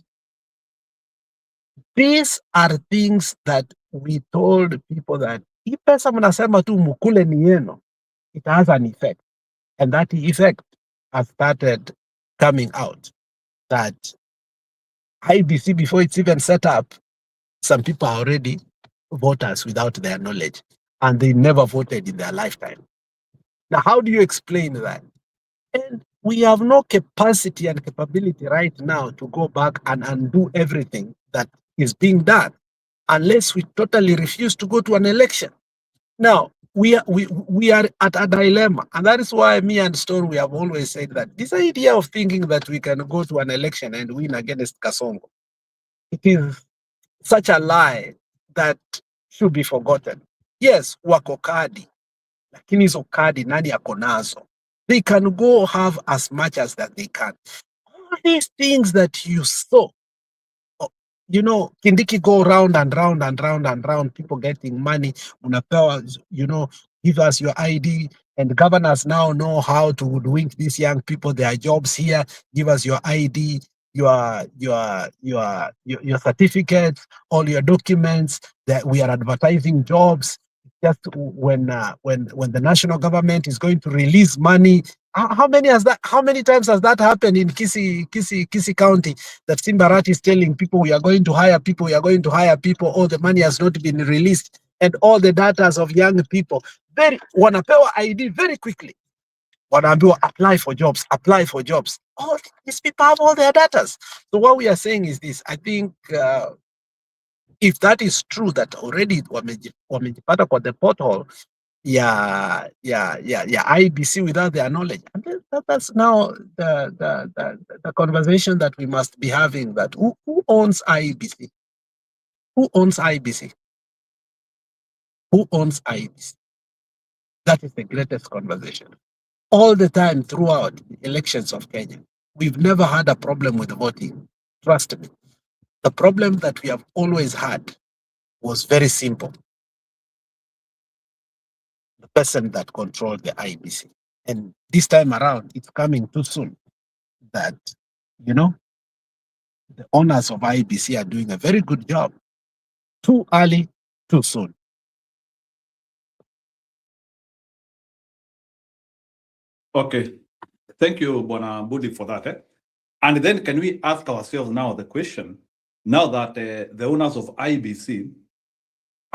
These are things that we told people that hii pesa mnasema tu mukule ni yenu, it has an effect. And that effect has started coming out. That IBC, before it's even set up, some people are already voters without their knowledge, and they never voted in their lifetime. Now, how do you explain that? And we have no capacity and capability right now to go back and undo everything that is being done, unless we totally refuse to go to an election. Now, we are at a dilemma, and that is why me and Stone, we have always said that this idea of thinking that we can go to an election and win against Kasongo, it is such a lie that should be forgotten. Yes, wako kadi, lakini hizo kadi nani ako nazo? They can go have as much as that they can. All these things that you saw, you know, Kindiki go round and round and round and round, people getting money, unapewa, you know, give us your ID, and governors now know how to hoodwink these young people, their jobs here, give us your ID, your certificates, all your documents, that we are advertising jobs. Just when the national government is going to release money, how many times has that happened in Kisii County, that Simbarat is telling people we are going to hire people, all the money has not been released, and all the data of young people wanapewa ID very quickly. Wanaambiwa apply for jobs. All these people have all their data. So what we are saying is this: I think if that is true, that already wamejipata kwa the portal IBC without their knowledge, and that's now the conversation that we must be having. That who owns IBC? Who owns IBC? Who owns IBC? That is the greatest conversation. All the time throughout the elections of Kenya, we've never had a problem with voting. Trust me. The problem that we have always had was very simple. The person that controlled the IBC. And this time around, it's coming too soon. That, you know, the owners of IBC are doing a very good job. Too early, too soon. Okay. Thank you, Bwana Budi, for that. And then can we ask ourselves now the question, now that the owners of IBC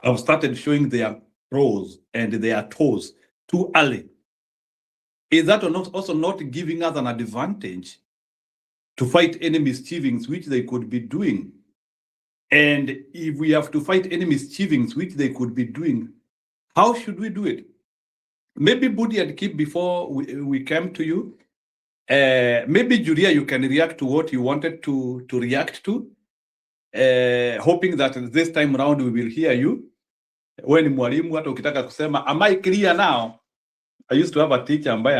have started showing their pros and their toes too early, is that also not giving us an advantage to fight any mischievings which they could be doing? And if we have to fight any mischievings which they could be doing, how should we do it? Maybe Budi and Kip, before we came to you, maybe Julia, you can react to what you wanted to react to, hoping that this time around we will hear you. When mwalimu hata ukitaka kusema, am I clear now? I used to have a teacher ambaye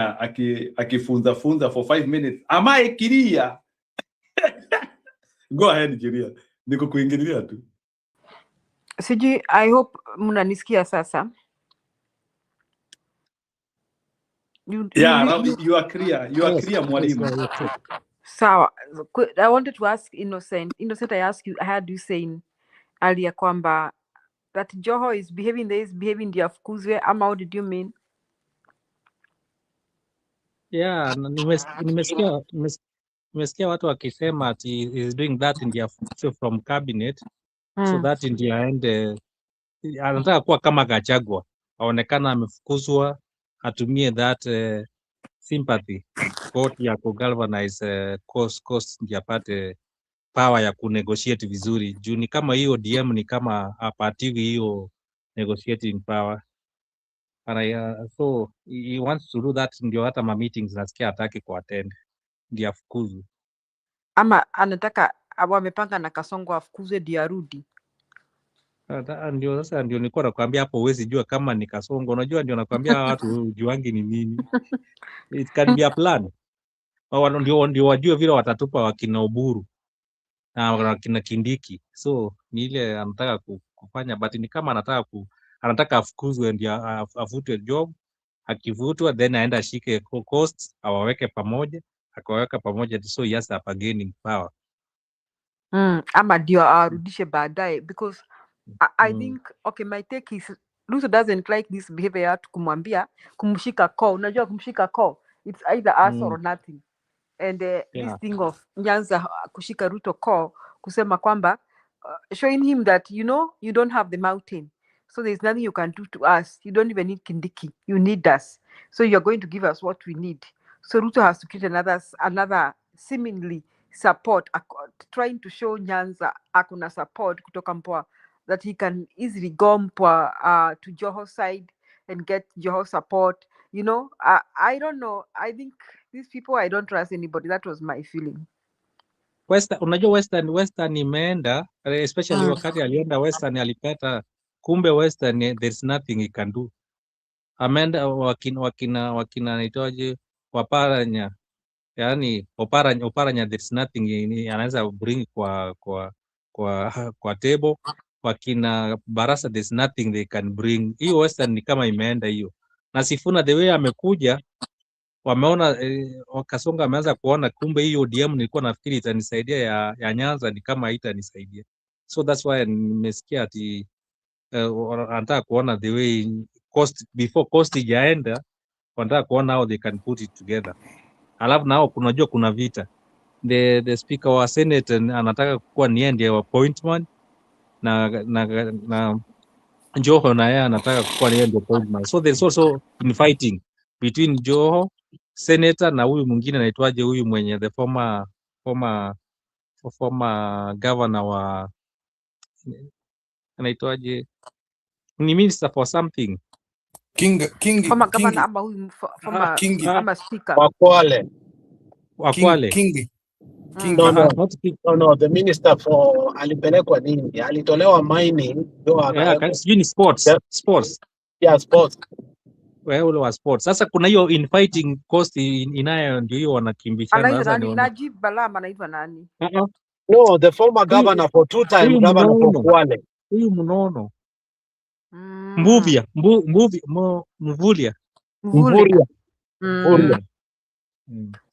akifunza for 5 minutes. Am I clear? Go ahead, Julia. Niko kuingililia tu. Siji, I hope mnanisikia sasa. You are clear. You are clear, mwalimu. Sawa. I wanted to ask Innocent. Innocent, I heard you saying earlier kwamba that Joho is behaving ndio afukuzwe, ama how did you mean? Yeah, nimesikia watu wakisema ati is doing that ndio afukuzwe from cabinet, so that ndio aende, anataka kuwa kama Gachagua, aonekana amefukuzwa, atumie that sympathy vote ya kugalvanize cost ndio apate power ya kunegotiate vizuri. Juu ni kama hiyo DM ni kama hapatiwi hiyo negotiating power. So he wants to do that ndio hata ma meetings nasikia hataki kuattend ndio afukuzwe. Ama anataka wamepanga na Kasongo afukuzwe ndio arudi. Ndio sasa ndio nilikuwa nakwambia hapo, huwezi jua kama ni Kasongo. Unajua ndio nakwambia watu juangi ni nini. It can be a plan. Ndio wajue vile watatupa wakina Oburu na wakina Kindiki. So ni ile anataka kufanya, but ni kama anataka anataka afukuzwe ndio avutwe job. Akivutwa then aenda ashike cost awaweke pamoja, akawaweka pamoja, so he has a bargaining power. Ama ndio arudishe baadaye, because I think okay, my take is Ruto doesn't like this behavior ya watu kumwambia kumshika call. Unajua kumshika call, it's either us or nothing. And this thing of Nyanza kushika Ruto call kusema kwamba showing him that you don't have the mountain, so there's nothing you can do to us. You don't even need Kindiki, you need us, so you're going to give us what we need. So Ruto has to create another seemingly support, trying to show Nyanza akuna support kutoka Mpoa, that he can easily go Mpoa to Joho side and get Joho support. I don't know. I think these people, I don't trust anybody. That was my feeling. Unajua Western imeenda, especially wakati alienda Western alipata, kumbe Western there's nothing he can do. Ameenda wakina naitoje Waparanya, yani Oparanya there's nothing anaweza bring kwa table. Wakina Barasa there's nothing they can bring. Hiyo Western ni kama imeenda hiyo. Na Sifuna the way amekuja, wameona Kasonga ameanza kuona kumbe hiyo ODM nilikuwa nafikiri itanisaidia ya Nyanza ni kama haitanisaidia. So that's why nimesikia ati anataka kuona the way before cost ijaenda, wanataka kuona how they can put it together. Alafu nao kunajua kuna vita. The speaker wa Senate anataka kuwa ni ndiye appointment na Joho na yeye anataka kuwa ni ndiye appointment. So there's also infighting between Joho senator na huyu mwingine anaitwaje, huyu mwenye the former governor wa anaitwaje, ni minister for something, former governor ama huyu former ama speaker Wakwale. No, the minister for alipelekwa nini, alitolewa mining sijui ni sports. Yeah, sports. Ule wa sports. Sasa kuna hiyo infighting cost inayo ndio hiyo wanakimbishana sasa. Ni Najib Balama anaitwa nani? No, the former governor for 2-time governor for Kwale. Huyu mnono. Mvulia.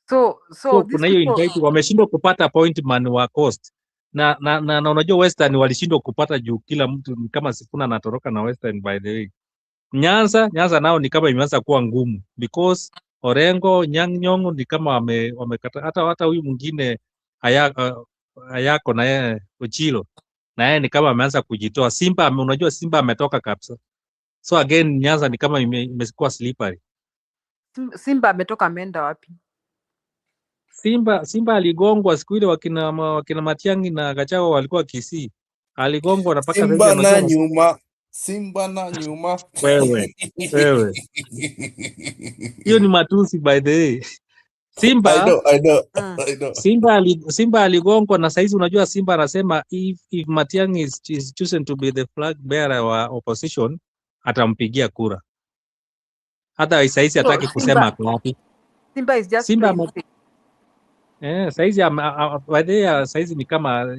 So kuna hiyo infighting, wameshindwa kupata appointment wa cost. Na unajua Western walishindwa kupata juu kila mtu kama Sifuna anatoroka na Western by the way. Nyanza nao ni kama imeanza kuwa ngumu because Orengo Nyang'nyong ni kama wamekata, hata huyu mwingine hayako na yeye Ochilo na yeye ni kama ameanza kujitoa. Unajua Simba ametoka kabisa, so again Nyanza ni kama imekuwa slippery. Simba ametoka, ameenda wapi? Simba aligongwa siku ile wakina Matiang'i na Gachagua walikuwa Kisii, aligongwa na paka Simba na nyuma. Wewe. Hiyo ni matusi by the way. I know. Simba aligongwa na saizi unajua Simba anasema if Matiang'i is chosen to be the flag bearer wa opposition atampigia kura. Hata saizi hataki kusema kwa wapi. Simba is just saizi by the way saizi ni kama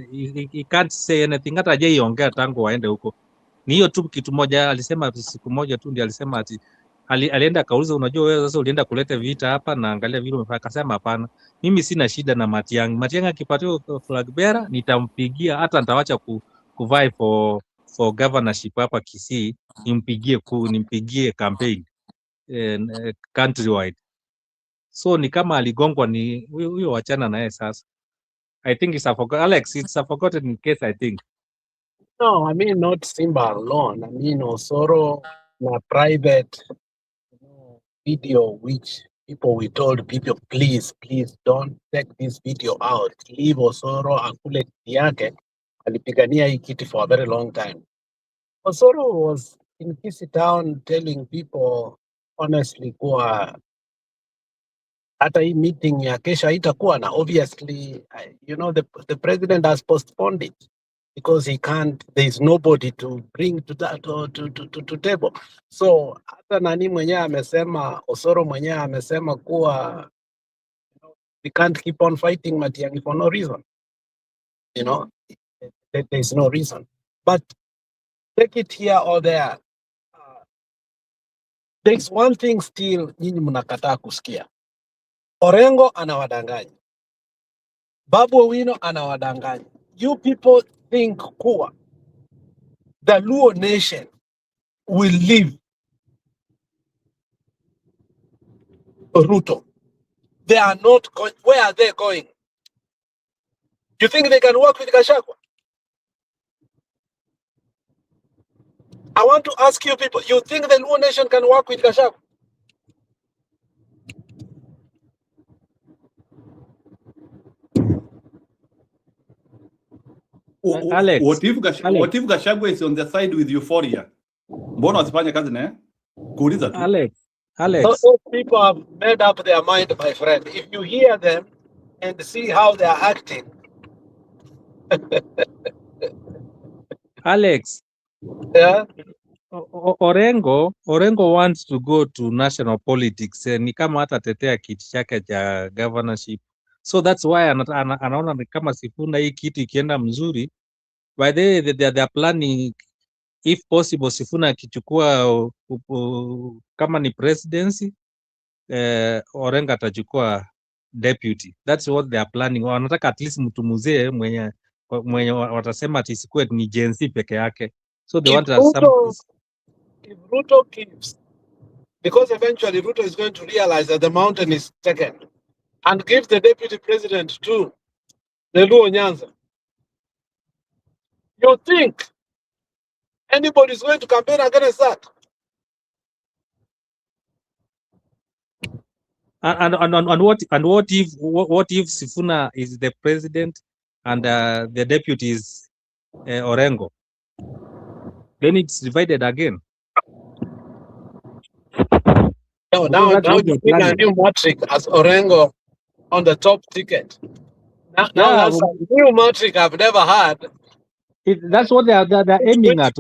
he can't say anything, hata hajaiongea tangu waende huko. Ni hiyo tu kitu moja alisema, siku moja tu ndiye alisema ati alienda kauliza, unajua wewe sasa ulienda kuleta vita hapa na angalia vile umefanya. Akasema hapana, mimi sina shida na Matiang'i akipatiwa flag bearer nitampigia, hata nitawacha kuvai for governorship hapa Kisii, nimpigie campaign countrywide. So ni kama aligongwa, ni huyo wachana na yeye sasa. I think it's a forgotten case I think. No, I mean not Simba alone. I mean Osoro na private video which we told people please don't take this video out. Leave Osoro akule yake. Alipigania hii kiti for a very long time. Osoro was in Kisii town telling people honestly kuwa hata hii meeting ya kesho haitakuwa na, obviously the president has postponed it because there is nobody to bring to that to table. So hata nani mwenyewe amesema, Osoro mwenyewe amesema kuwa we can't keep on fighting Matiang'i for no reason. There is no reason. But take it here or there, There's one thing still nyinyi mnakataa kusikia. Orengo anawadanganya. Babu Owino anawadanganya. You people think kuwa the Luo nation will leave Ruto. They are not going. Where are they going? You think they can work with Gachagua? I want to ask you people, you think the Luo nation can work with Gachagua? Alex, What if Gachagua is on the side with Euphoria? Mbona wasifanye kazi naye? Kuuliza tu. Alex. Those people have made up their mind, my friend. If you hear them and see how they are acting. Alex. Yeah. Orengo wants to go to national politics. Ni kama hatatetea kiti chake cha governorship. So that's why anaona ni kama Sifuna hii kitu ikienda mzuri. By the way, they are planning, if possible, Sifuna akichukua kama ni presidency, Orengo atachukua deputy. That's what they are planning. Wanataka at least mtu mzee mwenye watasema ati isikuwe ni GenZ peke yake. So they want if Ruto keeps, because eventually Ruto is going to realize that the mountain is taken, and give the deputy president to the Luo Nyanza. You think anybody is going to campaign against that? And what if Sifuna is the president and the deputy is Orengo? Then it's divided again. No, now you bring a new matrix as Orengo on the top ticket. Now that's a new matrix I've never had. That's what they are aiming at.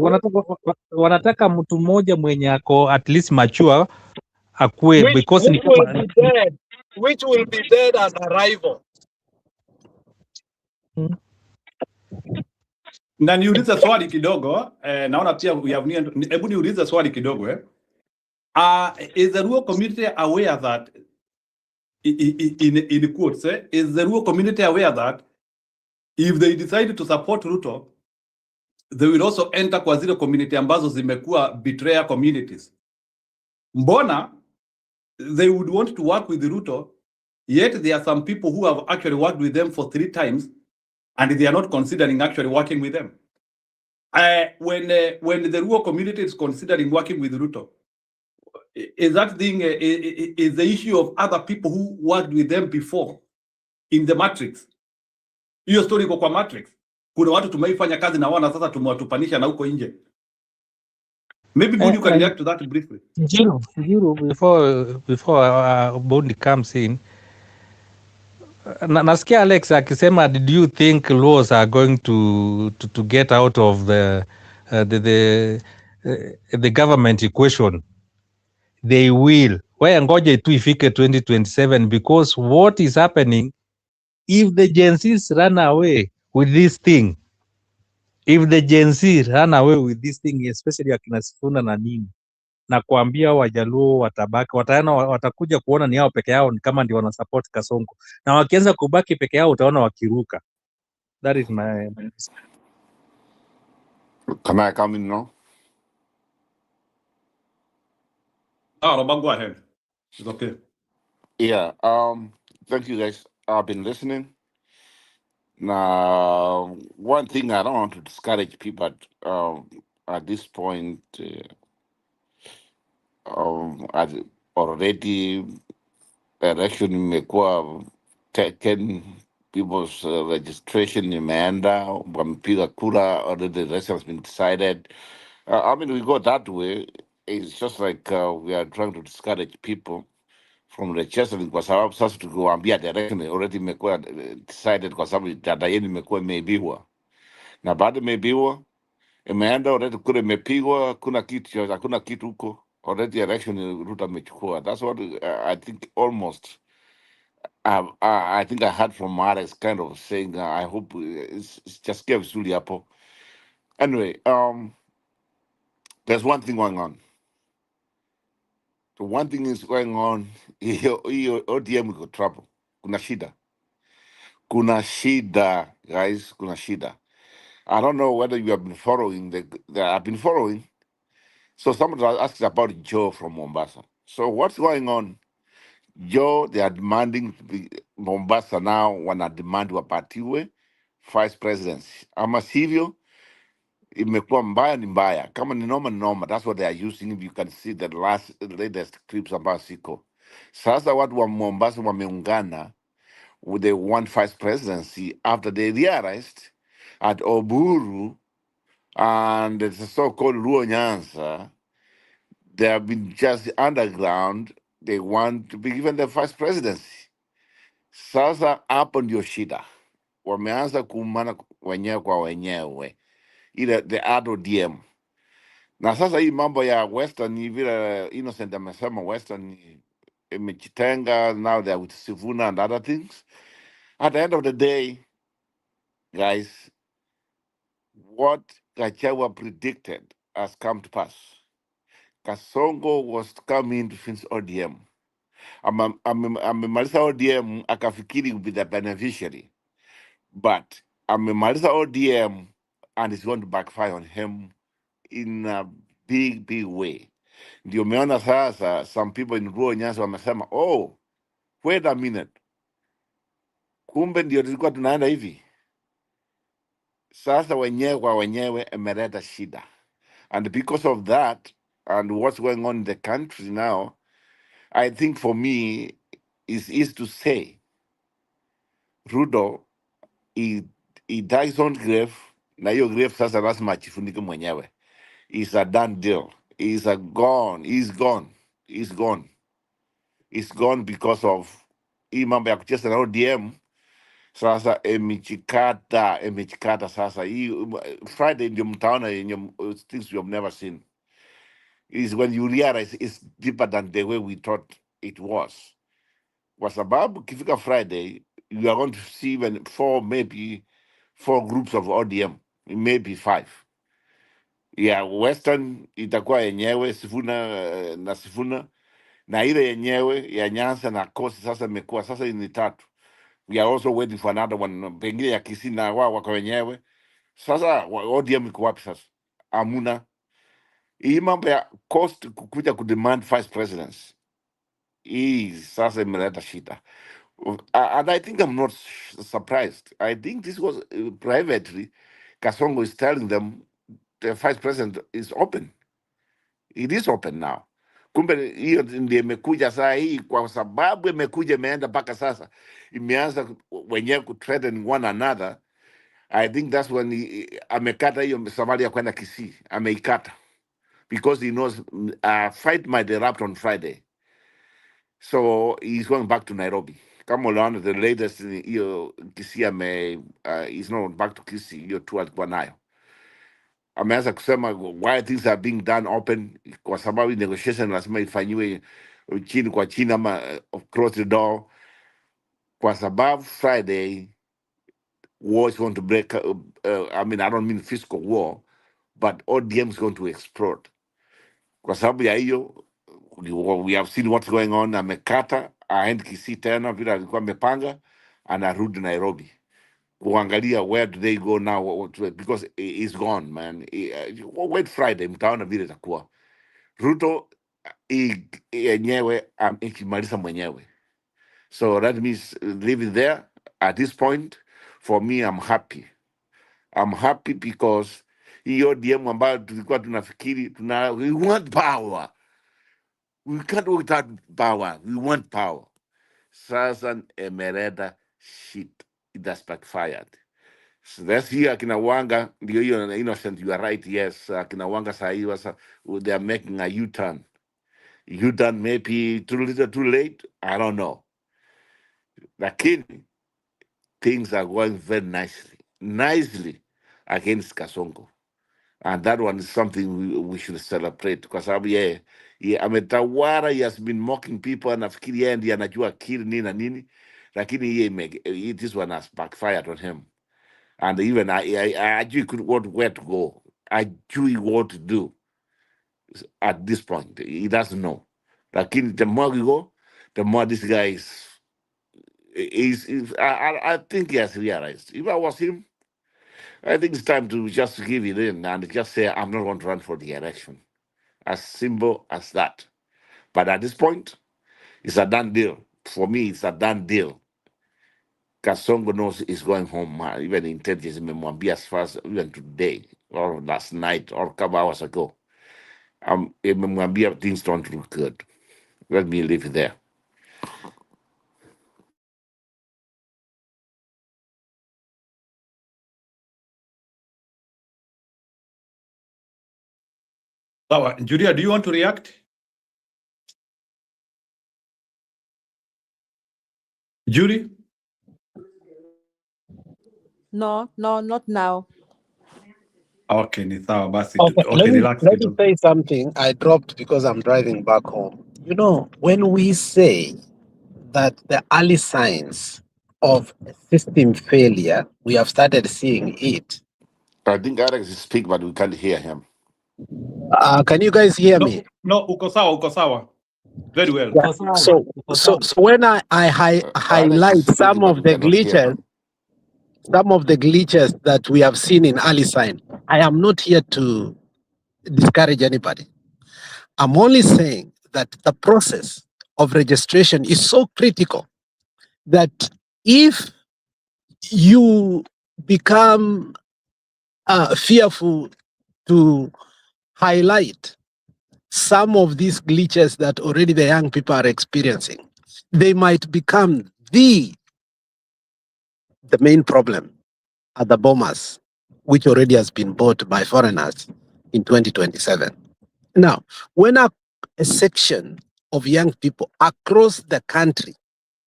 Wanataka mtu mmoja mwenye ako at least mature akue, because which will be dead at arrival. Na niulize swali kidogo, naona pia hebu niulize swali kidogo is the Luo community aware that in quotes, is the Luo community aware that if they decide to support Ruto, they will also enter kwa zile community ambazo zimekuwa betrayer communities? Mbona they would want to work with Ruto, yet there are some people who have actually worked with them for 3 times and they are not considering actually working with them. When the Luo community is considering working with Ruto, is that thing is the issue of other people who worked with them before in the matrix? Hiyo story iko kwa matrix. Kuna watu tumeifanya kazi na wana sasa tumewatupanisha na huko nje. Maybe Budi can react to that briefly. Jiro, before Budi comes in, nasikia Alex akisema, did you think laws are going to get out of the government equation? They will. Why ngoje tu ifike 2027, because what is happening, if the GenZs run away with this thing, especially akina Sifuna na nini, na kuambia Wajaluo watabaki, watakuja kuona ni hao peke yao, ni kama ndio wana support Kasongo, na wakianza kubaki peke yao utaona wakiruka. That is my Can I come in now? Roba, go ahead. It's okay. Yeah. Thank you guys. I've been listening. Now, one thing I don't want to discourage people at this point. Already election imekuwa taken, people's registration imeenda, wamepiga kura, already the election has been decided. I mean, we go that way. It's just like we are trying to discourage people from registering kwa sababu sasa tukiwaambia the election already imekuwa decided kwa sababu data yenu imekuwa imeibiwa. Na baada imeibiwa, imeenda already, kura imepigwa, hakuna kitu huko. Already election Ruto amechukua. That's what I think almost. I think I heard from Alex kind of saying, I hope it's just gave Zuli hapo. Anyway, there's one thing going on. So one thing is going on, hiyo ODM iko trouble. Kuna shida. Kuna shida, guys, kuna shida. I don't know whether you have been following I've been following. So somebody asked about Joe from Mombasa. So what's going on? Joe, they are demanding to be Mombasa now, wana demand wapatiwe vice presidency. Ama sivyo, imekuwa mbaya ni mbaya. Kama ni noma ni noma. That's what they are using. If you can see the latest clips about Siko. Sasa watu wa Mombasa wameungana with the one vice presidency after they realized at Oburu and the so-called Luo Nyanza, they have been just underground. They want to be given the vice presidency. Sasa hapo ndio shida, wameanza kuumana wenyewe kwa wenyewe, ile the RODM. Na sasa hii mambo ya Western ni vile Innocent amesema Western imejitenga, now they're with Sifuna and other things. At the end of the day, guys, what Gachagua predicted has come to pass. Kasongo was to come in to finish ODM. Amemaliza ODM akafikiri will be the beneficiary, but amemaliza ODM and it's going to backfire on him in a big way. Ndio umeona sasa some people in Ruo Nyanza wamesema, oh, wait a minute, kumbe ndio tulikuwa tunaenda hivi. Sasa wenyewe kwa wenyewe emeleta shida. And because of that, and what's going on in the country now, I think for me, is easy to say, Ruto, he dies on grave, na hiyo grave sasa lazima achifunike mwenyewe. It's a done deal. He's gone. He's gone because of hii mambo ya kucheza na ODM. Sasa emechikata sasa. Friday ndio mtaona yenye things you have never seen. Is when you realize it's deeper than the way we thought it was. Kwa sababu kifika Friday, you are going to see even maybe four groups of ODM, maybe five. Yeah, Western itakuwa yenyewe na Sifuna na ile yenyewe ya Nyanza na Kosi sasa imekuwa sasa ni tatu. We are also waiting for another one, pengine ya Kisii na wao wako wenyewe. Sasa ODM iko wapi sasa? Amuna. Hii mambo ya Coast kukuja kudemand vice presidents. Hii sasa imeleta shida. And I think I'm not surprised. I think this was privately, Kasongo is telling them the vice president is open. It is open now. Kumbe hiyo ndio imekuja saa hii, kwa sababu imekuja imeenda mpaka sasa imeanza wenyewe kuthreaten one another. I think that's when amekata hiyo safari ya kwenda Kisii, ameikata because he knows fight might erupt on Friday, so he's going back to Nairobi. Kama unaona the latest hiyo Kisii he's not back to Kisii, hiyo tu alikuwa nayo. Ameanza kusema why things are being done open, kwa sababu negotiation lazima ifanyiwe chini kwa chini ama close the door, kwa sababu Friday war is going to break. I mean, I don't mean physical war, but ODM is going to explode. Kwa sababu ya hiyo, we have seen what's going on. Amekata aendi Kisii tena vile alikuwa amepanga, anarudi Nairobi kuangalia where do they go now, because he's gone, man. Wait Friday mtaona vile itakuwa. Ruto yenyewe ikimaliza mwenyewe. So let me leave it there. At this point, for me, I'm happy. I'm happy because hiyo ODM ambayo tulikuwa tunafikiri we want power. We can't work without power. We want power. Sasa emereda shit. It has backfired. So that's here akina Wanga, ndio hiyo Innocent, you are right, yes. Akina Wanga sahi they are making a U-turn. U-turn maybe too little too late, I don't know. Lakini things are going very nicely against Kasongo. And that one is something we should celebrate. Kwa sababu ametawara, he has been mocking people, anafikiri yeye ndiye anajua akili nini na nini, lakini this one has backfired on him. And even I actually could where to go. I actually what to do at this point. He doesn't know. Lakini the more we go, the more this guy is I think he has realized. If I was him, I think it's time to just give it in and just say, I'm not going to run for the election. As simple as that. But at this point, it's a done deal. For me, it's a done deal. Kasongo knows he's going home. Even intelligence may as far as even today, or last night, or a couple hours ago. Things don't look good. Let me leave it there. Julia, do you want to react? Judy? No, not now. Okay, ni sawa basi. Okay, Okay, relax. let me say something. I dropped because I'm driving back home. You know, when we say that the early signs of system failure, we have started seeing it. I think Alex is speaking, but we can't hear him. Can you guys hear me? No, uko sawa. Very well. Yeah. So when I highlight speaking, some but of we the cannot hear glitches, him. that we have seen in early sign, I am not here to discourage anybody. I'm only saying that the process of registration is so critical that if you become fearful to highlight some of these glitches that already the young people are experiencing, they might become the main problem at the bombers, which already has been bought by foreigners in 2027. Now, when a section of young people across the country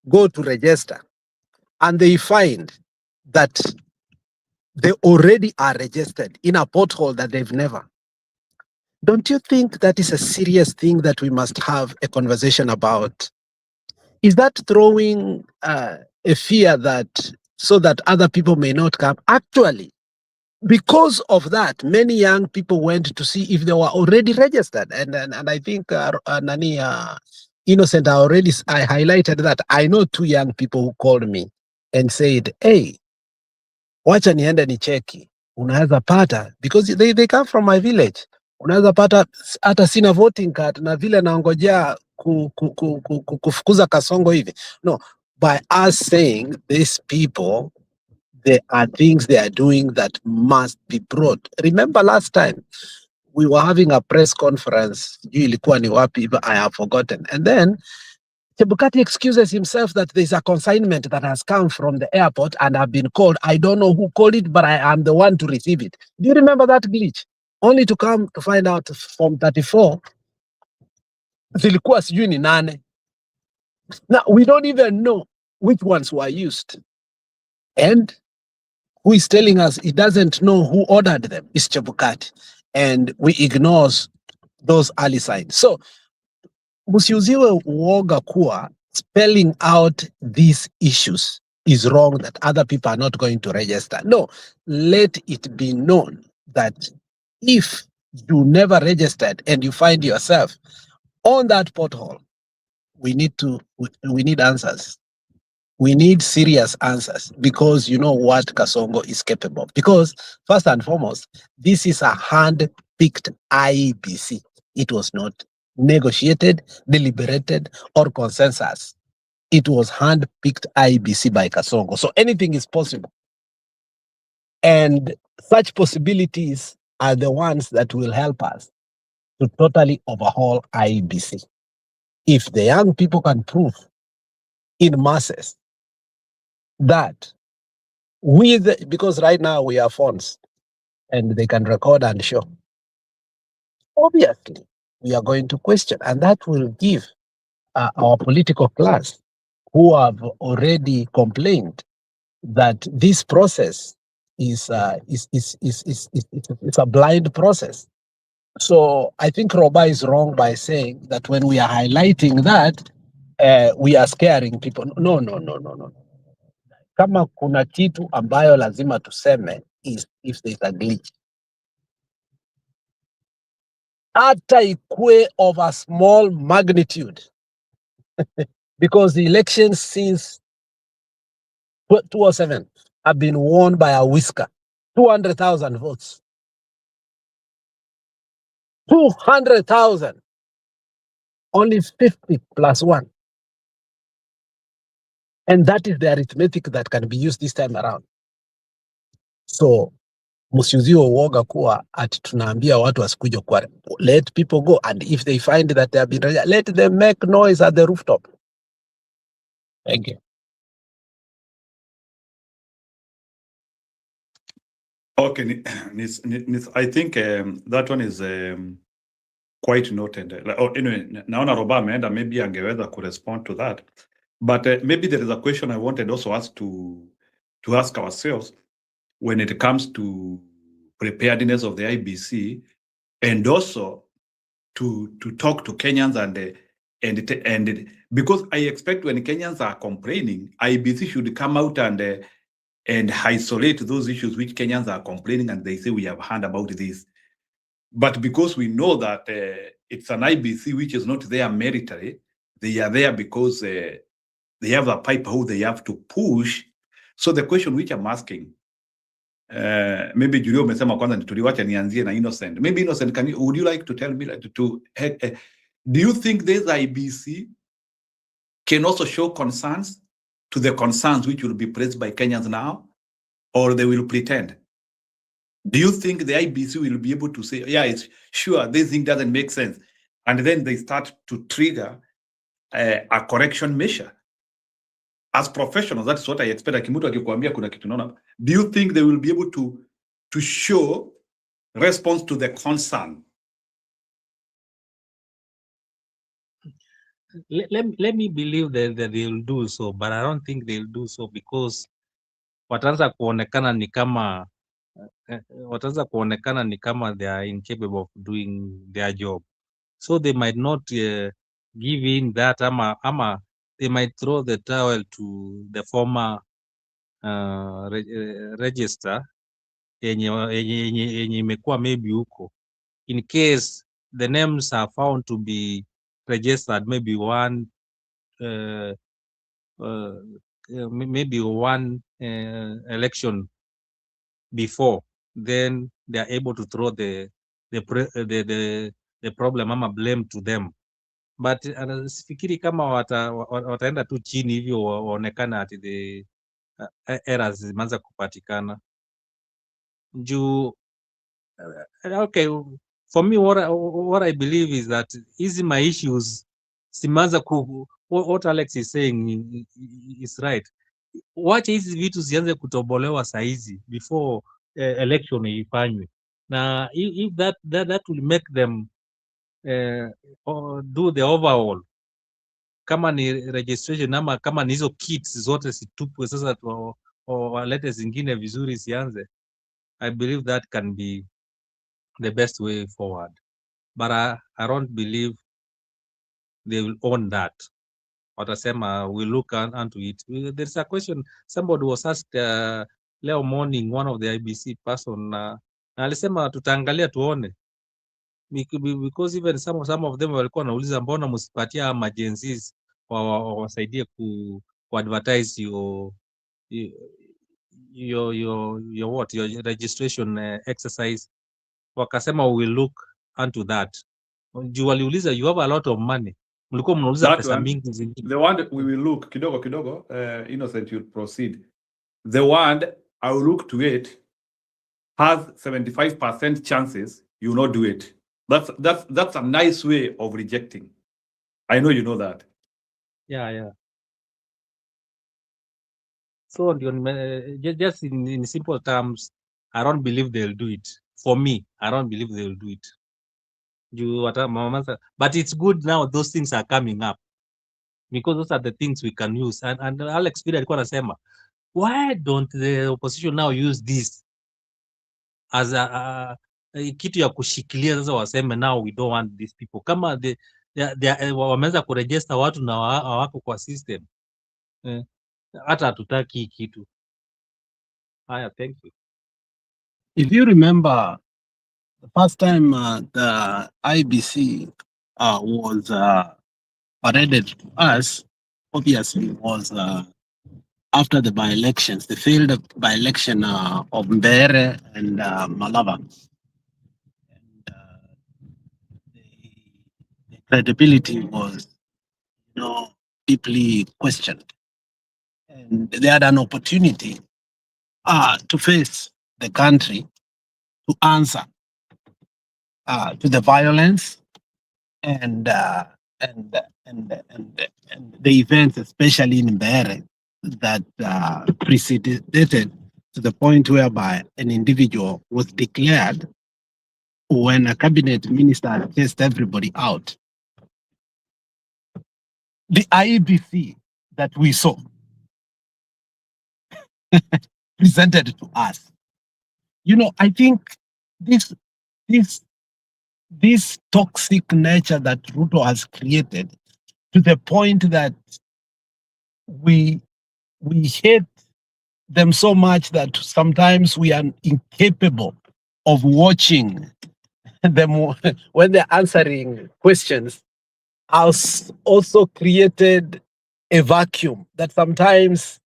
go to register and they find that they already are registered in a pothole that they've never, don't you think that is a serious thing that we must have a conversation about? Is that throwing a fear that so that other people may not come? Actually, because of that, many young people went to see if they were already registered. And I think Innocent, I highlighted that. I know 2 young people who called me and said, hey, wacha niende ni cheki. Unaweza pata, because they come from my village. Unaweza pata hata sina voting card na vile naongojea kufukuza Kasongo hivi. No, by us saying these people, there are things they are doing that must be brought. Remember last time we were having a press conference, ilikuwa ni wapi, I have forgotten. And then Chebukati excuses himself that there's a consignment that has come from the airport and have been called. I don't know who called it, but I am the one to receive it. Do you remember that glitch? Only to come to find out from 34, zilikuwa sijui ni nane. Now, we don't even know which ones were used. And who is telling us he doesn't know who ordered them is Chebukati. And we ignore those early signs. So, msiuziwe uoga kuwa spelling out these issues is wrong, that other people are not going to register. No, let it be known that if you never registered and you find yourself on that pothole, we need answers. We need serious answers, because you know what Kasongo is capable of. Because first and foremost, this is a hand-picked IBC. It was not negotiated, deliberated, or consensus. It was hand-picked IBC by Kasongo. So anything is possible. And such possibilities are the ones that will help us to totally overhaul IBC. If the young people can prove in masses that because right now we have phones and they can record and show, obviously we are going to question, and that will give our political class, who have already complained that this process is a blind process. So I think Roba is wrong by saying that when we are highlighting that, we are scaring people. No. Kama kuna kitu ambayo lazima tuseme is if there's a glitch. hata ikue of a small magnitude, because the elections since 2007 have been won by a whisker, 200,000 votes. 200,000, only 50 plus 1. And that is the arithmetic that can be used this time around. So, msiuziwe uoga kuwa ati tunaambia watu wasikuje kwa. Let people go, and if they find that they have been, let them make noise at the rooftop. Thank you. Okay, I think that one is quite noted. Anyway, naona Roba ameenda, maybe angeweza correspond to that. But maybe there is a question I wanted also us to ask ourselves when it comes to preparedness of the IBC, and also to talk to Kenyans and because I expect when Kenyans are complaining, IBC should come out and isolate those issues which Kenyans are complaining, and they say we have heard about this. But because we know that it's an IBC which is not there military, they are there because they have a pipe how they have to push. So the question which I'm asking, maybe Julio umesema kwanza tuliwacha nianzie na Innocent. Maybe Innocent, would you like to tell me do you think this IBC can also show concerns to the concerns which will be praised by Kenyans now, or they will pretend? Do you think the IBC will be able to say, yeah, it's sure, this thing doesn't make sense, and then they start to trigger a correction measure? As professionals, that's what I expect. Akimutu akikwambia kuna kitu naona. Do you think they will be able to show response to the concern? Let me believe that they will do so, but I don't think they'll do so because wataanza kuonekana ni kama they are incapable of doing their job. So they might not give in that ama they might throw the towel to the former register yenye imekuwa maybe huko, in case the names are found to be registered maybe one election before, then they are able to throw the problem ama blame to them. But sifikiri kama wataenda tu chini hivyo waonekana ati the errors zimeanza kupatikana juu. Okay, for me what I believe is that hizi my issues simanza what Alex is saying is right. Wacha hizi vitu zianze kutobolewa saizi before election ifanywe, na if that will make them do the overall, kama ni registration ama kama ni hizo kits zote situpwe sasa walete zingine vizuri sianze. I believe that can be the best way forward, but I don't believe they will own that. Watasema we look into it. There's a question somebody was asked leo morning, one of the IBC person na alisema tutaangalia tuone, because even some of them walikuwa nauliza mbona msipatia ama GenZs wasaidie ku advertise your registration exercise. Wakasema we will look into that. Juu waliuliza you have a lot of money, mlikuwa mnauliza pesa mingi zingine. The one we will look kidogo Innocent, you proceed. The one I will look to it has 75% chances you not do it. That's a nice way of rejecting. I know you know that. Yeah. So just in simple terms, I don't believe they'll do it. For me, I don't believe they'll do it. But it's good now those things are coming up, because those are the things we can use. And Alex Pira alikuwa anasema, why don't the opposition now use this as a kitu ya kushikilia sasa, waseme now we don't want these people. Kama wameanza kuregister watu na hawako kwa system, hata hatutaki kitu. Haya, thank you. If you remember The first time the IBC was paraded to us, obviously, was after the by-elections, the failed by-election of Mbere and Malava. The credibility was, deeply questioned. And they had an opportunity to face the country, to answer to the violence and the events, especially in Mbere, that preceded to the point whereby an individual was declared when a cabinet minister chased everybody out. The IEBC that we saw presented to us, I think this toxic nature that Ruto has created, to the point that we hate them so much that sometimes we are incapable of watching them when they're answering questions, has also created a vacuum that sometimes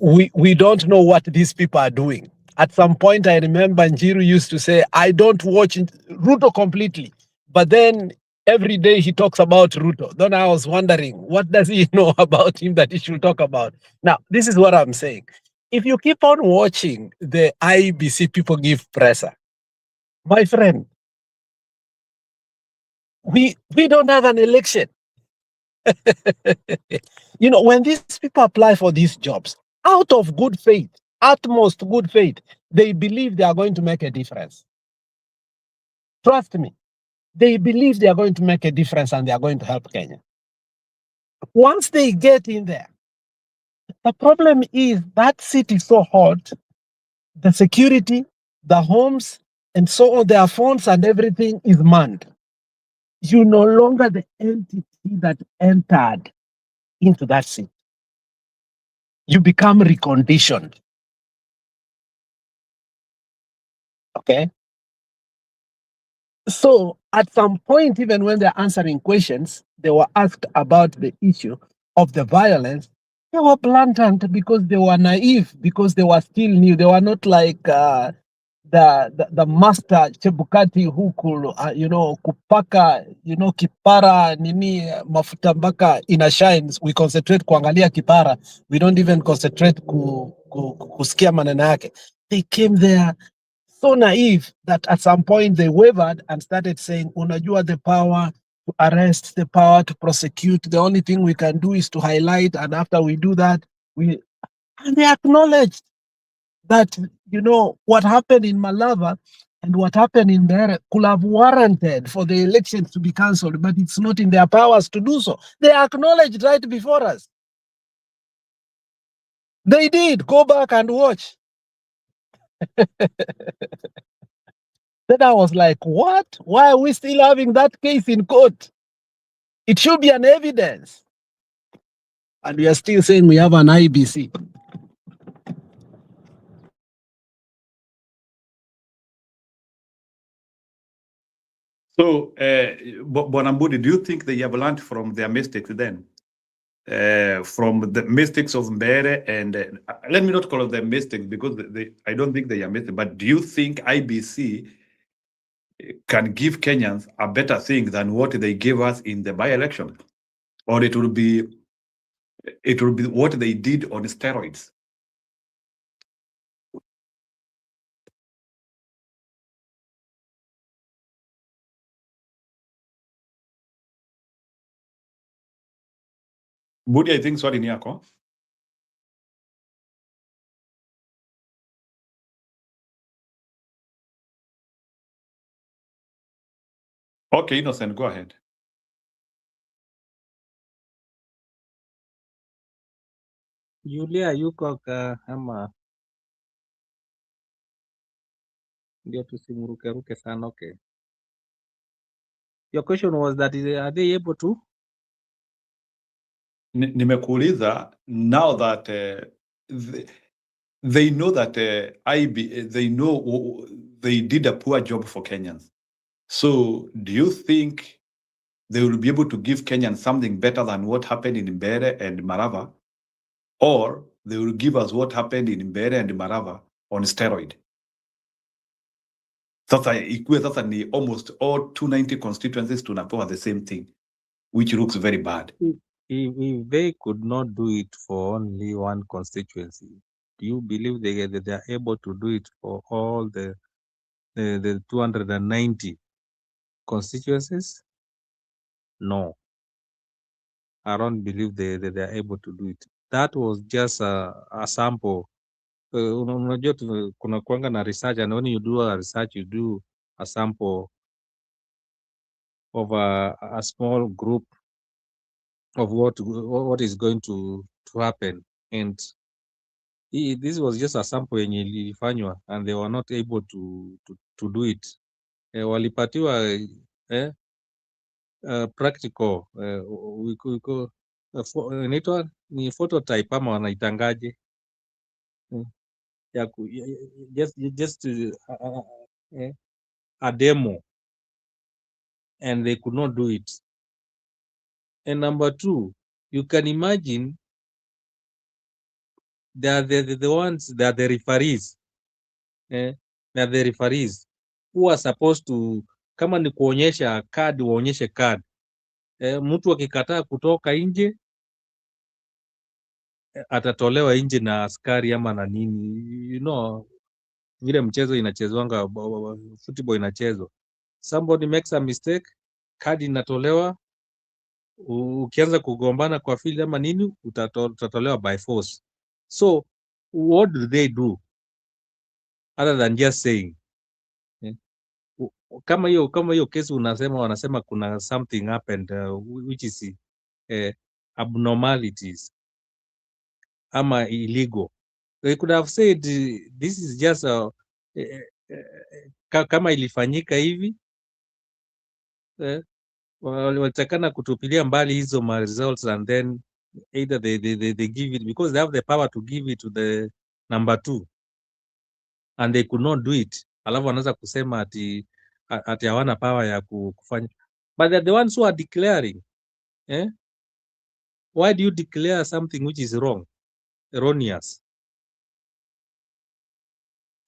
we don't know what these people are doing. At some point, I remember Njiru used to say, I don't watch Ruto completely. But then every day he talks about Ruto. Then I was wondering, what does he know about him that he should talk about? Now, this is what I'm saying. If you keep on watching the IBC people give pressure, my friend, we don't have an election. When these people apply for these jobs, out of good faith, utmost good faith, they believe they are going to make a difference. Trust me, they believe they are going to make a difference and they are going to help Kenya. Once they get in there, the problem is that seat is so hot, the security, the homes, and so on, their phones and everything is manned. You're no longer the entity that entered into that seat. You become reconditioned. Okay? So at some point, even when they're answering questions, they were asked about the issue of the violence. They were blatant because they were naive, because they were still new. They were not like the master Chebukati who could, kupaka, kipara, nini, mafuta mpaka ina shines. We concentrate kuangalia kipara. We don't even concentrate kusikia maneno yake. They came there so naive that at some point they wavered and started saying, unajua, the power to arrest, the power to prosecute, the only thing we can do is to highlight, and after we do that, and they acknowledged that, what happened in Malava and what happened in Mbere could have warranted for the elections to be cancelled, but it's not in their powers to do so. They acknowledged right before us. They did. Go back and watch. Then I was like, what? Why are we still having that case in court? It should be an evidence. And we are still saying we have an IBC. So, Bonambudi, do you think they have learned from their mistakes then? From the mistakes of Mbere, and let me not call them mistakes because I don't think they are mistakes, but do you think IBC can give Kenyans a better thing than what they gave us in the by-election? Or it will be what they did on steroids? Budi, I think swali ni yako. Okay, Innocent, go ahead. Julia yuko ama ndio tusimurukeruke sana? Okay. Your question was that are they able to? Nimekuuliza, now that they know that they know they did a poor job for Kenyans. So do you think they will be able to give Kenyans something better than what happened in Mbeere and Marava? Or they will give us what happened in Mbeere and Marava on steroid? Sasa ikuwe sasa ni almost all 290 constituencies tunapewa the same thing, which looks very bad. If they could not do it for only one constituency, do you believe they are able to do it for all the 290 constituencies? No, I don't believe they are able to do it. That was just a sample. Unajua kuna kuanga na research, and when you do a research, you do a sample of a small group of what is going to happen, and this was just a sample yenye ilifanywa, and they were not able to do it. Walipatiwa practical inaitwa ni phototype ama wanaitangaje, just a demo, and they could not do it. And number two, you can imagine they are the ones, they are the referees. They are the referees who are supposed to, kama ni kuonyesha card, waonyeshe card. Mtu akikataa kutoka nje atatolewa nje na askari ama na nini. You know, vile mchezo inachezwanga, football inachezwa. Somebody makes a mistake, card inatolewa. Ukianza kugombana kwa field ama nini, utatolewa by force. So what do they do other than just saying? Kama hiyo kesi wanasema kuna something happened which is abnormalities ama illegal. They could have said this is just kama ilifanyika hivi, walitakana kutupilia mbali hizo ma results, and then either they give it, because they have the power to give it to the number 2, and they could not do it. Alafu wanaweza kusema ati hawana power ya kufanya, but they're the ones who are declaring. Why do you declare something which is wrong, erroneous?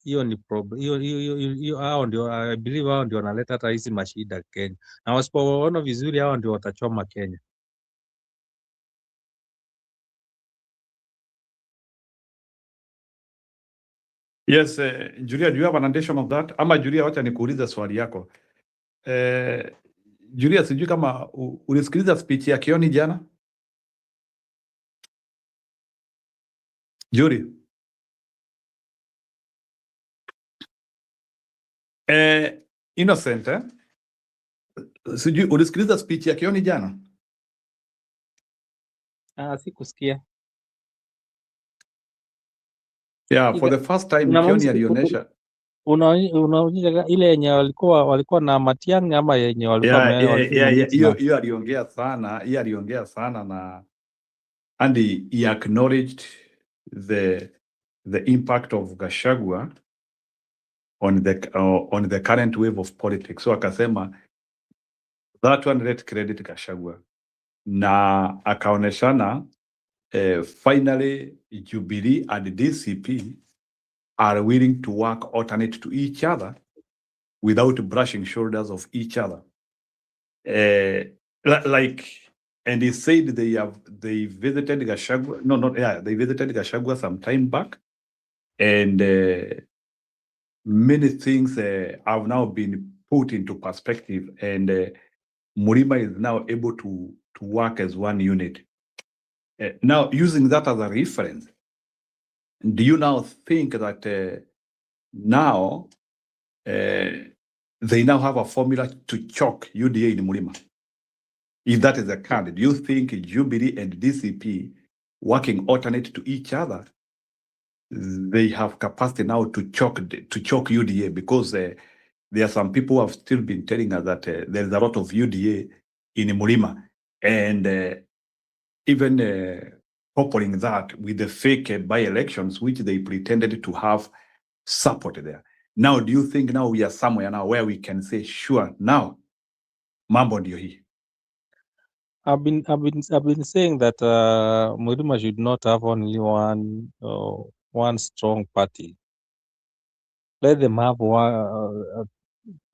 Hiyo ni problem. Hiyo hao ndio, I believe hao ndio wanaleta hata hizi mashida Kenya, na wasipoona vizuri hao ndio watachoma Kenya. Yes, Julia, do you have an addition of that? Ama Julia, wacha nikuulize swali yako. Julia, sijui kama ulisikiliza speech ya Kioni jana? Julia. Innocent, sijui ulisikiliza speech ya Kioni jana? Sikusikia. Yeah, for the first time Kioni alionyesha. Unaonyesha ile yenye walikuwa na Matiang'i ama yenye walikuwa hiyo aliongea sana na and he acknowledged the impact of Gachagua on the current wave of politics. So akasema that one, let credit Gachagua, na akaoneshana finally Jubilee and DCP are willing to work alternate to each other without brushing shoulders of each other. And he said they visited Gachagua. They visited Gachagua some time back, and many things have now been put into perspective, and Murima is now able to work as one unit. Now, using that as a reference, do you now think that now they now have a formula to choke UDA in Murima? If that is the case, do you think Jubilee and DCP working alternate to each other, they have capacity now to choke UDA? Because there are some people who have still been telling us that there's a lot of UDA in Murima, and even coupling that with the fake by-elections, which they pretended to have support there. Now, do you think now we are somewhere now where we can say, sure, now, mambo ndio hii? I've been saying that Murima should not have only one strong party. Let them have one,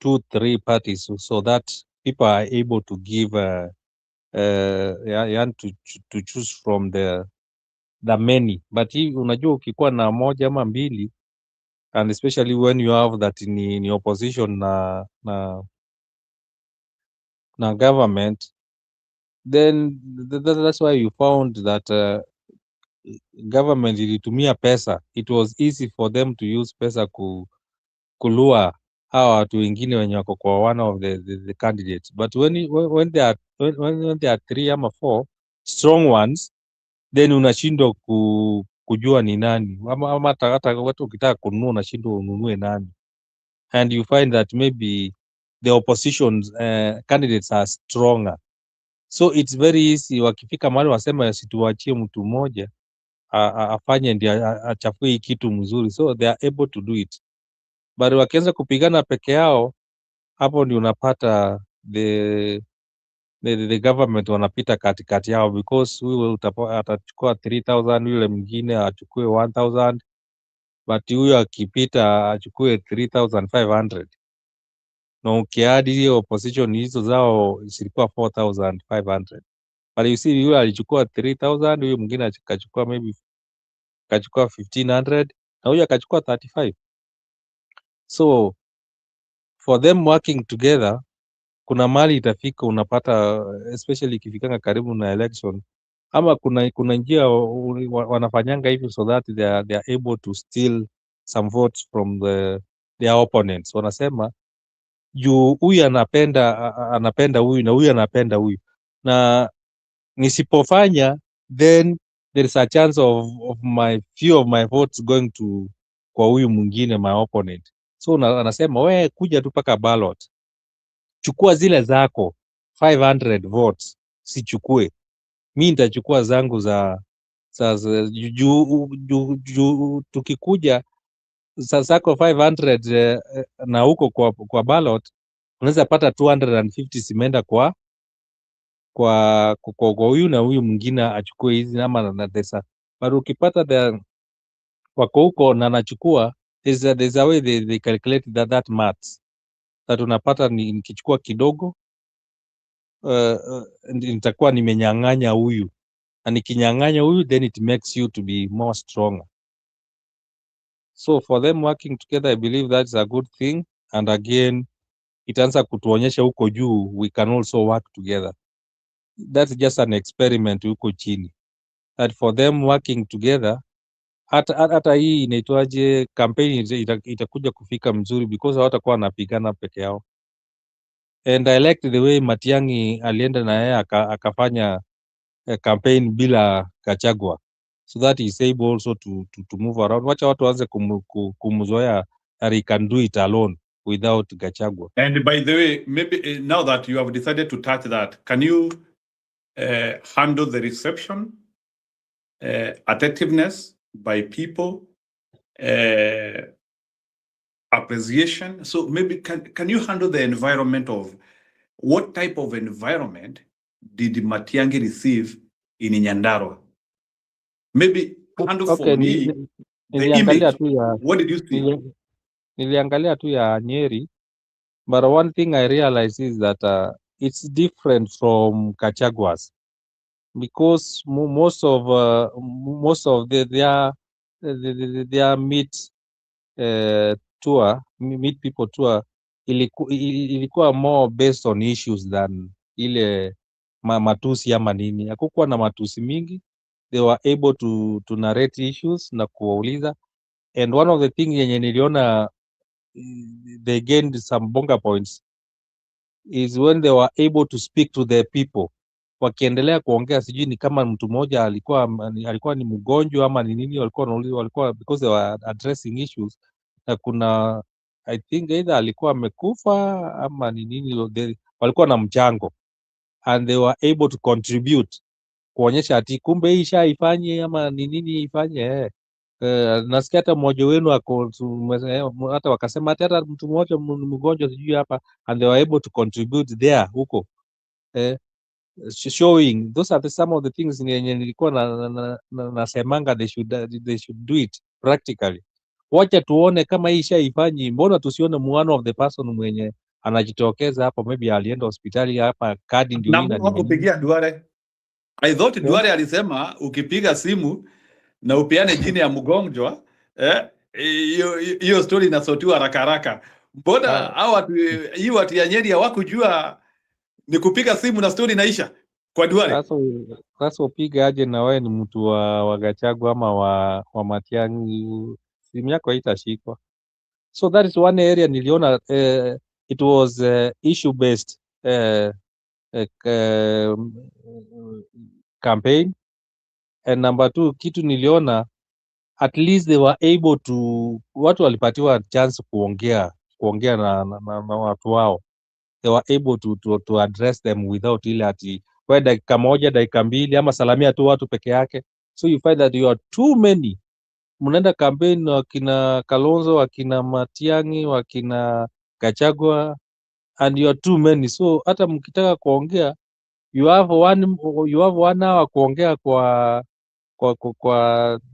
2-3 parties so that people are able to give to choose from the many. But hii unajua ukikuwa na moja ama mbili, and especially when you have that in opposition na government, then that's why you found that government ilitumia pesa. It was easy for them to use pesa kulua hawa watu wengine wenye wako kwa one of the candidates, but when there are 3 ama 4 strong ones, then unashindwa kujua ni nani, ama hata watu ukitaka kununua unashindwa ununue nani, and you find that maybe the opposition candidates are stronger, so it's very easy wakifika mahali wasema situachie mtu mmoja afanye ndio achafue hii kitu mzuri, so they are able to do it. But wakianza kupigana peke yao, hapo ndio unapata the government wanapita katikati yao, because huyu atachukua 3000, yule mwingine achukue 1000, but huyu akipita achukue 3500, na ukiadi hiyo opposition hizo zao zilikuwa 4500, but you see yule alichukua 3000, huyu mwingine akachukua maybe 1500, na huyu akachukua 35. So for them working together, kuna mali itafika unapata, especially ikifikanga karibu na election, ama kuna njia wanafanyanga hivi so that they are able to steal some votes from their opponents. Wanasema juu huyu anapenda huyu na huyu anapenda huyu, na nisipofanya then there is a chance of few of my votes going to kwa huyu mwingine, my opponent. So anasema we kuja tu paka ballot, chukua zile zako 500 votes, sichukue mi nitachukua zangu za tukikuja zako 500 na huko kwa ballot unaweza pata 250 zimeenda kwa huyu na huyu mwingine achukue hizi ama na desa, but ukipata wako huko na anachukua, there's a way they calculate that maths, that unapata nikichukua kidogo nitakuwa nimenyang'anya huyu, na nikinyang'anya huyu then it makes you to be more stronger. So for them working together, I believe that's a good thing, and again itaanza kutuonyesha huko juu we can also work together. That's just an experiment huko chini, that for them working together, hata hii inaitwaje campaign itakuja kufika mzuri, because hawatakuwa wanapigana peke yao. And I liked the way Matiang'i alienda na yeye akafanya campaign bila Gachagua, so that he is able also to move around. Wacha watu waanze kumzoea that he can do it alone without Gachagua. And by the way, maybe now that you have decided to touch that, can you handle the reception, attentiveness by people, appreciation? So maybe can you handle the environment of what type of environment did Matiang'i receive in Nyandarua? Maybe handle Okay, for me the niliangalia image. tu ya What did you see? niliangalia tu ya Nyeri, but one thing I realized is that it's different from Gachagua's, because most of their meet people tour ilikuwa more based on issues than ile matusi ama nini. Hakukuwa na matusi mingi, they were able to narrate issues na kuwauliza, and one of the things yenye niliona they gained some bonga points is when they were able to speak to the people. Wakiendelea kuongea, sijui ni kama mtu mmoja alikuwa ni mgonjwa ama ni nini, walikuwa because they were addressing issues, na kuna I think either alikuwa amekufa ama ni nini, walikuwa na mchango and they were able to contribute, kuonyesha ati kumbe hii ifanye ama ni nini ifanye Nasikia hata mmoja wenu hata wakasema hata mtu mmoja mgonjwa sijui hapa, and they were able to contribute there huko, showing those are some of the things yenye nilikuwa nasemanga they should do it practically. Wacha tuone kama hii ishaifanyi, mbona tusione one of the person mwenye anajitokeza hapo, maybe alienda hospitali hapa, kadi ndio hii na kupigia Duale. I thought Duale alisema ukipiga simu na upeane jina ya mgonjwa hiyo story inasotiwa haraka haraka. Mbona hao watu ya Nyeri hawakujua ni kupiga simu na story inaisha kwa Duale? Sasa upige aje na wewe ni mtu wa Gachagua ama wa Matiang'i, simu yako haitashikwa. So that is one area niliona it was issue based campaign. And number 2, kitu niliona at least they were able to, watu walipatiwa chance kuongea na watu wao. They were able to address them without ile ati kwa dakika moja dakika mbili ama salamia tu watu peke yake. So you find that you are too many, mnaenda campaign wakina Kalonzo, wakina Matiang'i, wakina Gachagua, and you are too many. So hata mkitaka kuongea you have one hour kuongea kwa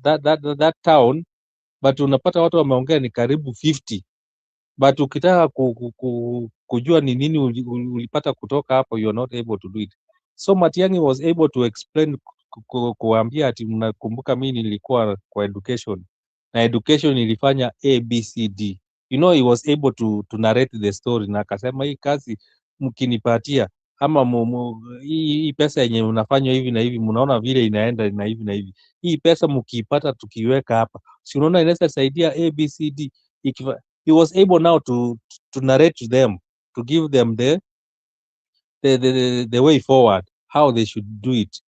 that town, but unapata watu wameongea ni karibu 50. But ukitaka kujua ni nini ulipata kutoka hapo, you are not able to do it. So Matiang'i was able to explain, kuambia ati mnakumbuka mimi nilikuwa kwa education na education ilifanya ABCD. You know, he was able to narrate the story, na akasema hii kazi mkinipatia ama hii pesa yenye unafanywa hivi na hivi, mnaona vile inaenda na hivi na hivi, hii pesa mkiipata tukiweka hapa, si unaona inaweza saidia ABCD. He was able now to narrate to them, to give them the way forward, how they should do it.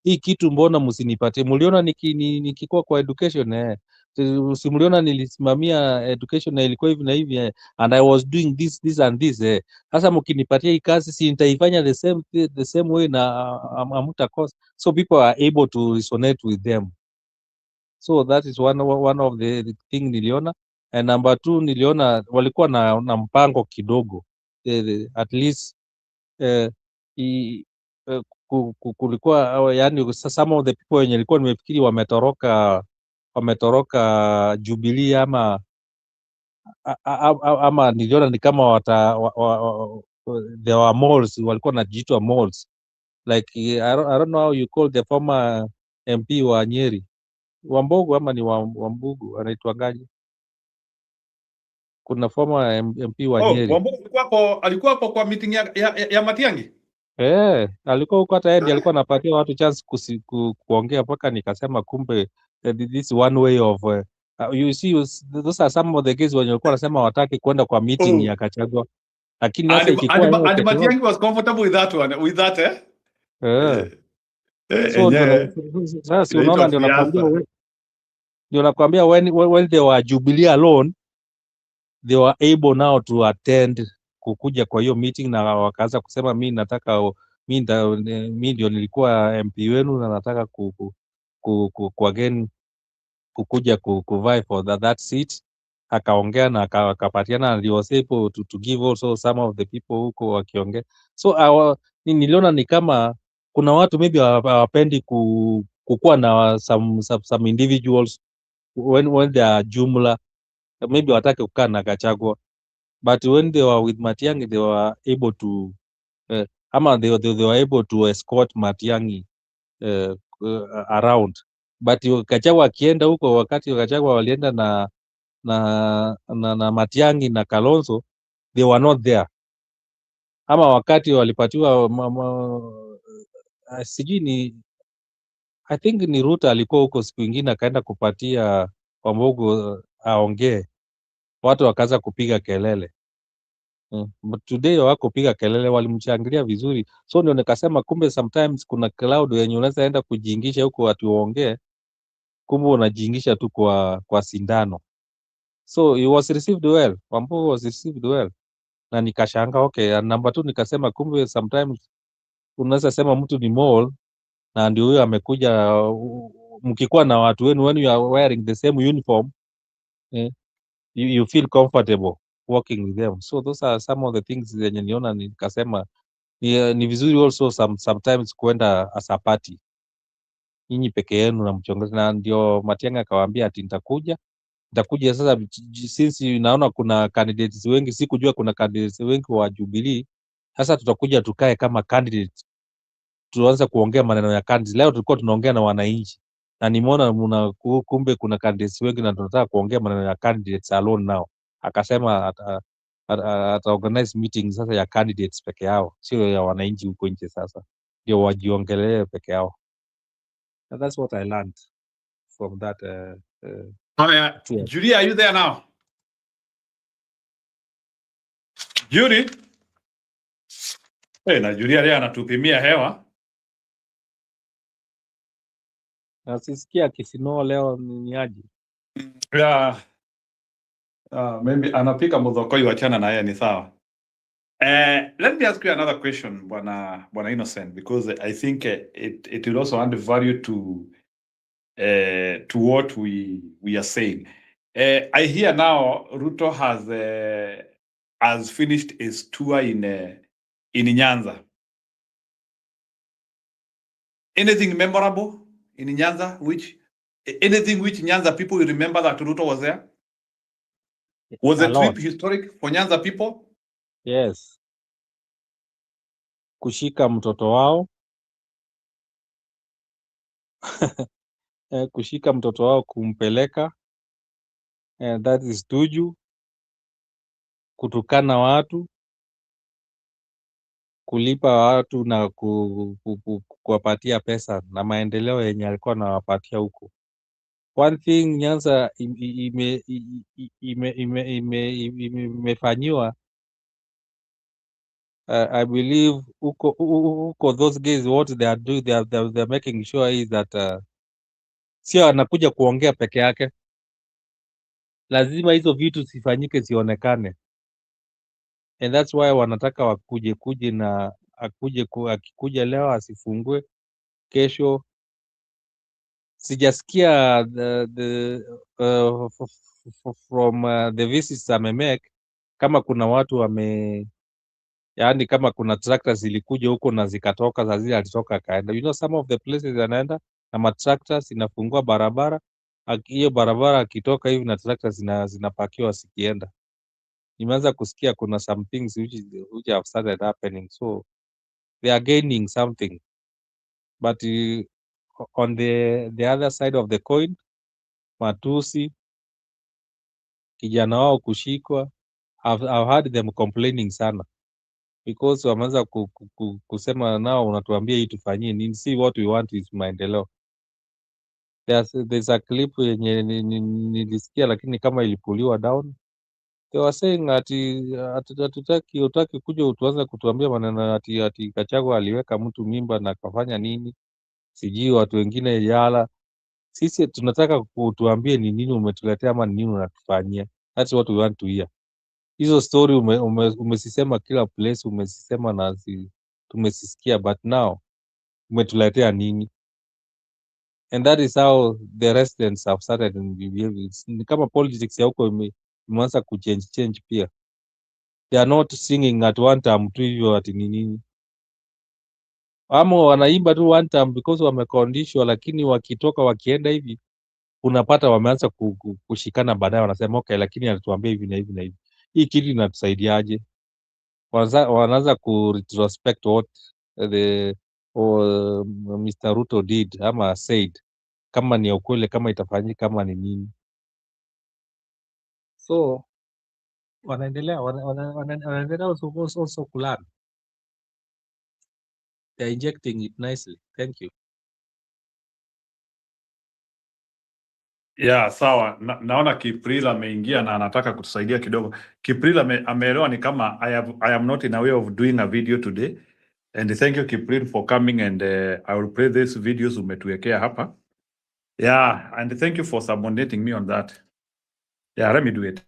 Hii kitu mbona msinipatie? Mliona nikikuwa kwa education simuliona nilisimamia education na ilikuwa hivi na hivi and I was doing this and this sasa mkinipatia hii kazi si nitaifanya the same way na amutakosa. So people are able to resonate with them. So that is one of the thing niliona. And number 2, niliona walikuwa na mpango kidogo, at least kulikuwa yani some of the people wenye nilikuwa nimefikiri wametoroka Jubilee ama niliona ni kama there were malls, walikuwa najiitwa malls like I don't know how you call the former MP wa Nyeri, Wambogo ama ni Wambugu anaitwangaje? Kuna former MP wa Nyeri. Alikuwa hapo kwa meeting ya Matiang'i. Alikuwa huko, hata yeye alikuwa anapatia watu chance kuongea, mpaka nikasema kumbe this one way of you see those are some of the cases when walikuwa wanasema wataki kwenda kwa meeting ya Gachagua, lakini sasa ikikuwa and Matiang'i was comfortable with that one, with that so sasa unaona, ndio nakwambia when they were Jubilee alone, they were able now to attend, kukuja kwa hiyo meeting, na wakaanza kusema mimi nataka mimi ndio nilikuwa MP wenu na nataka again kukuja kuvie for that seat. Akaongea na akapatiana, and he was able to give also some of the people huko wakiongea. So niliona ni kama kuna watu maybe hawapendi kukuwa na some individuals when they are jumla, maybe watake kukaa na Gachagua, but when they were with Matiang'i they were able to they were able to escort Matiang'i around. But Gachagua akienda huko, wakati Gachagua walienda na Matiang'i na Kalonzo, they were not there. Ama wakati walipatiwa sijui ni I think ni Ruto alikuwa huko siku ingine akaenda kupatia Wambogo aongee, watu wakaanza kupiga kelele. But today wako piga kelele, walimchangilia vizuri. So ndio nikasema kumbe sometimes kuna cloud yenye unaweza enda kujiingisha huko watu waongee, kumbe unajiingisha tu kwa sindano. So he was received well, Wambogo was received well, na nikashanga okay. And number 2 nikasema kumbe sometimes unaweza sema mtu ni mole na ndio huyo amekuja mkikuwa na watu wenu, when you are wearing the same uniform, you feel comfortable working with them. So those are some of the things zenye niona nikasema ni vizuri also sometimes kwenda as a party nyinyi peke yenu na mchongozi, na ndio Matiang'i akawaambia ati nitakuja sasa, since naona kuna candidates wengi, sikujua kuna candidates wengi wa Jubilee. Sasa tutakuja tukae kama candidates, tuanze kuongea maneno ya candidates. Leo tulikuwa tunaongea na wananchi na nimeona kumbe kuna candidates wengi na tunataka kuongea maneno ya candidates alone now. Akasema ata organize meeting sasa ya candidates peke yao, sio ya wananchi huko nje, sasa ndio wajiongelee peke yao. And that's what I learned from that tour. Judy, are you there now? Judy? Na Judy leo anatupimia hewa. Nasisikia Kisino leo ni aje? Yeah. Maybe anapika mudhokoi, wachana na yeye ni sawa. Let me ask you another question, Bwana Innocent, because I think it will also add value to what we are saying. I hear now Ruto has finished his tour in Nyanza. Anything memorable in Nyanza? Anything which Nyanza people will remember that Ruto was there? Was the trip historic for Nyanza people? Yes. Kushika mtoto wao kushika mtoto wao kumpeleka, that is Tuju. Kutukana watu, kulipa watu na kuwapatia pesa na maendeleo yenye alikuwa anawapatia huko. One thing Nyanza imefanyiwa, I believe huko those guys what they are doing, they are making sure is that sio anakuja kuongea peke yake, lazima hizo vitu zifanyike, zionekane, and that's why wanataka kuje na akikuja leo asifungue kesho. Sijasikia from the visits amemake kama kuna watu yani kama kuna tractors zilikuja huko na zikatoka, za zile alitoka akaenda. You know some of the places anaenda na matractors inafungua barabara, hiyo barabara akitoka hivi na tractors zinapakiwa zikienda. Nimeanza kusikia kuna some things which have started happening, so they are gaining something, but on the other side of the coin, matusi, kijana wao kushikwa, I've heard them complaining sana because wameanza kusema nao, unatuambia hii tufanyie nini? See, what we want is maendeleo. There's a clip yenye nilisikia lakini kama ilipuliwa down. They were saying ati utaki kuja utuanze kutuambia maneno ati Gachagua aliweka mtu mimba na kafanya nini, sijui watu wengine yala. Sisi tunataka kutuambie ni nini umetuletea ama ni nini unatufanyia. That's what we want to hear. Hizo story umesisema kila place, umesisema na tumesisikia, but now umetuletea nini? And that is how the residents have started in behavior. Ni kama politics ya huko imeanza kuchange pia. They are not singing at one time tu hivyo ati nini, ama wanaimba tu one time because wamekondishwa, lakini wakitoka wakienda hivi unapata wameanza kushikana baadaye, wanasema okay, lakini alituambia hivi na hivi na hivi. Hii kitu inatusaidiaje? Wanaanza retrospect what Mr. Ruto did ama said, kama ni ukweli, kama itafanyika, kama ni nini. So wanaendelea also kulearn. They are injecting it nicely. Thank you. Yeah, sawa. Naona Kipril ameingia na anataka kutusaidia kidogo. Kipril ameelewa ni kama I am not in a way of doing a video today. And thank you Kipril for coming, and I will play these videos umetuwekea hapa. Yeah, and thank you for subordinating me on that. Yeah, let me do it.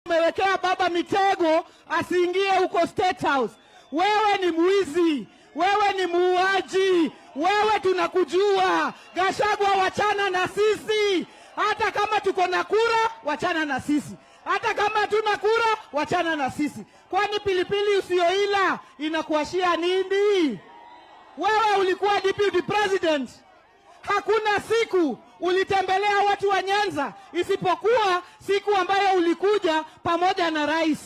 Umewekea baba mitego asiingie huko State House. Wewe ni mwizi, wewe ni muuaji, wewe tunakujua. Gachagua, wachana na sisi. Hata kama tuko na kura, wachana na sisi. Hata kama hatuna kura, wachana na sisi. Kwani pilipili usioila inakuashia nini? Wewe ulikuwa deputy president. Hakuna siku ulitembelea watu wa Nyanza isipokuwa siku ambayo ulikuja pamoja na rais.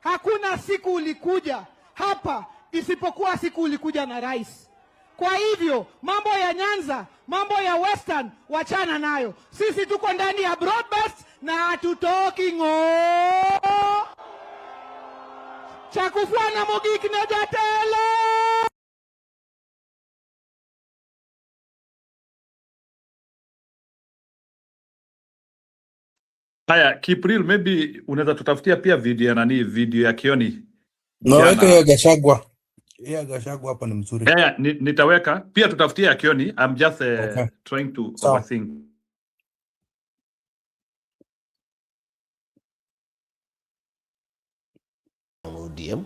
Hakuna siku ulikuja hapa isipokuwa siku ulikuja na rais. Kwa hivyo mambo ya Nyanza, mambo ya Western, wachana nayo. Sisi tuko ndani ya broadcast na hatutoki ng'oo. Chakufua na Mogik na Jatele. Haya, Kipril, maybe unaweza tutafutia pia video ya nani, video ya Kioni. Naweka ya Gachagua. Ya Gachagua hapa ni mzuri. Haya, nitaweka pia tutafutia ya Kioni. I'm just trying to overthink. ODM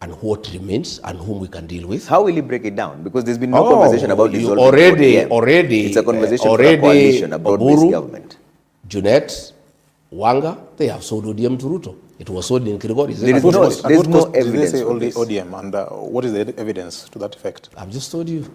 and what remains and whom we can deal with. How will you break it down? Because there's been no conversation about dissolving already. It's a conversation for a coalition, a broad-based government. Junet, Wanga, they have sold ODM to Ruto. It was sold in Kirigori. There's no evidence. Did they say only ODM, and what is the evidence to that effect? I've just told you.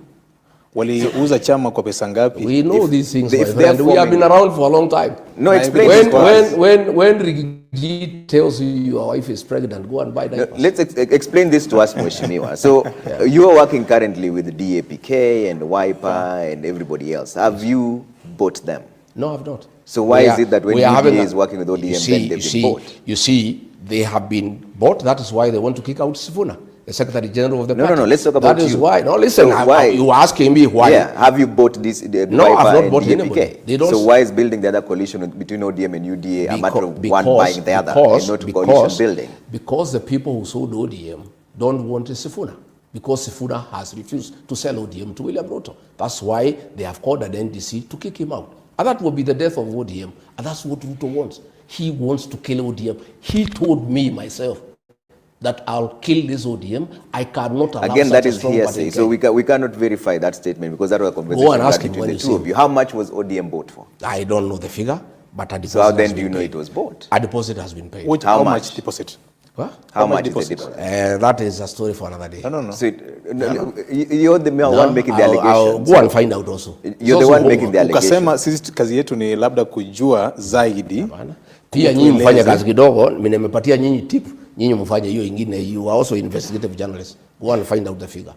Waliuza chama kwa pesa ngapi? We know these things, my friend. We have been around for a long time. No, explain when Rigiji tells you your wife is pregnant, go and buy diapers. No, let's explain this to us, Mheshimiwa. So you are working currently with the DAPK and Wiper and everybody else. Have you bought them? No, I've not. So why is it that when UDA is working with ODM, then they've been bought? You see, they have been bought. That is why they want to kick out Sifuna, the Secretary General of the party. No, let's talk about that you. Is why. No, listen, so why, you asking me why. Yeah, have you bought this? No, I've not bought anybody. They don't. So why is building the other coalition between ODM and UDA a matter of one buying the other and not coalition building? Because the people who sold ODM don't want Sifuna. Because Sifuna has refused to sell ODM to William Ruto. That's why they have called an NDC to kick him out. And that will be the death of ODM. And that's what Ruto wants. He wants to kill ODM. He told me myself that I'll kill this ODM. I cannot allow again, that is hearsay. So we cannot verify that statement because that was a conversation. Go and ask him between when the two of you. How much was ODM bought for? I don't know the figure, but a deposit. So how then do you know it was bought? A deposit has been paid. How much deposit? What? How much is the deposit? That is a story for another day. No. So you're the one making the allegation. I'll go and find out also. You're the one making the allegation. Ukasema sisi kazi yetu ni labda kujua zaidi. Pia nyinyi mfanye kazi kidogo, mimi nimepatia nyinyi tip, nyinyi mfanye hiyo ingine. You are also investigative journalists. Go and find out the figure.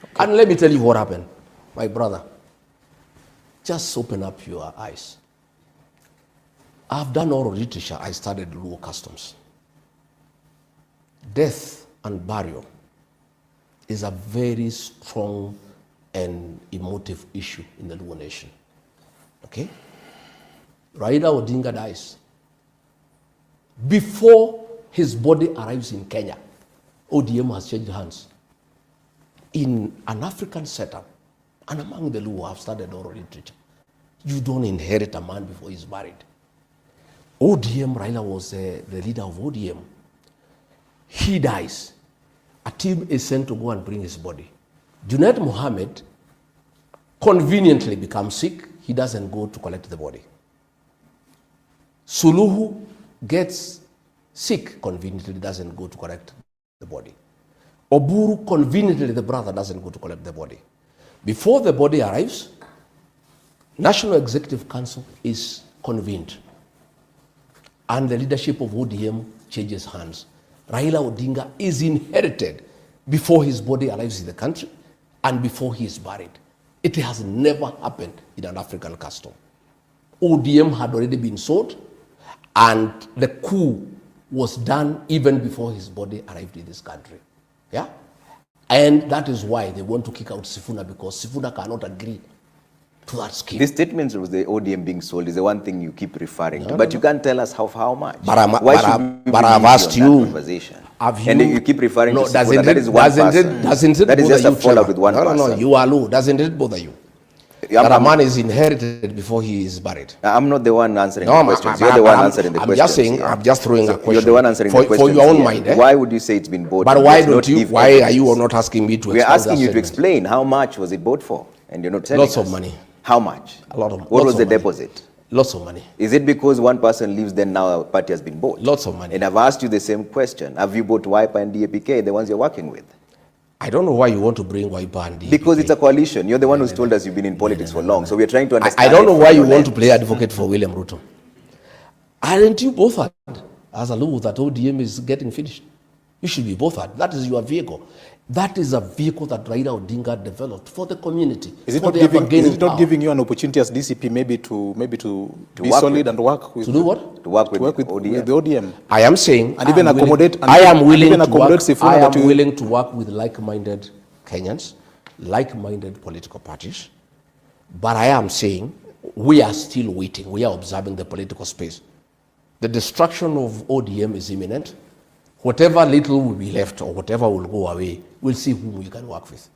Okay. And let me tell you what happened. My brother, just open up your eyes. I've done oral literature. I studied Luo customs. Death and burial is a very strong and emotive issue in the Luo nation. Okay? Raila Odinga dies. Before his body arrives in Kenya, ODM has changed hands. In an African setup, and among the Luo have studied oral literature, you don't inherit a man before he's buried. ODM, Raila was the leader of ODM. He dies. A team is sent to go and bring his body. Junaid Mohammed conveniently becomes sick. He doesn't go to collect the body. Suluhu gets sick, conveniently doesn't go to collect the body. Oburu, conveniently the brother doesn't go to collect the body. Before the body arrives, National Executive Council is convened and the leadership of ODM changes hands. Raila Odinga is inherited before his body arrives in the country and before he is buried. It has never happened in an African custom. ODM had already been sold and the coup was done even before his body arrived in this country. Yeah? And that is why they want to kick out Sifuna, because Sifuna cannot agree to that scheme. The statements of the ODM being sold is the one thing you keep referring to, but you can't tell us how much. But I've asked you. And you keep referring to Sifuna, that is one person. Doesn't it that is bother just a you, fallout with one person. No, you are low. Doesn't it bother you? That a man is inherited before he is buried. I'm not the one answering the questions. You're the one answering the questions. I'm just saying, I'm just throwing a question. You're the one answering the questions. For your own mind. Why would you say it's been bought? But why don't you? Why are you not asking me to explain? We're asking you to explain how much was it bought for, and you're not telling us. Lots of money. How much? A lot of. What was the deposit? Lots of money. Is it because one person leaves, then now a party has been bought? Lots of money. And I've asked you the same question. Have you bought Wiper and DAPK, the ones you're working with? I don't know why you want to bring Wiper and DAPK. Because it's a coalition. You're the one who's told us you've been in politics for long. So we're trying to understand. I don't know why you want to play advocate for William Ruto. Aren't you both heard as a law that ODM is getting finished? You should be both heard. That is your vehicle. That is a vehicle that Raila Odinga developed for the community. Is it not giving you an opportunity as DCP maybe to be solid and work with? To do what? To work with the ODM. I am saying, and even accommodate. I am willing to work with like-minded Kenyans, like-minded political parties. But I am saying we are still waiting. We are observing the political space. The destruction of ODM is imminent. Whatever little will be left or whatever will go away, we'll see whom we can work with.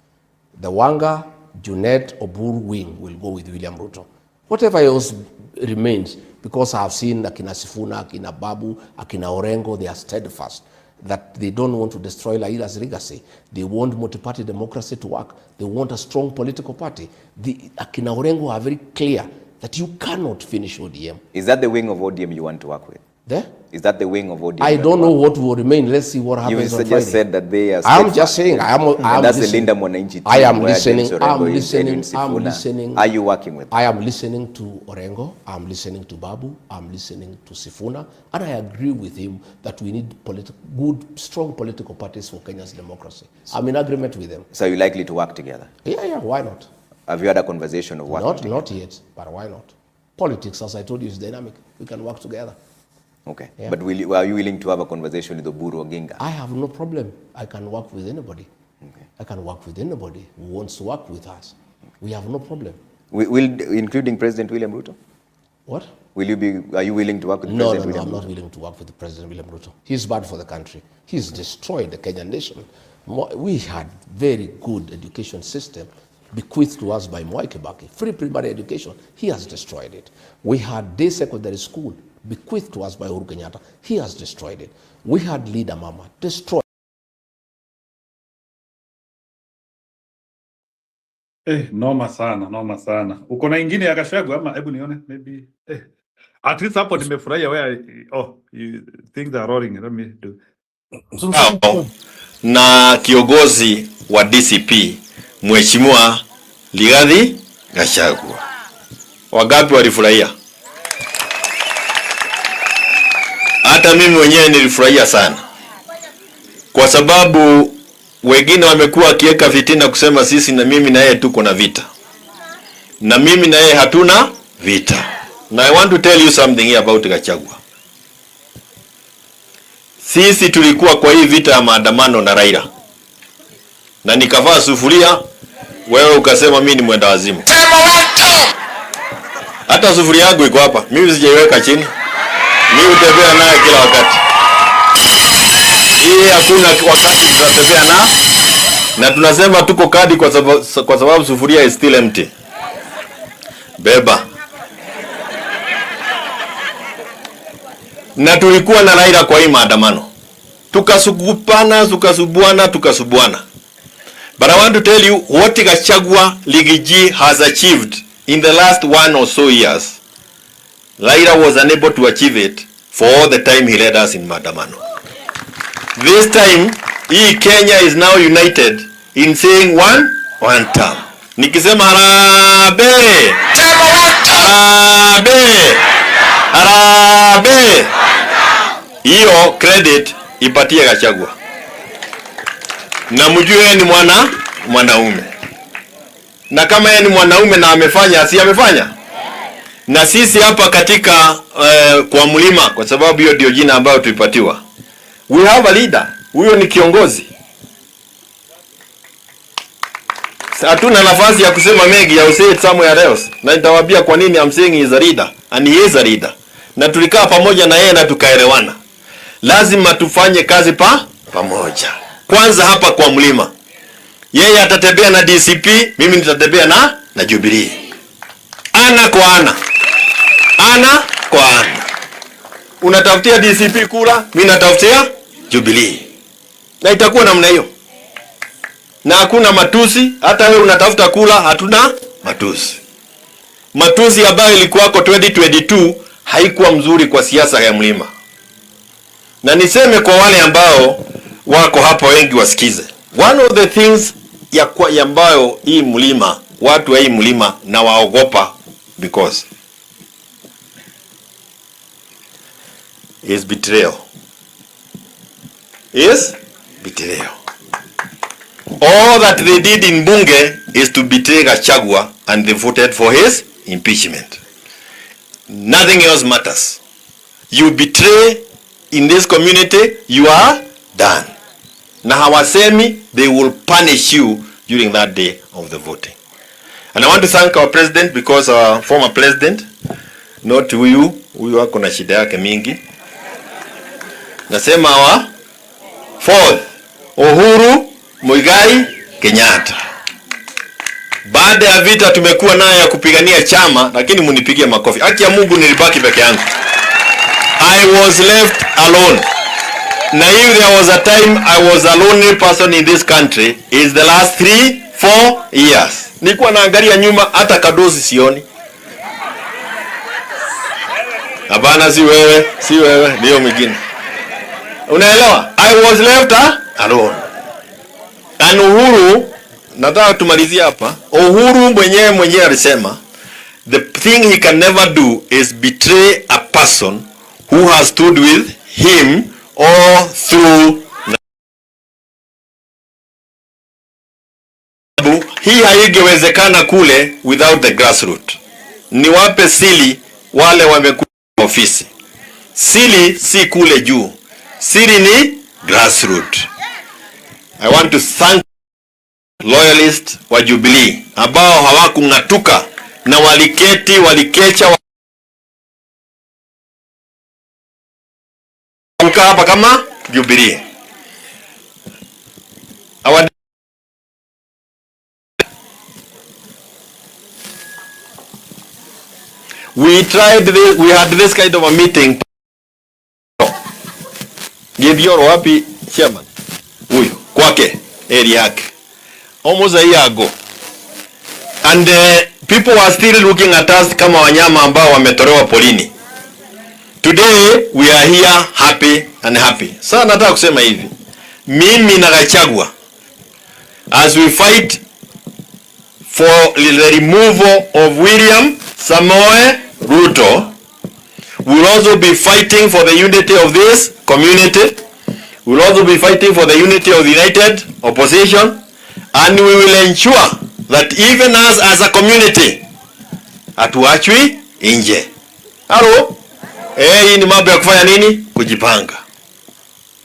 The Wanga, Junet, Oburu wing will go with William Ruto. Whatever else remains, because I've seen Akina Sifuna, Akina Babu, Akina Orengo, they are steadfast that they don't want to destroy Raila's legacy. They want multi-party democracy to work. They want a strong political party. The Akina Orengo are very clear that you cannot finish ODM. Is that the wing of ODM you want to work with? There? Is that the wing of ODM? I don't know what will remain. Let's see what happens on Friday. You just said that they are. I'm just saying. That's the Linda Mwananchi team. I am listening. Are you working with them? I am listening to Orengo. I'm listening to Babu. I'm listening to Sifuna. And I agree with him that we need good, strong political parties for Kenya's democracy. I'm in agreement with them. So you're likely to work together? Yeah, why not? Have you had a conversation of working together? Not yet, but why not? Politics, as I told you, is dynamic. We can work together. Okay, yeah. But are you willing to have a conversation with Oburu Oginga? I have no problem. I can work with anybody. Okay. I can work with anybody who wants to work with us. Okay. We have no problem. Including President William Ruto? What? Are you willing to work with President William Ruto? No, I'm not willing to work with President William Ruto. He's bad for the country. He's destroyed the Kenyan nation. We had very good education system bequeathed to us by Mwai Kibaki. Free primary education. He has destroyed it. We had day secondary school bequeathed to us by Uhuru Kenyatta. He has destroyed it. We had Leader Mama, destroyed. Noma sana. Uko na ingine ya Gachagua ama hebu nione maybe. At least hapo nimefurahia where things are rolling. Let me do. Na kiongozi wa DCP Mheshimiwa Rigathi Gachagua. Wangapi walifurahia? Hata mimi mwenyewe nilifurahia sana. Kwa sababu wengine wamekuwa wakiweka fitina kusema sisi na mimi na yeye tuko na vita. Na mimi na yeye hatuna vita. Now I want to tell you something here about Gachagua. Sisi tulikuwa kwa hii vita ya maandamano na Raila. Na nikavaa sufuria, wewe ukasema mimi ni mwenda wazimu. Hata sufuria yangu iko hapa. Mimi sijaiweka chini. Mimi utembea naye kila wakati. Hii hakuna wakati tutatembea na tunasema tuko kadi kwa sababu sufuria is still empty. Beba. Na tulikuwa na Raila kwa hii maandamano. Tukasubuana. But I want to tell you what Gachagua Ligiji has achieved in the last 1 or so years. Raila was unable to achieve it for all the time he led us in maandamano. This time, hii Kenya is now united in saying one term. Nikisema harambee, harambee, harambee, hiyo credit ipatie Gachagua. Na mjue ni mwanaume. Na kama yeye ni mwanaume na amefanya, si amefanya? Na sisi hapa katika kwa mlima, kwa sababu hiyo ndio jina ambayo tulipatiwa, we have a leader. Huyo ni kiongozi. Hatuna nafasi ya kusema mengi, ya say it somewhere else. Na nitawaambia kwa nini I'm saying he is a leader, and he is a leader. Na tulikaa pamoja na yeye na tukaelewana. Lazima tufanye kazi pamoja. Kwanza hapa kwa mlima, yeye atatembea na DCP, mimi nitatembea na Jubilee. Ana kwa ana. Ana kwa ana. Unatafutia DCP kula, mimi natafutia Jubilee. Na itakuwa namna hiyo. Na hakuna matusi, hata wewe unatafuta kula, hatuna matusi. Matusi ambayo ilikuwako 2022 haikuwa mzuri kwa siasa ya mlima. Na niseme kwa wale ambao wako hapa wengi wasikize. One of the things ya ambayo hii mlima, watu wa hii mlima na waogopa because is betrayal. Is betrayal. All that they did in Bunge is to betray Gachagua, and they voted for his impeachment. Nothing else matters. You betray in this community, you are done. Na hawasemi, they will punish you during that day of the voting. And I want to thank our president, because our former president, not huyu wako na shida yake mingi. Nasema wa fourth, Uhuru Muigai Kenyatta. Baada ya vita tumekuwa naye ya kupigania chama, lakini munipigie makofi. Haki ya Mungu nilibaki peke yangu. I was left alone. Na if there was a time I was a lonely person in this country, is the last 3-4 years. Nilikuwa naangalia nyuma, hata kadozi sioni. Hapana, si wewe, ndio mwingine. Unaelewa? I was left alone. And Uhuru, nataka tumalizie hapa. Uhuru mwenyewe alisema, the thing he can never do is betray a person who has stood with him all through. Hii haingewezekana kule without the grassroots. Niwape siri wale wamekuwa ofisi. Siri si kule juu. Siri ni grassroots. I want to thank loyalists wa Jubilee ambao hawakung'atuka na walikecha kukaa hapa kama Jubilee. We had this kind of a meeting. Gideoro wapi chairman? Huyu kwake area yake. Almost a year ago. And people are still looking at us kama wanyama ambao wametolewa polini. Today we are here happy and happy. Sasa nataka kusema hivi. Mimi na Gachagua, as we fight for the removal of William Samoei Ruto, we will also be fighting for the unity of this community. We will also be fighting for the unity of the united opposition, and we will ensure that even us as a community hatuachwi nje. Halo? Hii ni mambo ya kufanya nini? Kujipanga.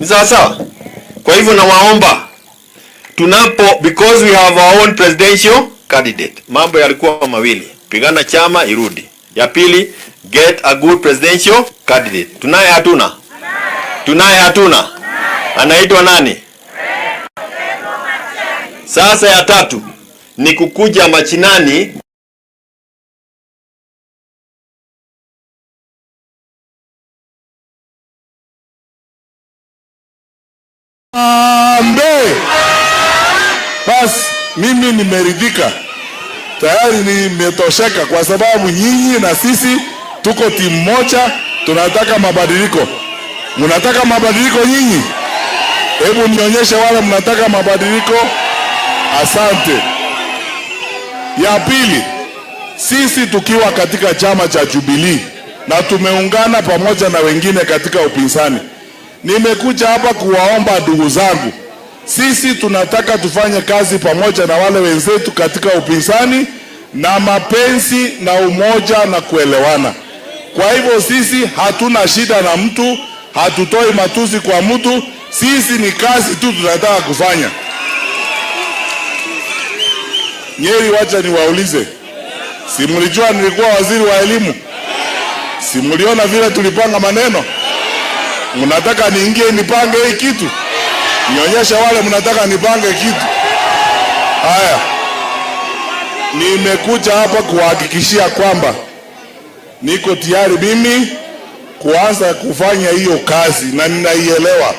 Ni sawa sawa? Kwa hivyo nawaomba because we have our own presidential candidate. Mambo yalikuwa mawili. Pigana chama irudi. Ya pili, get a good presidential candidate. Tunaye hatuna? Tunaye hatuna? Anaitwa nani? Sasa ya tatu ni kukuja machinani Bas, mimi nimeridhika. Tayari nimetosheka kwa sababu nyinyi na sisi tuko timu moja, tunataka mabadiliko. Mnataka mabadiliko nyinyi? Hebu nionyeshe wale mnataka mabadiliko. Asante. Ya pili, sisi tukiwa katika chama cha Jubilee na tumeungana pamoja na wengine katika upinzani, nimekuja hapa kuwaomba ndugu zangu, sisi tunataka tufanye kazi pamoja na wale wenzetu katika upinzani na mapenzi na umoja na kuelewana. Kwa hivyo sisi hatuna shida na mtu, hatutoi matusi kwa mtu, sisi ni kazi tu tunataka kufanya. Nyeri, wacha niwaulize, si mlijua nilikuwa waziri wa elimu? Si mliona vile tulipanga maneno? Mnataka niingie nipange hii kitu? Nionyeshe wale mnataka nipange kitu. Haya, nimekuja hapa kuhakikishia kwamba niko tayari mimi kuanza kufanya hiyo kazi na ninaielewa,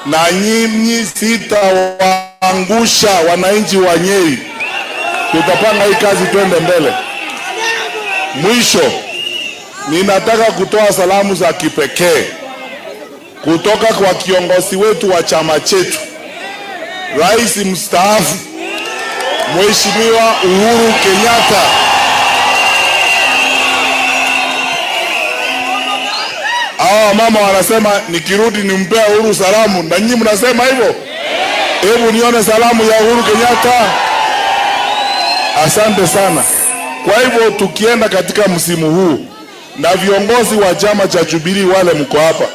na nyinyi sitawaangusha wananchi wa Nyeri. Tutapanga hii kazi twende mbele. Mwisho, ninataka kutoa salamu za kipekee kutoka kwa kiongozi wetu wa chama chetu, Rais mstaafu Mheshimiwa Uhuru Kenyatta. Hawa mama wanasema nikirudi nimpea Uhuru salamu, na nyinyi mnasema hivyo? Hebu nione salamu ya Uhuru Kenyatta. Asante sana. Kwa hivyo tukienda katika msimu huu na viongozi wa chama cha Jubilee wale mko hapa,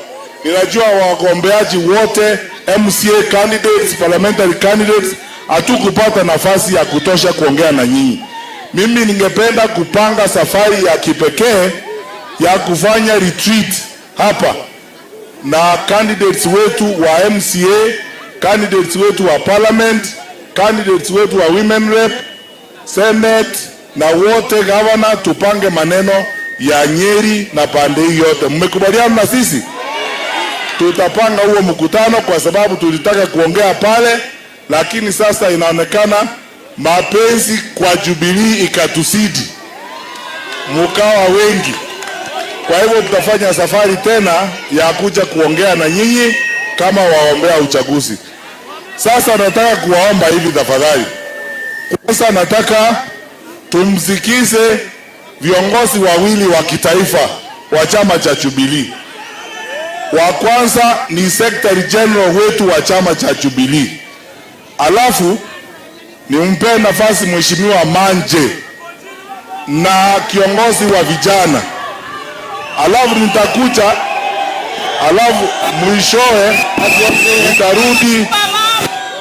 ninajua wagombeaji wote, MCA candidates, parliamentary candidates, hatukupata nafasi ya kutosha kuongea na nyinyi. Mimi ningependa kupanga safari ya kipekee ya kufanya retreat hapa na candidates wetu wa MCA, candidates wetu wa parliament, candidates wetu wa women rep, Senate na wote governor, tupange maneno ya Nyeri na pande hii yote. Mmekubaliana na sisi? Tutapanga huo mkutano kwa sababu tulitaka kuongea pale, lakini sasa inaonekana mapenzi kwa Jubilee ikatusidi, mkawa wengi. Kwa hivyo tutafanya safari tena ya kuja kuongea na nyinyi kama waombea uchaguzi. Sasa nataka kuwaomba hivi tafadhali. Sasa nataka tumsikize viongozi wawili wa kitaifa wa chama cha Jubilee. Wa kwanza ni Secretary General wetu wa chama cha Jubilee. Alafu nimpe nafasi Mheshimiwa Manje na kiongozi wa vijana. Alafu nitakuja, alafu mwishowe nitarudi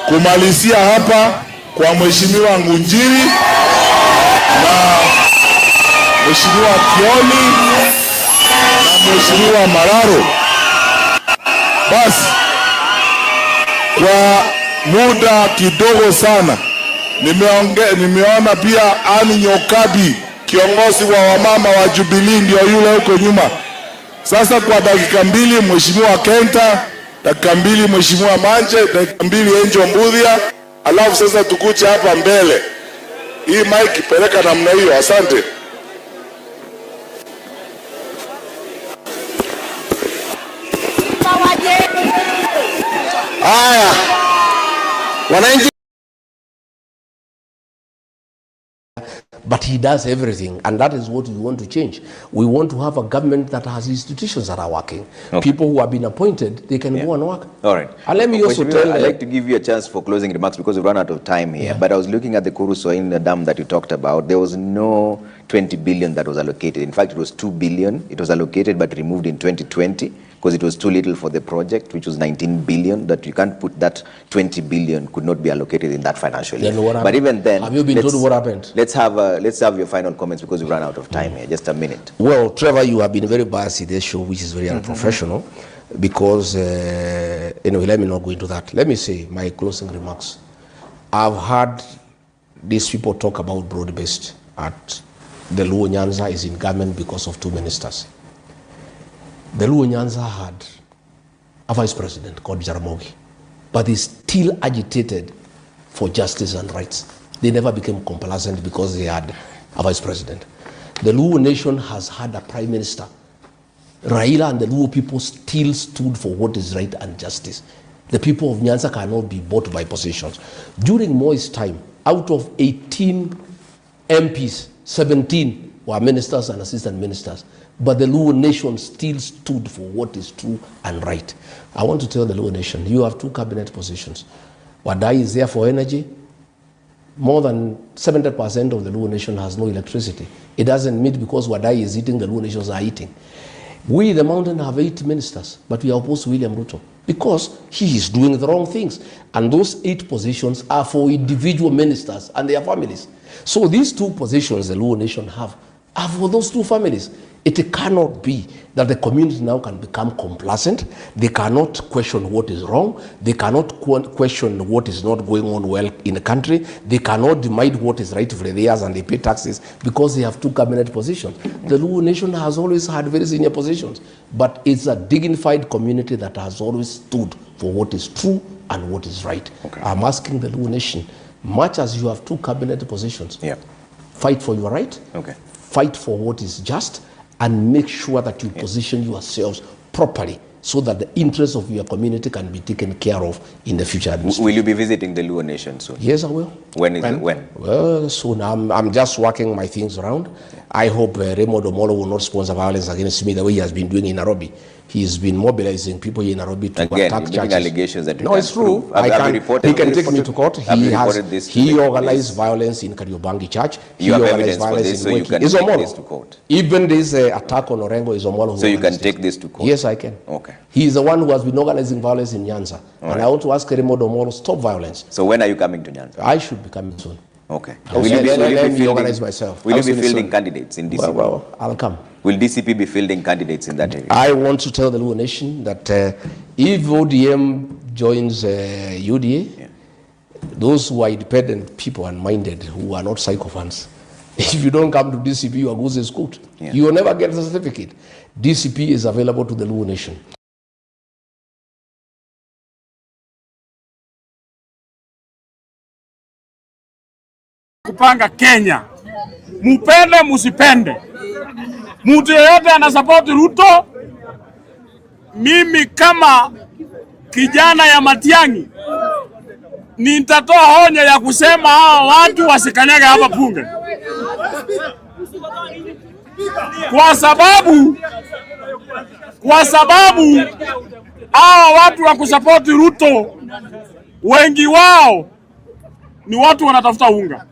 kumalizia hapa kwa Mheshimiwa Ngunjiri na Mheshimiwa Kioni na Mheshimiwa Mararo. Basi kwa muda kidogo sana nimeona pia Ani Nyokabi, kiongozi wa wamama wa Jubilee, ndio yule huko nyuma. Sasa kwa dakika mbili Mheshimiwa Kenta, dakika mbili Mheshimiwa Manje, dakika mbili Enjo Mbudhia, alafu sasa tukuje hapa mbele. Hii mic peleka namna hiyo. Asante. Haya, wananchi. But he does everything, and that is what we want to change. We want to have a government that has institutions that are working. Okay. People who have been appointed, they can go and work. All right. And let me also tell I'd like to give you a chance for closing remarks because we've run out of time here. Yeah. But I was looking at the Kurusoin dam that you talked about. There was no 20 billion that was allocated. In fact, it was 2 billion. It was allocated but removed in 2020 because it was too little for the project, which was 19 billion. That you can't put that 20 billion could not be allocated in that financial year. But even then, have you been told what happened? Let's have your final comments because we've run out of time here. Just a minute. Well, Trevor, you have been very biased in this show, which is very unprofessional. Because anyway, let me not go into that. Let me say my closing remarks. I've heard these people talk about broad-based at the Luo Nyanza is in government because of 2 ministers. The Luo Nyanza had a vice president called Jaramogi, but he still agitated for justice and rights. They never became complacent because they had a vice president. The Luo nation has had a prime minister. Raila and the Luo people still stood for what is right and justice. The people of Nyanza cannot be bought by positions. During Moi's time, out of 18 MPs, 17 were ministers and assistant ministers. But the Luo nation still stood for what is true and right. I want to tell the Luo nation, you have 2 cabinet positions. Wadai is there for energy. More than 70% of the Luo nation has no electricity. It doesn't mean because Wadai is eating, the Luo nations are eating. We, the mountain, have 8 ministers, but we are opposed to William Ruto because he is doing the wrong things. And those 8 positions are for individual ministers and their families. So these 2 positions the Luo nation have are for those 2 families. It cannot be that the community now can become complacent. They cannot question what is wrong. They cannot question what is not going on well in the country. They cannot demand what is rightfully theirs and they pay taxes because they have 2 cabinet positions. The Luo nation has always had very senior positions, but it's a dignified community that has always stood for what is true and what is right. Okay. I'm asking the Luo nation, much as you have 2 cabinet positions, fight for your right, fight for what is just, and make sure that you position yourselves properly so that the interests of your community can be taken care of in the future. Will you be visiting the Luo nation soon? Yes, I will. When? Well, soon. I'm just working my things around. I hope Raymond Omolo will not sponsor violence against me the way he has been doing in Nairobi. He's been mobilizing people in Nairobi to attack churches. Allegations that no, it's true. He can take me to court. He organized violence in Kariobangi Church. You have evidence for this, so you can take this to court. Even this attack on Orengo is Omolo. So you can take this to court? Yes, I can. Okay. He is the one who has been organizing violence in Nyanza. And I want to ask Raymond Omolo, stop violence. So when are you coming to Nyanza? I should be coming soon. Okay. Will you be organize myself? Will you be fielding candidates in DCP? Well, I'll come. Will DCP be fielding candidates in that area? I want to tell the Luo nation that if ODM joins UDA, those who are independent people and minded, who are not psychophants, if you don't come to DCP, your goose is cooked. You will never get the certificate. DCP is available to the Luo nation. Kupanga Kenya, mupende musipende, mtu yeyote anasapoti Ruto. Mimi kama kijana ya Matiang'i nitatoa honya ya kusema hawa watu wasikanyage hapa bunge, kwa sababu hawa watu wa kusapoti Ruto wengi wao ni watu wanatafuta unga.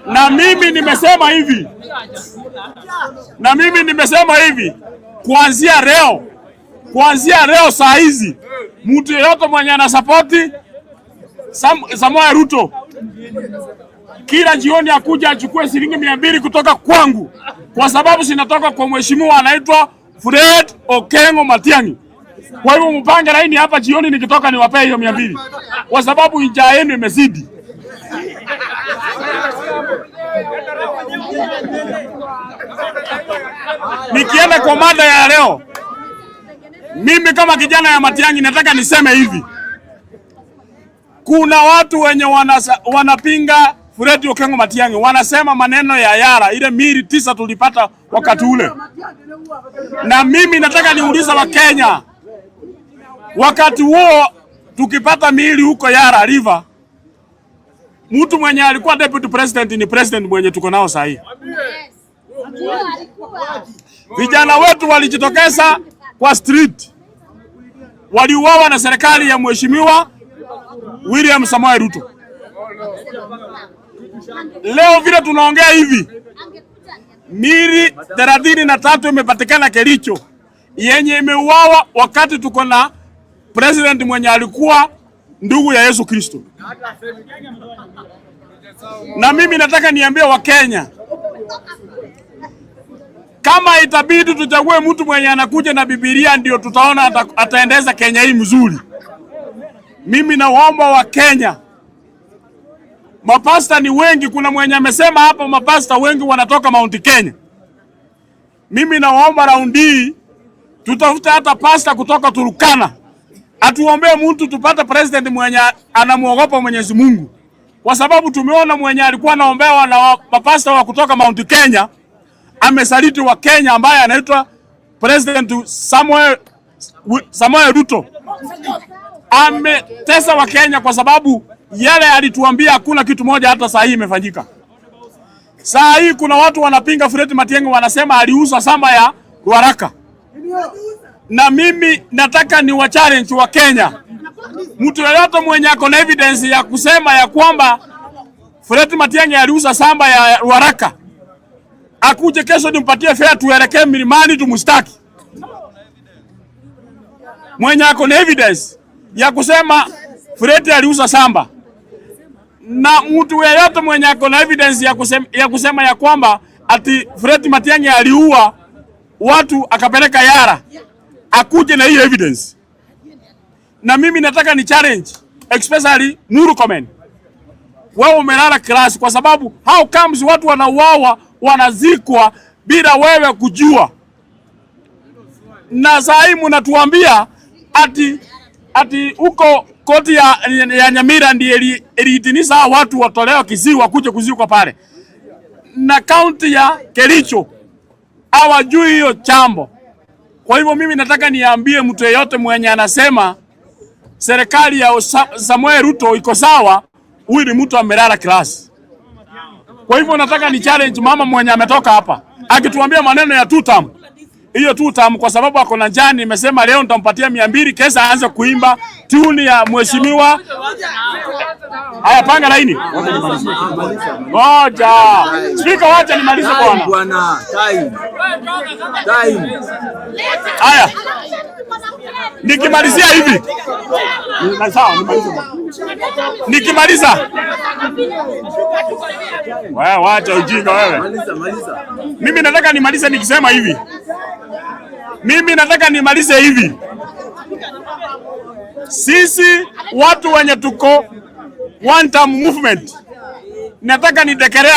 Na mimi nimesema hivi, kuanzia leo saa hizi, mtu yeyote mwenye anasapoti Samoei Ruto, kila jioni akuja achukue shilingi 200 kutoka kwangu, kwa sababu sinatoka kwa mheshimiwa anaitwa Fred Okengo Matiang'i. Kwa hivyo mpange laini hapa jioni, nikitoka niwapee hiyo 200, kwa sababu njaa yenu imezidi. Nikienda kwa mada ya leo, mimi kama kijana ya Matiang'i nataka niseme hivi. Kuna watu wenye wanapinga Fred Okengo Matiang'i, wanasema maneno ya Yara, ile miri 9 tulipata wakati ule. Na mimi nataka niuliza wa Kenya, wakati huo tukipata miili huko Yara River, mtu mwenye alikuwa deputy president ni president mwenye tuko nao sasa hivi. Vijana wetu walijitokeza kwa street, waliuawa na serikali ya mheshimiwa William Samoei Ruto. Leo vile tunaongea hivi, miili 33 imepatikana Kericho yenye imeuawa wakati tuko na president mwenye alikuwa ndugu ya Yesu Kristo. Na mimi nataka niambie wa Kenya, kama itabidi tuchague mtu mwenye anakuja na Biblia ndio tutaona ataendeza Kenya hii mzuri. Mimi naomba wa Kenya, mapasta ni wengi, kuna mwenye amesema hapo mapasta wengi wanatoka Mount Kenya. Mimi naomba raundi tutafute hata pasta kutoka Turkana, atuombee mtu tupate president mwenye anamuogopa Mwenyezi Mungu. kwa sababu tumeona mwenye alikuwa anaombewa na mapasta wa kutoka Mount Kenya amesaliti wa Kenya ambaye anaitwa President Samuel Ruto. Ametesa wa Kenya kwa sababu yale alituambia hakuna kitu moja hata saa hii imefanyika. Saa hii kuna watu wanapinga Fred Matiang'i, wanasema aliuza shamba ya Ruaraka. Na mimi nataka ni wa challenge wa Kenya. Mtu yeyote mwenye ako na evidence ya kusema ya kwamba Fred Matiang'i aliuza shamba ya Ruaraka, akuje kesho nimpatie fare tuelekee milimani tumustaki. Mwenye ako na evidence ya kusema Fred aliuza shamba, na mtu yeyote mwenye ako na evidence ya kusema ya kwamba ati Fred Matiang'i aliua watu akapeleka Yara, akuje na hiyo evidence. Na mimi nataka ni challenge especially Murkomen. Wao umelala class kwa sababu how comes watu wanauawa wanazikwa bila wewe kujua. Na saa hii mnatuambia ati uko koti ya Nyamira ndiye iliitinisha watu watolewa Kisii kuja kuzikwa pale. Na kaunti ya Kericho hawajui hiyo chambo. Kwa hivyo mimi nataka niambie mtu yeyote mwenye anasema serikali ya Samuel Ruto iko sawa, huyu ni mtu amelala class. Kwa hivyo nataka ni challenge mama mwenye ametoka hapa akituambia maneno ya tutam. Hiyo tutam kwa sababu ako na njaa, nimesema leo nitampatia 200 kesa aanze kuimba tune ya mheshimiwa. Haya, panga laini. Ngoja. Speaker, wacha nimalize bwana. Time. Haya. Nikimalizia hivi. Sawa, nimalize bwana. Nikimaliza. Wewe wacha ujinga wewe. Maliza. Mimi nataka nimalize nikisema hivi. Sisi watu wenye tuko one term movement, nataka nidekelea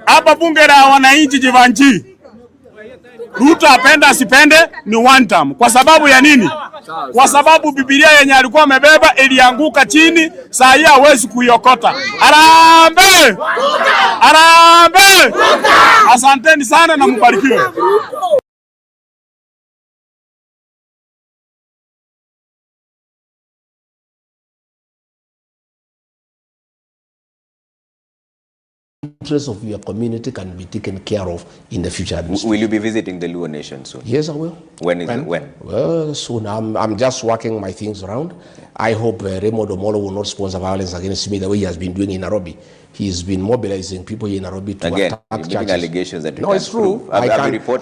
hapa bunge la wananchi Jivanji. Ruto apenda asipende ni one term. Kwa sababu ya nini? Kwa sababu Biblia yenye alikuwa amebeba ilianguka chini, saa hii hawezi kuiokota. Arambe! Asanteni sana na mbarikiwe. Interests of your community can be taken care of in the future. Will you be visiting the Luo Nation soon? Yes, I will. When? Well, soon. I'm just working my things around. I hope Raymond Omolo will not sponsor violence against me the way he has been doing in Nairobi. He's been mobilizing people in Nairobi to attack churches. Allegations that no, it's true.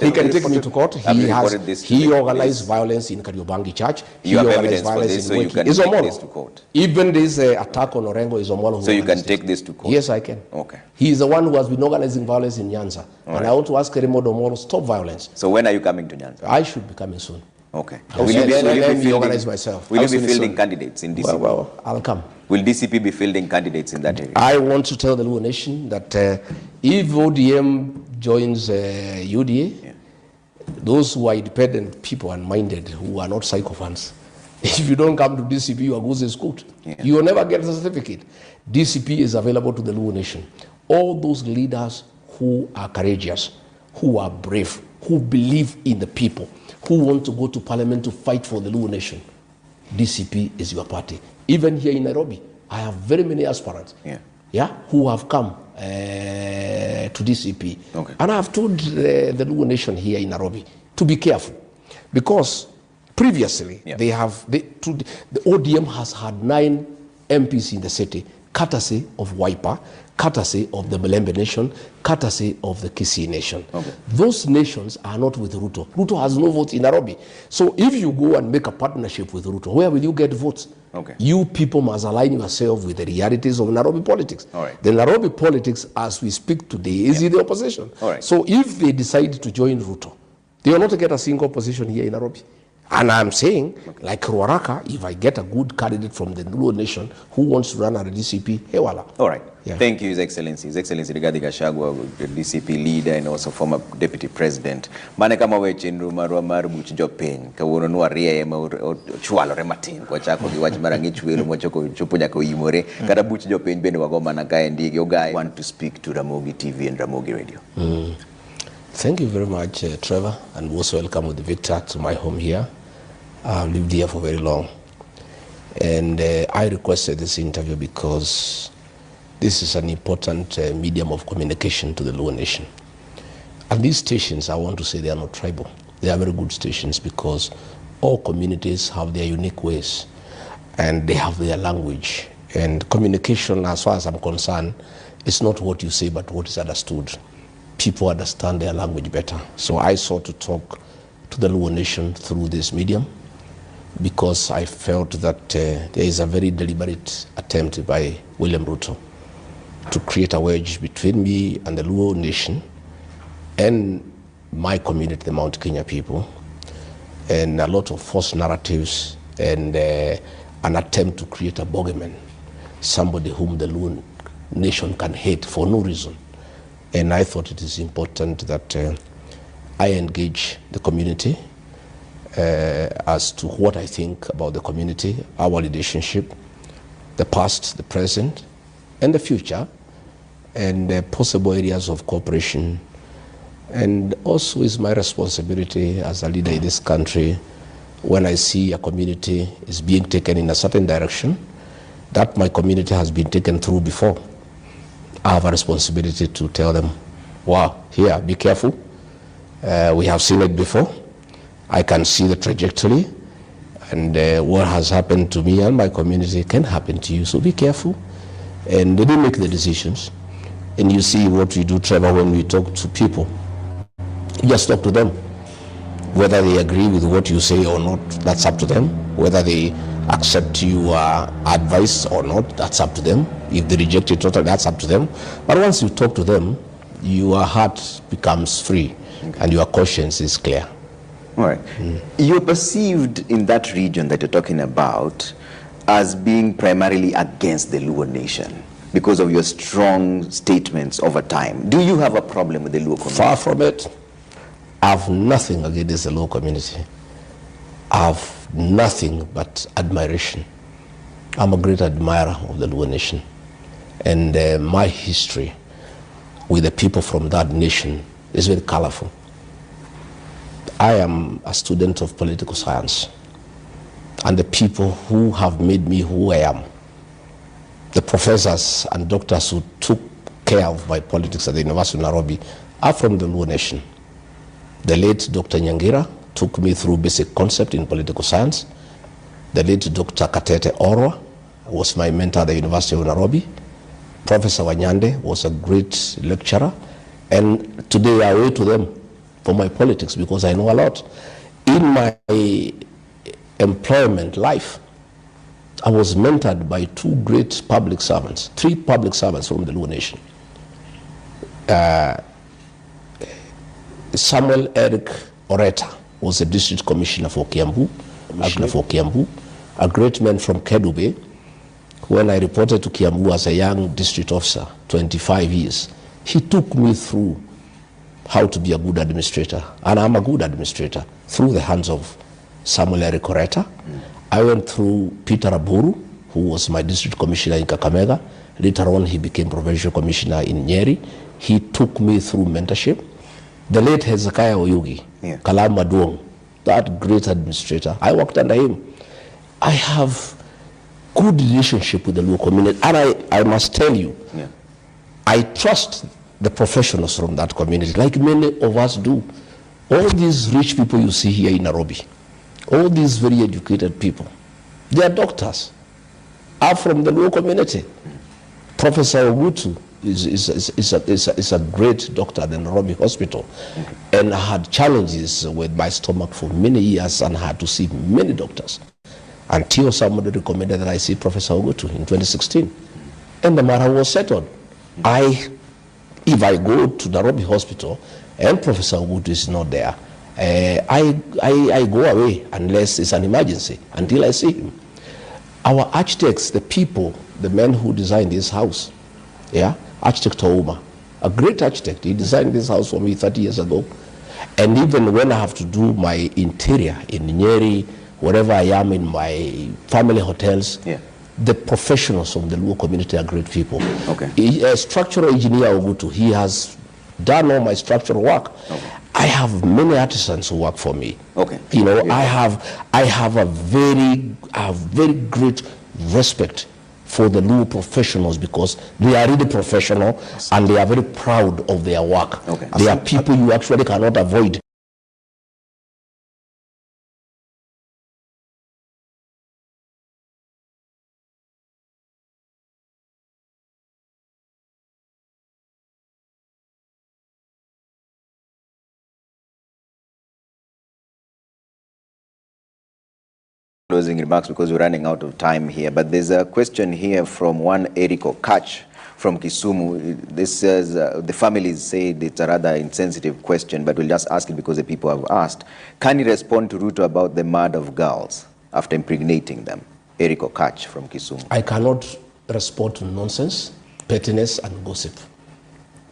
He can take me to court. He organized violence in Kariobangi Church. You have evidence for this, so you can take this to court. Even this attack on Orengo is Omolo. So you can take this to court? Yes, I can. Okay. He is the one who has been organizing violence in Nyanza. And I want to ask Raymond Omolo, stop violence. So when are you coming to Nyanza? I should be coming soon. Okay. Will you be organize myself? Will you be fielding candidates in DCP? Well, I'll come. Will DCP be fielding candidates in that area? I want to tell the Luo Nation that if ODM joins UDA, those who are independent people and minded, who are not psychophants, if you don't come to DCP, your goose is cooked. You will never get a certificate. DCP is available to the Luo Nation. All those leaders who are courageous, who are brave, who believe in the people, who want to go to parliament to fight for the Luo Nation, DCP is your party. Even here in Nairobi, I have very many aspirants who have come to DCP. Okay. And I have told the Luo Nation here in Nairobi to be careful, because previously the ODM has had 9 MPs in the city, courtesy of Wiper, courtesy of the Malembe Nation, courtesy of the Kisii Nation. Okay. Those nations are not with Ruto. Ruto has no votes in Nairobi. So if you go and make a partnership with Ruto, where will you get votes? Okay. You people must align yourself with the realities of Nairobi politics. All right. The Nairobi politics, as we speak today, is in the opposition. All right. So if they decide to join Ruto, they will not get a single position here in Nairobi. And I'm saying, like Ruaraka, if I get a good candidate from the Luo Nation who wants to run a DCP, hey, voila. All right. Yeah. Thank you, His Excellency. His Excellency Rigathi Gachagua, the DCP leader and also former deputy president. Mane kama weche marwa mar buch jopiny kawuono nwa rie ma chwalore matin kwa chako gi wach mar ang'ich welo mochoko chopo nyaka oyimore kata buch jopiny bende wago mana kae ndigi ogai want to speak to Ramogi TV and Ramogi Radio. Thank you very much, Trevor, and most welcome with Victor to my home here. I've lived here for very long. And I requested this interview because this is an important medium of communication to the Luo Nation. And these stations, I want to say they are not tribal. They are very good stations because all communities have their unique ways and they have their language. And communication, as far as I'm concerned, is not what you say, but what is understood. People understand their language better. So I sought to talk to the Luo Nation through this medium because I felt that there is a very deliberate attempt by William Ruto to create a wedge between me and the Luo Nation and my community, the Mount Kenya people, and a lot of false narratives and an attempt to create a bogeyman, somebody whom the Luo Nation can hate for no reason. And I thought it is important that I engage the community as to what I think about the community, our relationship, the past, the present, and the future, and possible areas of cooperation. And also is my responsibility as a leader in this country, when I see a community is being taken in a certain direction that my community has been taken through before, I have a responsibility to tell them, wow, here, be careful. We have seen it before. I can see the trajectory, and what has happened to me and my community can happen to you, so be careful. And they make the decisions. And you see what we do, Trevor, when we talk to people. You just talk to them. Whether they agree with what you say or not, that's up to them. Whether they accept your advice or not, that's up to them. If they reject it totally, that's up to them. But once you talk to them, your heart becomes free and your conscience is clear. All right. You're perceived in that region that you're talking about as being primarily against the Luo Nation because of your strong statements over time. Do you have a problem with the Luo community? Far from it. I have nothing against the Luo community. I have nothing but admiration. I'm a great admirer of the Luo Nation. And my history with the people from that nation is very colorful. I am a student of political science, and the people who have made me who I am, the professors and doctors who took care of my politics at the University of Nairobi, are from the Luo Nation. The late Dr. Nyangira took me through basic concept in political science. The late Dr. Katete Orwa was my mentor at the University of Nairobi. Professor Wanyande was a great lecturer, and today I owe to them for my politics because I know a lot. In my employment life, I was mentored by two great public servants, three public servants from the Luo Nation. Samuel Eric Oreta was a district commissioner for Kiambu, a great man from Kedube. When I reported to Kiambu as a young district officer, 25 years, he took me through how to be a good administrator. And I'm a good administrator through the hands of Samuel Eric Oreta. I went through Peter Aburu, who was my district commissioner in Kakamega. Later on, he became provincial commissioner in Nyeri. He took me through mentorship. The late Hezekiah Oyugi, Kalama Duong, that great administrator, I worked under him. I have good relationship with the Luo community, and I must tell you, I trust the professionals from that community, like many of us do. All these rich people you see here in Nairobi, all these very educated people, they are doctors, are from the Luo community. Professor Ogutu is a great doctor at the Nairobi hospital, and I had challenges with my stomach for many years and had to see many doctors until somebody recommended that I see Professor Ogutu in 2016, and the matter was settled. If I go to Nairobi hospital and Professor Ogutu is not there, I go away unless it's an emergency until I see him. Our architects, the people, the men who designed this house, yeah, architect Ouma, a great architect. He designed this house for me 30 years ago. And even when I have to do my interior in Nyeri, wherever I am in my family hotels, the professionals from the Luo community are great people. Okay. A structural engineer Ogutu, he has done all my structural work. Okay. I have many artisans who work for me. Okay. You know, I have a very great respect for the Luo professionals because they are really professional and they are very proud of their work. Okay. They are people you actually cannot avoid. Closing remarks because we're running out of time here, but there's a question here from one Eriko Kach from Kisumu. This says the families say it's a rather insensitive question, but we'll just ask it because the people have asked. Can you respond to Ruto about the murder of girls after impregnating them? Eriko Kach from Kisumu. I cannot respond to nonsense, pettiness, and gossip.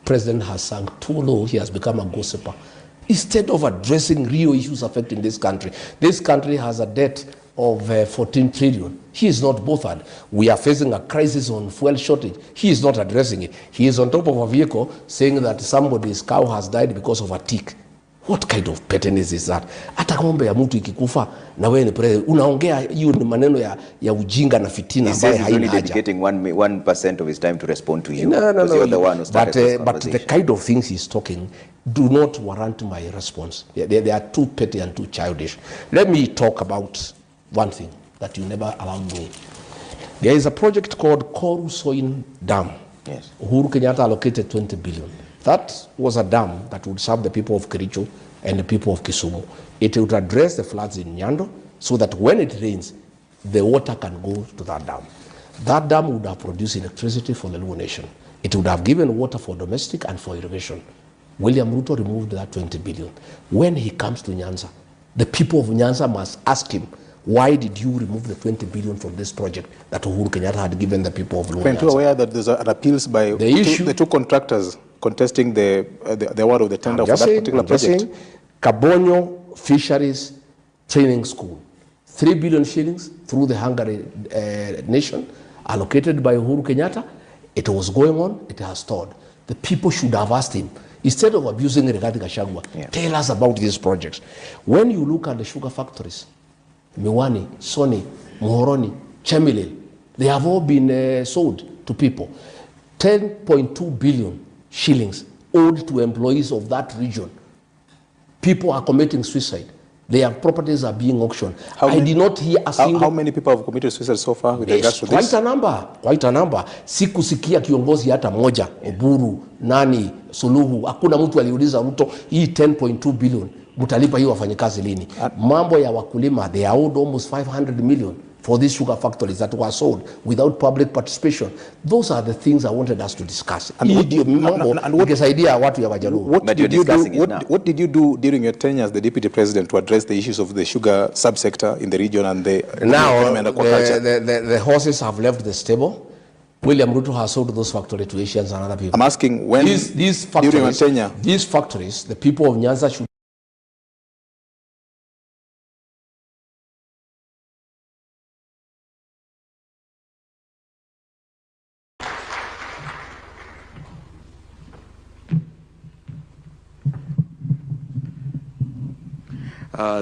President has sunk too low. He has become a gossiper. Instead of addressing real issues affecting this country has a debt of 14 trillion. He is not bothered. We are facing a crisis on fuel shortage. He is not addressing it. He is on top of a vehicle saying that somebody's cow has died because of a tick. What kind of pettiness is that? Hata ng'ombe ya mtu ikikufa na wewe ni president, unaongea hiyo ni maneno ya ujinga na fitina ambayo haina haja. He's dedicating 1% of his time to respond to you. No. You're the one who started this but the kind of things he's talking do not warrant my response. They are too petty and too childish. Let me talk about one thing that you never allowed me. There is a project called Koru Soin Dam. Yes. Uhuru Kenyatta allocated 20 billion. That was a dam that would serve the people of Kericho and the people of Kisumu. It would address the floods in Nyando so that when it rains, the water can go to that dam. That dam would have produced electricity for the Luo nation. It would have given water for domestic and for irrigation. William Ruto removed that 20 billion. When he comes to Nyanza, the people of Nyanza must ask him, why did you remove the 20 billion from this project that Uhuru Kenyatta had given the people of Luo? When you're aware that there's an appeals by the two contractors contesting the award of the tender for that particular project. Kabonyo Fisheries Training School, 3 billion shillings through the Hungary nation, allocated by Uhuru Kenyatta. It was going on, it has stalled. The people should have asked him, instead of abusing Rigathi Gachagua, tell us about these projects. When you look at the sugar factories, Miwani, Soni, Muhoroni, Chemilil, they have all been sold to people. 10.2 billion shillings owed to employees of that region. People are committing suicide. Their properties are being auctioned. Did not hear a single... How many people have committed suicide so far with regards to this? Quite a number. Sikusikia kiongozi hata moja, Oburu, nani, Suluhu, hakuna mtu aliuliza Ruto, hii 10.2 billion, mutalipa hii wafanyikazi lini? Mambo ya wakulima, they are owed almost 500 million for these sugar factories that were sold without public participation. Those are the things I wanted us to discuss. And what did you do during your tenure as the deputy president to address the issues of the sugar subsector in the region and the now the horses have left the stable. William Ruto has sold those factories to Asians and other people. I'm asking when these factories, during your tenure, these factories, the people of Nyanza should.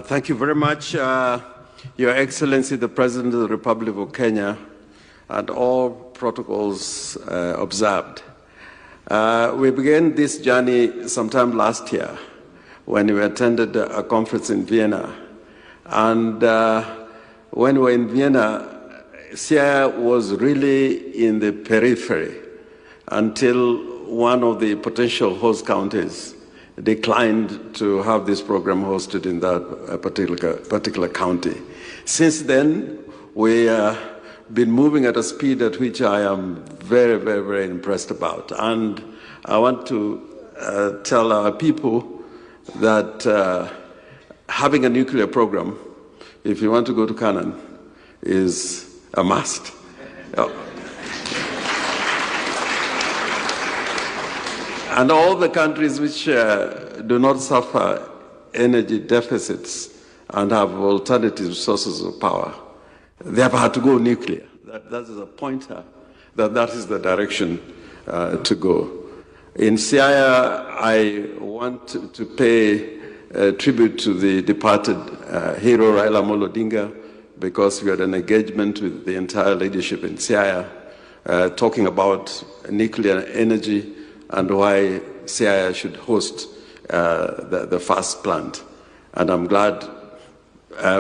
Thank you very much, Your Excellency, the President of the Republic of Kenya, and all protocols observed. We began this journey sometime last year when we attended a conference in Vienna. And when we were in Vienna, Sia was really in the periphery until one of the potential host counties declined to have this program hosted in that particular county. Since then, we have been moving at a speed at which I am very, very, very impressed about. And I want to tell our people that having a nuclear program, if you want to go to Canaan, is a must. And all the countries which do not suffer energy deficits and have alternative sources of power, they have had to go nuclear. That is a pointer that is the direction to go. In Siaya, I want to pay tribute to the departed hero Raila Amolo Odinga, because we had an engagement with the entire leadership in Siaya talking about nuclear energy and why Siaya should host the first plant. And I'm glad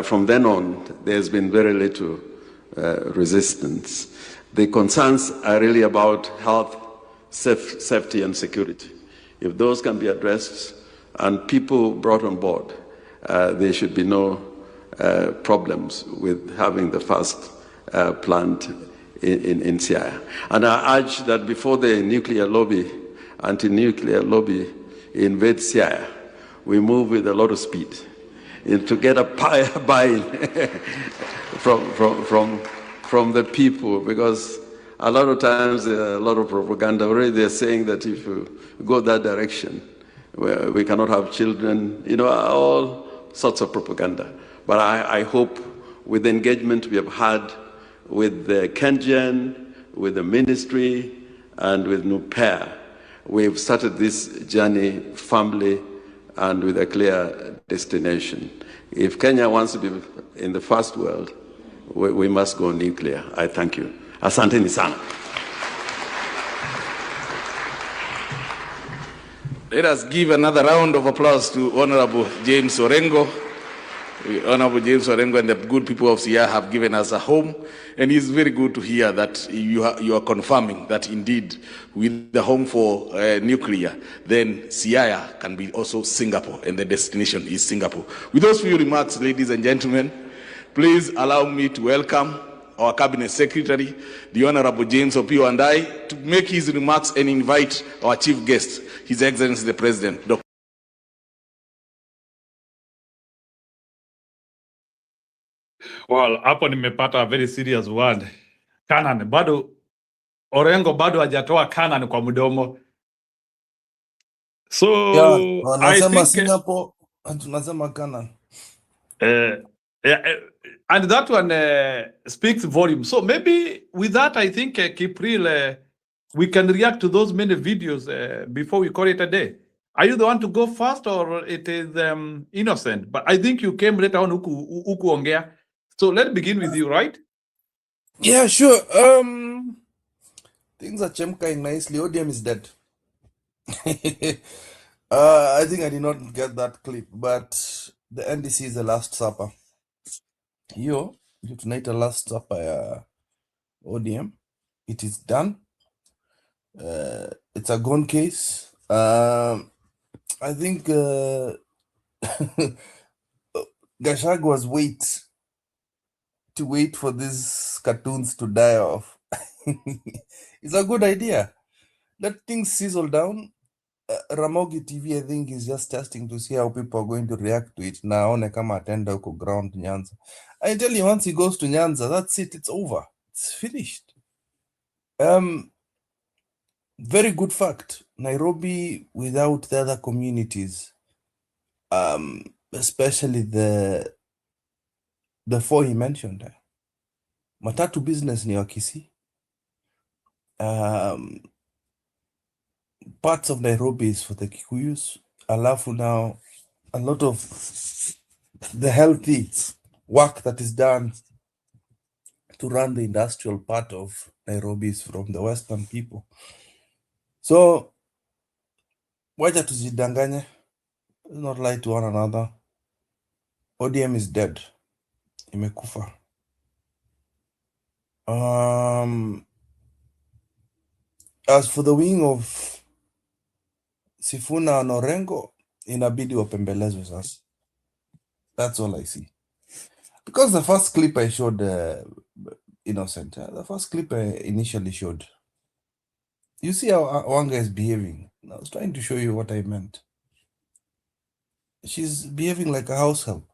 from then on, there's been very little resistance. The concerns are really about health, safety, and security. If those can be addressed and people brought on board, there should be no problems with having the first plant in Siaya. And I urge that before the nuclear lobby, anti-nuclear lobby invades Siaya, we move with a lot of speed to get a buy-in from the people, because a lot of times there are a lot of propaganda. Already they're saying that if you go that direction, we cannot have children, all sorts of propaganda. But I hope with the engagement we have had with the KenGen, with the ministry, and with NUPER, we've started this journey firmly and with a clear destination. If Kenya wants to be in the first world, we must go nuclear. I thank you. Asanteni sana. Let us give another round of applause to Honorable James Orengo. Honorable James Orengo and the good people of Siaya have given us a home, and it's very good to hear that you are confirming that indeed with the home for nuclear, then Siaya can be also Singapore, and the destination is Singapore. With those few remarks, ladies and gentlemen, please allow me to welcome our Cabinet Secretary, the Honorable James Opio, and I, to make his remarks and invite our chief guest, His Excellency the President, Dr. Well, hapo nimepata a very serious word. Canaan, bado Orengo bado hajatoa Canaan kwa mdomo. So I wanasema think Singapore tunasema Canaan. and that one speaks volume. So maybe with that, I think Kipril, we can react to those many videos before we call it a day. Are you the one to go first, or it is Innocent? But I think you came later on huku ongea. So let's begin with you, right? Yeah, sure. Things are chemking nicely. ODM is dead. I think I did not get that clip, but the NDC is the last supper. Hiyo ndio tunaita last supper ya ODM. It is done. It's a gone case. I think Gachagua's wait for these cartoons to die off. It's a good idea. Let things sizzle down. Ramogi TV, I think, is just testing to see how people are going to react to it. Naone kama atenda huko ground Nyanza. I tell you, once he goes to Nyanza, that's it. It's over. It's finished. Very good fact. Nairobi, without the other communities, especially the four he mentioned, matatu business ni Wakisi. Parts of Nairobi is for the Kikuyus. Alafu now, a lot of the healthy work that is done to run the industrial part of Nairobi is from the Western people. So, wacha tuzidanganye. Let's not lie to one another. ODM is dead. Imekufa. As for the wing of Sifuna and Orengo, inabidi wapembelezwe sasa. That's all I see. Because the first clip I showed, Innocent, the first clip I initially showed, you see how Wanga is behaving. I was trying to show you what I meant. She's behaving like a house help.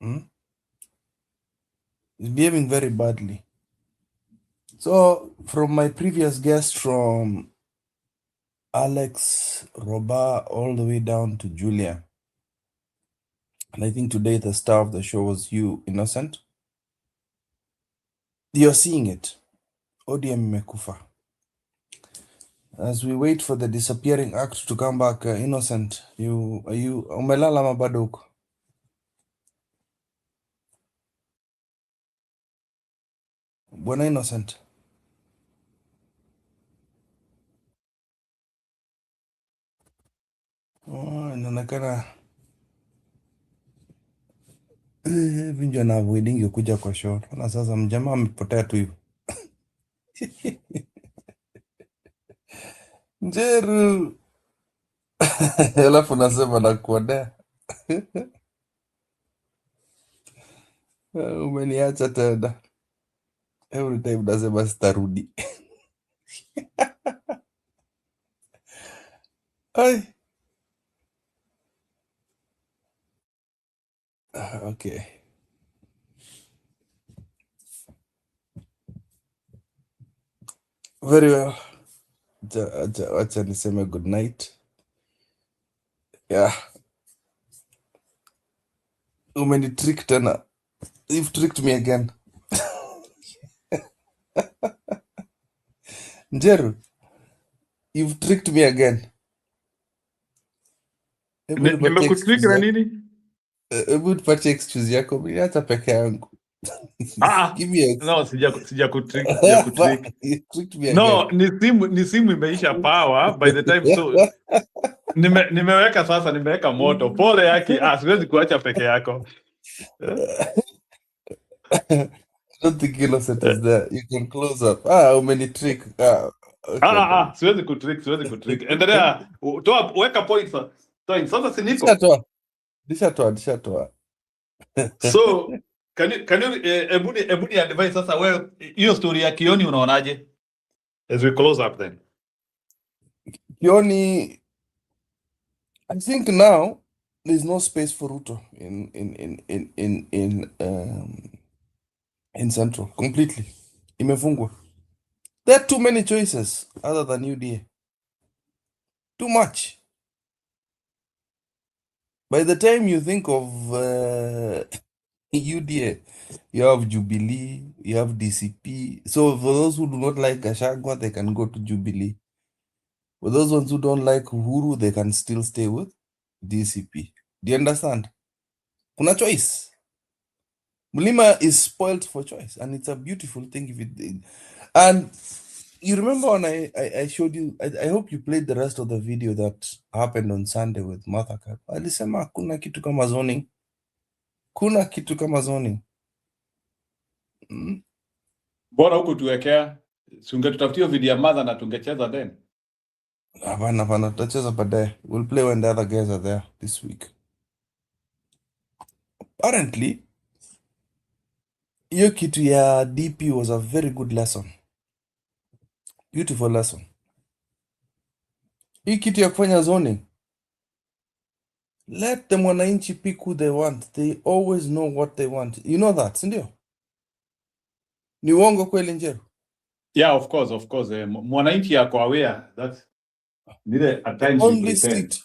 She's behaving very badly. So, from my previous guest from Alex, Roba, all the way down to Julia. And I think today the star of the show was you, Innocent. You're seeing it. ODM imekufa. As we wait for the disappearing act to come back, Innocent, umelala mabado huko? Bwana Innocent. Inaonekana vinjo na avoidingi kuja kwa show. Na sasa mjamaa amepotea tu hivyo. Njeru. Alafu nasema nakuonea. Umeniacha tena. Every time nasema sitarudi. Ai. Okay. Very well. Acha niseme good night. Yeah. Umenitrick tena. You've tricked me again. Njeru, you've tricked me again. Hebu nipatie Nimekutrick excuse na yako. nini? Hebu nipatie excuse yako. Mimi hata peke yangu. Give me a No, sija kutrick. You tricked me No, again. ni simu imeisha power by the time, so nimeweka sasa, nimeweka moto. Pole yake, siwezi kuacha peke yako. I don't think Innocent is there. You can close up. Umenitrick. Okay. Siwezi kutrick. Endelea, weka points. Sasa si niko. Nishatoa. So, can you ebu ni advise sasa wewe hiyo story ya Kioni unaonaje? As we close up then. Kioni, I think now there's no space for Ruto in Central completely. Imefungwa. There are too many choices other than UDA. Too much. By the time you think of UDA, you have Jubilee, you have DCP. So for those who do not like Gachagua, they can go to Jubilee. For those ones who don't like Uhuru, they can still stay with DCP. Do you understand? Kuna choice. Mulima is spoiled for choice, and it's a beautiful thing if it did. And you remember when I showed you, I hope you played the rest of the video that happened on Sunday with Martha Karua. Alisema kuna kitu kama zoning. Kuna kitu kama zoning. Bora huku tuwekea, tungetutafutia video ya Martha na tungecheza then. Hapana, tutacheza baadaye. We'll play when the other guys are there this week. Apparently, hiyo kitu ya DP was a very good lesson. Beautiful lesson. Hii kitu ya kufanya zoning. Let them wananchi pick who they want. They always know what they want. You know that, sindio? Ni uongo kweli Njeru? Yeah, of course. Mwananchi yako aware that nile at times we pretend.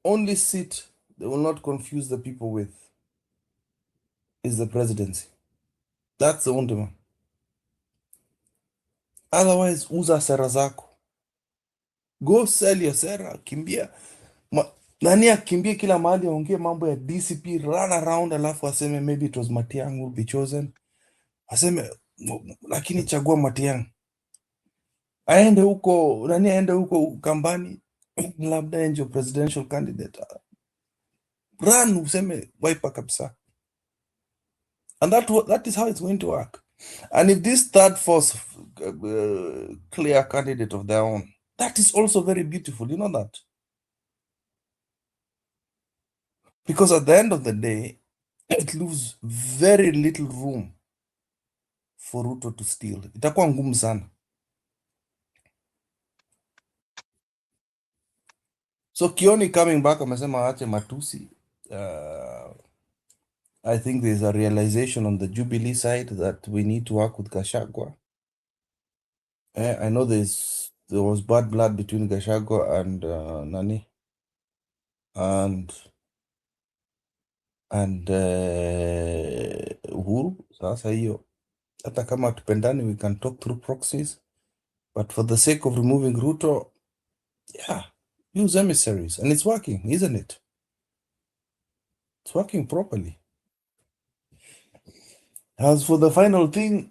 Only seat they will not confuse the people with is the presidency. That's the only one. Otherwise, uza sera zako. Go sell your sera, kimbia. Nani akimbie kila mahali aongee mambo ya DCP, run around alafu aseme maybe it was Matiang'i will be chosen. Aseme lakini chagua Matiang'i. Aende huko Kambani, labda ndio presidential candidate. Run useme wipe kabisa. And that is how it's going to work. And if this third force clear candidate of their own, that is also very beautiful. You know that? Because at the end of the day, it leaves very little room for Ruto to steal. Itakuwa ngumu sana. So Kioni coming back, amesema aache matusi. I think there's a realization on the Jubilee side that we need to work with Gachagua. I know there's there was bad blood between Gachagua and Nani and Uhuru. Sasa hiyo hata kama tupendani, we can talk through proxies, but for the sake of removing Ruto, yeah, use emissaries, and it's working, isn't it? It's working properly. As for the final thing,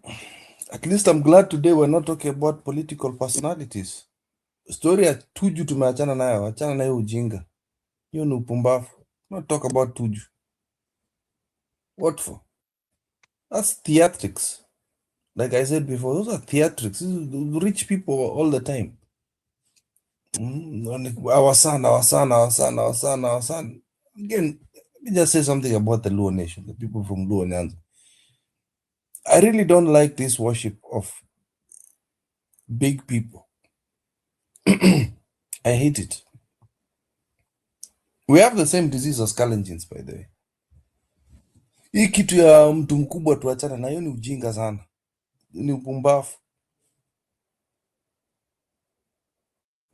at least I'm glad today we're not talking about political personalities. Story ya Tuju tumeachana nayo, achana nayo ujinga. Hiyo ni upumbavu. Not talk about Tuju. What for? That's theatrics. Like I said before, those are theatrics. This is rich people all the time. Our son. Again, let me just say something about the Luo Nation, the people from Luo Nyanza. I really don't like this worship of big people. I hate it. We have the same disease as Kalenjins, by the way. Hii kitu ya mtu mkubwa tuachana na hiyo ni ujinga sana. Ni upumbavu.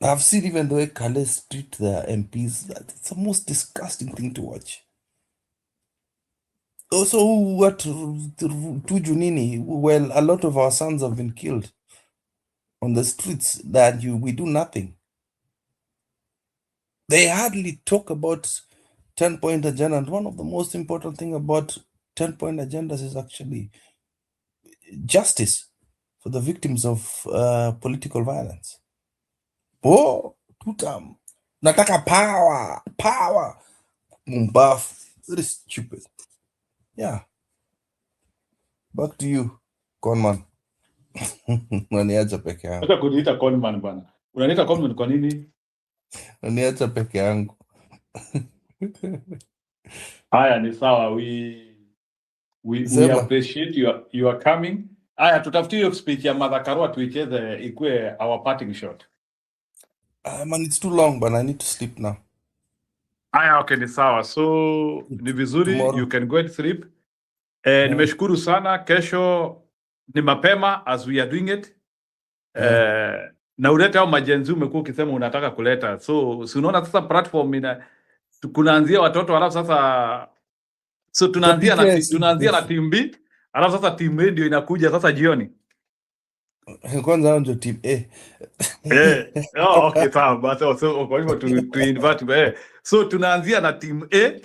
I've seen even the way Kales treat their MPs. It's the most disgusting thing to watch. Also, what Tuju Nini? Well, a lot of our sons have been killed on the streets that we do nothing. They hardly talk about 10-point agenda, and one of the most important thing about 10-point agendas is actually justice for the victims of political violence. Oh, tutam. Nataka power. Mumbafu. Very stupid. Yeah. Back to you, Conman. Unaniacha peke yangu. Hata kuniita Conman bwana. Unaniita Conman kwa nini? Unaniacha peke yangu. Haya ni sawa. We appreciate you are coming. Haya tutafutie hiyo speech ya Martha Karua tuicheze ikue our parting shot. Man, it's too long, but I need to sleep now. Haya okay ni sawa. So ni vizuri Tomorrow. you can go and sleep. Nimeshukuru sana. Kesho ni mapema as we are doing it. Na ulete au majenzi umekuwa ukisema unataka kuleta. So si unaona sasa platform kunaanzia watoto alafu sasa so tunaanzia na team B alafu sasa team A ndio inakuja sasa jioni. Kwanza ndio team A. Okay sawa basi so kwa hivyo tu invite so tunaanzia na team A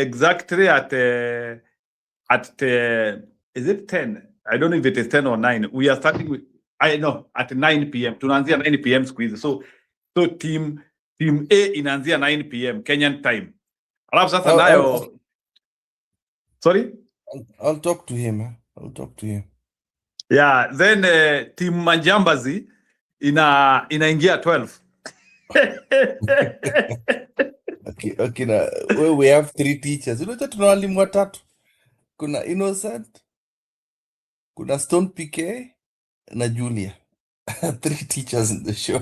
exactly at is it 10? I don't know if it is 10 or 9. We are starting with I know at 9 p.m. Tunaanzia 9 p.m. squeeze. So team A inaanzia 9 p.m. Kenyan time. Alafu sasa nayo sorry? I'll talk to him. I'll talk to him. Yeah, then team Manjambazi inaingia 12. Okay, now we have 3 teachers. Unaona tuna walimu watatu. Kuna Innocent, kuna Stone PK na Julia. 3 teachers in the show.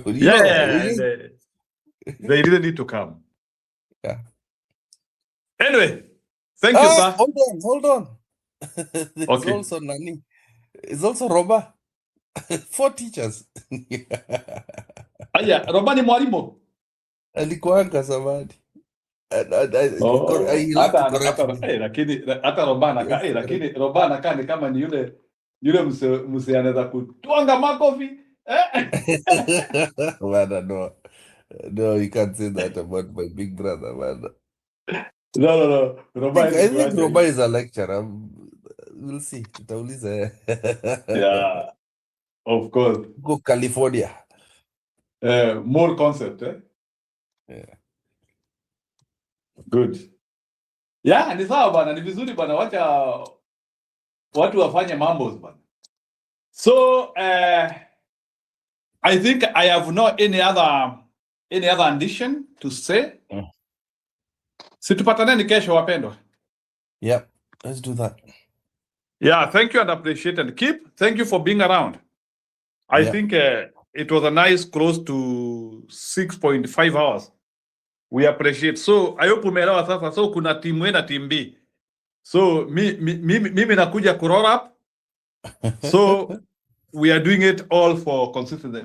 They really need to come. Yeah. Anyway, thank you, sir. Hold on. There's Okay. also Nani. It's also Roba. 4 teachers. Aya, Roba ni mwalimu. Alikuanga zamani. Lakini hata Roba anakaa ni kama ni yule mse anaweza kutwanga makofi. Man, no, you can't say that about my big brother, man. No. I think Roba is a lecturer. We'll see. Tutauliza. Yeah, of course. Go California. More concept, eh? Yeah. Good. Yeah, ni sawa bana, ni vizuri bana, wacha watu wafanye mambo bana. So, I think I have no any other addition to say. Situpataneni kesho wapendwa. Yep, let's do that. Yeah, thank you and appreciate and thank you for being around. I think it was a nice close to 6.5 hours. We appreciate. So, I hope umeelewa sasa. So, kuna team A na team B. So, mimi nakuja kuroll up. So, we are doing it all for consistency.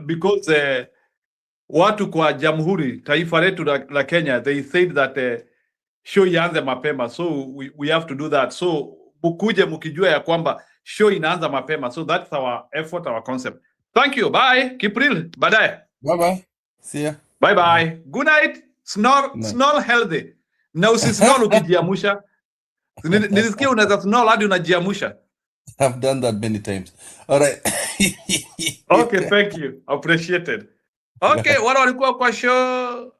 Because watu kwa jamhuri taifa letu la Kenya, they said that show ianze mapema, so we have to do that. So mukuje mukijua ya kwamba show inaanza mapema, so that's our effort, our concept. Thank you, bye. Kipril, baadaye. Bye. See ya. Bye. Good night. Snore healthy. Na usisnore ukijiamusha. Nilisikia unaweza snore hadi unajiamusha. I've done that many times. All right. Okay, thank you. Appreciated. Okay, wale walikuwa kwa show.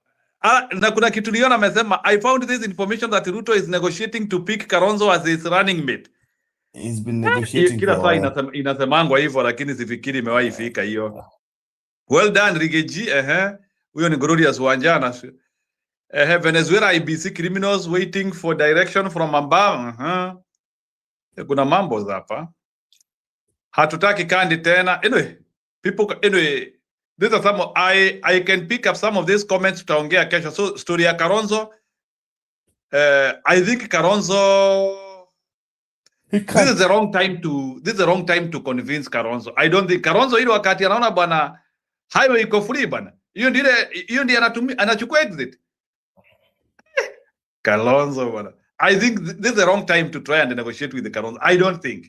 Na kuna kitu niona amesema, I found this information that Ruto is negotiating to pick Kalonzo as his running mate. He's been negotiating Kila for a saa while. inasemangwa hivyo, lakini sifikiri imewahi fika hiyo. Well done, Rigeji. Huyo ni Glorious Wanjana. Venezuela IBC criminals waiting for direction from above. Kuna mambo hapa. Hatutaki kandi tena. Anyway, these are some I can pick up some of these comments tutaongea kesho. So story ya Kalonzo, I think Kalonzo, this is the wrong time to convince Kalonzo. I don't think Kalonzo ile wakati anaona bwana highway iko free bwana. Hiyo ndiye anachukua exit. Kalonzo bwana. I think this is the wrong time to try and negotiate with the Kalonzo. I don't think.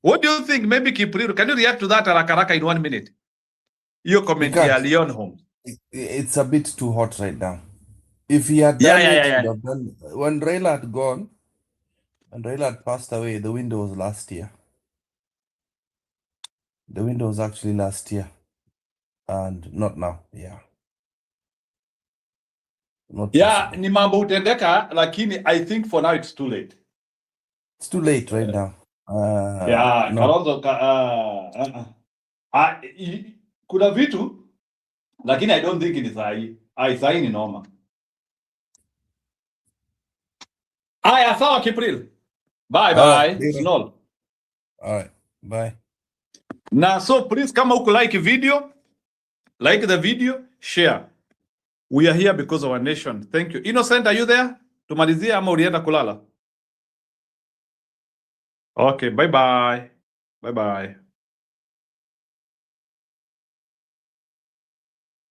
What do you think? Maybe Kipriro, can you react to that haraka in 1 minute? Your comment ya Leon Holmes. It's a bit too hot right now. If he had done it, he would have done. When Raila had gone, and Raila had passed away, the window was last year. The window was actually last year. And not now. Yeah. Ni mambo utendeka, lakini I think for now it's too late. It's too late right now. Kalonzo kuna vitu, lakini I don't think ni sahi. Sahi ni noma. Aya, sawa Kipril. Bye. Snol. All right. Bye. Na so please, kama uko like the video, share. We are here because of our nation. Thank you. Innocent, are you there? Tumalizie ama ulienda kulala? Okay, bye. Bye.